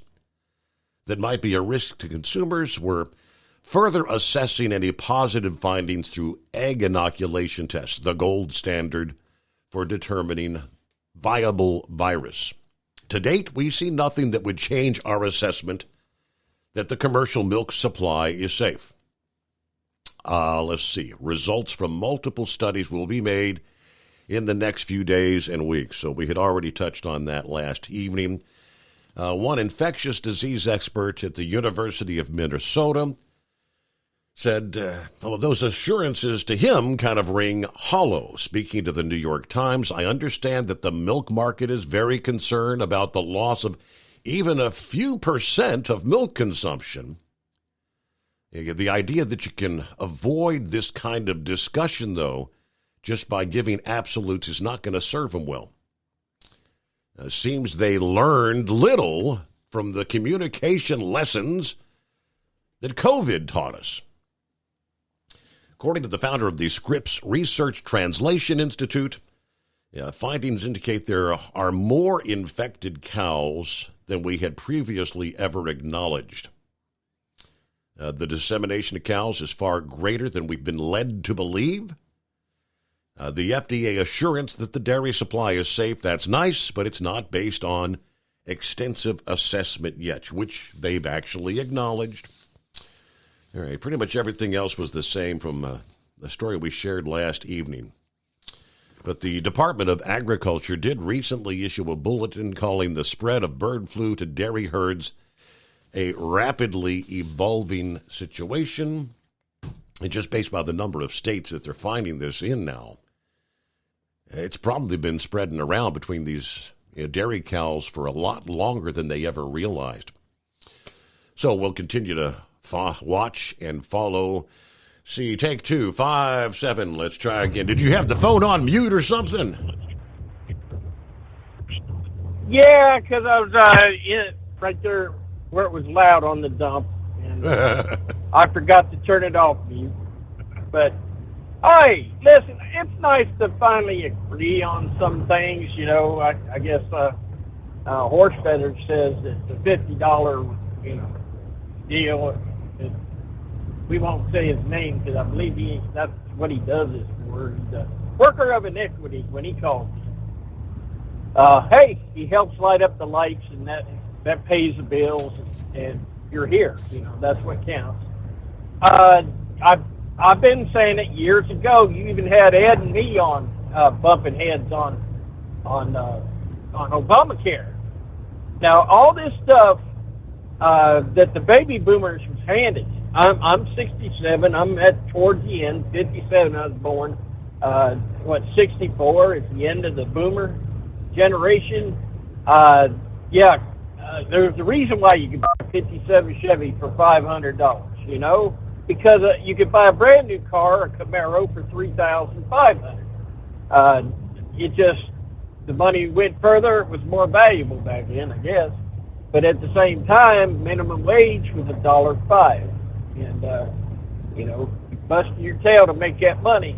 that might be a risk to consumers, we're further assessing any positive findings through egg inoculation tests, the gold standard for determining viable virus. To date, we see nothing that would change our assessment that the commercial milk supply is safe. Let's see. Results from multiple studies will be made in the next few days and weeks. So we had already touched on that last evening. One infectious disease expert at the University of Minnesota said those assurances to him kind of ring hollow. Speaking to the New York Times, I understand that the milk market is very concerned about the loss of even a few % of milk consumption. The idea that you can avoid this kind of discussion, though, just by giving absolutes is not going to serve them well. Seems they learned little from the communication lessons that COVID taught us. According to the founder of the Scripps Research Translation Institute, findings indicate there are more infected cows than we had previously ever acknowledged. The dissemination of cows is far greater than we've been led to believe. The FDA assurance that the dairy supply is safe, that's nice, but it's not based on extensive assessment yet, which they've actually acknowledged. All right, pretty much everything else was the same from the story we shared last evening. But the Department of Agriculture did recently issue a bulletin calling the spread of bird flu to dairy herds a rapidly evolving situation. And just based by the number of states that they're finding this in now, it's probably been spreading around between these dairy cows for a lot longer than they ever realized. So we'll continue to watch and follow. See, take 2, 5, 7. Let's try again. Did you have the phone on mute or something? Yeah, because I was right there where it was loud on the dump, and I forgot to turn it off mute. But, hey, listen, it's nice to finally agree on some things. You know, I guess Horse Feather says that the $50, deal. We won't say his name because I believe that's what he does this for. He's a worker of iniquity when he calls me. Hey, he helps light up the lights, and that pays the bills, and you're here. That's what counts. I've been saying it years ago. You even had Ed and me on bumping heads on Obamacare. Now, all this stuff that the baby boomers was handed. I'm 67. I'm towards the end. 57. I was born. 64 at the end of the boomer generation. There's a reason why you can buy a 57 Chevy for $500. Because you could buy a brand new car, a Camaro, for $3,500. The money went further. It was more valuable back then, I guess. But at the same time, minimum wage was $1.05. And, busting your tail to make that money.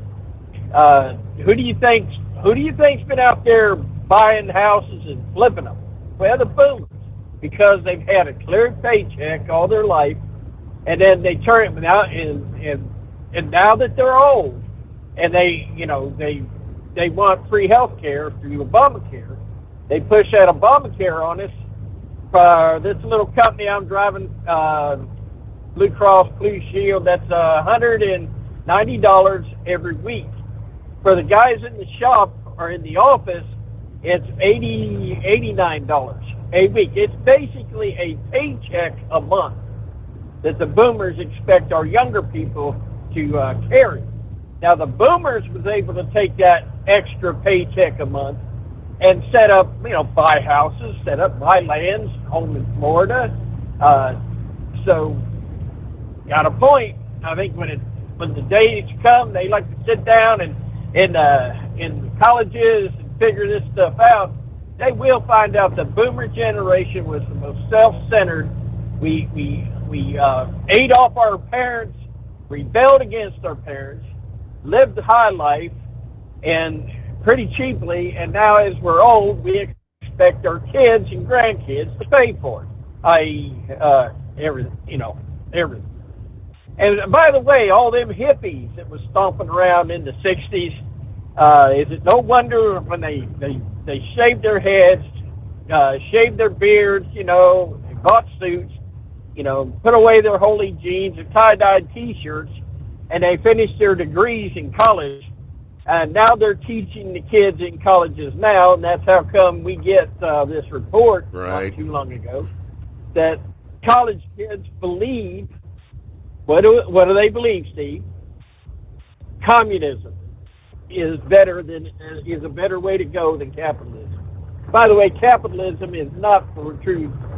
Who do you think's been out there buying houses and flipping them? Well, the boomers, because they've had a clear paycheck all their life, and then they turn it out, and now that they're old, and they want free health care through Obamacare, they push that Obamacare on us. This little company I'm driving, Blue Cross Blue Shield, that's $190 every week. For the guys in the shop or in the office, it's $89 a week. It's basically a paycheck a month that the boomers expect our younger people to carry. Now, the boomers was able to take that extra paycheck a month and set up, buy houses, buy lands, home in Florida. So, got a point. I think when the days come, they like to sit down and in colleges and figure this stuff out. They will find out the boomer generation was the most self-centered. We ate off our parents, rebelled against our parents, lived the high life, and pretty cheaply. And now, as we're old, we expect our kids and grandkids to pay for it. Everything. And by the way, all them hippies that was stomping around in the 60s, is it no wonder when they shaved their heads, shaved their beards, they bought suits, put away their holy jeans and tie-dyed T-shirts, and they finished their degrees in college, Now they're teaching the kids in colleges now, and that's how come we get this report not too long ago, that college kids believe, what do they believe, Steve? Communism is a better way to go than capitalism. By the way, capitalism is not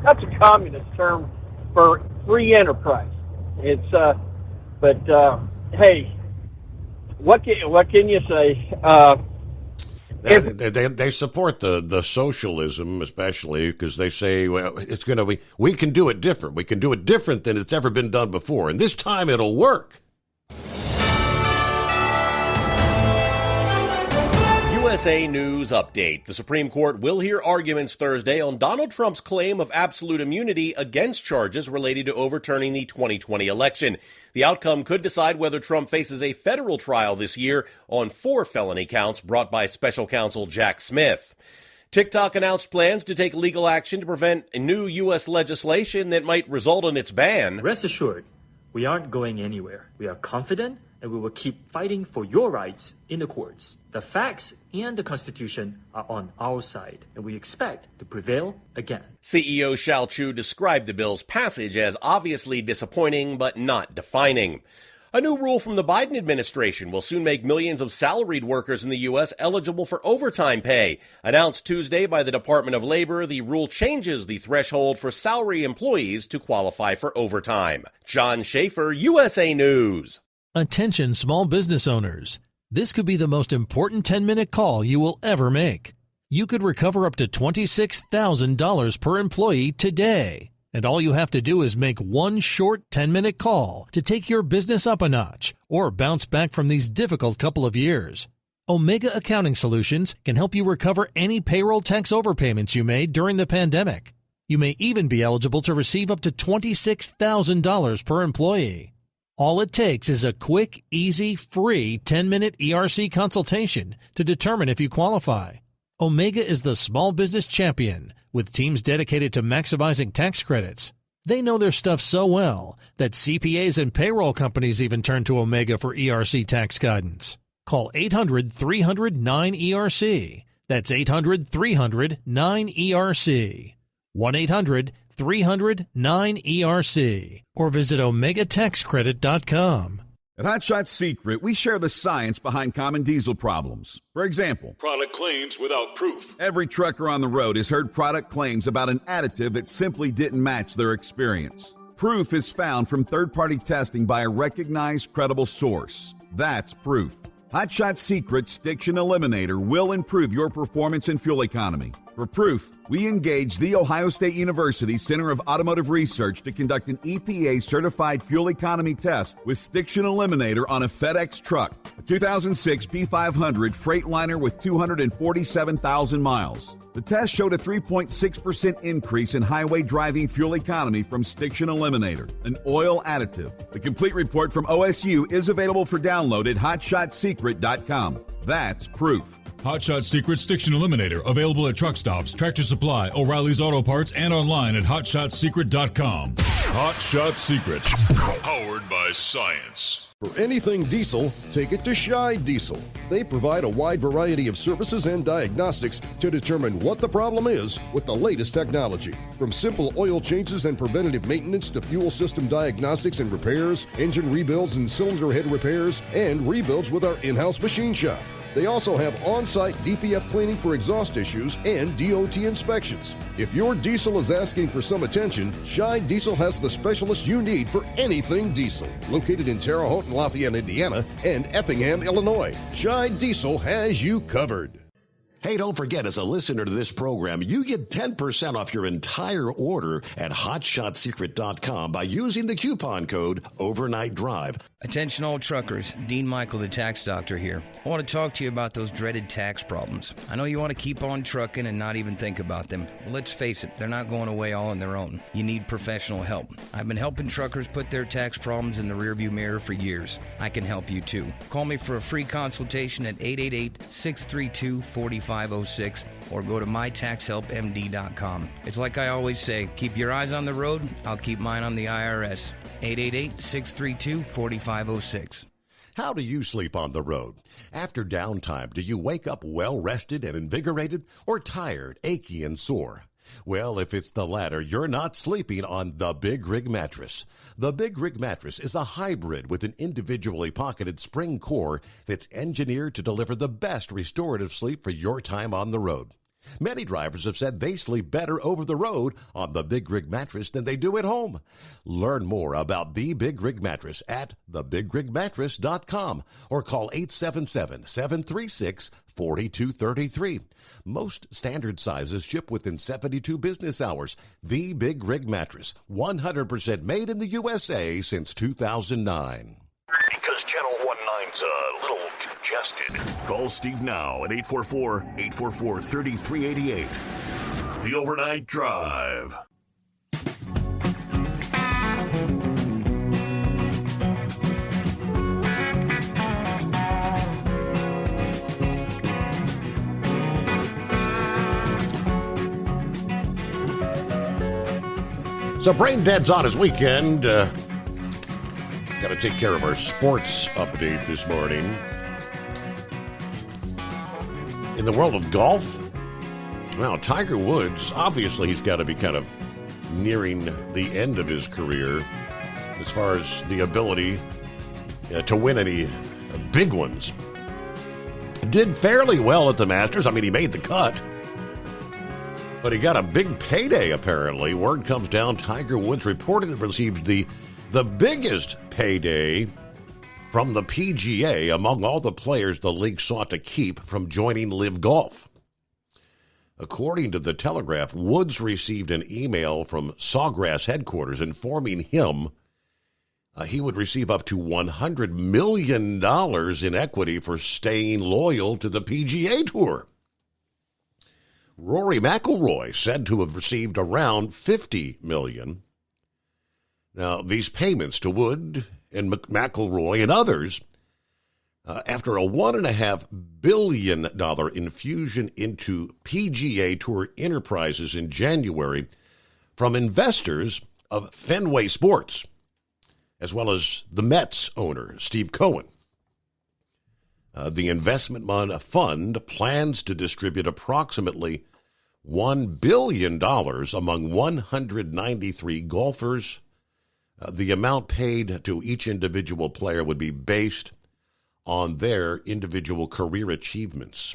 that's a communist term for free enterprise. It's hey, what can you say? They support the socialism, especially because they say, well, we can do it different. We can do it different than it's ever been done before, and this time it'll work. USA News Update. The Supreme Court will hear arguments Thursday on Donald Trump's claim of absolute immunity against charges related to overturning the 2020 election. The outcome could decide whether Trump faces a federal trial this year on 4 felony counts brought by special counsel Jack Smith. TikTok announced plans to take legal action to prevent new U.S. legislation that might result in its ban. Rest assured, we aren't going anywhere. We are confident and we will keep fighting for your rights in the courts. The facts and the Constitution are on our side, and we expect to prevail again. CEO Shao Chu described the bill's passage as obviously disappointing but not defining. A new rule from the Biden administration will soon make millions of salaried workers in the U.S. eligible for overtime pay. Announced Tuesday by the Department of Labor, the rule changes the threshold for salary employees to qualify for overtime. John Schaefer, USA News. Attention small business owners. This could be the most important 10-minute call you will ever make. You could recover up to $26,000 per employee today. And all you have to do is make one short 10-minute call to take your business up a notch or bounce back from these difficult couple of years. Omega Accounting Solutions can help you recover any payroll tax overpayments you made during the pandemic. You may even be eligible to receive up to $26,000 per employee. All it takes is a quick, easy, free 10-minute ERC consultation to determine if you qualify. Omega is the small business champion with teams dedicated to maximizing tax credits. They know their stuff so well that CPAs and payroll companies even turn to Omega for ERC tax guidance. Call 800-300-9ERC. That's 800-300-9ERC. 1-800-300-9ERC. Or visit OmegaTaxCredit.com. At Hot Shot Secret, we share the science behind common diesel problems. For example, product claims without proof. Every trucker on the road has heard product claims about an additive that simply didn't match their experience. Proof is found from third-party testing by a recognized, credible source. That's proof. Hot Shot Secret's Stiction Eliminator will improve your performance and fuel economy. For proof, we engaged the Ohio State University Center of Automotive Research to conduct an EPA-certified fuel economy test with Stiction Eliminator on a FedEx truck, a 2006 P500 Freightliner with 247,000 miles. The test showed a 3.6% increase in highway driving fuel economy from Stiction Eliminator, an oil additive. The complete report from OSU is available for download at HotShotSecret.com. That's proof. Hot Shot Secret Stiction Eliminator, available at truck stops, Tractor Supply, O'Reilly's Auto Parts, and online at HotShotSecret.com. Hot Shot Secret, powered by science. For anything diesel, take it to Scheid Diesel. They provide a wide variety of services and diagnostics to determine what the problem is with the latest technology. From simple oil changes and preventative maintenance to fuel system diagnostics and repairs, engine rebuilds and cylinder head repairs, and rebuilds with our in-house machine shop. They also have on-site DPF cleaning for exhaust issues and DOT inspections. If your diesel is asking for some attention, Scheid Diesel has the specialist you need for anything diesel. Located in Terre Haute and Lafayette, Indiana, and Effingham, Illinois, Scheid Diesel has you covered. Hey, don't forget, as a listener to this program, you get 10% off your entire order at HotShotSecret.com by using the coupon code Overnight Drive. Attention all truckers, Dean Michael, the tax doctor here. I want to talk to you about those dreaded tax problems. I know you want to keep on trucking and not even think about them. Well, let's face it, they're not going away all on their own. You need professional help. I've been helping truckers put their tax problems in the rearview mirror for years. I can help you too. Call me for a free consultation at 888-632-4506 or go to mytaxhelpmd.com. It's like I always say, keep your eyes on the road, I'll keep mine on the IRS. 888-632-4506. How do you sleep on the road? After downtime, do you wake up well-rested and invigorated, or tired, achy, and sore? Well, if it's the latter, you're not sleeping on the Big Rig Mattress. The Big Rig Mattress is a hybrid with an individually pocketed spring core that's engineered to deliver the best restorative sleep for your time on the road. Many drivers have said they sleep better over the road on the Big Rig Mattress than they do at home. Learn more about the Big Rig Mattress at thebigrigmattress.com or call 877-736-4233. Most standard sizes ship within 72 business hours. The Big Rig Mattress, 100% made in the USA since 2009. Because Channel 19's a little congested. Call Steve now at 844-844-3388. The Overnight Drive. So Brain Dead's on his weekend. Got to take care of our sports update this morning. In the world of golf, now Tiger Woods, obviously he's got to be kind of nearing the end of his career as far as the ability to win any big ones. Did fairly well at the Masters. I mean, he made the cut. But he got a big payday, apparently. Word comes down, Tiger Woods reportedly received the biggest payday from the PGA among all the players the league sought to keep from joining LIV Golf. According to the Telegraph, Woods received an email from Sawgrass headquarters informing him he would receive up to $100 million in equity for staying loyal to the PGA Tour. Rory McIlroy said to have received around $50 million. Now, these payments to Wood and McIlroy and others, after a $1.5 billion infusion into PGA Tour Enterprises in January from investors of Fenway Sports, as well as the Mets owner, Steve Cohen. The investment fund plans to distribute approximately $1 billion among 193 golfers. The amount paid to each individual player would be based on their individual career achievements.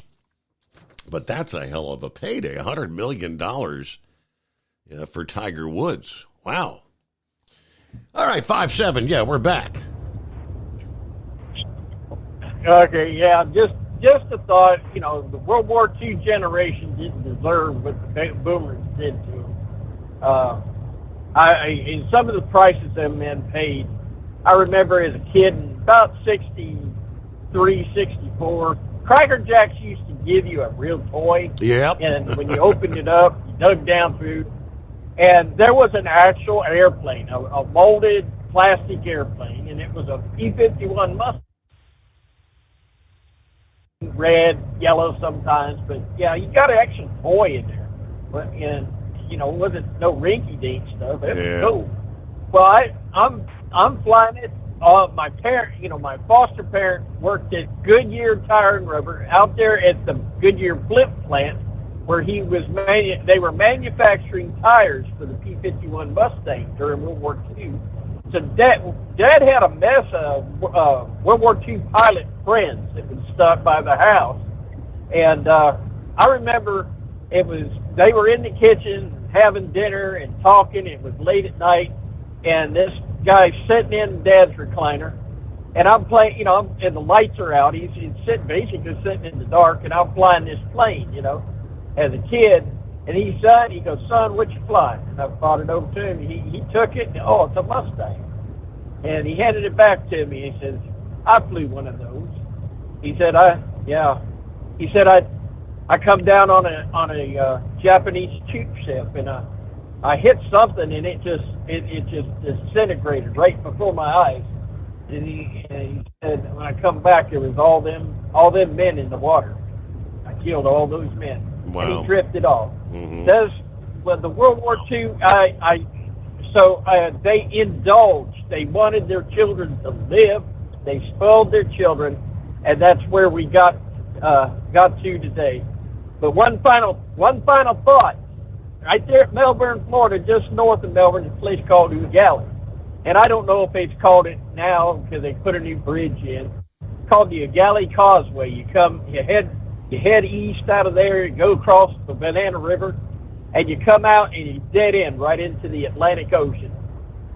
But that's a hell of a payday, $100 million for Tiger Woods. Wow. All right, 5-7, yeah, we're back. Okay, yeah, just a thought, the World War II generation didn't deserve what the boomers did to them. In some of the prices them men paid, I remember as a kid, in about 63, 64, Cracker Jacks used to give you a real toy. Yep. And when you opened it up, you dug down through, and there was an actual airplane, a molded plastic airplane, and it was a P-51 Mustang. Red, yellow sometimes, but yeah, you got an actual toy in there. And wasn't no rinky-dink stuff. It was cool. Well, I'm flying it. My parent, my foster parent worked at Goodyear Tire and Rubber out there at the Goodyear Flip plant, where they were manufacturing tires for the P-51 Mustang during World War II. So Dad had a mess of World War II pilot friends that would stop by the house, and I remember they were in the kitchen having dinner and talking. It was late at night, and this guy's sitting in Dad's recliner, and I'm playing, and the lights are out. He's basically sitting in the dark, and I'm flying this plane, as a kid. And he goes, son, what you flying? And I brought it over to him. He took it, and, it's a Mustang. And he handed it back to me. He says, I flew one of those. He said, He said, I come down on a Japanese troop ship, and I hit something, and it just disintegrated right before my eyes. And he said, when I come back, there was all them men in the water. I killed all those men. Wow. And he drifted off. Mm-hmm. The World War II, they indulged. They wanted their children to live. They spoiled their children, and that's where we got to today. But one final thought. Right there at Melbourne, Florida, just north of Melbourne, is a place called Ugali. And I don't know if they've called it now because they put a new bridge in. It's called the Ugali Causeway. You head east out of there, you go across the Banana River, and you come out and you dead end right into the Atlantic Ocean.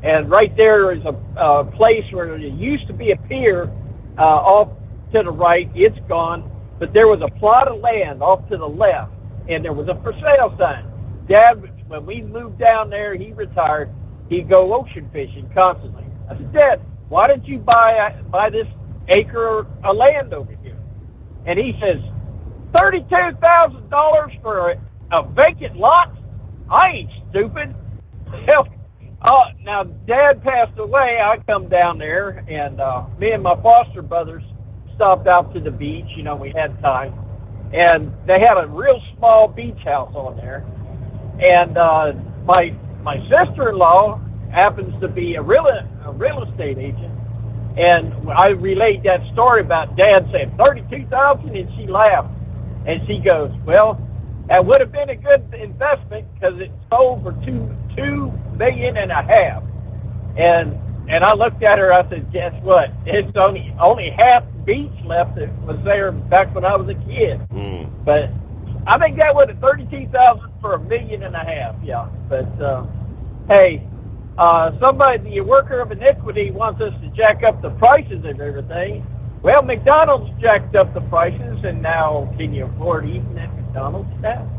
And right there is a place where there used to be a pier off to the right. It's gone. But there was a plot of land off to the left, and there was a for sale sign. Dad, when we moved down there, he retired. He'd go ocean fishing constantly. I said, Dad, why did you buy this acre of land over here? And he says, $32,000 for a vacant lot? I ain't stupid. Now, Dad passed away. I come down there, and me and my foster brothers stopped out to the beach. You know, we had time. And they had a real small beach house on there. And my sister-in-law happens to be a real estate agent. And I relayed that story about Dad saying $32,000, and she laughed. And she goes, well, that would have been a good investment because it sold for $2.5 million. And I looked at her. I said, guess what? It's only half the beach left that was there back when I was a kid. But I think that would have $32,000 for $1.5 million. Yeah. But hey, somebody, the worker of iniquity, wants us to jack up the prices of everything. Well, McDonald's jacked up the prices, and now can you afford eating at McDonald's now?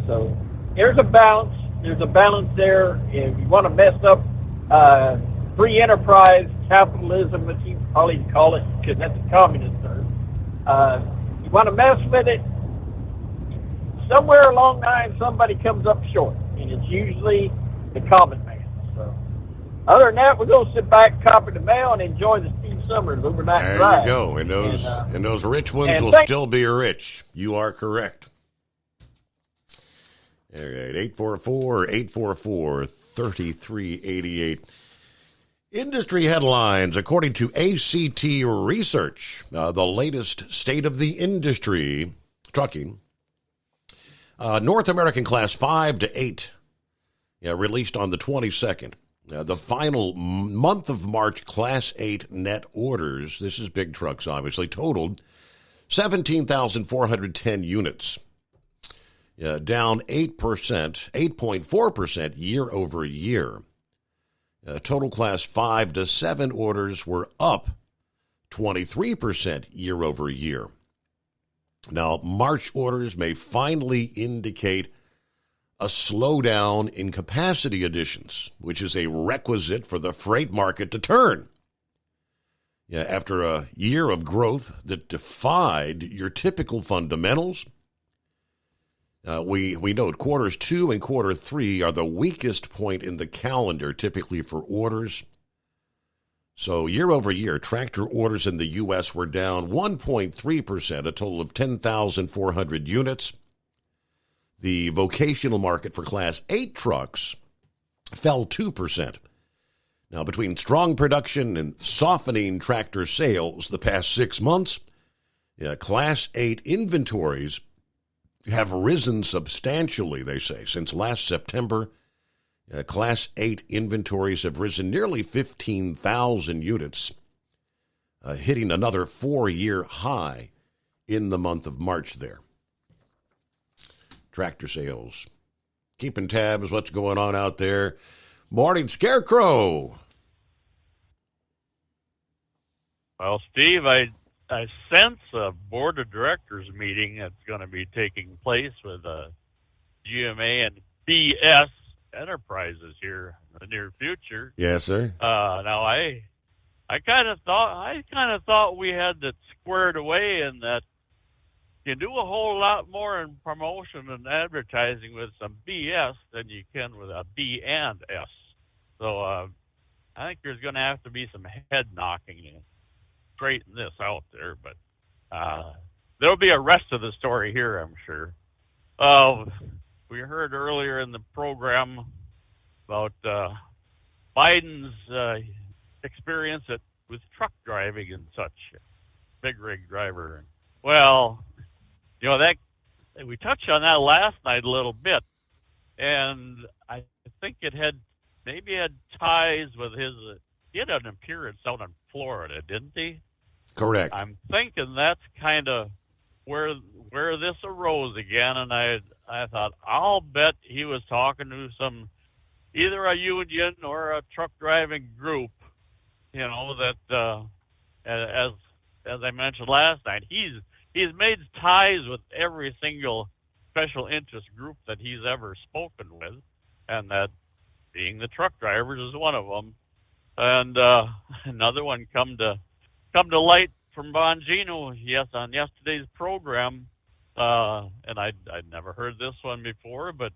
So there's a balance. There's a balance there. If you want to mess up free enterprise, capitalism, as you probably call it, because that's a communist term, you want to mess with it, somewhere along the line somebody comes up short, and it's usually the common man. So other than that, we're going to sit back, copy the mail, and enjoy the Steve Summers overnight drive. There you go. And those rich ones will still be rich. You are correct. All right, 844-844-3388. Industry headlines. According to ACT Research, the latest state of the industry, trucking, North American Class 5 to 8, released on the 22nd. The final month of March Class 8 net orders, this is big trucks obviously, totaled 17,410 units. Down 8.4% year over year. Total Class 5 to 7 orders were up 23% year over year. Now, March orders may finally indicate a slowdown in capacity additions, which is a requisite for the freight market to turn. After a year of growth that defied your typical fundamentals, we note quarters 2 and quarter 3 are the weakest point in the calendar, typically for orders. So year over year, tractor orders in the U.S. were down 1.3%, a total of 10,400 units. The vocational market for Class 8 trucks fell 2%. Now, between strong production and softening tractor sales the past 6 months, Class 8 inventories have risen substantially, they say. Since last September, Class 8 inventories have risen nearly 15,000 units, hitting another 4-year high in the month of March there. Tractor sales. Keeping tabs, what's going on out there. Morning, Scarecrow. Well, Steve, I sense a board of directors meeting that's going to be taking place with GMA and BS Enterprises here in the near future. Yes, sir. Now, I kind of thought we had that squared away, and that you do a whole lot more in promotion and advertising with some BS than you can with a B and S. So I think there's going to have to be some head knocking to straighten this out there, but there'll be a rest of the story here, I'm sure. We heard earlier in the program about Biden's experience at truck driving and such, big rig driver. Well, that we touched on that last night a little bit, and I think it had ties with he had an appearance out in Florida, didn't he? Correct. I'm thinking that's kind of where this arose again, and I thought, I'll bet he was talking to either a union or a truck driving group, that as I mentioned last night, he's made ties with every single special interest group that he's ever spoken with, and that being the truck drivers is one of them. And another one come to light from Bongino, on yesterday's program, and I'd never heard this one before, but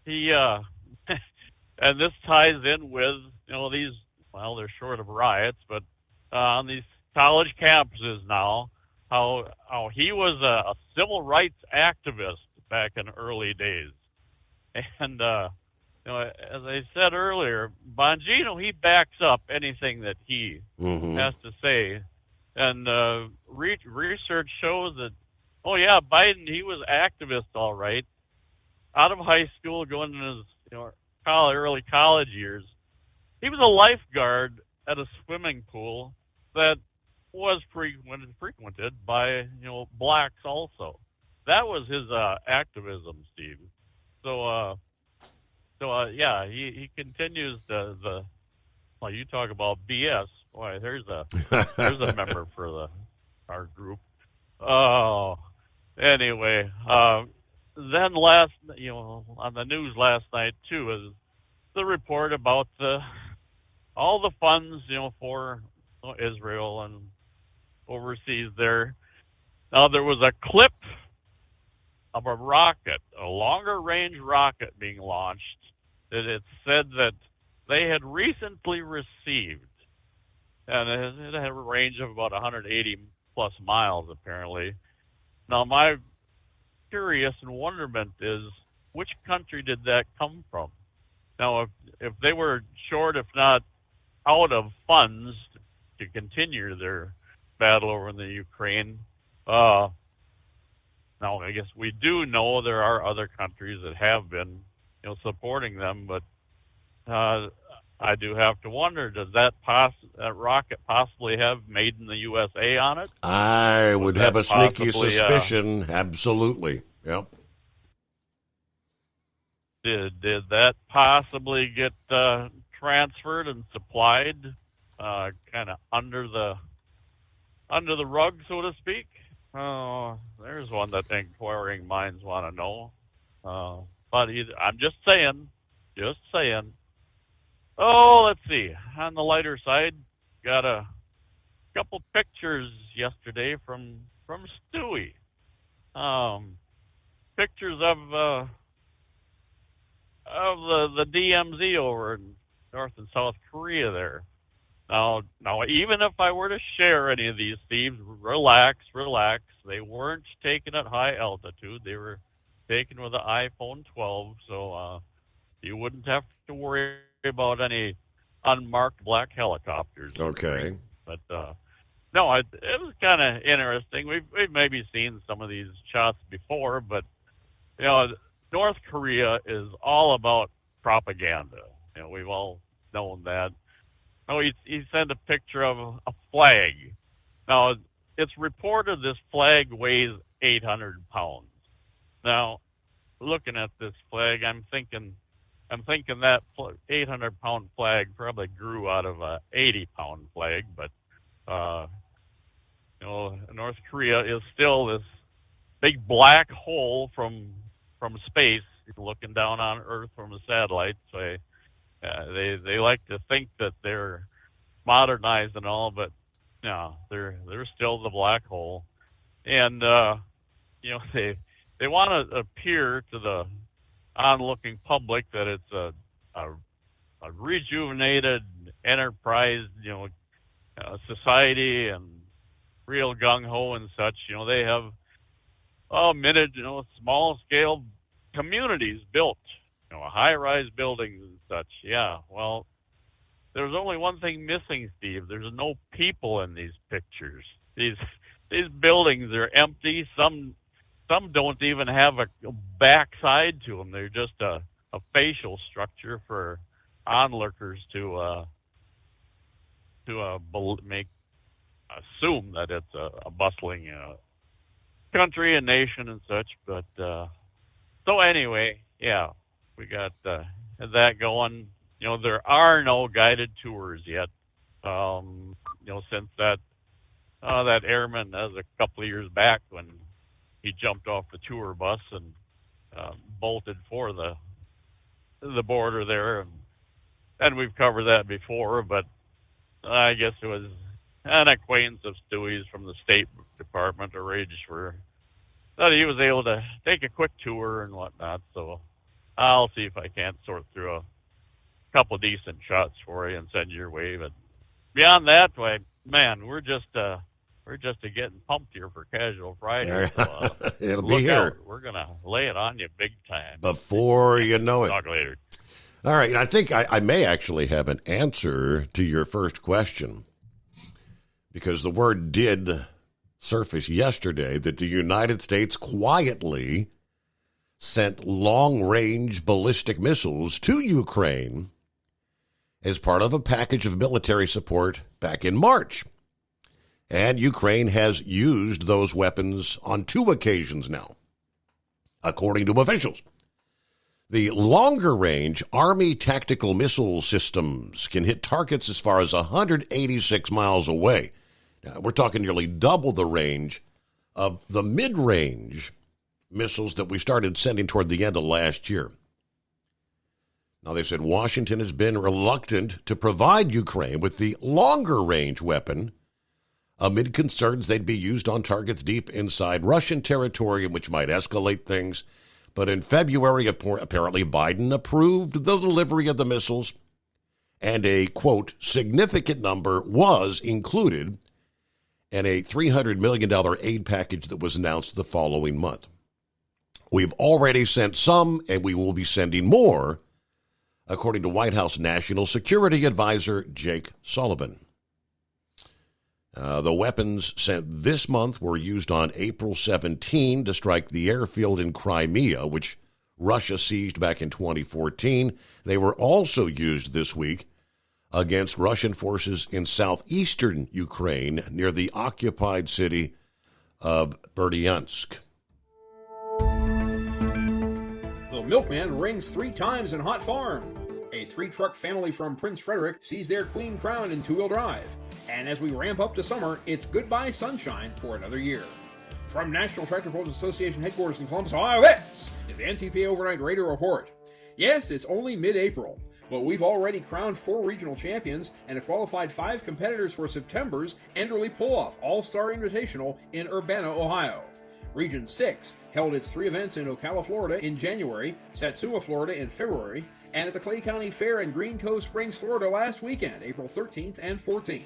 he and this ties in with these. Well, they're short of riots, but on these college campuses now, how he was a civil rights activist back in early days, and as I said earlier, Bongino, he backs up anything that he has to say. And research shows that, Biden, he was activist all right. Out of high school, going into his early college years, he was a lifeguard at a swimming pool that was frequented by blacks also. That was his activism, Steve. So he continues you talk about BS. Boy, there's a member for our group. Oh, anyway, then on the news last night too is the report about all the funds for Israel and overseas there. Now there was a clip of a rocket, a longer range rocket being launched, that it said that they had recently received, and it had a range of about 180 plus miles apparently. Now my curious and wonderment is, which country did that come from? Now if they were short, if not out of funds to continue their battle over in the Ukraine, now I guess we do know there are other countries that have been supporting them, but I do have to wonder, does that rocket possibly have made in the USA on it? I would have a sneaky suspicion. Absolutely. Yep. Did that possibly get transferred and supplied kind of under the rug, so to speak? Oh, there's one that inquiring minds want to know. But I'm just saying. Oh, let's see. On the lighter side, got a couple pictures yesterday from Stewie. Pictures of the DMZ over in North and South Korea there. Now, even if I were to share any of these, Steve, relax. They weren't taken at high altitude. They were taken with the iPhone 12, so you wouldn't have to worry about any unmarked black helicopters. Okay. But no, it was kind of interesting. We've maybe seen some of these shots before, but North Korea is all about propaganda. We've all known that. Oh, he sent a picture of a flag. Now, it's reported this flag weighs 800 pounds. Now, looking at this flag, I'm thinking that 800-pound flag probably grew out of a 80-pound flag, but North Korea is still this big black hole from space, looking down on Earth from a satellite. So they like to think that they're modernized and all, but no, they're still the black hole, and they want to appear to the onlooking public that it's a rejuvenated enterprise, society and real gung-ho and such. They have small scale communities built, high-rise buildings and such. Yeah, well, there's only one thing missing, Steve. There's no people in these pictures. These buildings are empty. Some don't even have a backside to them. They're just a facial structure for onlookers to assume that it's a bustling country and nation and such. But so anyway, yeah, we got that going. You know, there are no guided tours yet. You know, since that airman, that was a couple of years back when he jumped off the tour bus and bolted for the border there, and we've covered that before. But I guess it was an acquaintance of Stewie's from the State Department arranged for that he was able to take a quick tour and whatnot. So I'll see if I can't sort through a couple of decent shots for you and send your way. But beyond that, man, we're just getting pumped here for Casual Friday. So, it'll be here. We're gonna lay it on you big time before you know it. Talk later. All right, and I think I may actually have an answer to your first question, because the word did surface yesterday that the United States quietly sent long-range ballistic missiles to Ukraine as part of a package of military support back in March. And Ukraine has used those weapons on 2 occasions now, according to officials. The longer-range Army tactical missile systems can hit targets as far as 186 miles away. Now, we're talking nearly double the range of the mid-range missiles that we started sending toward the end of last year. Now, they said Washington has been reluctant to provide Ukraine with the longer-range weapon amid concerns they'd be used on targets deep inside Russian territory, which might escalate things. But in February, apparently Biden approved the delivery of the missiles, and a, quote, significant number was included in a $300 million aid package that was announced the following month. We've already sent some, and we will be sending more, according to White House National Security Advisor Jake Sullivan. The weapons sent this month were used on April 17 to strike the airfield in Crimea, which Russia seized back in 2014. They were also used this week against Russian forces in southeastern Ukraine near the occupied city of Berdyansk. The milkman rings 3 times in Hot Farm. A 3-truck family from Prince Frederick sees their queen crowned in 2-wheel drive. And as we ramp up to summer, it's goodbye sunshine for another year. From National Tractor Pros Association headquarters in Columbus, Ohio, this is the NTPA Overnight Radio Report. Yes, it's only mid-April, but we've already crowned 4 regional champions and have qualified 5 competitors for September's Enderley Pull-Off All-Star Invitational in Urbana, Ohio. Region 6 held its 3 events in Ocala, Florida in January, Satsuma, Florida in February, and at the Clay County Fair in Green Cove Springs, Florida last weekend, April 13th and 14th.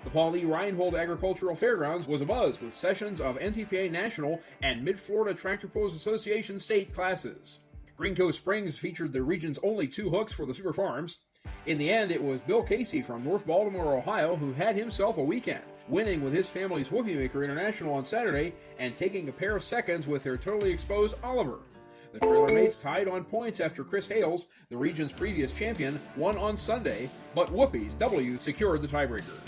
The Paul E. Reinhold Agricultural Fairgrounds was abuzz with sessions of NTPA National and Mid-Florida Tractor Pros Association state classes. Green Cove Springs featured the region's only 2 hooks for the Super Farms. In the end, it was Bill Casey from North Baltimore, Ohio, who had himself a weekend, winning with his family's Whoopie Maker International on Saturday and taking a pair of seconds with their totally exposed Oliver. The Trailer Mates tied on points after Chris Hales, the region's previous champion, won on Sunday, but Whoopie's W secured the tiebreaker.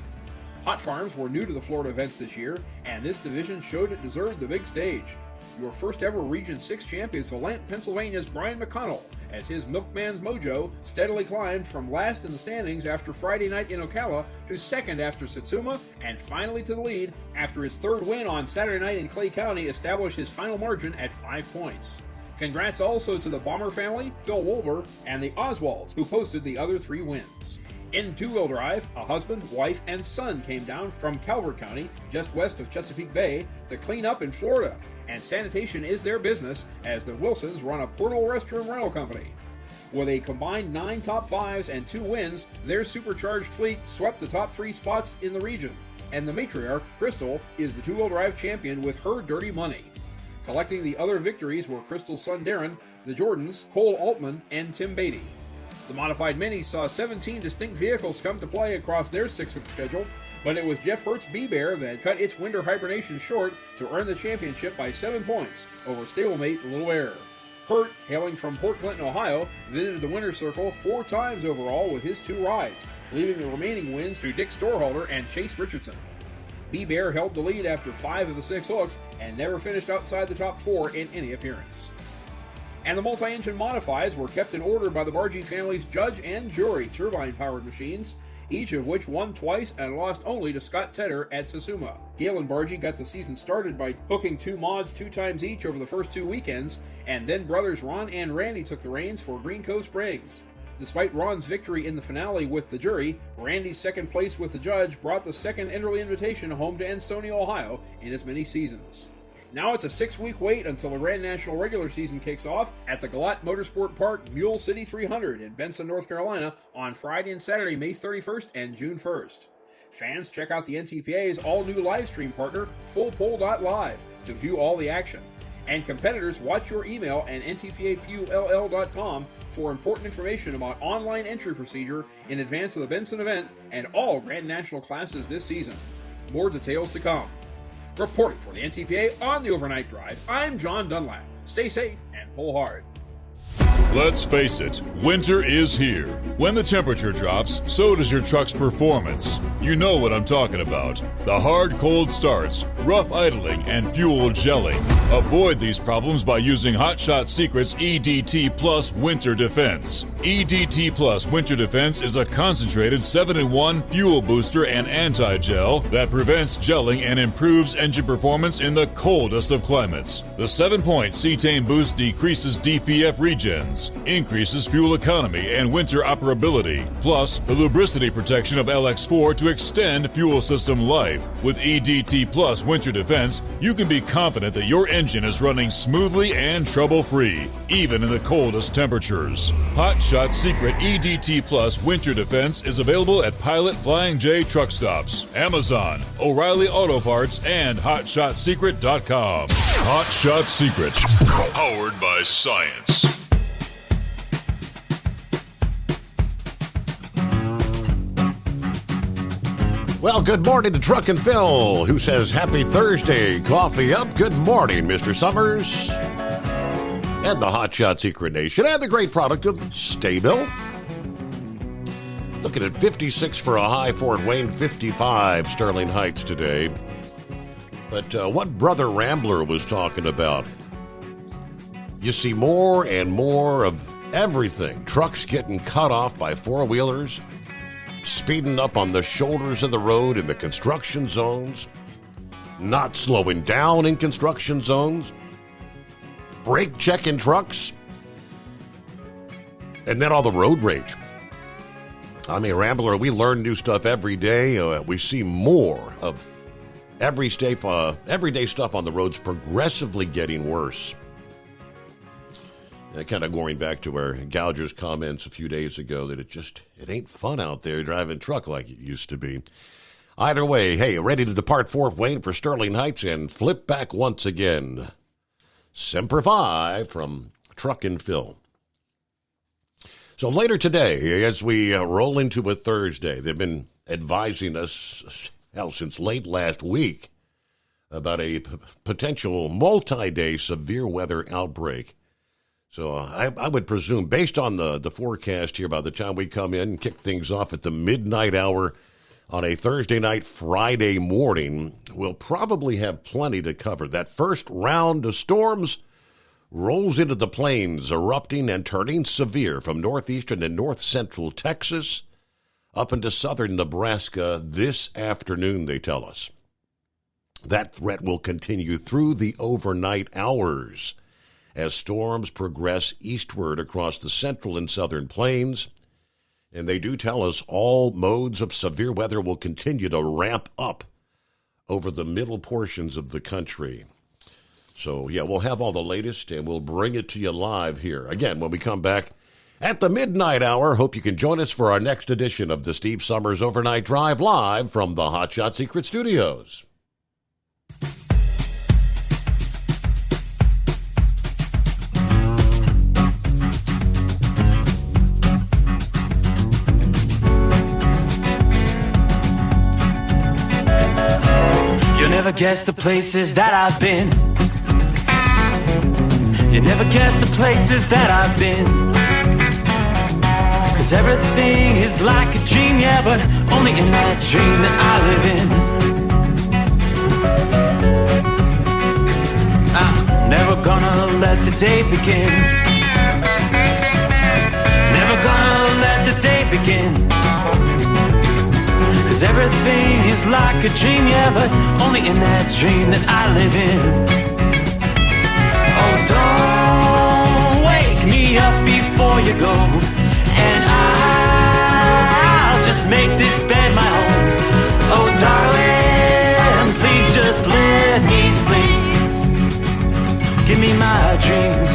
Hot Farms were new to the Florida events this year, and this division showed it deserved the big stage. Your first ever Region 6 champion is Valant, Pennsylvania's Brian McConnell, as his Milkman's mojo steadily climbed from last in the standings after Friday night in Ocala to second after Satsuma, and finally to the lead after his 3rd win on Saturday night in Clay County established his final margin at 5 points. Congrats also to the Bomber family, Phil Wolber, and the Oswalds, who posted the other 3 wins. In 2-wheel drive, a husband, wife, and son came down from Calvert County, just west of Chesapeake Bay, to clean up in Florida, and sanitation is their business as the Wilsons run a portable restroom rental company. With a combined 9 top 5s and 2 wins, their supercharged fleet swept the top 3 spots in the region, and the matriarch, Crystal, is the 2-wheel drive champion with her dirty money. Collecting the other victories were Crystal's son Darren, the Jordans, Cole Altman, and Tim Beatty. The modified Mini saw 17 distinct vehicles come to play across their 6-week schedule, but it was Jeff Hurt's B-Bear that cut its winter hibernation short to earn the championship by 7 points over stablemate Little Air. Hurt, hailing from Port Clinton, Ohio, visited the winner's circle 4 times overall with his 2 rides, leaving the remaining wins to Dick Storhalter and Chase Richardson. B-Bear held the lead after 5 of the 6 hooks and never finished outside the top 4 in any appearance. And the multi-engine modifieds were kept in order by the Bargee family's judge and jury turbine-powered machines, each of which won twice and lost only to Scott Tedder at Satsuma. Galen Bargee got the season started by hooking 2 mods 2 times each over the first 2 weekends, and then brothers Ron and Randy took the reins for Green Cove Springs. Despite Ron's victory in the finale with the jury, Randy's second place with the judge brought the second Enderley Invitation home to Ansonia, Ohio in as many seasons. Now it's a 6-week wait until the Grand National regular season kicks off at the Galat Motorsport Park Mule City 300 in Benson, North Carolina on Friday and Saturday, May 31st and June 1st. Fans, check out the NTPA's all-new live stream partner, FullPole.live, to view all the action. And competitors, watch your email and ntpapull.com for important information about online entry procedure in advance of the Benson event and all Grand National classes this season. More details to come. Reporting for the NTPA on the Overnight Drive, I'm John Dunlap. Stay safe and pull hard. Let's face it, winter is here. When the temperature drops, so does your truck's performance. You know what I'm talking about. The hard cold starts, rough idling, and fuel gelling. Avoid these problems by using Hot Shot Secret's EDT Plus Winter Defense. EDT Plus Winter Defense is a concentrated 7-in-1 fuel booster and anti-gel that prevents gelling and improves engine performance in the coldest of climates. The 7-point cetane boost decreases DPF regens, increases fuel economy and winter operability, plus the lubricity protection of LX4 to extend fuel system life. With EDT Plus Winter Defense, you can be confident that your engine is running smoothly and trouble-free, even in the coldest temperatures. Hot Shot Secret EDT Plus Winter Defense is available at Pilot Flying J truck stops, Amazon, O'Reilly Auto Parts, and HotShotSecret.com. Hot Shot Secret, powered by science. Well, good morning to Truck and Phil, who says happy Thursday. Coffee up. Good morning, Mr. Summers. And the Hot Shot Secret Nation, and the great product of Sta-Bil. Looking at 56 for a high, Fort Wayne, 55 Sterling Heights today. But what Brother Rambler was talking about, you see more and more of everything. Trucks getting cut off by four-wheelers, speeding up on the shoulders of the road in the construction zones, not slowing down in construction zones, brake checking trucks, and then all the road rage. I mean, Rambler, we learn new stuff every day. We see more of everyday stuff on the roads progressively getting worse. Kind of going back to where Gouger's comments a few days ago that it ain't fun out there driving truck like it used to be. Either way, hey, ready to depart Fort Wayne for Sterling Heights and flip back once again. Semper Fi from Truck and Phil. So later today, as we roll into a Thursday, they've been advising us since late last week about a potential multi-day severe weather outbreak. So I would presume, based on the forecast here, by the time we come in and kick things off at the midnight hour on a Thursday night, Friday morning, we'll probably have plenty to cover. That first round of storms rolls into the plains, erupting and turning severe from northeastern and north-central Texas up into southern Nebraska this afternoon, they tell us. That threat will continue through the overnight hours as storms progress eastward across the central and southern plains. And they do tell us all modes of severe weather will continue to ramp up over the middle portions of the country. So, yeah, we'll have all the latest, and we'll bring it to you live here. Again, when we come back at the midnight hour, hope you can join us for our next edition of the Steve Summers Overnight Drive, live from the Hot Shot Secret Studios. never guess the places that I've been. You never guess the places that I've been. 'Cause everything is like a dream, yeah, but only in that dream that I live in. I'm never gonna let the day begin. Never gonna let the day begin. 'Cause everything is like a dream, yeah, but only in that dream that I live in. Oh, don't wake me up before you go, and I'll just make this bed my home. Oh, darling, please just let me sleep. Give me my dreams.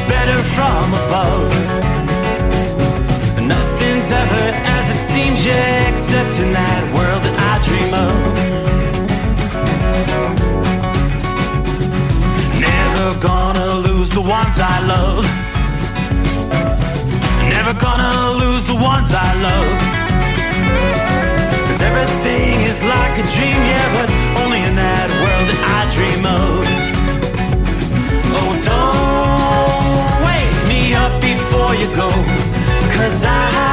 Better from above. Nothing's ever as it seems, yeah, except in that world that I dream of. Never gonna lose the ones I love. Never gonna lose the ones I love. 'Cause everything is like a dream, yeah, but only in that world that I dream of. Oh, don't up before you go, 'cause I